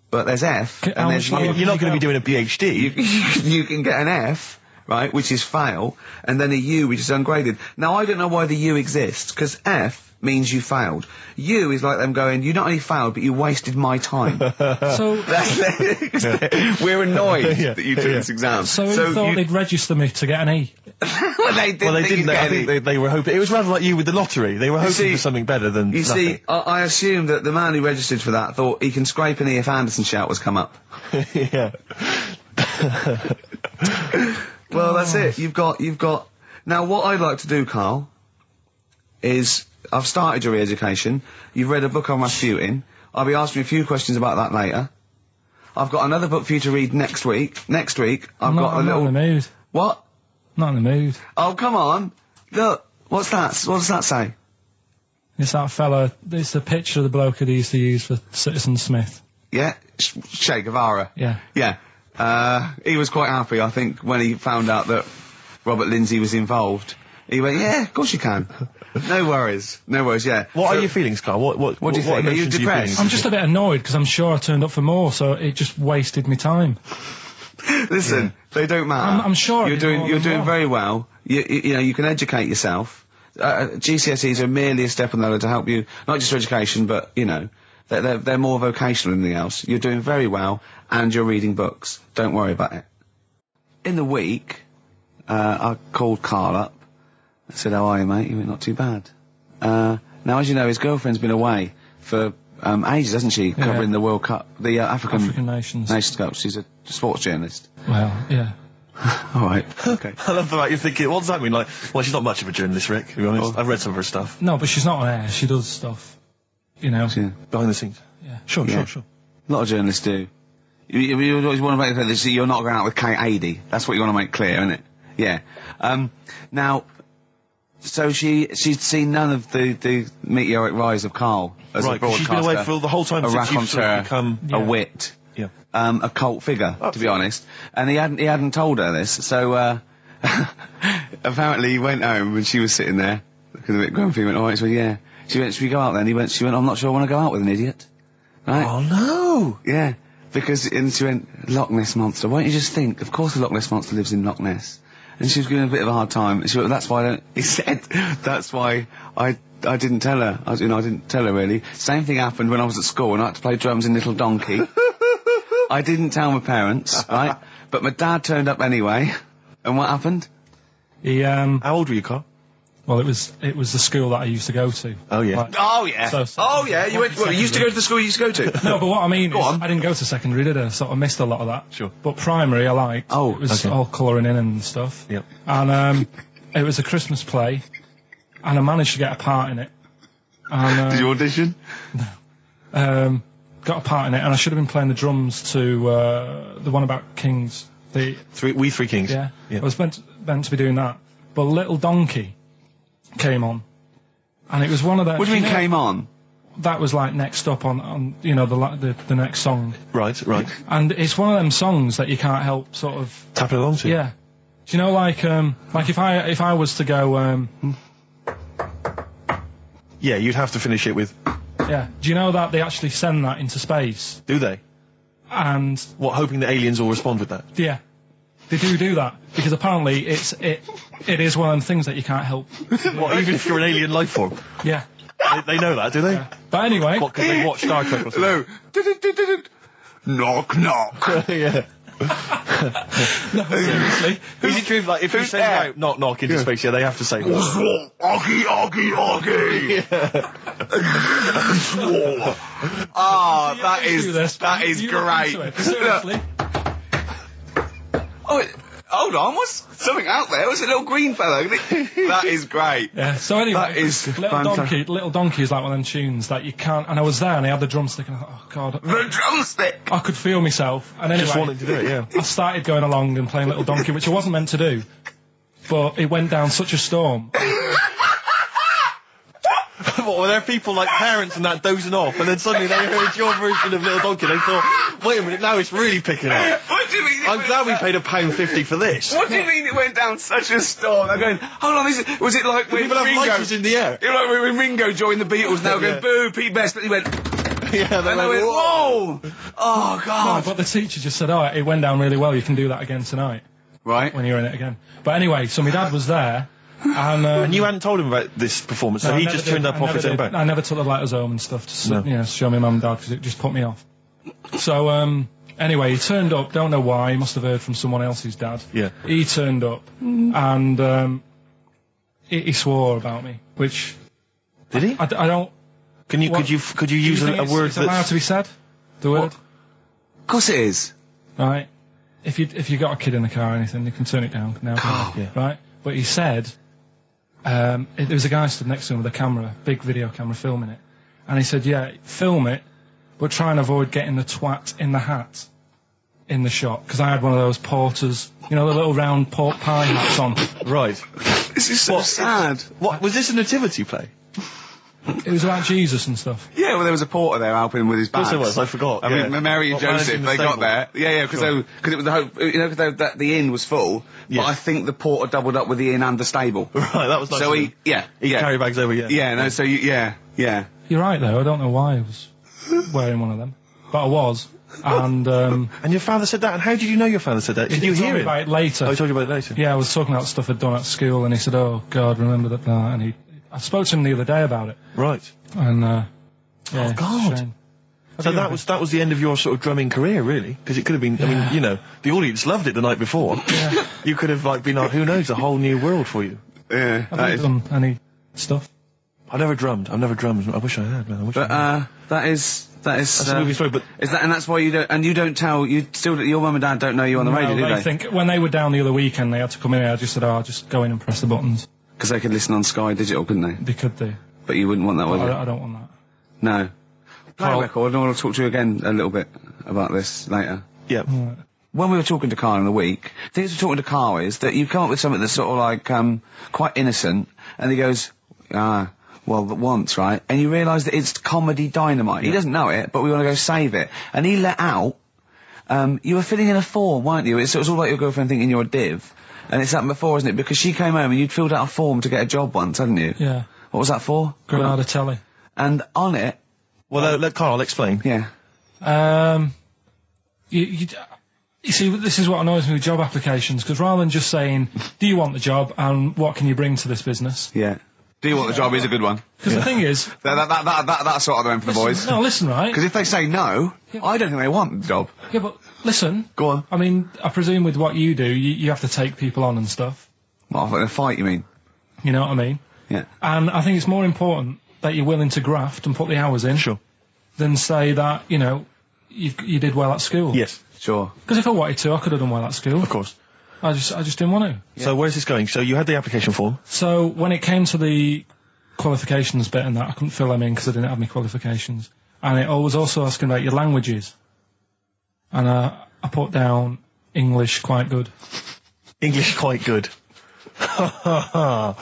Speaker 4: but there's F,
Speaker 3: How
Speaker 4: and there's
Speaker 3: much
Speaker 4: U.
Speaker 1: You're not going to be doing a PhD.
Speaker 4: You can get an F, right, which is fail, and then a U, which is ungraded. Now, I don't know why the U exists, because F means you failed. U is like them going, you not only failed, but you wasted my time.
Speaker 3: So...
Speaker 4: We're annoyed that you took this exam.
Speaker 3: So who thought they'd register me to get an E?
Speaker 4: Well, they didn't.
Speaker 1: I think they were hoping. It was rather like you with the lottery. They were hoping for something better than
Speaker 4: You
Speaker 1: nothing.
Speaker 4: see, I assume that the man who registered for that thought he can scrape an E if Anderson shouters come up.
Speaker 1: Yeah.
Speaker 4: Well, that's it. You've got... Now, what I'd like to do, Karl, is... I've started your re-education. You've read a book on Rasputin. I'll be asking you a few questions about that later. I've got another book for you to read next week. Next week,
Speaker 3: I'm not in the mood.
Speaker 4: What?
Speaker 3: Not in the mood.
Speaker 4: Oh, come on. Look, what's that? What does that say?
Speaker 3: It's that fella... It's the picture of the bloke that he used to use for Citizen Smith.
Speaker 4: Yeah? Che Guevara.
Speaker 3: Yeah.
Speaker 4: Yeah. He was quite happy, I think, when he found out that Robert Lindsay was involved. He went, yeah, of course you can. No worries, yeah.
Speaker 1: What are your feelings, Karl? What
Speaker 4: do you think? Are you
Speaker 1: emotions
Speaker 4: depressed?
Speaker 3: I'm just a bit annoyed because I'm sure I turned up for more, so it just wasted me time.
Speaker 4: Listen, they don't matter.
Speaker 3: I'm sure
Speaker 4: you're doing very well. You can educate yourself. GCSEs are merely a step on the ladder to help you, not just for education, but they're more vocational than anything else. You're doing very well, and you're reading books. Don't worry about it. In the week, I called Karl up. I said, how are you, mate? He went, not too bad. Now, as you know, his girlfriend's been away for ages, hasn't she?
Speaker 3: Yeah.
Speaker 4: Covering the World Cup, the African
Speaker 3: Nations
Speaker 4: Cup. She's a sports journalist.
Speaker 3: Well, yeah.
Speaker 4: All right. Okay.
Speaker 1: I love the fact you're thinking, what does that mean? Like, well, she's not much of a journalist, Rick, to be honest. I've read some of her stuff.
Speaker 3: No, but she's not on air. She does stuff,
Speaker 4: Yeah.
Speaker 1: Behind the scenes.
Speaker 3: Yeah.
Speaker 1: Sure.
Speaker 4: A lot of journalists do. You always want to make clear that you're not going out with Kate Adie. That's what you want to make clear, isn't it? Yeah. Now,
Speaker 2: So she'd seen none of the meteoric rise of Karl as a
Speaker 1: Right, 'cause
Speaker 2: broadcaster.
Speaker 1: she's been away for the whole time
Speaker 2: a
Speaker 1: since you've sort of
Speaker 2: raconteur,
Speaker 1: become...
Speaker 2: a wit,
Speaker 1: Yeah.
Speaker 2: a cult figure, to be honest. And he hadn't told her this, so apparently he went home and she was sitting there, looking a bit grumpy. He went, all right, so yeah. She went, should we go out then? She went, I'm not sure I want to go out with an idiot. Right?
Speaker 1: Oh, no!
Speaker 2: Yeah. And she went, Loch Ness Monster. Why don't you just think? Of course the Loch Ness Monster lives in Loch Ness. And she was giving a bit of a hard time. And she went, that's why he said, that's why I didn't tell her. I didn't tell her really. Same thing happened when I was at school and I had to play drums in Little Donkey. I didn't tell my parents, right? But my dad turned up anyway. And what happened?
Speaker 3: He,
Speaker 1: How old were you, Carl?
Speaker 3: well, it was the school that I used to go to.
Speaker 1: Oh, yeah.
Speaker 3: Like,
Speaker 2: Oh, yeah.
Speaker 3: So-
Speaker 2: You went, well, you used to go to the school you used to go to?
Speaker 3: No, but what I mean is,
Speaker 2: on.
Speaker 3: I didn't go to secondary, did I? Sort of missed a lot of that.
Speaker 1: Sure.
Speaker 3: But primary, I liked.
Speaker 2: Oh,
Speaker 3: it was
Speaker 1: okay.
Speaker 3: all colouring in and stuff.
Speaker 1: Yep.
Speaker 3: And it was a Christmas play, and I managed to get a part in it. And,
Speaker 2: Did you audition?
Speaker 3: got a part in it, and I should have been playing the drums to the one about Kings.
Speaker 1: We Three Kings.
Speaker 3: Yeah.
Speaker 1: Yeah.
Speaker 3: I was meant to be doing that, but Little Donkey came on, and it was one of the.
Speaker 2: What do you mean came on?
Speaker 3: That was like next up on the next song,
Speaker 1: Right.
Speaker 3: and it's one of them songs that you can't help sort of.
Speaker 1: Tapping along to.
Speaker 3: Yeah. Do you know, like if I was to go,
Speaker 1: Yeah, you'd have to finish it with...
Speaker 3: yeah. Do you know that they actually send that into space?
Speaker 1: Do they?
Speaker 3: And
Speaker 1: What, hoping that aliens will respond with that?
Speaker 3: yeah, they do that because apparently it is one of them things that you can't help.
Speaker 1: What, even if you're an alien life form?
Speaker 3: Yeah.
Speaker 1: They know that, do they?
Speaker 3: But anyway,
Speaker 1: What, because they watch Star Trek or something?
Speaker 2: Hello. Knock, knock.
Speaker 1: Yeah.
Speaker 3: seriously,
Speaker 1: Is it true, like, if you send
Speaker 2: there?
Speaker 1: out knock knock into space, yeah, they have to say...
Speaker 2: Oggy, oggy, oggy. Ah, that
Speaker 3: do this,
Speaker 2: that
Speaker 3: man.
Speaker 2: is
Speaker 3: You look into
Speaker 2: great.
Speaker 3: it. Seriously.
Speaker 2: Oh, hold on, what's something out there? Was it a little green fella? That is great.
Speaker 3: Yeah. So anyway,
Speaker 2: That is
Speaker 3: Little Donkey is like one of them tunes that you can't. And I was there, and I had the drumstick, and I thought, oh god,
Speaker 2: The drumstick.
Speaker 3: I could feel myself. And anyway,
Speaker 1: Just wanting to do it, yeah.
Speaker 3: I started going along and playing Little Donkey, which I wasn't meant to do, but it went down such a storm.
Speaker 1: What, were there people like parents and that dozing off, and then suddenly they heard your version of Little Donkey, they thought, wait a minute, now it's really picking up.
Speaker 2: What do you mean?
Speaker 1: I'm glad we paid £1.50 for this.
Speaker 2: What do you mean it went down such a storm? I'm going, hold on, was it like when
Speaker 1: People have
Speaker 2: Ringo...
Speaker 1: lighters in the air.
Speaker 2: You know, like when Ringo joined the Beatles, now
Speaker 1: Yeah.
Speaker 2: going, boo, Pete Best, but he went...
Speaker 1: Yeah,
Speaker 2: And I went, whoa! Oh, God.
Speaker 3: But the teacher just said, oh, it went down really well, you can do that again tonight,
Speaker 2: Right.
Speaker 3: when you're in it again. But anyway, so my dad was there, and...
Speaker 1: And you hadn't told him about this performance, so
Speaker 3: no, I
Speaker 1: he
Speaker 3: never
Speaker 1: just
Speaker 3: did.
Speaker 1: turned up
Speaker 3: I
Speaker 1: off
Speaker 3: never
Speaker 1: his own
Speaker 3: did.
Speaker 1: back.
Speaker 3: I never took the letters home and stuff to
Speaker 1: No.
Speaker 3: show my mum and dad, because it just put me off. So, anyway, he turned up, don't know why, he must have heard from someone else's dad.
Speaker 1: Yeah.
Speaker 3: He turned up, and he swore about me, which...
Speaker 1: Did he?
Speaker 3: I don't...
Speaker 1: Could you
Speaker 3: What-
Speaker 1: use
Speaker 3: Do you think
Speaker 1: a word
Speaker 3: it's allowed
Speaker 1: that's...
Speaker 3: to be said? The word?
Speaker 2: Of course it is.
Speaker 3: Right. If you got a kid in the car or anything, you can turn it down now.
Speaker 1: Oh, yeah.
Speaker 3: Right. But he said, there was a guy stood next to him with a camera, big video camera, filming it, and he said, yeah, film it, but try and avoid getting the twat in the hat in the shot, because I had one of those porters, you know, the little round pork pie hats on.
Speaker 1: Right.
Speaker 2: This is so sad.
Speaker 1: What, was this a nativity play?
Speaker 3: It was about Jesus and stuff.
Speaker 2: Yeah, well, there was a porter there helping him with his
Speaker 1: Of
Speaker 2: bags.
Speaker 1: course there was, I forgot.
Speaker 2: I
Speaker 1: yeah.
Speaker 2: mean, Mary and
Speaker 1: What,
Speaker 2: Joseph,
Speaker 1: managing the
Speaker 2: they got
Speaker 1: stable?
Speaker 2: there. Yeah, because it was the hope, you know, because the inn was full.
Speaker 1: Yeah.
Speaker 2: But I think the porter doubled up with the inn and the stable.
Speaker 1: Right, that was nice.
Speaker 2: So
Speaker 1: of
Speaker 2: he,
Speaker 1: him.
Speaker 2: yeah,
Speaker 1: He
Speaker 2: yeah,
Speaker 1: carry bags over, yeah.
Speaker 2: yeah. No, so yeah.
Speaker 3: You're right, though. I don't know why I was wearing one of them, but I was. And
Speaker 1: And your father said that, and how did you know your father said that? Did you
Speaker 3: he told
Speaker 1: hear
Speaker 3: me
Speaker 1: it?
Speaker 3: about it later.
Speaker 1: Oh, he told you about it later?
Speaker 3: Yeah, I was talking about stuff I'd done at school, and he said, "Oh God, remember that?" And I spoke to him the other day about it,
Speaker 1: Right.
Speaker 3: and yeah,
Speaker 1: Oh, God.
Speaker 3: shame.
Speaker 1: So that was the end of your sort of drumming career, really? Because it could have been, I mean, you know, the audience loved it the night before.
Speaker 3: Yeah.
Speaker 1: You could have, like, been, who knows, a whole new world for you.
Speaker 2: Yeah.
Speaker 3: Have you done any stuff?
Speaker 1: I've never drummed. I wish I had, man. I wish I had.
Speaker 2: But that is
Speaker 1: That's a movie story, but...
Speaker 2: is that, and that's why you don't, and you don't tell, your mum and dad don't know you on the radio, do
Speaker 3: they
Speaker 2: they?
Speaker 3: think when they were down the other weekend, they had to come in here. I just said, "Oh, I'll just go in and press the buttons."
Speaker 2: Because they could listen on Sky Digital, couldn't they?
Speaker 3: They could do.
Speaker 2: But you wouldn't want that, would you?
Speaker 3: I don't want that.
Speaker 2: No. Play a
Speaker 1: Carl-
Speaker 2: record, and I want to talk to you again a little bit about this later.
Speaker 1: Yeah.
Speaker 3: Right.
Speaker 2: when we were talking to Karl in the week, things we're talking to Karl is that you come up with something that's sort of like, quite innocent, and he goes, well, once, right? And you realise that it's comedy dynamite. He doesn't know it, but we want to go save it. And he let out, you were filling in a form, weren't you? It was all like your girlfriend thinking you're a div. And it's happened before, isn't it? Because she came home and you'd filled out a form to get a job once, hadn't you?
Speaker 3: Yeah.
Speaker 2: What was that for?
Speaker 3: Granada telly.
Speaker 2: And on it...
Speaker 1: Well, let Karl explain.
Speaker 2: Yeah.
Speaker 3: You see, this is what annoys me with job applications, because rather than just saying, do you want the job and what can you bring to this business?
Speaker 2: Yeah. Do you want the job is a good one.
Speaker 3: Because the thing is...
Speaker 2: That's sort of the one for the boys.
Speaker 3: No, listen, right?
Speaker 2: Because if they say no, I don't think they want the job.
Speaker 3: Yeah, but listen.
Speaker 2: Go on.
Speaker 3: I mean, I presume with what you do, you have to take people on and stuff.
Speaker 2: Well, in a fight, you mean?
Speaker 3: You know what I mean?
Speaker 2: Yeah.
Speaker 3: And I think it's more important that you're willing to graft and put the hours in.
Speaker 1: Sure.
Speaker 3: Than say that, you know, you did well at school.
Speaker 1: Yes.
Speaker 2: Sure.
Speaker 3: Because if I wanted to, I could have done well at school.
Speaker 1: Of course.
Speaker 3: I just didn't want to.
Speaker 1: Yeah. So where's this going? So you had the application form.
Speaker 3: So when it came to the qualifications bit and that, I couldn't fill them in because I didn't have any qualifications. And it was also asking about your languages. And I put down English quite good.
Speaker 2: English quite good. And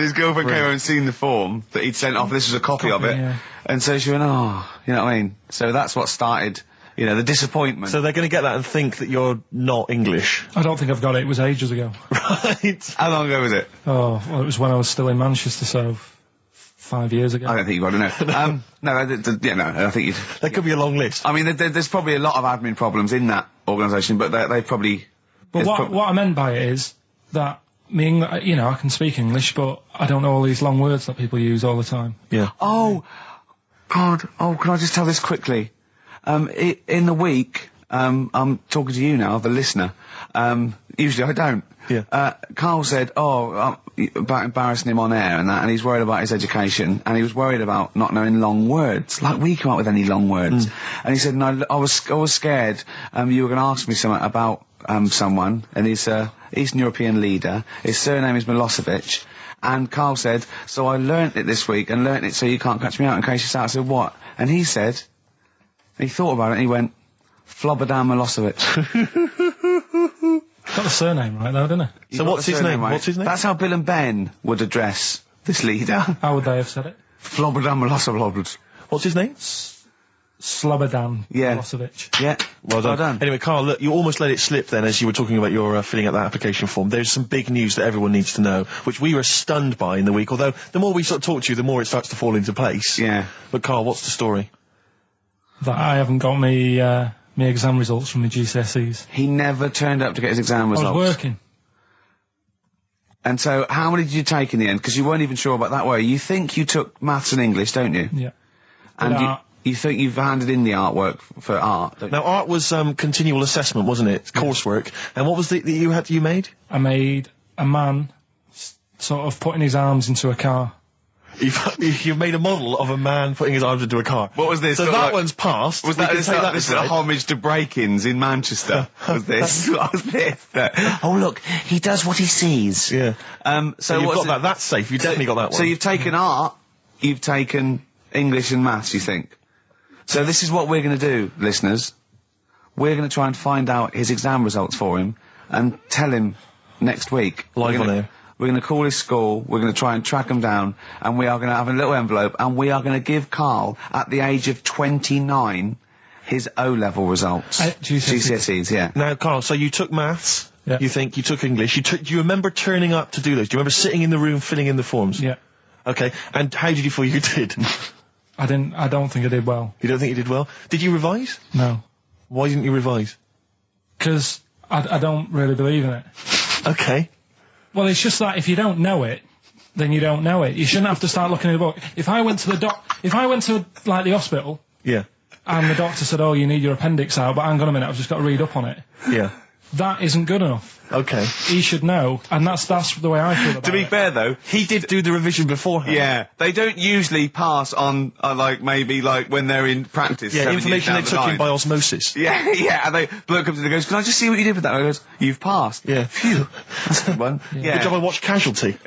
Speaker 2: his girlfriend came over and seen the form that he'd sent off. This was a copy of it.
Speaker 3: Yeah.
Speaker 2: And so she went, oh, you know what I mean? So that's what started, you know, the disappointment.
Speaker 1: So they're going to get that and think that you're not English.
Speaker 3: I don't think I've got it. It was ages ago.
Speaker 1: Right.
Speaker 2: How long ago was it?
Speaker 3: Oh, well, it was when I was still in Manchester, so 5 years ago.
Speaker 2: I don't think you've got to know. No, I think you'd...
Speaker 1: There could be a long list.
Speaker 2: I mean, there's probably a lot of admin problems in that organisation, but they probably...
Speaker 3: But what I meant by it is that you know, I can speak English, but I don't know all these long words that people use all the time.
Speaker 1: Yeah.
Speaker 2: Oh, God. Oh, can I just tell this quickly? In the week, I'm talking to you now, the listener. Usually I don't.
Speaker 1: Yeah.
Speaker 2: Karl said, about embarrassing him on air and that, and he's worried about his education, and he was worried about not knowing long words, like we come up with any long words. And he said, no, I was scared, you were going to ask me something about, someone, and he's a Eastern European leader. His surname is Milosevic. And Karl said, so I learnt it this week, and learnt it so you can't catch me out in case you start. I said, what? And he said, he thought about it, and he went, Flobodan Milosevic.
Speaker 3: Got the surname right, though, didn't he?
Speaker 1: So what's his name?
Speaker 2: Right?
Speaker 1: What's his name?
Speaker 2: That's how Bill and Ben would address this leader.
Speaker 3: How would they have said it?
Speaker 2: Flobodan Milosevic.
Speaker 1: What's his name?
Speaker 3: Slobodan Milosevic.
Speaker 2: Yeah.
Speaker 1: Well done. Anyway, Karl, look, you almost let it slip then as you were talking about your filling out that application form. There's some big news that everyone needs to know, which we were stunned by in the week, although the more we sort of talk to you, the more it starts to fall into place.
Speaker 2: Yeah.
Speaker 1: But Karl, what's the story?
Speaker 3: That I haven't got me exam results from my GCSEs.
Speaker 2: He never turned up to get his exam results.
Speaker 3: I was working.
Speaker 2: And so, how many did you take in the end? Because you weren't even sure about that, were you? You think you took maths and English, don't you?
Speaker 3: Yeah.
Speaker 2: And you think you've handed in the artwork for art, don't you?
Speaker 1: Now, art was continual assessment, wasn't it? Coursework. And what was the that you made?
Speaker 3: I made a man sort of putting his arms into a car.
Speaker 1: You've made a model of a man putting his arms into a car.
Speaker 2: What was this?
Speaker 1: So that one's passed.
Speaker 2: Was that this a homage to break-ins in Manchester? Was this? What was this? Oh, look, he does what he sees.
Speaker 1: Yeah.
Speaker 2: So
Speaker 1: you've got that. That's safe. You definitely got that one.
Speaker 2: So you've taken art, you've taken English and maths, you think? So this is what we're going to do, listeners. We're going to try and find out his exam results for him and tell him next week.
Speaker 1: Live on air.
Speaker 2: We're going to call his school, we're going to try and track him down, and we are going to have a little envelope, and we are going to give Karl, at the age of 29, his O-level results. GCSEs, yeah.
Speaker 1: Now, Karl, so you took maths,
Speaker 3: yeah.
Speaker 1: You think, you took English, do you remember turning up to do those? Do you remember sitting in the room filling in the forms?
Speaker 3: Yeah.
Speaker 1: Okay, and how did you feel you did?
Speaker 3: I don't think I did well.
Speaker 1: You don't think you did well? Did you revise?
Speaker 3: No.
Speaker 1: Why didn't you revise?
Speaker 3: Because I don't really believe in it.
Speaker 1: Okay.
Speaker 3: Well, it's just that if you don't know it, then you don't know it. You shouldn't have to start looking at the book. If I went to like the hospital,
Speaker 1: yeah,
Speaker 3: and the doctor said, "Oh, you need your appendix out," but hang on a minute, I've just got to read up on it.
Speaker 1: Yeah,
Speaker 3: that isn't good enough.
Speaker 1: Okay,
Speaker 3: he should know, and that's the way I feel about it.
Speaker 2: To be fair, though,
Speaker 1: he did do the revision beforehand.
Speaker 2: Yeah, they don't usually pass on, maybe when they're in practice.
Speaker 1: Yeah, information they took in by osmosis.
Speaker 2: Yeah, yeah, and the bloke comes in and goes, "Can I just see what you did with that?" And I goes, "You've passed."
Speaker 1: Yeah.
Speaker 2: Phew. That's a good one. Yeah.
Speaker 1: Good job I watched Casualty.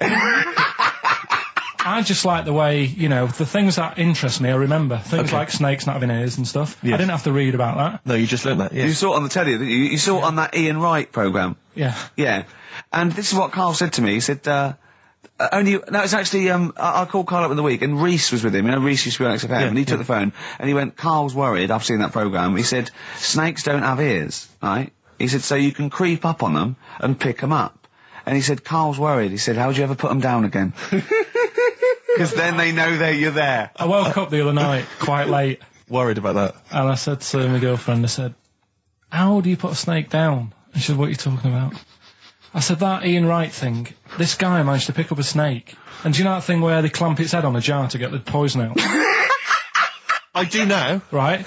Speaker 3: I just like the way, the things that interest me, I remember. Things like snakes not having ears and stuff.
Speaker 1: Yes.
Speaker 3: I didn't have to read about that.
Speaker 1: No, you just learnt that, yes.
Speaker 2: You saw it on the telly, didn't you? You saw it on that Ian Wright programme.
Speaker 3: Yeah.
Speaker 2: Yeah. And this is what Karl said to me. He said, it's actually, I called Karl up in the week, and Reese was with him. Reese used to be on XFM, and he took the phone, and he went, Karl's worried, I've seen that programme. He said, snakes don't have ears, right? He said, so you can creep up on them and pick them up. And he said, Karl's worried. He said, how would you ever put them down again? Because then they know you're there.
Speaker 3: I woke up the other night, quite late.
Speaker 1: Worried about that.
Speaker 3: And I said to my girlfriend, I said, how do you put a snake down? And she said, what are you talking about? I said, that Ian Wright thing, this guy managed to pick up a snake. And do you know that thing where they clamp its head on a jar to get the poison out?
Speaker 1: I do now.
Speaker 3: Right?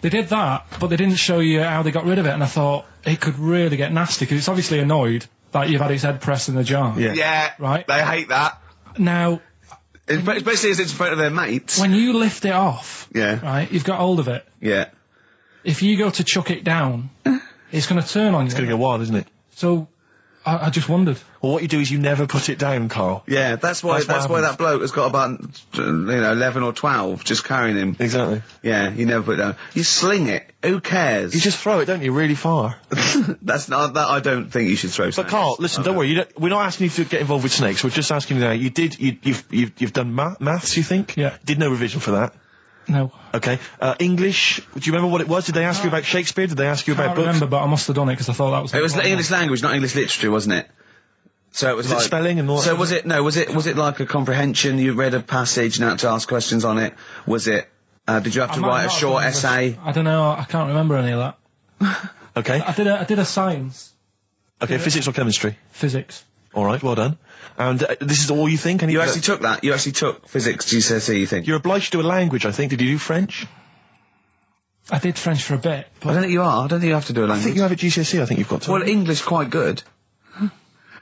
Speaker 3: They did that, but they didn't show you how they got rid of it, and I thought, it could really get nasty, because it's obviously annoyed that you've had its head pressed in the jar.
Speaker 2: Yeah.
Speaker 3: Right?
Speaker 2: They hate that.
Speaker 3: Now,
Speaker 2: Especially as it's in front of their mates.
Speaker 3: when you lift it off,
Speaker 2: Yeah.
Speaker 3: right, you've got hold of it.
Speaker 2: Yeah.
Speaker 3: If you go to chuck it down, it's going to turn on you.
Speaker 1: It's going to go wild, isn't it?
Speaker 3: So, I just wondered.
Speaker 1: Well, what you do is you never put it down, Karl.
Speaker 2: Yeah, that's why
Speaker 1: That's what
Speaker 2: that bloke has got about 11 or 12 just carrying him.
Speaker 1: Exactly.
Speaker 2: Yeah, you never put it down. You sling it. Who cares?
Speaker 1: You just throw it, don't you, really far.
Speaker 2: That's not that. I don't think you should throw.
Speaker 1: But
Speaker 2: snakes.
Speaker 1: Karl, listen, don't worry. We're not asking you to get involved with snakes. We're just asking you now. You've done maths, you think?
Speaker 3: Yeah.
Speaker 1: Did no revision for that.
Speaker 3: No.
Speaker 1: Okay. English. Do you remember what it was? Did they ask you about Shakespeare? Did they ask you
Speaker 3: I
Speaker 1: about
Speaker 3: can't
Speaker 1: books?
Speaker 3: remember, but I must have done it because I thought that was...
Speaker 2: It was English language, not English literature, wasn't it? So it was
Speaker 1: Was it
Speaker 2: like
Speaker 1: spelling and all that
Speaker 2: So
Speaker 1: sort
Speaker 2: was it? No, was it like a comprehension? You read a passage and had to ask questions on it. Was it? Did you have to
Speaker 3: I might
Speaker 2: write a
Speaker 3: not have
Speaker 2: short
Speaker 3: done
Speaker 2: essay?
Speaker 3: I don't know. I can't remember any of that.
Speaker 1: Okay.
Speaker 3: I did a science.
Speaker 1: Okay, physics or chemistry?
Speaker 3: Physics.
Speaker 1: All right, well done. And this is all you think?
Speaker 2: You actually took that. You actually took physics GCSE. You think?
Speaker 1: You're obliged to do a language, I think. Did you do French?
Speaker 3: I did French for a bit,
Speaker 2: I
Speaker 3: but
Speaker 2: don't think you are. I don't think you have to do a
Speaker 1: I
Speaker 2: language.
Speaker 1: think you have at GCSE, I think you've got to.
Speaker 2: Well, English quite good.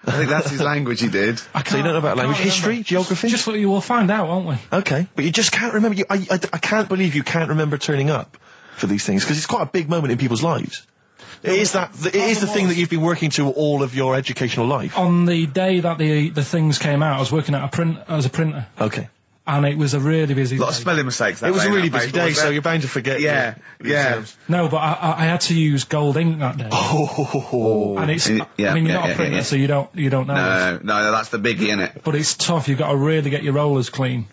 Speaker 2: I think that's his language he did.
Speaker 1: So you don't know about language. History? Geography?
Speaker 3: just what you will find out, won't we?
Speaker 1: Okay, but you just can't remember. I can't believe you can't remember turning up for these things, because it's quite a big moment in people's lives. It is the thing that you've been working to all of your educational life.
Speaker 3: On the day that the things came out, I was working at as a printer,
Speaker 1: Okay.
Speaker 3: and it was a really busy
Speaker 2: A lot of
Speaker 3: day.
Speaker 2: spelling mistakes. That
Speaker 1: It was
Speaker 2: day,
Speaker 1: a really
Speaker 2: that
Speaker 1: busy
Speaker 2: paper,
Speaker 1: day,
Speaker 2: wasn't
Speaker 1: so
Speaker 2: it?
Speaker 1: you're bound to forget.
Speaker 2: Yeah,
Speaker 1: your
Speaker 2: yeah.
Speaker 1: exams.
Speaker 3: No, but I had to use gold ink that day.
Speaker 1: Oh.
Speaker 3: And it's,
Speaker 2: Yeah,
Speaker 3: I mean, you're
Speaker 2: yeah,
Speaker 3: not a
Speaker 2: yeah,
Speaker 3: printer,
Speaker 2: yeah.
Speaker 3: so you don't know. this.
Speaker 2: No, that's the biggie, innit?
Speaker 3: But it's tough. You've got to really get your rollers clean.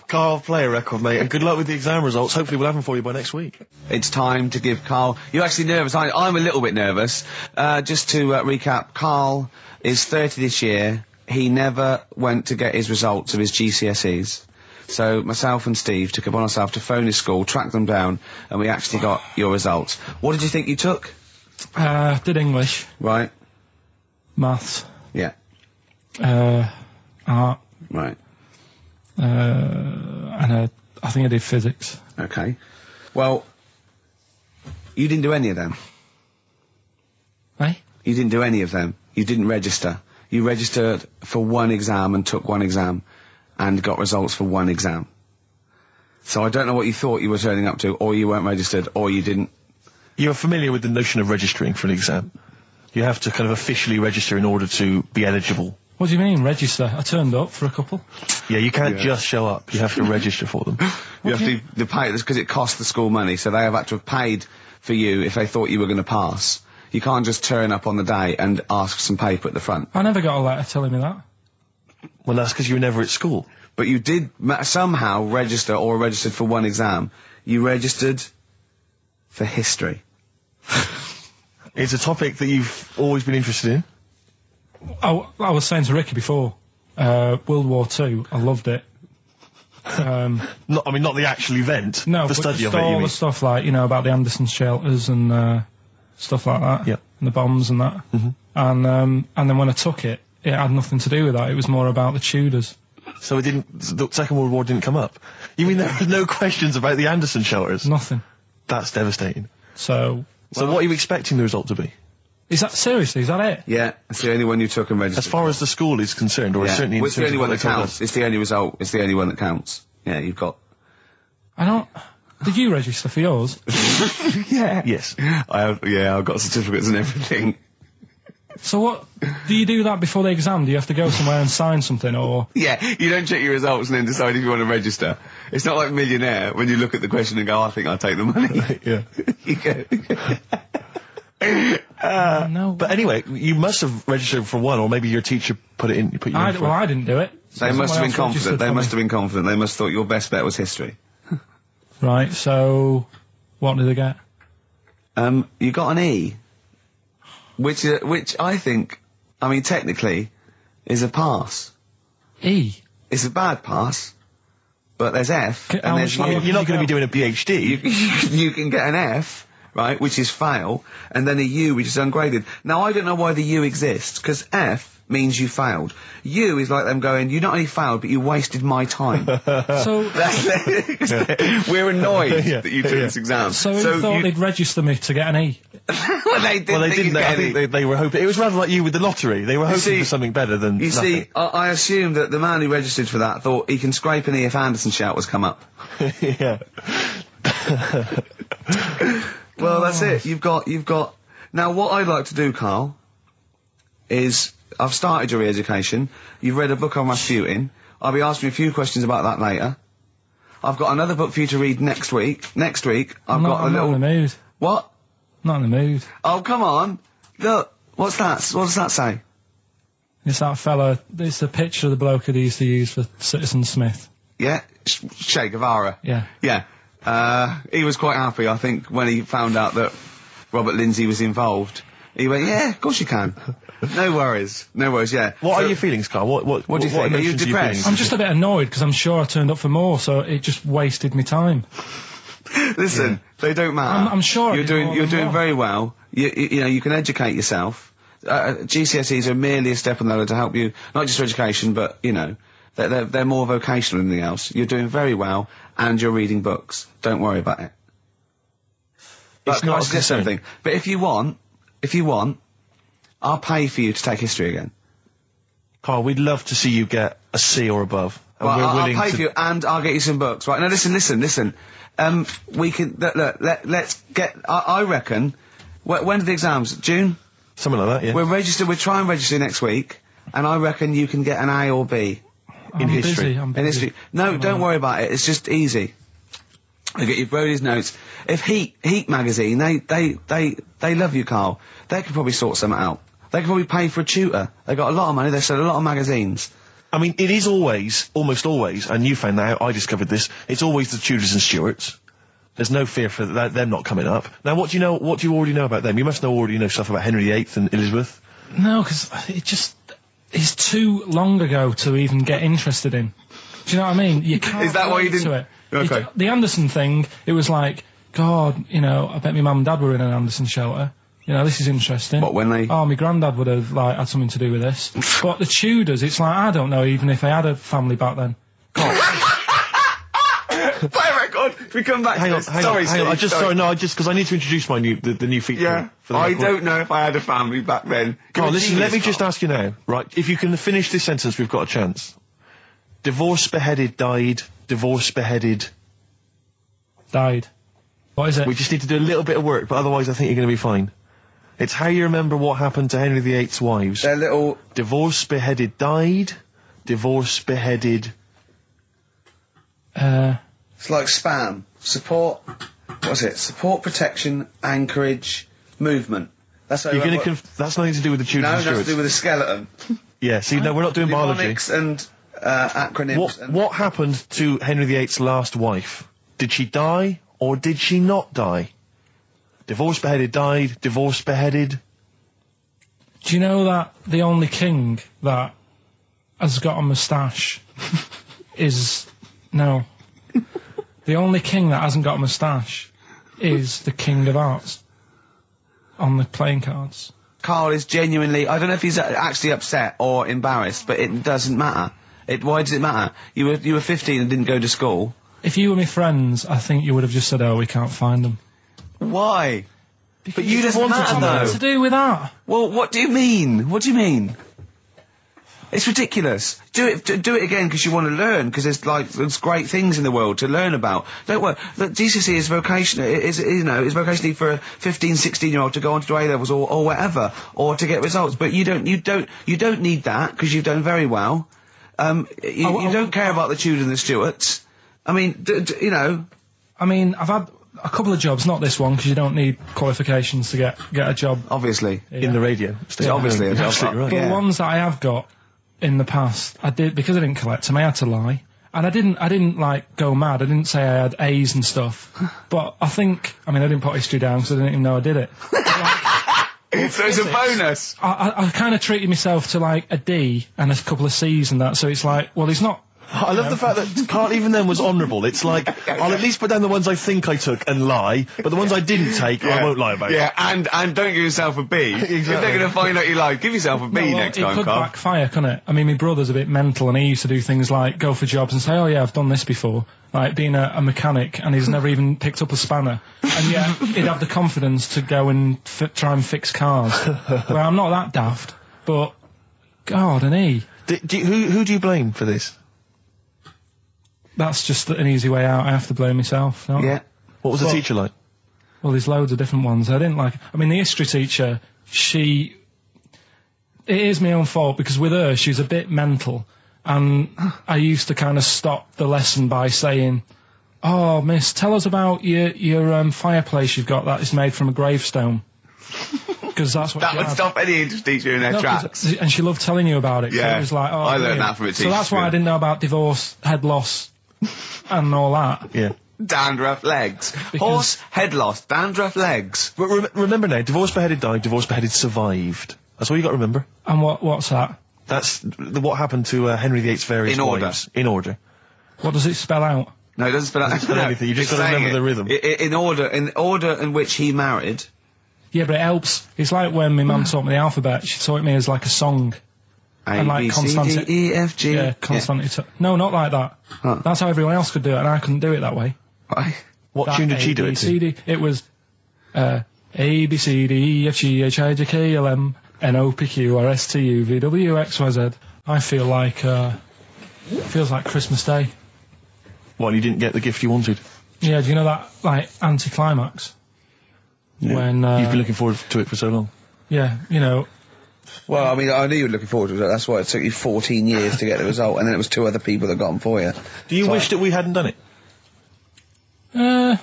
Speaker 1: Karl, play a record, mate, and good luck with the exam results. Hopefully we'll have them for you by next week.
Speaker 2: It's time to give Karl... You're actually nervous, aren't you? I'm a little bit nervous. Just to recap, Karl is 30 this year. He never went to get his results of his GCSEs. So myself and Steve took it upon ourselves to phone his school, track them down, and we actually got your results. What did you think you took?
Speaker 3: Did English,
Speaker 2: Right.
Speaker 3: maths,
Speaker 2: Yeah.
Speaker 3: art,
Speaker 2: Right.
Speaker 3: and I think I did physics.
Speaker 2: Okay. Well, you didn't do any of them.
Speaker 3: Eh?
Speaker 2: You didn't do any of them. You didn't register. You registered for one exam and took one exam and got results for one exam. So I don't know what you thought you were turning up to, or you weren't registered, or you didn't.
Speaker 1: You're familiar with the notion of registering for an exam. You have to kind of officially register in order to be eligible.
Speaker 3: What do you mean, register? I turned up for a couple.
Speaker 1: Yeah, you can't just show up. You have to register for them.
Speaker 2: You have to pay this because it costs the school money, so they have had to have paid for you if they thought you were going to pass. You can't just turn up on the day and ask some paper at the front.
Speaker 3: I never got a letter telling me that.
Speaker 1: Well, that's because you were never at school.
Speaker 2: But you did somehow register or registered for one exam. You registered for history.
Speaker 1: It's a topic that you've always been interested in.
Speaker 3: I was saying to Ricky before, World War II, I loved it.
Speaker 1: Not the actual event.
Speaker 3: No,
Speaker 1: the
Speaker 3: but
Speaker 1: study
Speaker 3: just
Speaker 1: of it. You
Speaker 3: all
Speaker 1: mean?
Speaker 3: the stuff like, about the Anderson shelters and stuff like that.
Speaker 1: Yep.
Speaker 3: And the bombs and that. And then when I took it, it had nothing to do with that. It was more about the Tudors.
Speaker 1: So the Second World War didn't come up. You mean there were no questions about the Anderson shelters?
Speaker 3: Nothing.
Speaker 1: That's devastating.
Speaker 3: So
Speaker 1: So what are you expecting the result to be?
Speaker 3: is that seriously? Is that it?
Speaker 2: Yeah, it's the only one you took and registered.
Speaker 1: As far as the school is concerned, or
Speaker 2: yeah.
Speaker 1: certainly in
Speaker 2: Well, it's the
Speaker 1: terms
Speaker 2: only
Speaker 1: of
Speaker 2: one
Speaker 1: what
Speaker 2: that
Speaker 1: they told
Speaker 2: counts.
Speaker 1: us.
Speaker 2: It's the only result. It's the only one that counts. Yeah, you've got.
Speaker 3: I don't. Did you register for yours?
Speaker 2: Yeah.
Speaker 1: Yes.
Speaker 2: I've got certificates and everything.
Speaker 3: So what, do you do that before the exam? Do you have to go somewhere and sign something, or?
Speaker 4: Yeah, you don't check your results and then decide if you want to register. It's not like Millionaire when you look at the question and go, I think I'll take the money.
Speaker 7: Yeah.
Speaker 4: You go.
Speaker 3: No.
Speaker 7: But anyway, you must have registered for one, or maybe your teacher put you in for
Speaker 3: Well, I didn't do it.
Speaker 4: They must have been confident. They must have been confident. They must have thought your best bet was history.
Speaker 3: Right, so, what did they get?
Speaker 4: You got an E. Which I think, I mean, technically, is a pass.
Speaker 3: E?
Speaker 4: It's a bad pass, but there's F,
Speaker 3: How
Speaker 4: and there's
Speaker 3: much
Speaker 7: You're not going to be doing a PhD.
Speaker 4: you can get an F, right, which is fail, and then a U, which is ungraded. Now, I don't know why the U exists, because F means you failed. U is like them going, you not only failed, but you wasted my time.
Speaker 3: So,
Speaker 4: We're annoyed that you took this exam.
Speaker 3: so who thought they'd register me to get an E?
Speaker 4: Well, they didn't.
Speaker 7: I think they were hoping. It was rather like you with the lottery. They were hoping for something better than
Speaker 4: You
Speaker 7: nothing.
Speaker 4: see, I assume that the man who registered for that thought he can scrape an E if Anderson Shout was come up.
Speaker 7: Yeah.
Speaker 4: Well, that's it. You've got. Now, what I'd like to do, Karl, is I've started your re-education. You've read a book on Rasputin. I'll be asking you a few questions about that later. I've got another book for you to read next week. Next week,
Speaker 3: I'm not in the mood.
Speaker 4: What?
Speaker 3: Not in the mood.
Speaker 4: Oh, come on. Look, what's that? What does that say?
Speaker 3: It's that fella, it's the picture of the bloke that he used to use for Citizen Smith.
Speaker 4: Yeah? Che Guevara.
Speaker 3: Yeah.
Speaker 4: Yeah. He was quite happy, I think, when he found out that Robert Lindsay was involved. He went, yeah, of course you can. No worries, yeah.
Speaker 7: What are your feelings, Karl? What do you think?
Speaker 4: Are you
Speaker 7: emotions
Speaker 4: depressed?
Speaker 7: feeling?
Speaker 3: I'm just a bit annoyed because I'm sure I turned up for more, so it just wasted me time.
Speaker 4: Listen, they don't matter.
Speaker 3: I'm sure
Speaker 4: you're doing very well. You know, you can educate yourself. GCSEs are merely a step on the ladder to help you, not just for education, but, you know, they're more vocational than anything else. You're doing very well, and you're reading books. Don't worry about it.
Speaker 7: It's
Speaker 4: But
Speaker 7: not
Speaker 4: I
Speaker 7: a
Speaker 4: suggest
Speaker 7: concern.
Speaker 4: something. But if you want, I'll pay for you to take history again.
Speaker 7: Karl, we'd love to see you get a C or above. And
Speaker 4: Well,
Speaker 7: we're
Speaker 4: I'll
Speaker 7: willing
Speaker 4: pay
Speaker 7: to...
Speaker 4: for you, and I'll get you some books. Right, now listen. We can, let's get, I reckon, when are the exams? June?
Speaker 7: Something like that, yeah.
Speaker 4: We'll try and register next week, and I reckon you can get an A or B.
Speaker 3: I'm
Speaker 7: history.
Speaker 3: I'm
Speaker 4: In
Speaker 3: busy.
Speaker 4: history. No, don't worry about it, it's just easy. I get you Brody's notes. If Heat magazine, they love you, Karl. They could probably sort something out. They could probably pay for a tutor. They got a lot of money, they sell a lot of magazines.
Speaker 7: I mean, it is always, almost always, and you found that out, I discovered this, it's always the Tudors and Stuarts. There's no fear for them not coming up. Now, what do you already know about them? You must already know stuff about Henry VIII and Elizabeth.
Speaker 3: No, because it's too long ago to even get interested in. Do you know what I mean? You can't.
Speaker 4: Is that why you
Speaker 3: relate to
Speaker 4: didn't-
Speaker 3: it.
Speaker 4: Okay.
Speaker 3: The Anderson thing, it was like, God, you know, I bet my mum and dad were in an Anderson shelter. You know, this is interesting.
Speaker 4: What, when they-
Speaker 3: Oh, my granddad would have, like, had something to do with this. But the Tudors, it's like, I don't know even if I had a family back then.
Speaker 4: Play record! We come back
Speaker 7: Hang
Speaker 4: to
Speaker 7: on,
Speaker 4: this.
Speaker 7: hang
Speaker 4: Sorry,
Speaker 7: on, hang on.
Speaker 4: Steve,
Speaker 7: Because I need to introduce the new feature.
Speaker 4: Yeah,
Speaker 7: For the
Speaker 4: I
Speaker 7: record.
Speaker 4: don't know if I had a family back then.
Speaker 7: Karl,
Speaker 4: You're a
Speaker 7: listen, let me
Speaker 4: genius,
Speaker 7: just
Speaker 4: Karl.
Speaker 7: ask you now, right? If you can finish this sentence, we've got a chance. Divorced, beheaded, died. Divorced, beheaded.
Speaker 3: Died. What is it?
Speaker 7: We just need to do a little bit of work, but otherwise I think you're going to be fine. It's how you remember what happened to Henry VIII's wives.
Speaker 4: They're little...
Speaker 7: Divorced, beheaded, died. Divorced, beheaded.
Speaker 4: It's like spam. Support... What's it? Support, protection, anchorage, movement. That's how
Speaker 7: You're
Speaker 4: I
Speaker 7: going
Speaker 4: remember-
Speaker 7: to that's nothing to do with the Tudors
Speaker 4: No,
Speaker 7: and
Speaker 4: that's to
Speaker 7: Stuarts.
Speaker 4: do with a skeleton.
Speaker 7: Yeah, see, no, we're not doing biology.
Speaker 4: Mnemonics and acronyms. and
Speaker 7: What happened to Henry VIII's last wife? Did she die, or did she not die? Divorced, beheaded, died. Divorced, beheaded.
Speaker 3: Do you know that the only king that has got a moustache is... No. The only king that hasn't got a moustache is the King of Hearts on the playing cards.
Speaker 4: Karl is genuinely... I don't know if he's actually upset or embarrassed, but it doesn't matter. Why does it matter? You were 15 and didn't go to school.
Speaker 3: If you were my friends, I think you would have just said, oh, we can't find them.
Speaker 4: Why? But you just wanted to
Speaker 3: What
Speaker 4: know.
Speaker 3: to do with that?
Speaker 4: Well, what do you mean? What do you mean?
Speaker 2: It's ridiculous. Do it again because you want to learn, because there's great things in the world to learn about. Don't worry. Look, GCSE is vocational. It's vocationally for a 15, 16-year-old to go on to do A-levels or whatever, or to get results. But you don't need that because you've done very well. You don't care about the Tudors and the Stuarts. I mean,
Speaker 3: I mean, I've had a couple of jobs, not this one, because you don't need qualifications to get a job.
Speaker 2: Obviously.
Speaker 7: In the radio.
Speaker 2: It's obviously a job.
Speaker 7: Absolutely right.
Speaker 3: But
Speaker 2: Yeah.
Speaker 3: the ones that I have got in the past, I did, because I didn't collect them, I had to lie. And I didn't like go mad. I didn't say I had A's and stuff. But I didn't put history down because I didn't even know I did it.
Speaker 2: So it's a bonus.
Speaker 3: I kind of treated myself to like a D and a couple of C's and that, so it's like, well, he's not.
Speaker 7: I love the fact that Karl even then was honourable. It's like, I'll at least put down the ones I think I took and lie, but the ones I didn't take, I won't lie about.
Speaker 2: Yeah, and don't give yourself a B. Exactly. If they're going to find out you lied, give yourself a B next time,
Speaker 3: It could
Speaker 2: Karl.
Speaker 3: backfire, couldn't it? I mean, my brother's a bit mental, and he used to do things like go for jobs and say, oh yeah, I've done this before. Like being a mechanic, and he's never even picked up a spanner. And yet, he'd have the confidence to go and try and fix cars. Well, I'm not that daft, but, God, and he.
Speaker 7: Who do you blame for this?
Speaker 3: That's just an easy way out. I have to blame myself. No?
Speaker 2: Yeah.
Speaker 7: What was the teacher like?
Speaker 3: Well, there's loads of different ones. I didn't like. I mean, the history teacher, it is my own fault because with her, she's a bit mental, and I used to kind of stop the lesson by saying, "Oh, miss, tell us about your fireplace you've got that is made from a gravestone." Because that's what
Speaker 2: That would stop any English teacher in their tracks.
Speaker 3: And she loved telling you about it.
Speaker 2: Yeah.
Speaker 3: It was like, oh,
Speaker 2: I learned
Speaker 3: brilliant.
Speaker 2: that from a teacher.
Speaker 3: So that's why I didn't know about divorce, head loss, and all that.
Speaker 7: Yeah.
Speaker 2: Dandruff legs. Horse, head loss, dandruff legs.
Speaker 7: But remember now, divorced, beheaded, died, divorced, beheaded, survived. That's all you got to remember.
Speaker 3: And what's that?
Speaker 7: That's what happened to Henry VIII's various
Speaker 2: In order.
Speaker 7: wives. In order.
Speaker 3: What does it spell out?
Speaker 2: No, it doesn't spell out
Speaker 7: spell anything, you just gotta remember the rhythm.
Speaker 2: In order in which he married.
Speaker 3: Yeah, but it helps. It's like when my mum taught me the alphabet. She taught me as like a song.
Speaker 2: A, B, C, D, E, F, G.
Speaker 3: Yeah, constantly. No, not like that.
Speaker 2: Huh.
Speaker 3: That's how everyone else could do it, and I couldn't do it that way.
Speaker 2: Why?
Speaker 7: What tune did she do it to?
Speaker 3: A, B, C, D. It was A, B, C, D, E, F, G, H, I, J, K, L, M, N, O, P, Q, R, S, T, U, V, W, X, Y, Z. I feel like, feels like Christmas Day.
Speaker 7: Well, you didn't get the gift you wanted.
Speaker 3: Yeah, do you know that, like, anticlimax?
Speaker 2: Yeah.
Speaker 3: When,
Speaker 7: You've been looking forward to it for so long.
Speaker 3: yeah, you know,
Speaker 4: Well, I mean, I knew you were looking forward to it. That's why it took you 14 years to get the result, and then it was 2 other people that got them for you.
Speaker 7: Do you wish that we hadn't done it?
Speaker 3: no.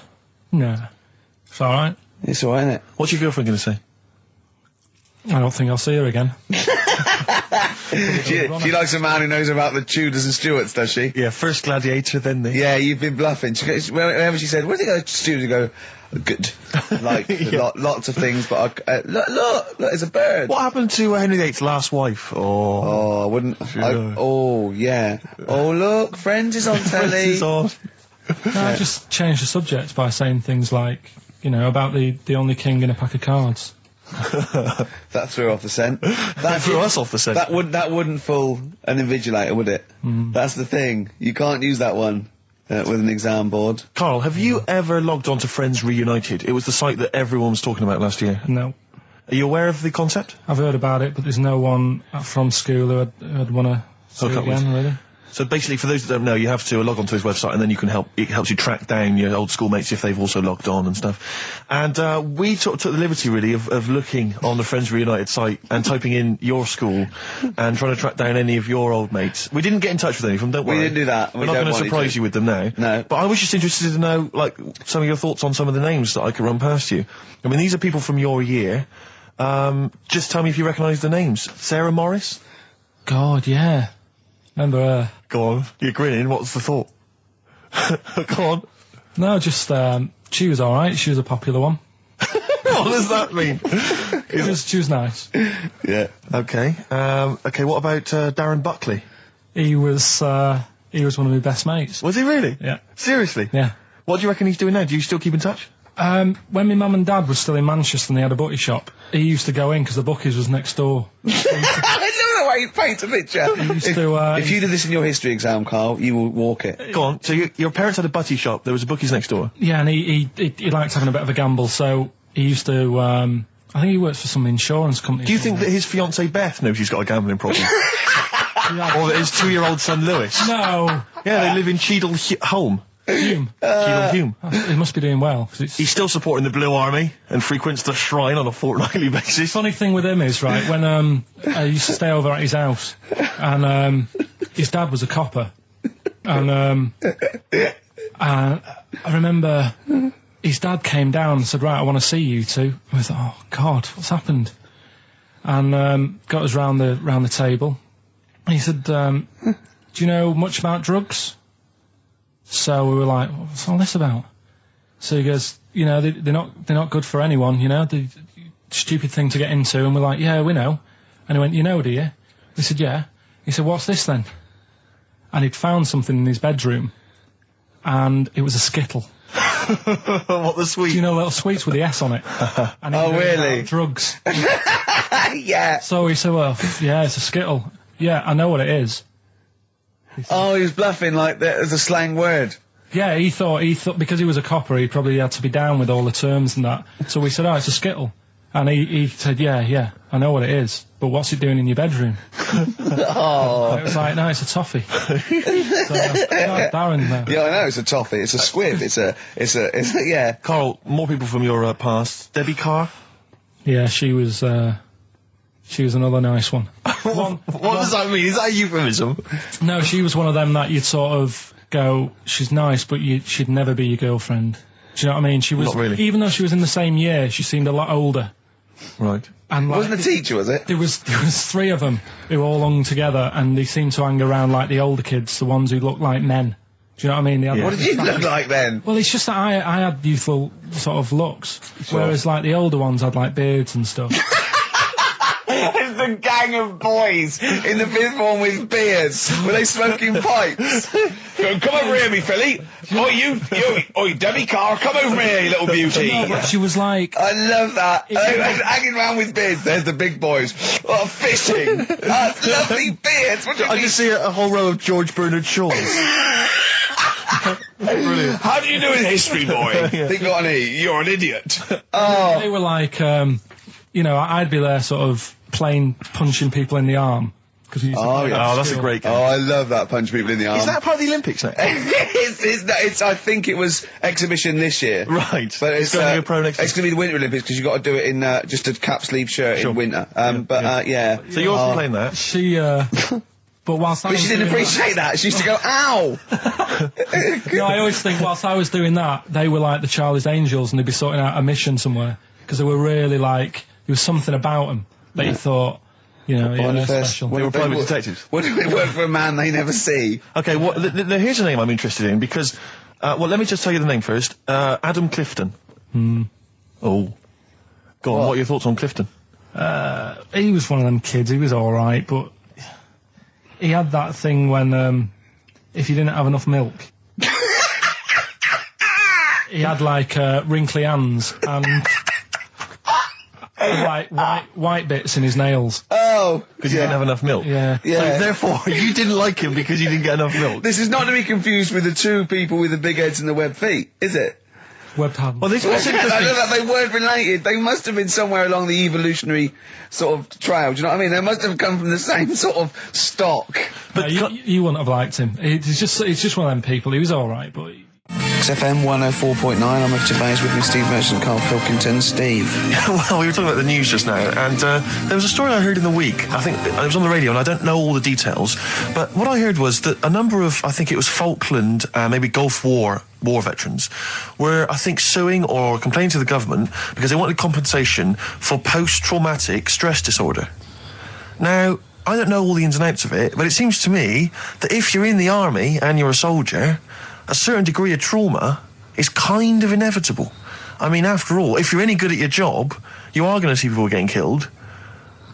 Speaker 3: It's alright.
Speaker 4: It's all right, isn't it?
Speaker 7: What's your girlfriend going to say?
Speaker 3: I don't think I'll see her again.
Speaker 4: She likes a man who knows about the Tudors and Stuarts, does she?
Speaker 7: Yeah, first gladiator, then the...
Speaker 4: Yeah, you've been bluffing. Whenever she said, "Where do you go to Stuarts?" You go, "Good." Like, lots of things, but look, it's a bird.
Speaker 7: What happened to Henry VIII's last wife?
Speaker 4: Oh, I wouldn't. Oh, yeah. Oh, look, Friends is on telly.
Speaker 7: Friends is on.
Speaker 3: No, I just changed the subject by saying things like, you know, about the only king in a pack of cards.
Speaker 4: That threw off the scent.
Speaker 7: That threw us off the scent.
Speaker 4: That wouldn't fool an invigilator, would it? That's the thing. You can't use that one with an exam board.
Speaker 7: Karl, have you ever logged on to Friends Reunited? It was the site that everyone was talking about last year.
Speaker 3: No.
Speaker 7: Are you aware of the concept?
Speaker 3: I've heard about it, but there's no one from school who'd want to see
Speaker 7: Hook
Speaker 3: it
Speaker 7: up with.
Speaker 3: again, really.
Speaker 7: So basically, for those that don't know, you have to log onto his website, and then you can it helps you track down your old schoolmates if they've also logged on and stuff. And we took the liberty, really, of looking on the Friends Reunited site and typing in your school and trying to track down any of your old mates. We didn't get in touch with any of them, don't worry.
Speaker 4: We didn't do that.
Speaker 7: We're not going to surprise you with them now.
Speaker 4: No.
Speaker 7: But I was just interested to know, like, some of your thoughts on some of the names that I could run past you. I mean, these are people from your year. Just tell me if you recognise the names. Sarah Morris?
Speaker 3: God, yeah. Remember her?
Speaker 7: Go on. You're grinning. What's the thought? Go on.
Speaker 3: No, just, she was alright. She was a popular one.
Speaker 7: What does that mean?
Speaker 3: She was nice.
Speaker 4: Yeah.
Speaker 7: Okay. Okay, what about Darren Buckley?
Speaker 3: He was one of my best mates.
Speaker 7: Was he really?
Speaker 3: Yeah.
Speaker 7: Seriously?
Speaker 3: Yeah.
Speaker 7: What do you reckon he's doing now? Do you still keep in touch?
Speaker 3: When my mum and dad were still in Manchester and they had a butty shop, he used to go in because the bookies was next door.
Speaker 4: I love the way you paint a picture. If you did this in your history exam, Karl, you will walk it.
Speaker 7: Go on. So your parents had a butty shop. There was a bookies next door.
Speaker 3: Yeah, and he liked having a bit of a gamble, so he used to, I think he works for some insurance company.
Speaker 7: Do you think that his fiancée Beth knows he's got a gambling problem? Or his 2-year-old son, Lewis.
Speaker 3: No.
Speaker 7: Yeah, they live in Cheadle Holme.
Speaker 3: Hume.
Speaker 7: Cheadle Hume.
Speaker 3: He must be doing well. 'Cause
Speaker 7: He's still supporting the Blue Army and frequents the shrine on a fortnightly basis.
Speaker 3: Funny thing with him is, right, when I used to stay over at his house, and his dad was a copper, and I remember his dad came down and said, right, I want to see you two. I was like, oh God, what's happened? And got us round the table. And he said, do you know much about drugs? So we were like, what's all this about? So he goes, you know, they're not good for anyone, you know, the stupid thing to get into. And we're like, yeah, we know. And he went, you know, do you? We said, yeah. He said, what's this then? And he'd found something in his bedroom, and it was a Skittle.
Speaker 7: What, the sweet?
Speaker 3: Do you know little sweets with the S on it? And
Speaker 2: Oh, really?
Speaker 3: Drugs.
Speaker 2: Yeah.
Speaker 3: So he said, well, yeah, it's a Skittle. Yeah, I know what it is.
Speaker 2: Oh, he was bluffing like that as a slang word.
Speaker 3: Yeah, he thought because he was a copper, he probably had to be down with all the terms and that. So we said, oh, it's a Skittle. And he said, yeah, I know what it is, but what's it doing in your bedroom?
Speaker 2: Oh.
Speaker 3: It was like, no, it's a toffee. So, Darren, no.
Speaker 2: Yeah, I know, it's a toffee, it's a squib, it's a, yeah.
Speaker 7: Karl, more people from your past. Debbie Carr?
Speaker 3: Yeah, she was another nice one.
Speaker 7: What does that mean? Is that a euphemism?
Speaker 3: No, she was one of them that you'd sort of go, she's nice, but she'd never be your girlfriend. Do you know what I mean? She was,
Speaker 7: Not really.
Speaker 3: Even though she was in the same year, she seemed a lot older.
Speaker 7: Right.
Speaker 3: And
Speaker 2: It wasn't a teacher, was it?
Speaker 3: There was 3 of them who all hung together, and they seemed to hang around like the older kids, the ones who looked like men. Do you know what I mean?
Speaker 7: Yeah.
Speaker 2: What did you look like then?
Speaker 3: Well, it's just that I had youthful sort of looks, whereas like the older ones had like beards and stuff.
Speaker 2: It's a gang of boys in the 5th form with beards. Were they smoking pipes? Come over here, me filly. Oi, Debbie Carr, come over here, you little beauty.
Speaker 3: No, but she was like,
Speaker 2: I love that. Hanging around with beards. There's the big boys. Oh, fishing. That's lovely beards. What do you
Speaker 7: I
Speaker 2: mean?
Speaker 7: just see a whole row of George Bernard Shaws. Brilliant.
Speaker 2: How do you do in history, boy? Think on E. You're an idiot. Oh.
Speaker 3: they were like, you know, I'd be there sort of plain punching people in the arm.
Speaker 2: Oh, yeah.
Speaker 7: Oh, that's a great game.
Speaker 2: Oh, I love that, punch people in the arm.
Speaker 7: Is that part of the Olympics now?
Speaker 2: it's, I think it was exhibition this year.
Speaker 7: Right.
Speaker 2: But it's
Speaker 7: going to be a pro next
Speaker 2: It's going to be the Winter Olympics because you've got to do it in just a cap sleeve shirt in winter. Yeah.
Speaker 7: So you're also playing that?
Speaker 3: She, but whilst I
Speaker 2: But
Speaker 3: was
Speaker 2: she didn't
Speaker 3: doing
Speaker 2: appreciate that. She used to go, ow!
Speaker 3: No, I always think whilst I was doing that, they were like the Charlie's Angels, and they'd be sorting out a mission somewhere because they were really like there was something about them that you thought, you know, yeah, they're special.
Speaker 7: They were private detectives.
Speaker 2: What do it work for a man they never see?
Speaker 7: Okay, well, here's a name I'm interested in because, well, let me just tell you the name first. Adam Clifton. Oh. Go on, what are your thoughts on Clifton?
Speaker 3: He was one of them kids, he was alright, but he had that thing when, if you didn't have enough milk, he had like, wrinkly hands and like white bits in his nails.
Speaker 2: Oh!
Speaker 7: Because you didn't have enough milk?
Speaker 3: Yeah.
Speaker 7: So therefore, you didn't like him because you didn't get enough milk?
Speaker 2: This is not to be confused with the 2 people with the big heads and the web feet, is it?
Speaker 3: Webbed hands.
Speaker 7: Well, this was
Speaker 2: I
Speaker 7: interesting.
Speaker 2: know that they weren't related. They must have been somewhere along the evolutionary sort of trail. Do you know what I mean? They must have come from the same sort of stock.
Speaker 3: But you wouldn't have liked him. It's just one of them people. He was alright, but...
Speaker 2: XFM 104.9, I'm with Gervais, with me Steve Merchant, Karl Pilkington. Steve.
Speaker 1: Well, we were talking about the news just now, and there was a story I heard in the week. I think it was on the radio, and I don't know all the details, but what I heard was that a number of, I think it was Falkland, maybe Gulf War veterans, were, I think, suing or complaining to the government because they wanted compensation for post-traumatic stress disorder. Now, I don't know all the ins and outs of it, but it seems to me that if you're in the army and you're a soldier, a certain degree of trauma is kind of inevitable. I mean, after all, if you're any good at your job, you are going to see people getting killed.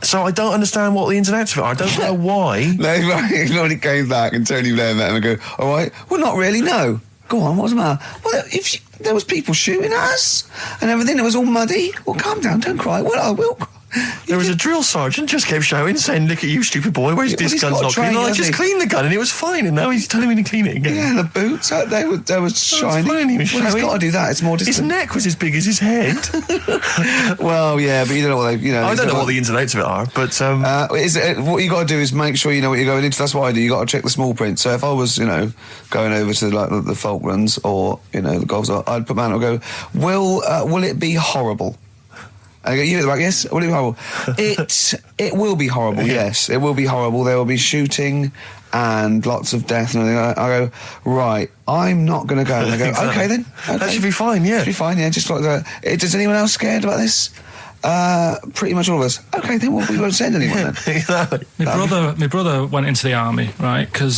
Speaker 1: So I don't understand what the ins and outs of it are. I don't know why.
Speaker 2: No, when he came back and Tony Blair met him and go, all right, well, not really, no. Go on, what's the matter? Well, there was people shooting at us and everything, it was all muddy. Well, calm down, don't cry. Well, I will cry.
Speaker 1: There was a drill sergeant just kept shouting, saying, "Look at you, stupid boy! Where's this
Speaker 2: he's
Speaker 1: gun's
Speaker 2: got
Speaker 1: not
Speaker 2: trained,
Speaker 1: clean?" I
Speaker 2: hasn't
Speaker 1: just
Speaker 2: he?
Speaker 1: cleaned the gun and it was fine, and now he's telling me to clean it again.
Speaker 2: Yeah, the boots, they were shiny.
Speaker 1: fine, he was
Speaker 2: Well, he's
Speaker 1: showing.
Speaker 2: got to do that. It's more
Speaker 1: His
Speaker 2: distant.
Speaker 1: neck was as big as his head.
Speaker 2: Well, yeah, but you don't know what
Speaker 1: I don't know what the ins and outs of it are, but
Speaker 2: what you got to do is make sure you know what you're going into. That's what I do. You got to check the small print. So if I was, going over to like the Falklands or the Gulf, I'd put my hand up and go, will it be horrible? And I go, you at the back, yes. Will it be horrible? It will be horrible. Yes, it will be horrible. There will be shooting and lots of death and everything. I go, right. I'm not going to go. And I go, okay then. Okay.
Speaker 1: that should be fine. Yeah,
Speaker 2: Should be fine. Yeah, just like that. Is anyone else scared about this? Pretty much all of us. Okay, then we won't send anyone then.
Speaker 1: Exactly.
Speaker 3: My brother went into the army, right? Because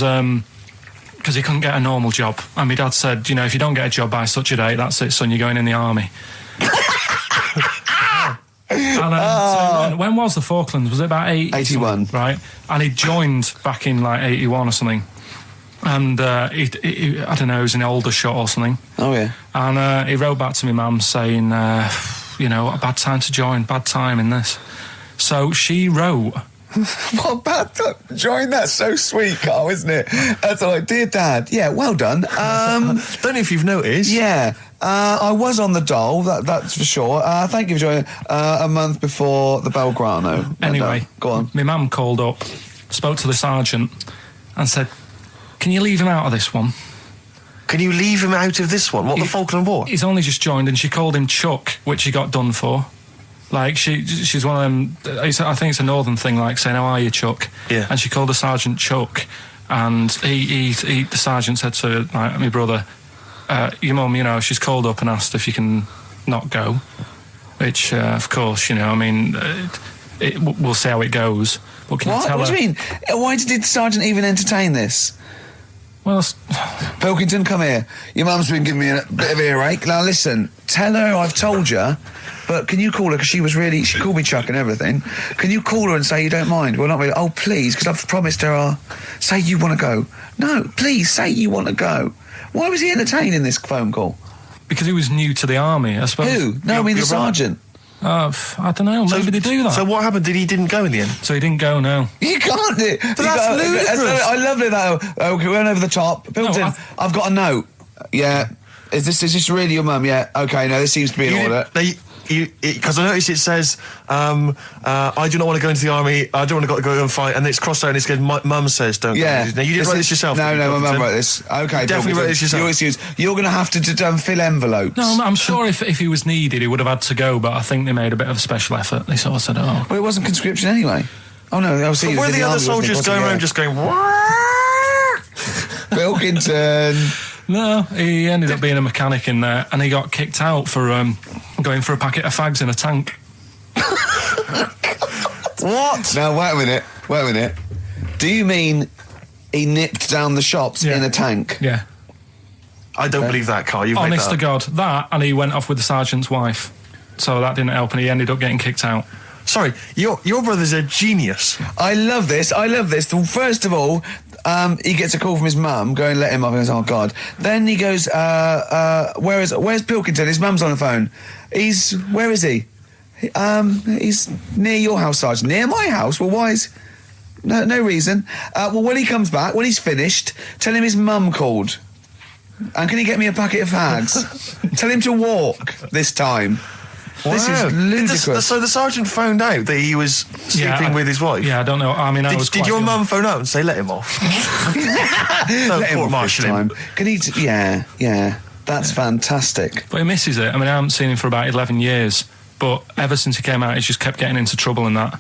Speaker 3: he couldn't get a normal job, and my dad said, if you don't get a job by such a date, that's it, son. You're going in the army. And, so when was the Falklands? Was it about
Speaker 2: 81?
Speaker 3: Right, and he joined back in like 81 or something. And he I don't know, he was in Aldershot or something.
Speaker 2: Oh yeah.
Speaker 3: And he wrote back to my mum saying, a bad time to join, bad time in this. So she wrote.
Speaker 2: What bad time to join? That's so sweet, Carl, isn't it? That's like, dear Dad. Yeah, well done.
Speaker 1: Don't know if you've noticed.
Speaker 2: Yeah. I was on the dole, that's for sure. Thank you for joining a month before the Belgrano.
Speaker 3: Anyway,
Speaker 2: go on.
Speaker 3: My mum called up, spoke to the sergeant, and said, "Can you leave him out of this one?"
Speaker 1: Can you leave him out of this one? What, the Falkland War?
Speaker 3: He's only just joined, and she called him Chuck, which he got done for. Like, she's one of them, I think it's a northern thing, like saying, "How are you, Chuck?"
Speaker 1: Yeah.
Speaker 3: And she called the sergeant Chuck, and the sergeant said to my brother, "Your mum, she's called up and asked if you can not go," which, of course, we'll see how it goes. But can you tell
Speaker 2: What
Speaker 3: her?
Speaker 2: do you mean? Why did the sergeant even entertain this?
Speaker 3: Well,
Speaker 2: Pilkington, come here. Your mum's been giving me a bit of earache. Now listen, tell her I've told you, but can you call her, because she called me Chuck and everything. Can you call her and say you don't mind? Well, not really. Oh, please, because I've promised her say you want to go. No, please, say you want to go. Why was he entertaining this phone call?
Speaker 3: because he was new to the army, I suppose.
Speaker 2: Who? No, I mean the
Speaker 1: you're right.
Speaker 2: sergeant.
Speaker 3: I don't know. Maybe they do that.
Speaker 1: So what happened? He didn't go in the end?
Speaker 3: So he didn't go, no.
Speaker 2: You can't do it.
Speaker 1: But that's ludicrous.
Speaker 2: I love it, though. Okay, we went over the top. Pilkington,
Speaker 3: No,
Speaker 2: I've got a note. Yeah. Is this really your mum? Yeah. Okay, no, this seems to be in order.
Speaker 1: Because I noticed it says, I do not want to go into the army, I don't want to go and fight, and it's crossed out and it says, my mum says don't
Speaker 2: Yeah.
Speaker 1: go. Now, you didn't write this yourself?
Speaker 2: No,
Speaker 1: did you,
Speaker 2: my mum
Speaker 1: Pilkington?
Speaker 2: wrote this. Okay,
Speaker 1: You definitely wrote this yourself.
Speaker 2: Your excuse. You're going to have to fill envelopes.
Speaker 3: No, I'm sure if he was needed, he would have had to go, but I think they made a bit of a special effort. They sort of said, oh.
Speaker 2: Well, it wasn't conscription anyway. Oh, no, I was
Speaker 1: But were the other soldiers going around just going,
Speaker 2: Pilkington.
Speaker 3: No, he ended up being a mechanic in there, and he got kicked out for going for a packet of fags in a tank.
Speaker 1: what?
Speaker 2: Now, wait a minute. Do you mean he nipped down the shops
Speaker 3: Yeah.
Speaker 2: in a tank?
Speaker 3: Yeah.
Speaker 1: I don't believe that, Karl. You've made
Speaker 3: Honest
Speaker 1: that
Speaker 3: to
Speaker 1: up.
Speaker 3: God. That, and he went off with the sergeant's wife. So that didn't help, and he ended up getting kicked out.
Speaker 1: Sorry, your brother's a genius.
Speaker 2: I love this. First of all, he gets a call from his mum, going, let him off. He goes, oh, God. Then he goes, where's Pilkington? His mum's on the phone. Where is he? He's near your house, Sergeant. Near my house? Well, why is... No reason. Well, when he comes back, when he's finished, tell him his mum called. And can he get me a packet of fags? Tell him to walk this time. This is ludicrous.
Speaker 1: So the sergeant found out that he was sleeping with his wife?
Speaker 3: Yeah, I don't know. I mean,
Speaker 1: Did your mum phone up and say, let him off? No,
Speaker 2: Let him off this
Speaker 1: marshal
Speaker 2: time.
Speaker 1: him.
Speaker 2: Can he... Yeah. That's fantastic.
Speaker 3: But he misses it. I mean, I haven't seen him for about 11 years, but ever since he came out, he's just kept getting into trouble and that.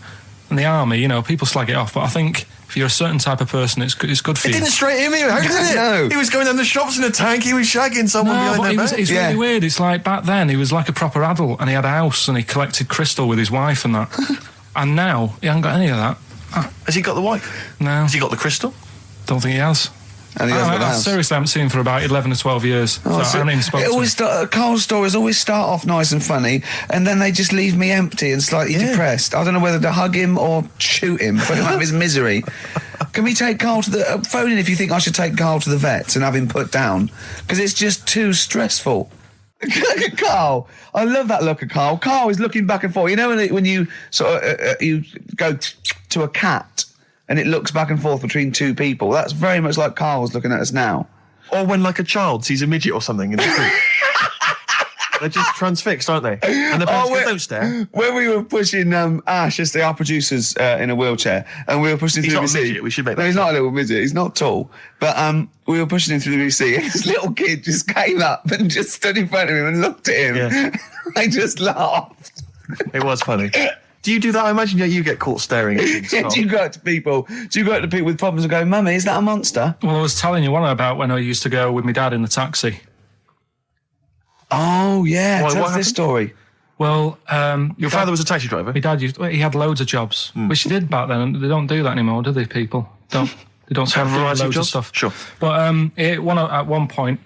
Speaker 3: And the army, people slag it off, but I think if you're a certain type of person, it's good for
Speaker 1: It
Speaker 3: you.
Speaker 1: didn't straight him out, did it?
Speaker 2: No.
Speaker 1: He was going down the shops in a tank, he was shagging someone
Speaker 3: No,
Speaker 1: behind
Speaker 3: but
Speaker 1: their back.
Speaker 3: it's really weird. It's like back then, he was like a proper adult, and he had a house, and he collected crystal with his wife and that. And now, he hasn't got any of that.
Speaker 1: Has he got the wife?
Speaker 3: No.
Speaker 1: Has he got the crystal?
Speaker 3: Don't think he has.
Speaker 2: And he hasn't got a
Speaker 3: I
Speaker 2: house.
Speaker 3: seriously haven't seen him for about 11 or 12 years. So I haven't even spoken to him.
Speaker 2: Carl's stories always start off nice and funny, and then they just leave me empty and slightly depressed. I don't know whether to hug him or shoot him, put him out of his misery. Can we take Carl to the... phone in if you think I should take Carl to the vets and have him put down, because it's just too stressful. Look at Karl. I love that look at Karl. Karl is looking back and forth. You know when you sort of you go to a cat and it looks back and forth between two people. That's very much like Karl's looking at us now.
Speaker 7: Or when like a child sees a midget or something in the street. They're just transfixed, aren't they? And the parents go, don't stare.
Speaker 2: When we were pushing Ash, yesterday, our producer's in a wheelchair, and we were pushing him through
Speaker 7: He's
Speaker 2: the
Speaker 7: not a
Speaker 2: BBC.
Speaker 7: midget, we should make that
Speaker 2: No, he's
Speaker 7: clear.
Speaker 2: not a little midget. He's not tall. But we were pushing him through the BBC, and this little kid just came up and just stood in front of him and looked at him.
Speaker 7: Yeah.
Speaker 2: I just laughed.
Speaker 7: It was funny. Do you do that? I imagine you get caught staring at things.
Speaker 2: Yeah, do you go up to people with problems and go, Mummy, is that a monster?
Speaker 3: Well, I was telling you one about when I used to go with my dad in the taxi.
Speaker 2: Oh, yeah.
Speaker 7: What
Speaker 2: Tell us
Speaker 7: happened?
Speaker 2: this story.
Speaker 3: Well,
Speaker 7: Your father was a taxi driver?
Speaker 3: my dad he had loads of jobs, which he did back then. And they don't do that anymore, do they? People they don't
Speaker 7: Have a
Speaker 3: do
Speaker 7: variety of
Speaker 3: loads
Speaker 7: jobs?
Speaker 3: stuff.
Speaker 7: Sure.
Speaker 3: But at one point,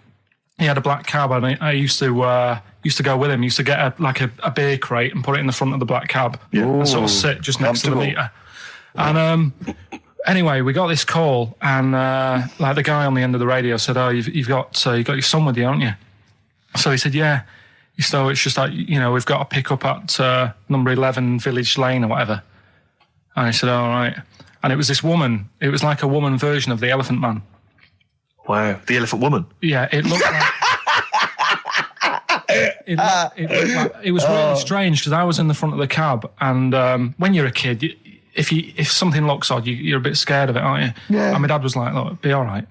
Speaker 3: he had a black cab, and I used to go with him. Used to get a beer crate and put it in the front of the black cab, and sort of sit just next to the
Speaker 2: Comfortable.
Speaker 3: meter. And anyway, we got this call, and like the guy on the end of the radio said, "Oh, you've got your son with you, haven't you?" So he said, "Yeah." So it's just like, we've got to pick up at number 11 Village Lane or whatever. And I said, all right. And it was this woman. It was like a woman version of the Elephant Man.
Speaker 7: Wow. The Elephant Woman.
Speaker 3: Yeah, it looked like... it was really strange because I was in the front of the cab, and when you're a kid, if something looks odd, you're a bit scared of it, aren't you?
Speaker 2: Yeah.
Speaker 3: And my dad was like, look, be all right.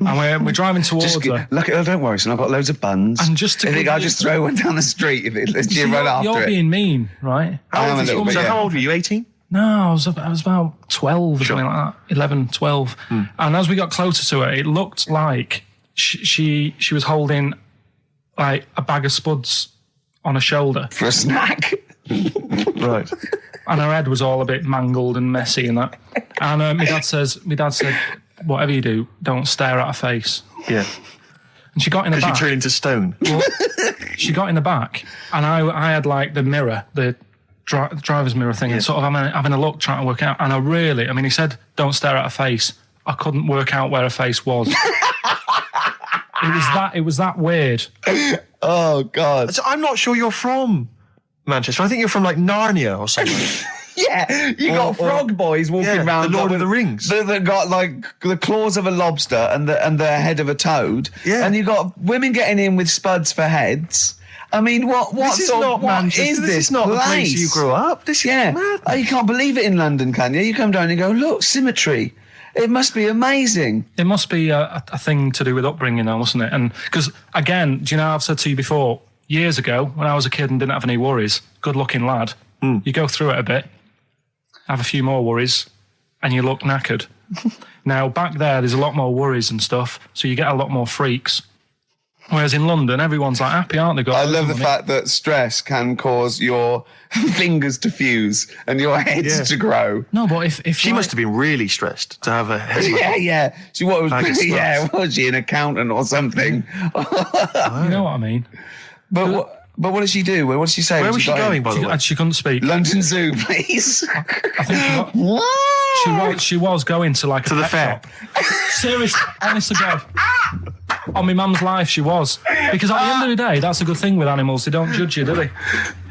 Speaker 3: And we're driving towards her.
Speaker 2: Look, don't worry, son. I've got loads of buns.
Speaker 3: And just to
Speaker 2: I think
Speaker 3: give
Speaker 2: I'll
Speaker 3: you-
Speaker 2: just throw one down the street if you run after
Speaker 3: You're
Speaker 2: it.
Speaker 3: being mean, right?
Speaker 2: I am a little bit,
Speaker 7: So
Speaker 2: yeah.
Speaker 7: how old were you? 18?
Speaker 3: No, I was about 12 or something like that, 11, 12. And as we got closer to her, it looked like she was holding like a bag of spuds on her shoulder,
Speaker 2: For a snack.
Speaker 7: Right.
Speaker 3: and her head was all a bit mangled and messy and that. And my dad said, whatever you do, don't stare at her face.
Speaker 7: Yeah.
Speaker 3: And she got in the
Speaker 7: Because you
Speaker 3: back.
Speaker 7: turn into stone.
Speaker 3: She got in the back, and I had like the mirror, the driver's mirror thing, and sort of having a look, trying to work out. And he said, don't stare at her face. I couldn't work out where her face was. It was that weird.
Speaker 2: Oh, God.
Speaker 7: So I'm not sure you're from Manchester. I think you're from like Narnia or something.
Speaker 2: Yeah, you got frog boys walking
Speaker 7: yeah,
Speaker 2: around.
Speaker 7: the Lord
Speaker 2: with-
Speaker 7: of the Rings.
Speaker 2: That got like the claws of a lobster and the head of a toad.
Speaker 7: Yeah.
Speaker 2: And you got women getting in with spuds for heads. I mean, what
Speaker 7: This is not Manchester.
Speaker 2: is
Speaker 7: This is not the place you grew up. This is
Speaker 2: Yeah.
Speaker 7: mad.
Speaker 2: Oh, you can't believe it in London, can you? You come down and go, look, symmetry. It must be amazing.
Speaker 3: It must be a thing to do with upbringing now, mustn't it? And because, again, do you know, I've said to you before, years ago, when I was a kid and didn't have any worries, good-looking lad, you go through it a bit, have a few more worries, and you look knackered. Now, back there's a lot more worries and stuff, so you get a lot more freaks. Whereas in London, everyone's like happy, aren't they?
Speaker 2: I love the fact that stress can cause your fingers to fuse and your heads to grow.
Speaker 3: No, but if
Speaker 7: She must have been really stressed to have a head.
Speaker 2: Yeah. She what was?
Speaker 7: Bag of
Speaker 2: Yeah,
Speaker 7: spuds.
Speaker 2: was she an accountant or something?
Speaker 3: you know what I mean.
Speaker 2: But what did she do? What did she say?
Speaker 7: Where
Speaker 2: when
Speaker 7: was she
Speaker 2: got in?
Speaker 7: going, by the way?
Speaker 3: And she couldn't speak.
Speaker 2: London Zoo, please.
Speaker 3: I think she was going to like
Speaker 7: To the
Speaker 3: pet
Speaker 7: fair.
Speaker 3: shop. Seriously, honest to God. On my mum's life, she was. Because at the end of the day, that's a good thing with animals. They don't judge you, do they?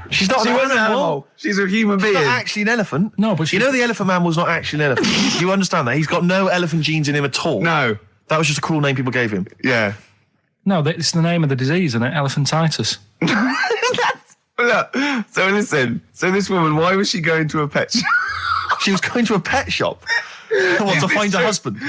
Speaker 7: She's not
Speaker 2: She
Speaker 7: an
Speaker 2: was an
Speaker 7: animal.
Speaker 2: animal. She's a human being.
Speaker 7: Not actually an elephant.
Speaker 3: No, but
Speaker 7: you know the elephant man was not actually an elephant. You understand that? He's got no elephant genes in him at all.
Speaker 2: No.
Speaker 7: That was just a cool name people gave him.
Speaker 2: Yeah.
Speaker 3: No, it's the name of the disease, isn't it? Elephantitis.
Speaker 2: Look, so listen. So this woman, why was she going to a pet shop?
Speaker 7: She was going to a pet shop. What, to find her husband?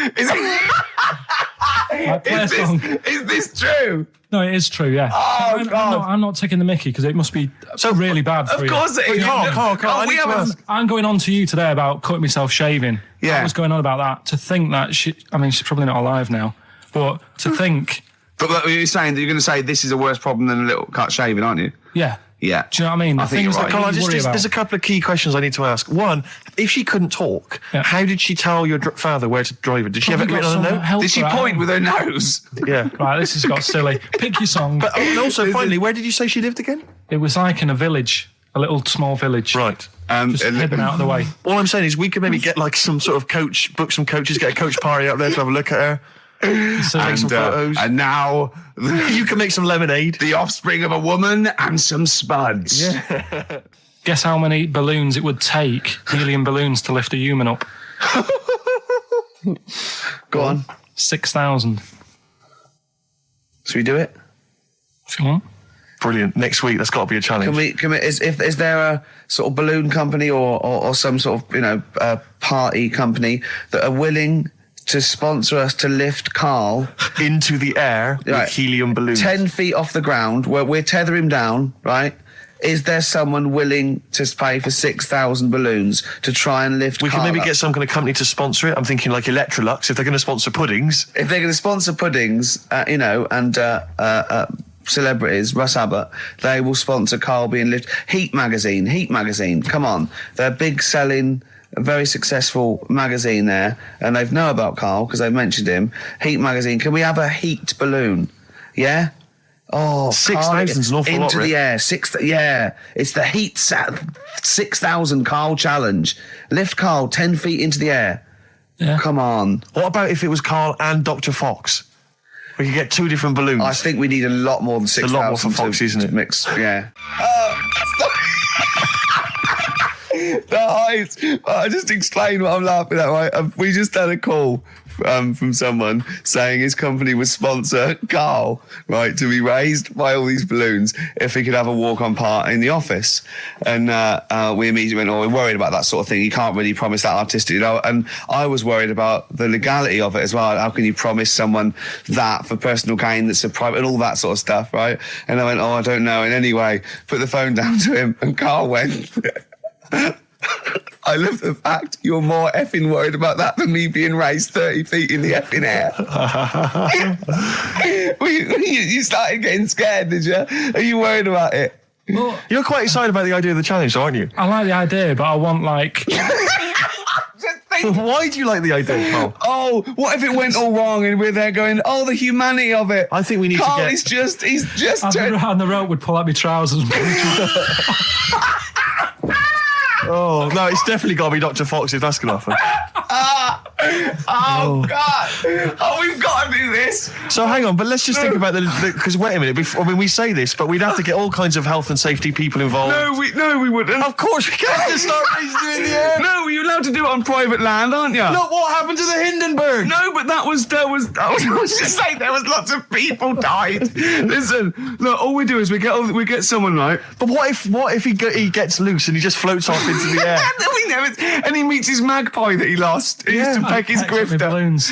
Speaker 3: Like, play a song.
Speaker 2: Is this true?
Speaker 3: No, it is true, yeah.
Speaker 2: Oh, God.
Speaker 3: I'm not taking the mickey because it must be really bad for
Speaker 2: Of
Speaker 3: you.
Speaker 2: course it is.
Speaker 7: Carl, I
Speaker 2: we
Speaker 7: need to
Speaker 2: haven't-
Speaker 7: ask.
Speaker 3: I'm going on to you today about cutting myself shaving.
Speaker 2: Yeah.
Speaker 3: I was going on about that. To think that she's probably not alive now, but to think,
Speaker 2: But you're saying that you're going to say this is a worse problem than a little cut shaving, aren't you?
Speaker 3: yeah.
Speaker 2: Yeah.
Speaker 3: Do you know what I mean? The
Speaker 2: think
Speaker 3: things
Speaker 2: you're
Speaker 3: that
Speaker 2: right.
Speaker 7: Carl,
Speaker 3: you worry about.
Speaker 7: there's a couple of key questions I need to ask. One, if she couldn't talk,
Speaker 3: Yeah.
Speaker 7: how did she tell your father where to drive it? Did she have it
Speaker 3: Probably
Speaker 7: written
Speaker 3: got
Speaker 7: on a
Speaker 3: some
Speaker 7: note?
Speaker 3: help
Speaker 2: Did she
Speaker 3: for that.
Speaker 2: point with her nose?
Speaker 7: Yeah.
Speaker 3: Right, this has got silly. Pick your song.
Speaker 7: But and also, finally, where did you say she lived again?
Speaker 3: It was like in a village, a little small village.
Speaker 7: Right.
Speaker 3: Just hidden out of the way.
Speaker 7: All I'm saying is we could maybe get like some sort of coach, book some coaches, get a coach party up there to have a look at her.
Speaker 1: Take some photos.
Speaker 4: And now
Speaker 1: You can make some lemonade.
Speaker 4: the offspring of a woman and some spuds.
Speaker 3: Guess how many balloons it would take, helium balloons, to lift a human up?
Speaker 4: Go on.
Speaker 3: 6,000.
Speaker 4: Should we do it?
Speaker 3: If you want.
Speaker 1: Brilliant. Next week, that's got to be a challenge.
Speaker 4: Can we, is there a sort of balloon company or some sort of, party company that are willing to sponsor us to lift Karl
Speaker 1: Into the air
Speaker 4: Right.
Speaker 1: with helium balloons.
Speaker 4: 10 feet off the ground, where we tether him down, right? Is there someone willing to pay for 6,000 balloons to try and lift
Speaker 1: We
Speaker 4: Karl
Speaker 1: can maybe
Speaker 4: up?
Speaker 1: get some kind of company to sponsor it. I'm thinking like Electrolux, if they're going to sponsor puddings.
Speaker 4: If they're going to sponsor puddings, and celebrities, Russ Abbott, they will sponsor Karl being lifted. Heat Magazine, come on. They're big selling, very successful magazine there, and they know about Karl because they've mentioned him. Heat Magazine, can we have a heat balloon? Yeah? Oh,
Speaker 1: 6,000 is an awful lot,
Speaker 4: into the
Speaker 1: Rick.
Speaker 4: air. It's the heat 6,000 Karl challenge. Lift Karl 10 feet into the air.
Speaker 3: Yeah.
Speaker 4: Come on.
Speaker 1: What about if it was Karl and Dr. Fox? We could get 2 different balloons.
Speaker 4: I think we need a lot more than 6,000.
Speaker 1: a lot more for Fox, isn't it?
Speaker 4: Mix, yeah. The heights. I just explained what I'm laughing at, right? We just had a call from someone saying his company would sponsor Karl, right, to be raised by all these balloons if he could have a walk-on part in the office. And we immediately went, we're worried about that sort of thing. You can't really promise that artistic, And I was worried about the legality of it as well. How can you promise someone that for personal gain that's a private and all that sort of stuff, right? And I went, I don't know. And anyway, put the phone down to him and Karl went... I love the fact you're more effing worried about that than me being raised 30 feet in the effing air. You started getting scared, did you? Are you worried about it?
Speaker 3: Well,
Speaker 1: You're quite excited about the idea of the challenge, aren't you?
Speaker 3: I like the idea, but I want, like...
Speaker 1: Why do you like the idea, Karl?
Speaker 4: Oh, what if it went all wrong and we're there going, the humanity of it.
Speaker 1: I think we need
Speaker 4: Karl
Speaker 1: to get...
Speaker 4: he's just
Speaker 3: And the rope would pull out my trousers.
Speaker 1: Oh, no, it's definitely got to be Dr. Fox if that's going to happen.
Speaker 4: God. Oh, we've got to do this.
Speaker 1: So hang on, but let's just think about because wait a minute, we say this, but we'd have to get all kinds of health and safety people involved.
Speaker 4: No, we wouldn't.
Speaker 1: Of course we can't just start raising you in the air.
Speaker 4: No, you're allowed to do it on private land, aren't you?
Speaker 1: Look what happened to the Hindenburg.
Speaker 4: No, but I was just saying there was lots of people died. Listen, look, all we do is we get someone, right?
Speaker 1: But what if he gets loose and he just floats off into the air?
Speaker 4: And he meets his magpie that he lost. He used to peck his grifter.
Speaker 3: Balloons.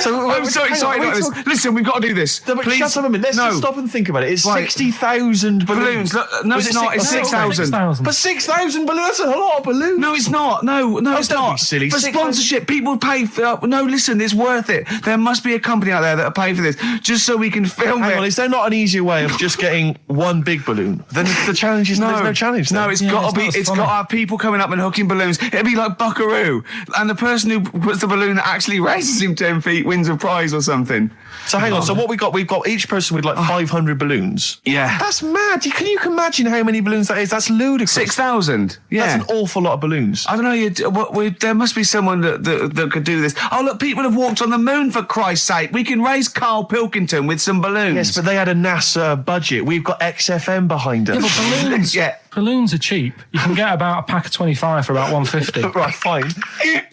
Speaker 1: So
Speaker 4: I'm so excited about this. Listen, we've got to do this.
Speaker 1: No, but
Speaker 4: Please.
Speaker 1: shut up a minute. Let's just stop and think about it. It's
Speaker 4: Right.
Speaker 1: 60,000 balloons.
Speaker 4: Look, no,
Speaker 1: Was
Speaker 4: it's
Speaker 1: it
Speaker 4: not. It's 6,000.
Speaker 3: 6,000.
Speaker 1: But 6,000 balloons, that's a lot of balloons.
Speaker 4: No, it's not. No, it's
Speaker 1: don't
Speaker 4: not.
Speaker 1: be silly.
Speaker 4: For
Speaker 1: 6,000
Speaker 4: sponsorship, people pay for... no, listen, it's worth it. There must be a company out there that'll pay for this, just so we can film
Speaker 1: Hang
Speaker 4: it.
Speaker 1: on, is there not an easier way of just getting one big balloon? Then the challenge is there's no challenge.
Speaker 4: No,
Speaker 1: then.
Speaker 4: it's
Speaker 3: Yeah,
Speaker 4: got
Speaker 3: it's
Speaker 4: to be.
Speaker 3: not as
Speaker 4: It's
Speaker 3: funny.
Speaker 4: got to have people coming up and hooking balloons. It'd be like Buckaroo, and the person who puts the balloon that actually raises him 10 feet wins a prize or something.
Speaker 1: So hang on. So what we've got each person with like 500 balloons.
Speaker 4: Yeah.
Speaker 1: That's mad. Can you imagine how many balloons that is? That's ludicrous.
Speaker 4: 6,000. Yeah.
Speaker 1: That's an awful lot of balloons.
Speaker 4: I don't know. There must be someone that could do this. Oh, look, people have walked on the moon, for Christ's sake. We can raise Karl Pilkington with some balloons.
Speaker 1: Yes, but they had a NASA budget. We've got XFM behind us.
Speaker 3: Yeah, but balloons,
Speaker 4: Yeah.
Speaker 3: balloons are cheap. You can get about a pack of 25 for about 150.
Speaker 1: Right, fine.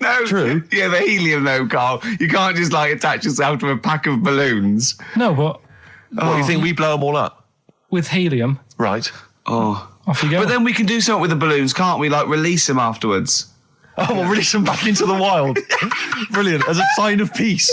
Speaker 4: No.
Speaker 1: True.
Speaker 4: Yeah, the helium, though, Karl. You can't just, attach yourself to a pack of balloons.
Speaker 3: No, but
Speaker 1: What, you think we blow them all up?
Speaker 3: with helium,
Speaker 1: Right.
Speaker 4: Oh.
Speaker 3: off you go.
Speaker 4: But then we can do something with the balloons, can't we? Like, release them afterwards.
Speaker 1: Oh, we'll release them back into the wild. Brilliant. As a sign of peace.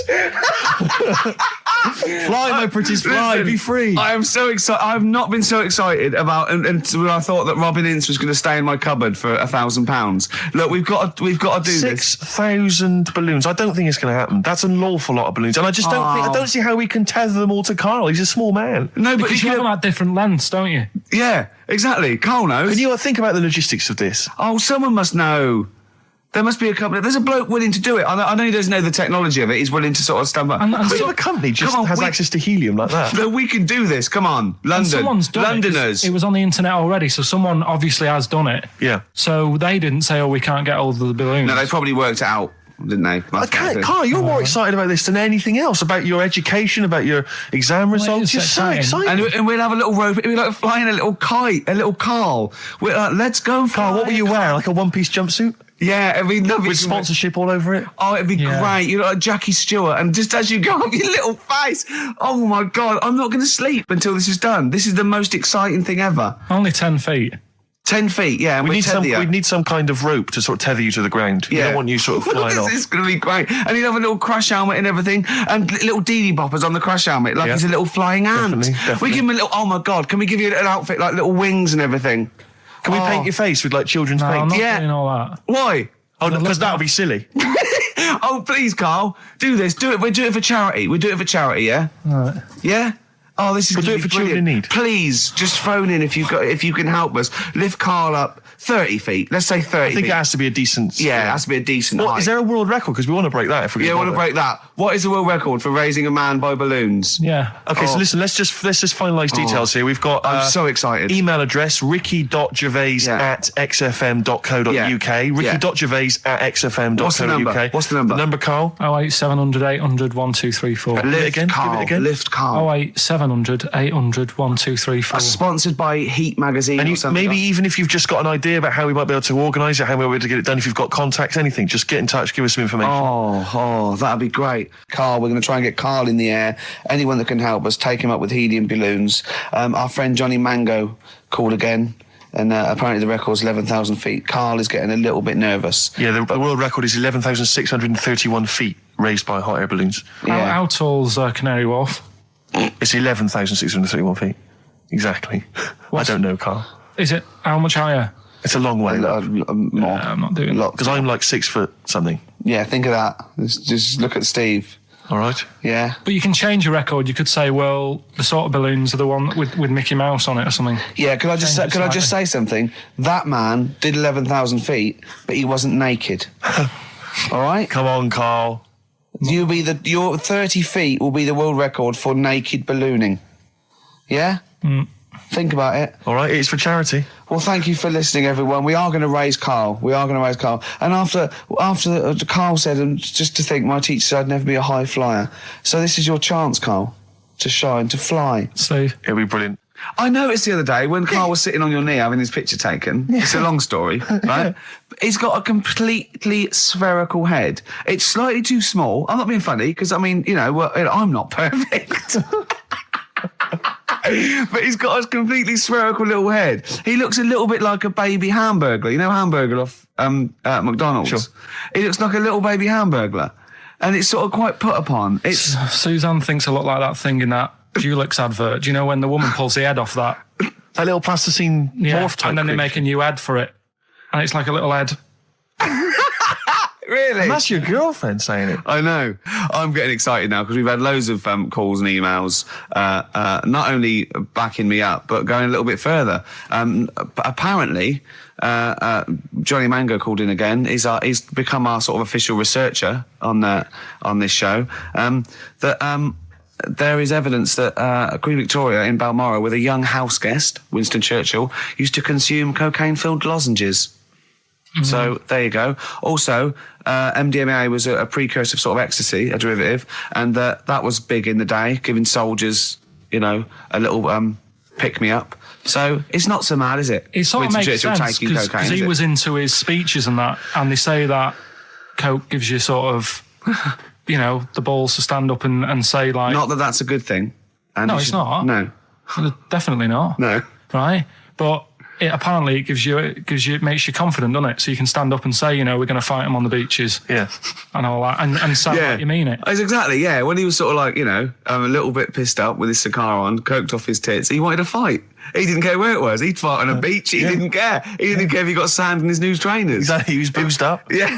Speaker 1: Fly, my pretties, fly.
Speaker 4: Listen,
Speaker 1: Be free.
Speaker 4: I am so excited. I've not been so excited about until I thought that Robin Ince was going to stay in my cupboard for £1,000. Look, we've got to do this.
Speaker 1: 6,000 balloons. I don't think it's going to happen. That's an awful lot of balloons, and I just I don't see how we can tether them all to Karl. He's a small man.
Speaker 4: No, but
Speaker 3: because you have them at different lengths, don't you?
Speaker 4: yeah, exactly. Karl knows.
Speaker 1: Can you think about the logistics of this?
Speaker 4: Oh, someone must know. There must be a company. There's a bloke willing to do it. I know he doesn't know the technology of it. He's willing to sort of stand up.
Speaker 3: And
Speaker 1: What if
Speaker 3: so-
Speaker 1: a company just
Speaker 4: Come on,
Speaker 1: has
Speaker 4: we-
Speaker 1: access to helium like that?
Speaker 4: No, we can do this. Come on,
Speaker 3: And
Speaker 4: London.
Speaker 3: someone's done
Speaker 4: Londoners.
Speaker 3: it. It was on the internet already, so someone obviously has done it.
Speaker 1: Yeah.
Speaker 3: So they didn't say, we can't get hold of the balloons.
Speaker 4: No, they probably worked it out. didn't they?
Speaker 1: Carl, you're more excited about this than anything else, about your education, about your exam results. You're so excited.
Speaker 2: And we'll have a little rope. We're like flying a little kite, a little Karl. We're like, let's go,
Speaker 1: Carl, what will you wear? Like a one-piece jumpsuit?
Speaker 2: Yeah, it'd be lovely.
Speaker 1: With sponsorship all over it?
Speaker 2: Oh, it'd be great. You're like Jackie Stewart, and just as you go up, your little face. Oh my God, I'm not going to sleep until this is done. This is the most exciting thing ever.
Speaker 3: Only 10 feet.
Speaker 2: 10 feet, yeah. And
Speaker 1: we need some kind of rope to sort of tether you to the ground. Yeah. We don't want you sort of flying off.
Speaker 2: This is going to be great. And he'd have a little crash helmet and everything, and little Dee boppers on the crash helmet, like he's a little flying ant.
Speaker 1: Definitely.
Speaker 2: We give him a little, oh my God, can we give you an outfit, like little wings and everything?
Speaker 1: Can we paint your face with like children's paint?
Speaker 3: I'm not doing all that.
Speaker 2: Why?
Speaker 1: Oh, because that would be silly.
Speaker 2: Oh, please, Karl, do this. Do it. We'll do it for charity. We'll do it for charity, yeah?
Speaker 3: All right.
Speaker 2: Yeah? Oh, this is
Speaker 1: We'll do it for children in need.
Speaker 2: Please, just phone in if you can help us. Lift Karl up 30 feet. Let's say 30 feet.
Speaker 1: I think it has to be a decent...
Speaker 2: Yeah, it has to be a decent height.
Speaker 1: Is there a world record? Because we want to break that if we can.
Speaker 2: Yeah, we want to break that. What is the world record for raising a man by balloons?
Speaker 3: Yeah.
Speaker 1: Okay, so listen, let's just finalise details here. We've got...
Speaker 2: I'm so excited.
Speaker 1: Email address, ricky.gervais@xfm.co.uk. Ricky.gervais@xfm.co.uk.
Speaker 2: What's the number?
Speaker 1: The number, Karl?
Speaker 3: 08700 800 1234.
Speaker 1: Give it again.
Speaker 2: Lift Karl.
Speaker 3: 08700 800 1234.
Speaker 2: Sponsored by Heat Magazine or something.
Speaker 1: Maybe even if you've just got an idea about how we might be able to organise it, how we might be able to get it done, if you've got contacts, anything, just get in touch, give us some information.
Speaker 2: Oh, that'd be great. Karl, we're going to try and get Karl in the air. Anyone that can help us, take him up with helium balloons. Our friend Johnny Mango called again, and apparently the record's 11,000 feet. Karl is getting a little bit nervous.
Speaker 1: Yeah, the world record is 11,631 feet raised by hot air balloons.
Speaker 2: Yeah.
Speaker 3: How tall's Canary Wharf?
Speaker 1: It's 11,631 feet. Exactly. I don't know, Karl.
Speaker 3: Is it how much higher?
Speaker 1: It's a long way.
Speaker 2: More.
Speaker 3: I'm not doing that.
Speaker 1: Because I'm like 6 foot something.
Speaker 2: Yeah, think of that. Just look at Steve.
Speaker 1: All right.
Speaker 2: Yeah.
Speaker 3: But you can change your record. You could say, well, the sort of balloons are the one with Mickey Mouse on it or something.
Speaker 2: Yeah, could I just say something? That man did 11,000 feet, but he wasn't naked. All right?
Speaker 1: Come on, Karl.
Speaker 2: Your 30 feet will be the world record for naked ballooning. Yeah? Think about it.
Speaker 1: All right, it's for charity.
Speaker 2: Well, thank you for listening, everyone. We are going to raise Karl. And after Karl said, and just to think, my teacher said I'd never be a high flyer. So this is your chance, Karl, to shine, to fly.
Speaker 3: Steve.
Speaker 1: It'll be brilliant.
Speaker 2: I noticed the other day when Karl was sitting on your knee having his picture taken. It's a long story, right? He's got a completely spherical head. It's slightly too small. I'm not being funny because, I mean, I'm not perfect. But he's got a completely spherical little head. He looks a little bit like a baby Hamburglar. You know Hamburglar off McDonald's?
Speaker 1: Sure.
Speaker 2: He looks like a little baby Hamburglar. And it's sort of quite put upon.
Speaker 3: Suzanne thinks a lot like that thing in that Dulux advert. Do you know when the woman pulls the head off that?
Speaker 1: That little plasticine morph type.
Speaker 3: And then they
Speaker 1: creature.
Speaker 3: make a new ad for it. And it's like a little head.
Speaker 2: Really?
Speaker 1: And that's your girlfriend saying it.
Speaker 2: I know. I'm getting excited now because we've had loads of calls and emails, not only backing me up, but going a little bit further. Apparently, Johnny Mango called in again. He's become our sort of official researcher on this show. There is evidence that Queen Victoria in Balmoral, with a young house guest, Winston Churchill, used to consume cocaine-filled lozenges. So there you go. Also, MDMA was a precursor of sort of ecstasy, a derivative, and that was big in the day, giving soldiers, a little pick-me-up. So it's not so mad, is it?
Speaker 3: It sort of makes sense
Speaker 2: because
Speaker 3: he was into his speeches and that, and they say that coke gives you sort of, the balls to stand up and say like...
Speaker 2: Not that that's a good thing. And
Speaker 3: no, it's not.
Speaker 2: No.
Speaker 3: Definitely not.
Speaker 2: No.
Speaker 3: Right? But... Apparently, it makes you confident, doesn't it? So you can stand up and say, we're going to fight them on the beaches.
Speaker 1: Yeah.
Speaker 3: And all that. And sound like you mean it.
Speaker 2: It's exactly, yeah. When he was sort of like, a little bit pissed up with his cigar on, coked off his tits, he wanted to fight. He didn't care where it was. He'd fight on a beach. He didn't care. He didn't care if he got sand in his new trainers.
Speaker 1: Exactly. He was boozed up.
Speaker 2: Yeah.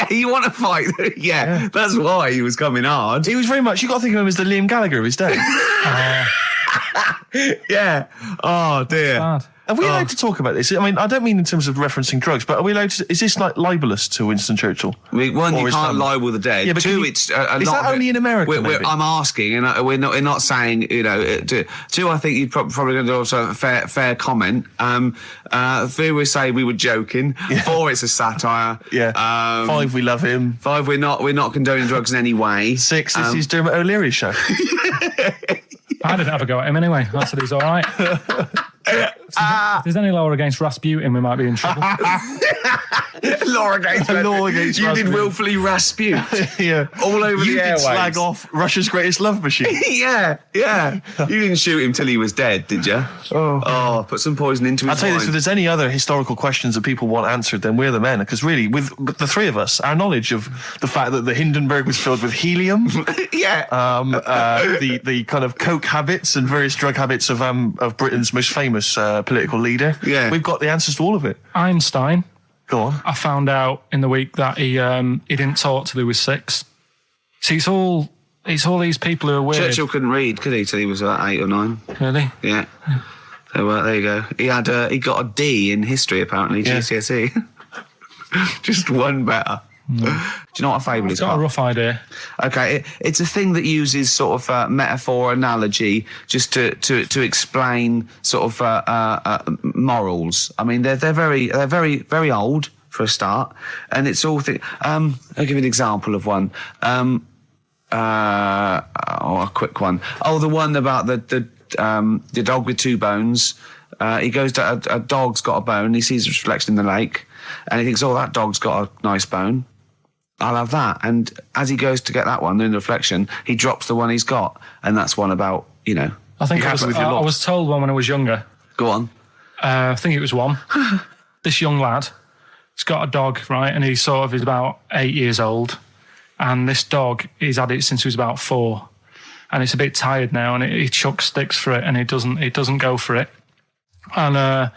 Speaker 2: You want to fight. Yeah. That's why he was coming hard.
Speaker 1: He was very much, you got to think of him as the Liam Gallagher of his day.
Speaker 2: Yeah. Oh, dear.
Speaker 1: Are we allowed to talk about this? I mean, I don't mean in terms of referencing drugs, but are we allowed to? Is this like libelous to Winston Churchill?
Speaker 2: One,
Speaker 1: Or
Speaker 2: you
Speaker 1: his
Speaker 2: can't
Speaker 1: family?
Speaker 2: libel the dead.
Speaker 1: Yeah, but
Speaker 2: Two,
Speaker 1: can you-
Speaker 2: it's a
Speaker 1: is
Speaker 2: lot
Speaker 1: that
Speaker 2: of
Speaker 1: only
Speaker 2: it-
Speaker 1: in America, maybe?
Speaker 2: I'm asking, and we're not saying, you know. Two, I think you're probably going to do also a fair comment. Three, we say we were joking.
Speaker 1: Yeah.
Speaker 2: 4, it's a satire.
Speaker 1: Yeah. 5, we love him.
Speaker 2: 5, we're not condoning drugs in any way.
Speaker 1: 6, this is Dermot O'Leary's show.
Speaker 3: I didn't have a go at him anyway. I said he's all right. If there's any law against Rasputin, we might be in trouble.
Speaker 2: Law against
Speaker 1: against
Speaker 2: you did
Speaker 1: Rasputin.
Speaker 2: willfully Raspute.
Speaker 1: Yeah.
Speaker 2: All over
Speaker 1: You
Speaker 2: the
Speaker 1: did
Speaker 2: airwaves.
Speaker 1: slag off Russia's greatest love machine.
Speaker 2: Yeah. You didn't shoot him till he was dead, did you? Oh, put some poison into his
Speaker 1: I'll tell you this,
Speaker 2: wine.
Speaker 1: if there's any other historical questions that people want answered, then we're the men. Because really, with the three of us, our knowledge of the fact that the Hindenburg was filled with helium,
Speaker 2: Yeah.
Speaker 1: the kind of coke habits and various drug habits of Britain's most famous political leader,
Speaker 2: Yeah.
Speaker 1: we've got the answers to all of it.
Speaker 3: Einstein,
Speaker 1: Go on.
Speaker 3: I found out in the week that he didn't talk till he was 6. See, it's all these people who are weird.
Speaker 2: Churchill couldn't read, could he, till he was about 8 or 9?
Speaker 3: Really?
Speaker 2: Yeah. So there you go. He got a D in history, apparently,
Speaker 1: Yeah.
Speaker 2: GCSE. Just one better. Do you know what a fable
Speaker 3: I've
Speaker 2: is?
Speaker 3: got a
Speaker 2: Karl?
Speaker 3: rough idea.
Speaker 2: Okay, it's a thing that uses sort of metaphor, analogy, just to explain sort of morals. I mean, they're very very old for a start, and it's all I'll give you an example of one. A quick one. Oh, the one about the dog with 2 bones. He goes to a dog's got a bone. He sees a reflection in the lake, and he thinks, "Oh, that dog's got a nice bone. I'll have that." And as he goes to get that one in the reflection, he drops the one he's got, and that's one about, you know.
Speaker 3: I think
Speaker 1: Be
Speaker 3: I
Speaker 1: happy
Speaker 3: was,
Speaker 1: with your
Speaker 3: I
Speaker 1: lot.
Speaker 3: was told one when I was younger.
Speaker 2: Go on.
Speaker 3: I think it was one. This young lad, he's got a dog, right? And he's about 8 years old. And this dog, he's had it since he was about 4. And it's a bit tired now, and he chucks sticks for it, and it doesn't go for it. And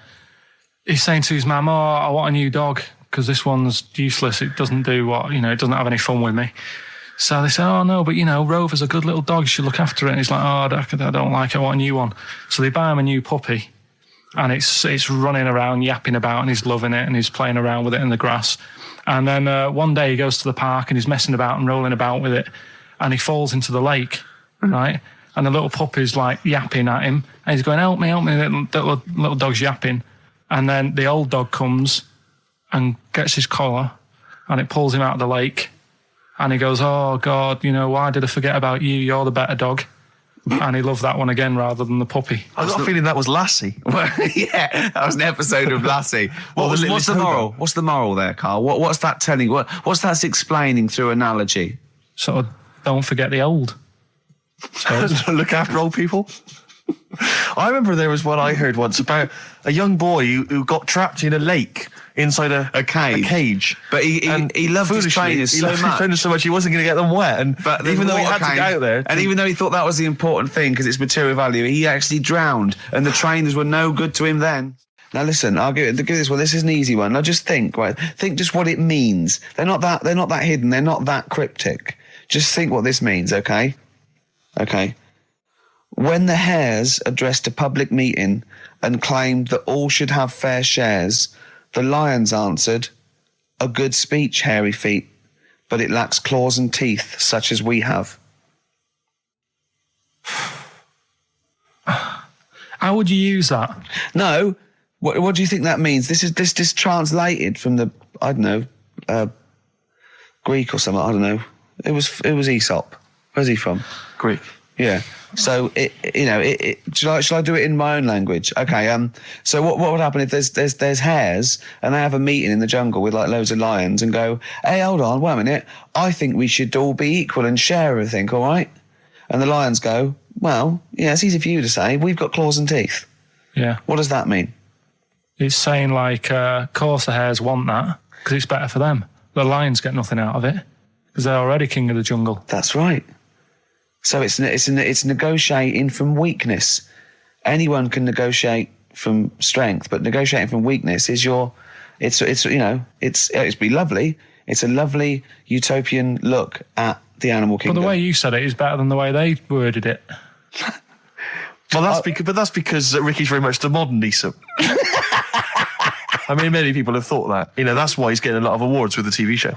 Speaker 3: he's saying to his mum, "Oh, I want a new dog because this one's useless. It doesn't do what, it doesn't have any fun with me." So they say, "Oh no, but Rover's a good little dog. You should look after it." And he's like, "Oh, I don't like it. I want a new one." So they buy him a new puppy, and it's running around, yapping about, and he's loving it, and he's playing around with it in the grass. And then one day he goes to the park and he's messing about and rolling about with it, and he falls into the lake, right? And the little puppy's like yapping at him, and he's going, help me, little dog's yapping. And then the old dog comes and gets his collar, and it pulls him out of the lake, and he goes, "Oh God, why did I forget about you? You're the better dog." And he loved that one again rather than the puppy.
Speaker 1: I got a feeling that was Lassie.
Speaker 2: Well, yeah, that was an episode of Lassie. What's the moral? What's the moral there, Karl? What's that telling? What's that explaining through analogy?
Speaker 3: Sort of, don't forget the old.
Speaker 1: Look after old people. I remember there was one I heard once about a young boy who got trapped in a lake inside a cage.
Speaker 2: But he loved his
Speaker 1: foolishly,
Speaker 2: trainers
Speaker 1: he
Speaker 2: so
Speaker 1: loved his
Speaker 2: much.
Speaker 1: trainers so much he wasn't going to get them wet.
Speaker 2: But
Speaker 1: even though he had to get out there,
Speaker 2: and even though he thought that was the important thing because it's material value, he actually drowned, and the trainers were no good to him then. Now listen, I'll give this one. This is an easy one. Now just think just what it means. They're not that hidden. They're not that cryptic. Just think what this means, okay? Okay. When the hares addressed a public meeting and claimed that all should have fair shares, the lions answered, "A good speech, hairy feet, but it lacks claws and teeth such as we have."
Speaker 3: How would you use that?
Speaker 2: No, what do you think that means? This is translated from the, I don't know, Greek or something. I don't know. It was Aesop. Where's he from?
Speaker 1: Greek.
Speaker 2: Yeah. So shall I do it in my own language? Okay. So what would happen if there's hares and they have a meeting in the jungle with like loads of lions and go, "Hey, hold on, wait a minute. I think we should all be equal and share everything, all right?" And the lions go, "Well, yeah, it's easy for you to say. We've got claws and teeth."
Speaker 3: Yeah.
Speaker 2: What does that mean?
Speaker 3: It's saying like, of course the hares want that because it's better for them. The lions get nothing out of it because they're already king of the jungle.
Speaker 2: That's right. So it's negotiating from weakness. Anyone can negotiate from strength, but negotiating from weakness is it's be lovely. It's a lovely utopian look at the animal
Speaker 3: But
Speaker 2: kingdom.
Speaker 3: the way you said it is better than the way they worded it.
Speaker 1: Well, that's because Ricky's very much the modern Aesop. I mean, many people have thought that. You know, that's why he's getting a lot of awards with the TV show.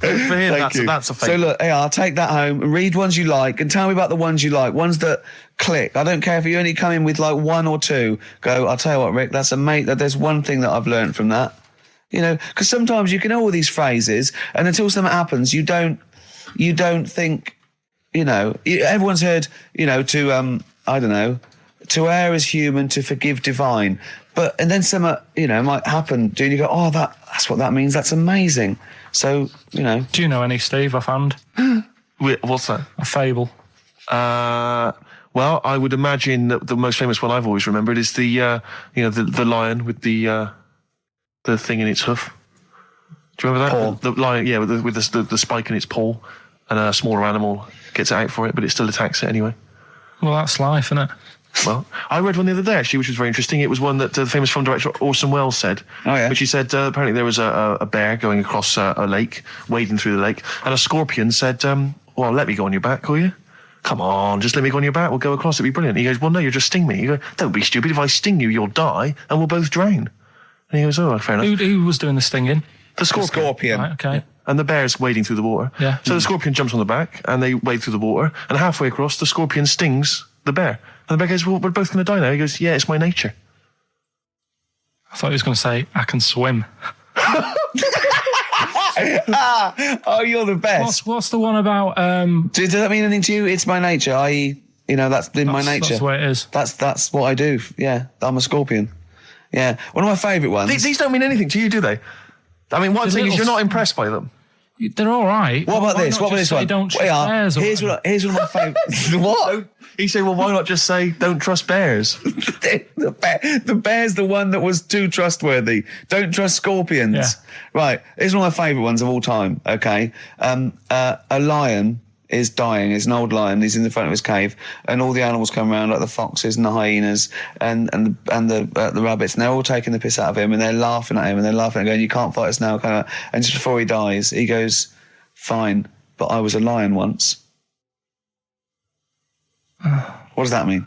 Speaker 1: For him, that's a fake.
Speaker 2: So look, I'll take that home and read ones you like and tell me about the ones you like, ones that click. I don't care if you only come in with like one or two. Go, I'll tell you what, Rick, that's there's one thing that I've learned from that. You know, because sometimes you can know all these phrases and until something happens, you don't think, you know, everyone's heard, you know, I don't know, to err is human, to forgive divine. And then something, you know, might happen. Do you go, oh, that's what that means. That's amazing. So, you know.
Speaker 3: Do you know any, Steve, offhand?
Speaker 1: Wait, what's that?
Speaker 3: A fable.
Speaker 1: Well, I would imagine that the most famous one I've always remembered is the lion with the thing in its hoof. Do you remember that?
Speaker 2: Paw.
Speaker 1: The lion, yeah, with the spike in its paw, and a smaller animal gets out for it, but it still attacks it anyway.
Speaker 3: Well, that's life, isn't it?
Speaker 1: Well, I read one the other day, actually, which was very interesting. It was one that the famous film director Orson Welles said.
Speaker 2: Oh, yeah?
Speaker 1: Which he said, apparently there was a bear going across a lake, wading through the lake, and a scorpion said, well, let me go on your back, will you? Come on, just let me go on your back, we'll go across, it'd be brilliant. He goes, well, no, you'll just sting me. You go, don't be stupid, if I sting you, you'll die, and we'll both drown. And he goes, oh, fair enough.
Speaker 3: Who was doing the stinging?
Speaker 1: The scorpion.
Speaker 3: Right, okay.
Speaker 1: Yeah. And the bear's wading through the water.
Speaker 3: Yeah.
Speaker 1: So the scorpion jumps on the back, and they wade through the water, and halfway across, the scorpion stings the bear. And the bear goes, well, we're both going to die now. He goes, yeah, it's my nature.
Speaker 3: I thought he was going to say, I can swim.
Speaker 2: Oh, you're the best.
Speaker 3: What's the one about...
Speaker 2: Does that mean anything to you? It's my nature, i.e., you know, that's in my nature.
Speaker 3: That's the way it is.
Speaker 2: That's what I do. Yeah, I'm a scorpion. Yeah. One of my favourite ones.
Speaker 1: These don't mean anything to you, do they? I mean, one thing is you're not impressed by them.
Speaker 3: They're all right.
Speaker 2: What about
Speaker 3: Why
Speaker 2: this?
Speaker 3: not
Speaker 2: What about
Speaker 3: just
Speaker 2: this
Speaker 3: say
Speaker 2: one?
Speaker 3: Don't trust bears or
Speaker 2: Here's one of my favourite. What?
Speaker 1: He said, well, why not just say, don't trust bears?
Speaker 2: The bear's the one that was too trustworthy. Don't trust scorpions.
Speaker 3: Yeah.
Speaker 2: Right. Here's one of my favourite ones of all time. Okay. A lion is dying. It's an old lion. He's in the front of his cave, and all the animals come around, like the foxes and the hyenas and the rabbits, and they're all taking the piss out of him, and they're laughing at him, and they're laughing and going, "You can't fight us now." And just before he dies, he goes, "Fine, but I was a lion once." What does that mean?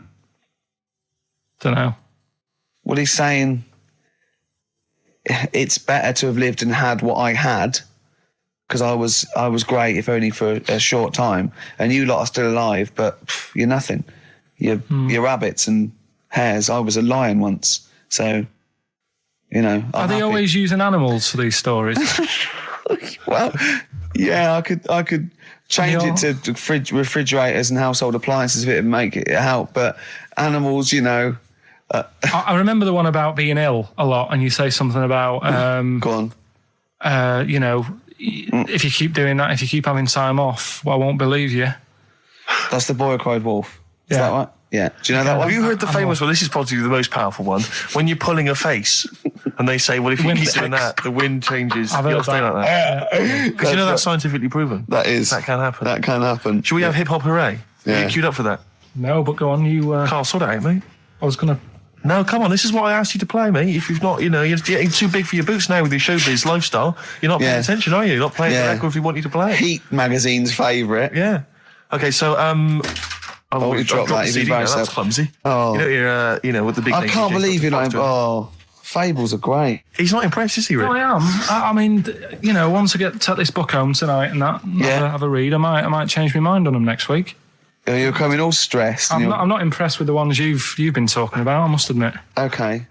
Speaker 3: Don't know.
Speaker 2: Well, he's saying it's better to have lived and had what I had, because I was great, if only for a short time, and you lot are still alive, but you're nothing. You're rabbits and hares. I was a lion once, so you know.
Speaker 3: Are they always using animals for these stories?
Speaker 2: Well, yeah, I could change it to refrigerators and household appliances if it would make it help, but animals, you know.
Speaker 3: I remember the one about being ill a lot, and you say something about
Speaker 2: Go on.
Speaker 3: you know, if you keep doing that, if you keep having time off, well, I won't believe you.
Speaker 2: That's the boy who cried wolf. Is
Speaker 3: Yeah.
Speaker 2: that right? Yeah. Do you know that one?
Speaker 1: Have you heard the famous one? This is probably the most powerful one. When you're pulling a face, and they say, well, if you
Speaker 3: Wind
Speaker 1: keep doing that, the wind changes.
Speaker 3: I've
Speaker 1: You
Speaker 3: heard
Speaker 1: gotta stay
Speaker 3: that.
Speaker 1: like that. Because you know that's scientifically proven.
Speaker 2: That
Speaker 1: can happen.
Speaker 2: That can happen.
Speaker 1: Should we have hip hop hooray?
Speaker 2: Yeah.
Speaker 1: Are you queued up for that?
Speaker 3: No, but go on. You.
Speaker 1: Carl, sort it out, mate.
Speaker 3: I was gonna.
Speaker 1: No, come on. This is what I asked you to play, mate. If you've not, you know, you're getting too big for your boots now with your showbiz lifestyle. You're not paying
Speaker 2: Yeah.
Speaker 1: attention, are you? You're not playing
Speaker 2: Yeah.
Speaker 1: the record if we want you to play it.
Speaker 2: Heat magazine's favourite.
Speaker 1: Yeah. Okay, so
Speaker 2: Oh, you
Speaker 1: I've
Speaker 2: dropped that.
Speaker 1: the
Speaker 2: You
Speaker 1: CD now.
Speaker 2: embarrassed
Speaker 1: That's
Speaker 2: yourself.
Speaker 1: clumsy.
Speaker 2: Oh.
Speaker 1: You know, you're, you know, with the big.
Speaker 2: I
Speaker 1: name
Speaker 2: can't
Speaker 1: DJ
Speaker 2: believe you're not.
Speaker 1: Foster.
Speaker 2: Oh, fables are great.
Speaker 1: He's not impressed, is he, Rick?
Speaker 3: No, I am. I mean, you know, once I take this book home tonight and that,
Speaker 2: Yeah.
Speaker 3: have a read, I might change my mind on them next week.
Speaker 2: You're coming all stressed. and
Speaker 3: I'm not impressed with the ones you've been talking about, I must admit.
Speaker 2: Okay.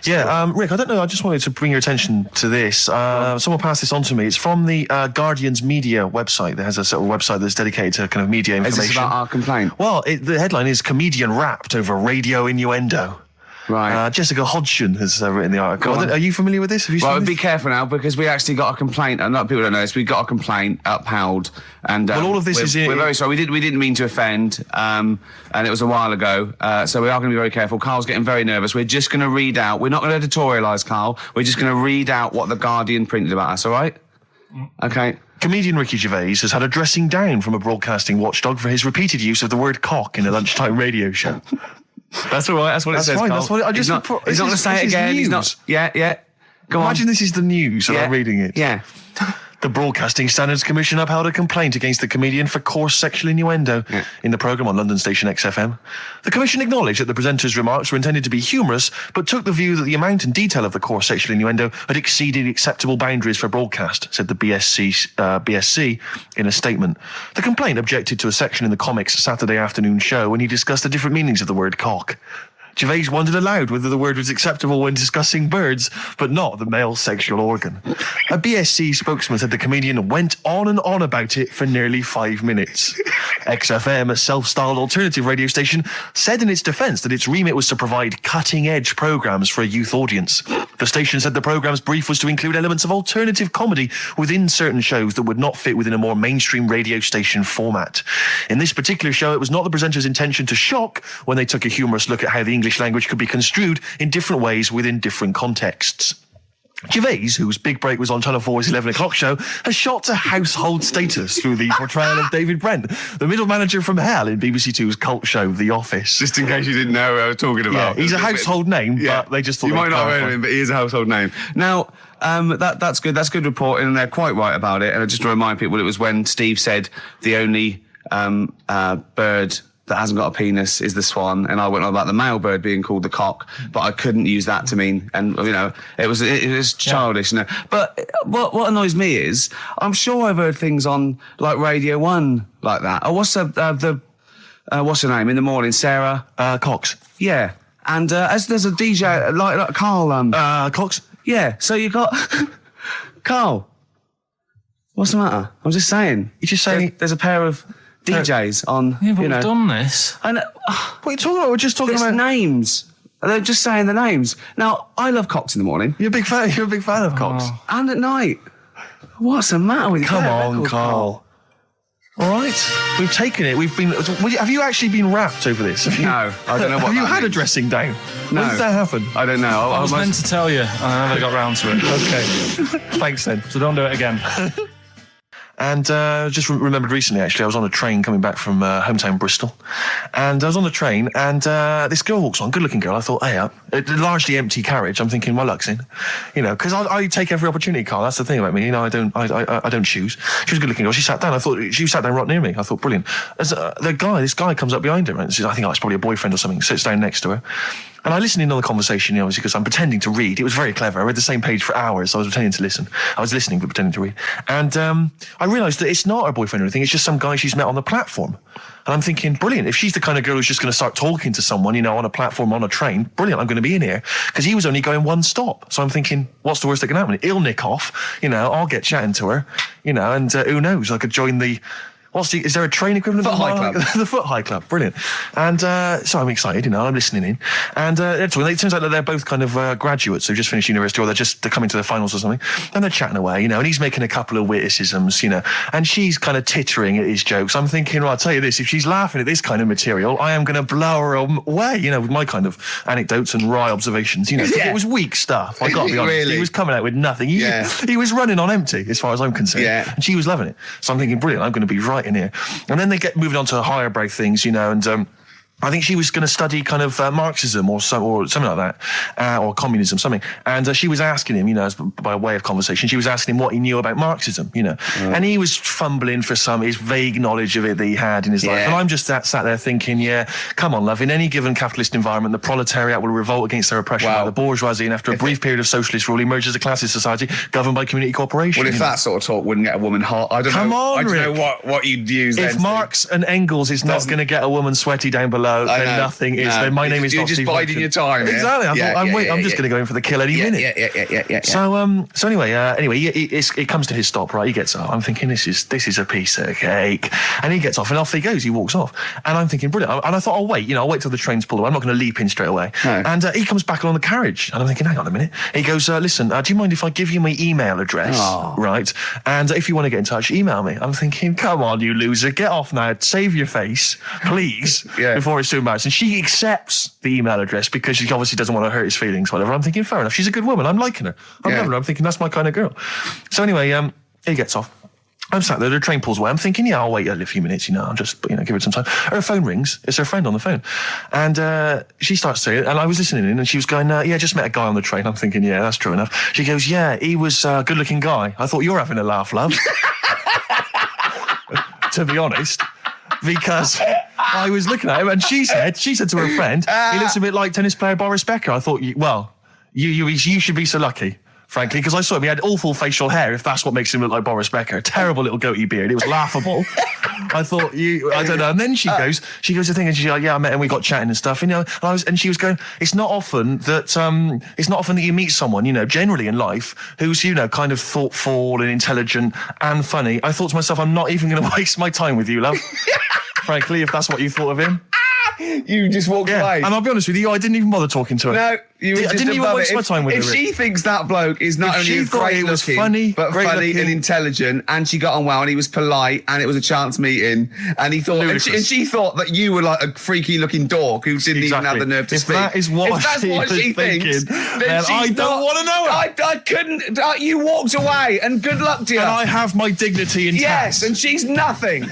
Speaker 1: Yeah, Rick, I don't know. I just wanted to bring your attention to this. Someone passed this on to me. It's from the Guardian's media website. There has a sort of website that's dedicated to kind of media
Speaker 2: Is
Speaker 1: information.
Speaker 2: this about our complaint?
Speaker 1: Well, the headline is "Comedian Rapped Over Radio Innuendo."
Speaker 2: Right.
Speaker 1: Jessica Hodgson has written the article. Are you familiar with this? Have you
Speaker 2: Well,
Speaker 1: seen
Speaker 2: be
Speaker 1: this?
Speaker 2: careful now, because we actually got a complaint. A lot of people don't know this. We got a complaint upheld, and
Speaker 1: Well, all of this
Speaker 2: we're very sorry. We didn't mean to offend, and it was a while ago. So we are going to be very careful. Carl's getting very nervous. We're just going to read out. We're not going to editorialise, Carl. We're just going to read out what the Guardian printed about us. All right? Okay.
Speaker 1: Comedian Ricky Gervais has had a dressing down from a broadcasting watchdog for his repeated use of the word cock in a lunchtime radio show.
Speaker 2: That's all right. That's what
Speaker 1: That's
Speaker 2: it says.
Speaker 1: fine,
Speaker 2: Carl.
Speaker 1: that's what I
Speaker 2: He's
Speaker 1: just-
Speaker 2: not
Speaker 1: this
Speaker 2: going to
Speaker 1: is-
Speaker 2: say
Speaker 1: this
Speaker 2: it
Speaker 1: is
Speaker 2: again. He's
Speaker 1: news.
Speaker 2: not. Yeah. Go on.
Speaker 1: Imagine this is the news and I'm reading it.
Speaker 2: Yeah.
Speaker 1: The Broadcasting Standards Commission upheld a complaint against the comedian for coarse sexual innuendo in the programme on London station XFM. The Commission acknowledged that the presenter's remarks were intended to be humorous, but took the view that the amount and detail of the coarse sexual innuendo had exceeded acceptable boundaries for broadcast, said the BSC in a statement. The complaint objected to a section in the Comics Saturday afternoon show when he discussed the different meanings of the word cock. Gervais wondered aloud whether the word was acceptable when discussing birds, but not the male sexual organ. A BSC spokesman said the comedian went on and on about it for nearly 5 minutes. XFM, a self-styled alternative radio station, said in its defence that its remit was to provide cutting-edge programmes for a youth audience. The station said the programme's brief was to include elements of alternative comedy within certain shows that would not fit within a more mainstream radio station format. In this particular show, it was not the presenter's intention to shock when they took a humorous look at how the English language could be construed in different ways within different contexts. Gervais, whose big break was on Channel 4's 11 o'clock show, has shot to household status through the portrayal of David Brent, the middle manager from hell in BBC Two's cult show The Office.
Speaker 4: Just in case you didn't know who I was talking about.
Speaker 1: Yeah, he's a household name, but they just thought
Speaker 4: you might not have heard of him, but he is a household name. Now, that's good. That's good reporting, and they're quite right about it. And just to remind people, it was when Steve said the only bird that hasn't got a penis is the swan, and I went on about the male bird being called the cock, but I couldn't use that to mean, and it was childish. You know? But what annoys me is, I'm sure I've heard things on like Radio 1 like that. Oh, what's what's her name in the morning? Sarah
Speaker 1: Cox.
Speaker 4: Yeah, and as there's a DJ like Karl.
Speaker 1: Cox.
Speaker 4: Yeah, so you got Karl. What's the matter? I'm just saying.
Speaker 1: You're just saying
Speaker 4: there's a pair of DJs on,
Speaker 3: Yeah, but we've done this.
Speaker 4: And
Speaker 1: what are you talking about? We're just talking about
Speaker 4: names. They're just saying the names. Now, I love Cox in the morning.
Speaker 1: You're a big fan of Cox.
Speaker 4: And at night. What's the matter with you?
Speaker 1: Come on, Karl. All right, we've taken it. We've been. Have you actually been rapped over this?
Speaker 4: No, I don't know what.
Speaker 1: Have you had
Speaker 4: means.
Speaker 1: a dressing down?
Speaker 4: No.
Speaker 1: When did that happen?
Speaker 4: I don't know.
Speaker 3: I was meant to tell you, and I never got round to it.
Speaker 1: Okay, thanks then.
Speaker 3: So don't do it again.
Speaker 1: And just remembered recently, actually, I was on a train coming back from hometown Bristol. And I was on the train, and this girl walks on, good-looking girl. I thought, hey, a largely empty carriage. I'm thinking, my luck's in. Because I take every opportunity, Karl. That's the thing about me. I don't choose. She was a good-looking girl. She sat down. I thought, she sat down right near me. I thought, brilliant. As this guy comes up behind her, and says, I think it's probably a boyfriend or something, sits down next to her. And I listened in on the conversation, obviously, because I'm pretending to read. It was very clever. I read the same page for hours, so I was pretending to listen. I was listening, but pretending to read. And I realised that it's not her boyfriend or anything. It's just some guy she's met on the platform. And I'm thinking, brilliant. If she's the kind of girl who's just going to start talking to someone, on a platform, on a train, brilliant, I'm going to be in here. Because he was only going one stop. So I'm thinking, what's the worst that can happen? He'll nick off, I'll get chatting to her, and who knows? I could join the... is there a train equivalent?
Speaker 4: Foot High Club.
Speaker 1: The Foot High Club, brilliant. And so I'm excited, I'm listening in. And it turns out that they're both kind of graduates who've just finished university, or they're coming to their finals or something. And they're chatting away, and he's making a couple of witticisms, and she's kind of tittering at his jokes. I'm thinking, well, I'll tell you this, if she's laughing at this kind of material, I am going to blow her away, with my kind of anecdotes and wry observations, It was weak stuff, I got to be honest.
Speaker 4: Really?
Speaker 1: He was coming out with nothing. He was running on empty, as far as I'm concerned.
Speaker 4: Yeah.
Speaker 1: And she was loving it. So I'm thinking, brilliant, I'm going to be right in here. And then they get moving on to higher brow things, and I think she was going to study kind of Marxism or something like that, or communism, something. And she was asking him, as by way of conversation, she was asking him what he knew about Marxism, And he was fumbling for his vague knowledge of it that he had in his life. And I'm just sat there thinking, come on, love, in any given capitalist environment, the proletariat will revolt against their oppression by the bourgeoisie, and after a brief period of socialist rule, emerges as a classist society governed by community cooperation.
Speaker 4: Well, if that sort of talk wouldn't get a woman hot, I don't know what you'd use then.
Speaker 1: If Marx and Engels is not going to get a woman sweaty down below, then nothing is. Then my name is
Speaker 4: You're
Speaker 1: not
Speaker 4: just
Speaker 1: Steve
Speaker 4: biding your time.
Speaker 1: Exactly. I'm just going to go in for the kill any minute.
Speaker 4: Yeah.
Speaker 1: So anyway, it comes to his stop. Right, he gets up. I'm thinking this is a piece of cake, and he gets off, and off he goes. He walks off, and I'm thinking brilliant. And I thought, I'll wait till the train's pulled away. I'm not going to leap in straight away.
Speaker 4: No.
Speaker 1: And he comes back along the carriage, and I'm thinking, hang on a minute. He goes, listen, do you mind if I give you my email address?
Speaker 4: Oh.
Speaker 1: Right, and if you want to get in touch, email me. I'm thinking, come on, you loser, get off now. Save your face, please, before it's too embarrassing. She accepts the email address because she obviously doesn't want to hurt his feelings, whatever. I'm thinking, fair enough. She's a good woman. I'm liking her. I'm loving her. I'm thinking that's my kind of girl. So anyway, he gets off. I'm sat there, the train pulls away. I'm thinking, yeah, I'll wait a few minutes, I'll just, give it some time. Her phone rings. It's her friend on the phone. And she starts saying, and I was listening in, and she was going, yeah, just met a guy on the train. I'm thinking, yeah, that's true enough. She goes, yeah, he was a good-looking guy. I thought you were having a laugh, love. To be honest. Because I was looking at him, and she said to her friend, he looks a bit like tennis player Boris Becker. I thought, you should be so lucky. Frankly, because I saw him, he had awful facial hair, if that's what makes him look like Boris Becker. Terrible little goatee beard. It was laughable. I thought, I don't know. And then she goes to thing, and she's like, yeah, I met him, we got chatting and stuff, and she was going, it's not often that you meet someone, generally in life, who's, kind of thoughtful and intelligent and funny. I thought to myself, I'm not even going to waste my time with you, love. Frankly, if that's what you thought of him.
Speaker 4: You just walked away.
Speaker 1: And I'll be honest with you, I didn't even bother talking to her.
Speaker 4: No, you were just
Speaker 1: didn't even waste my
Speaker 4: it.
Speaker 1: time with her.
Speaker 4: If she thinks that bloke is not only great looking, but funny and intelligent, and she got on well, and he was polite, and it was a chance meeting, and he thought, and she thought that you were like a freaky looking dork who didn't even have the nerve to speak.
Speaker 1: That is what she thinks, then I don't want to know her.
Speaker 4: I couldn't. You walked away, and good luck to you.
Speaker 1: And I have my dignity intact.
Speaker 4: Yes, and she's nothing.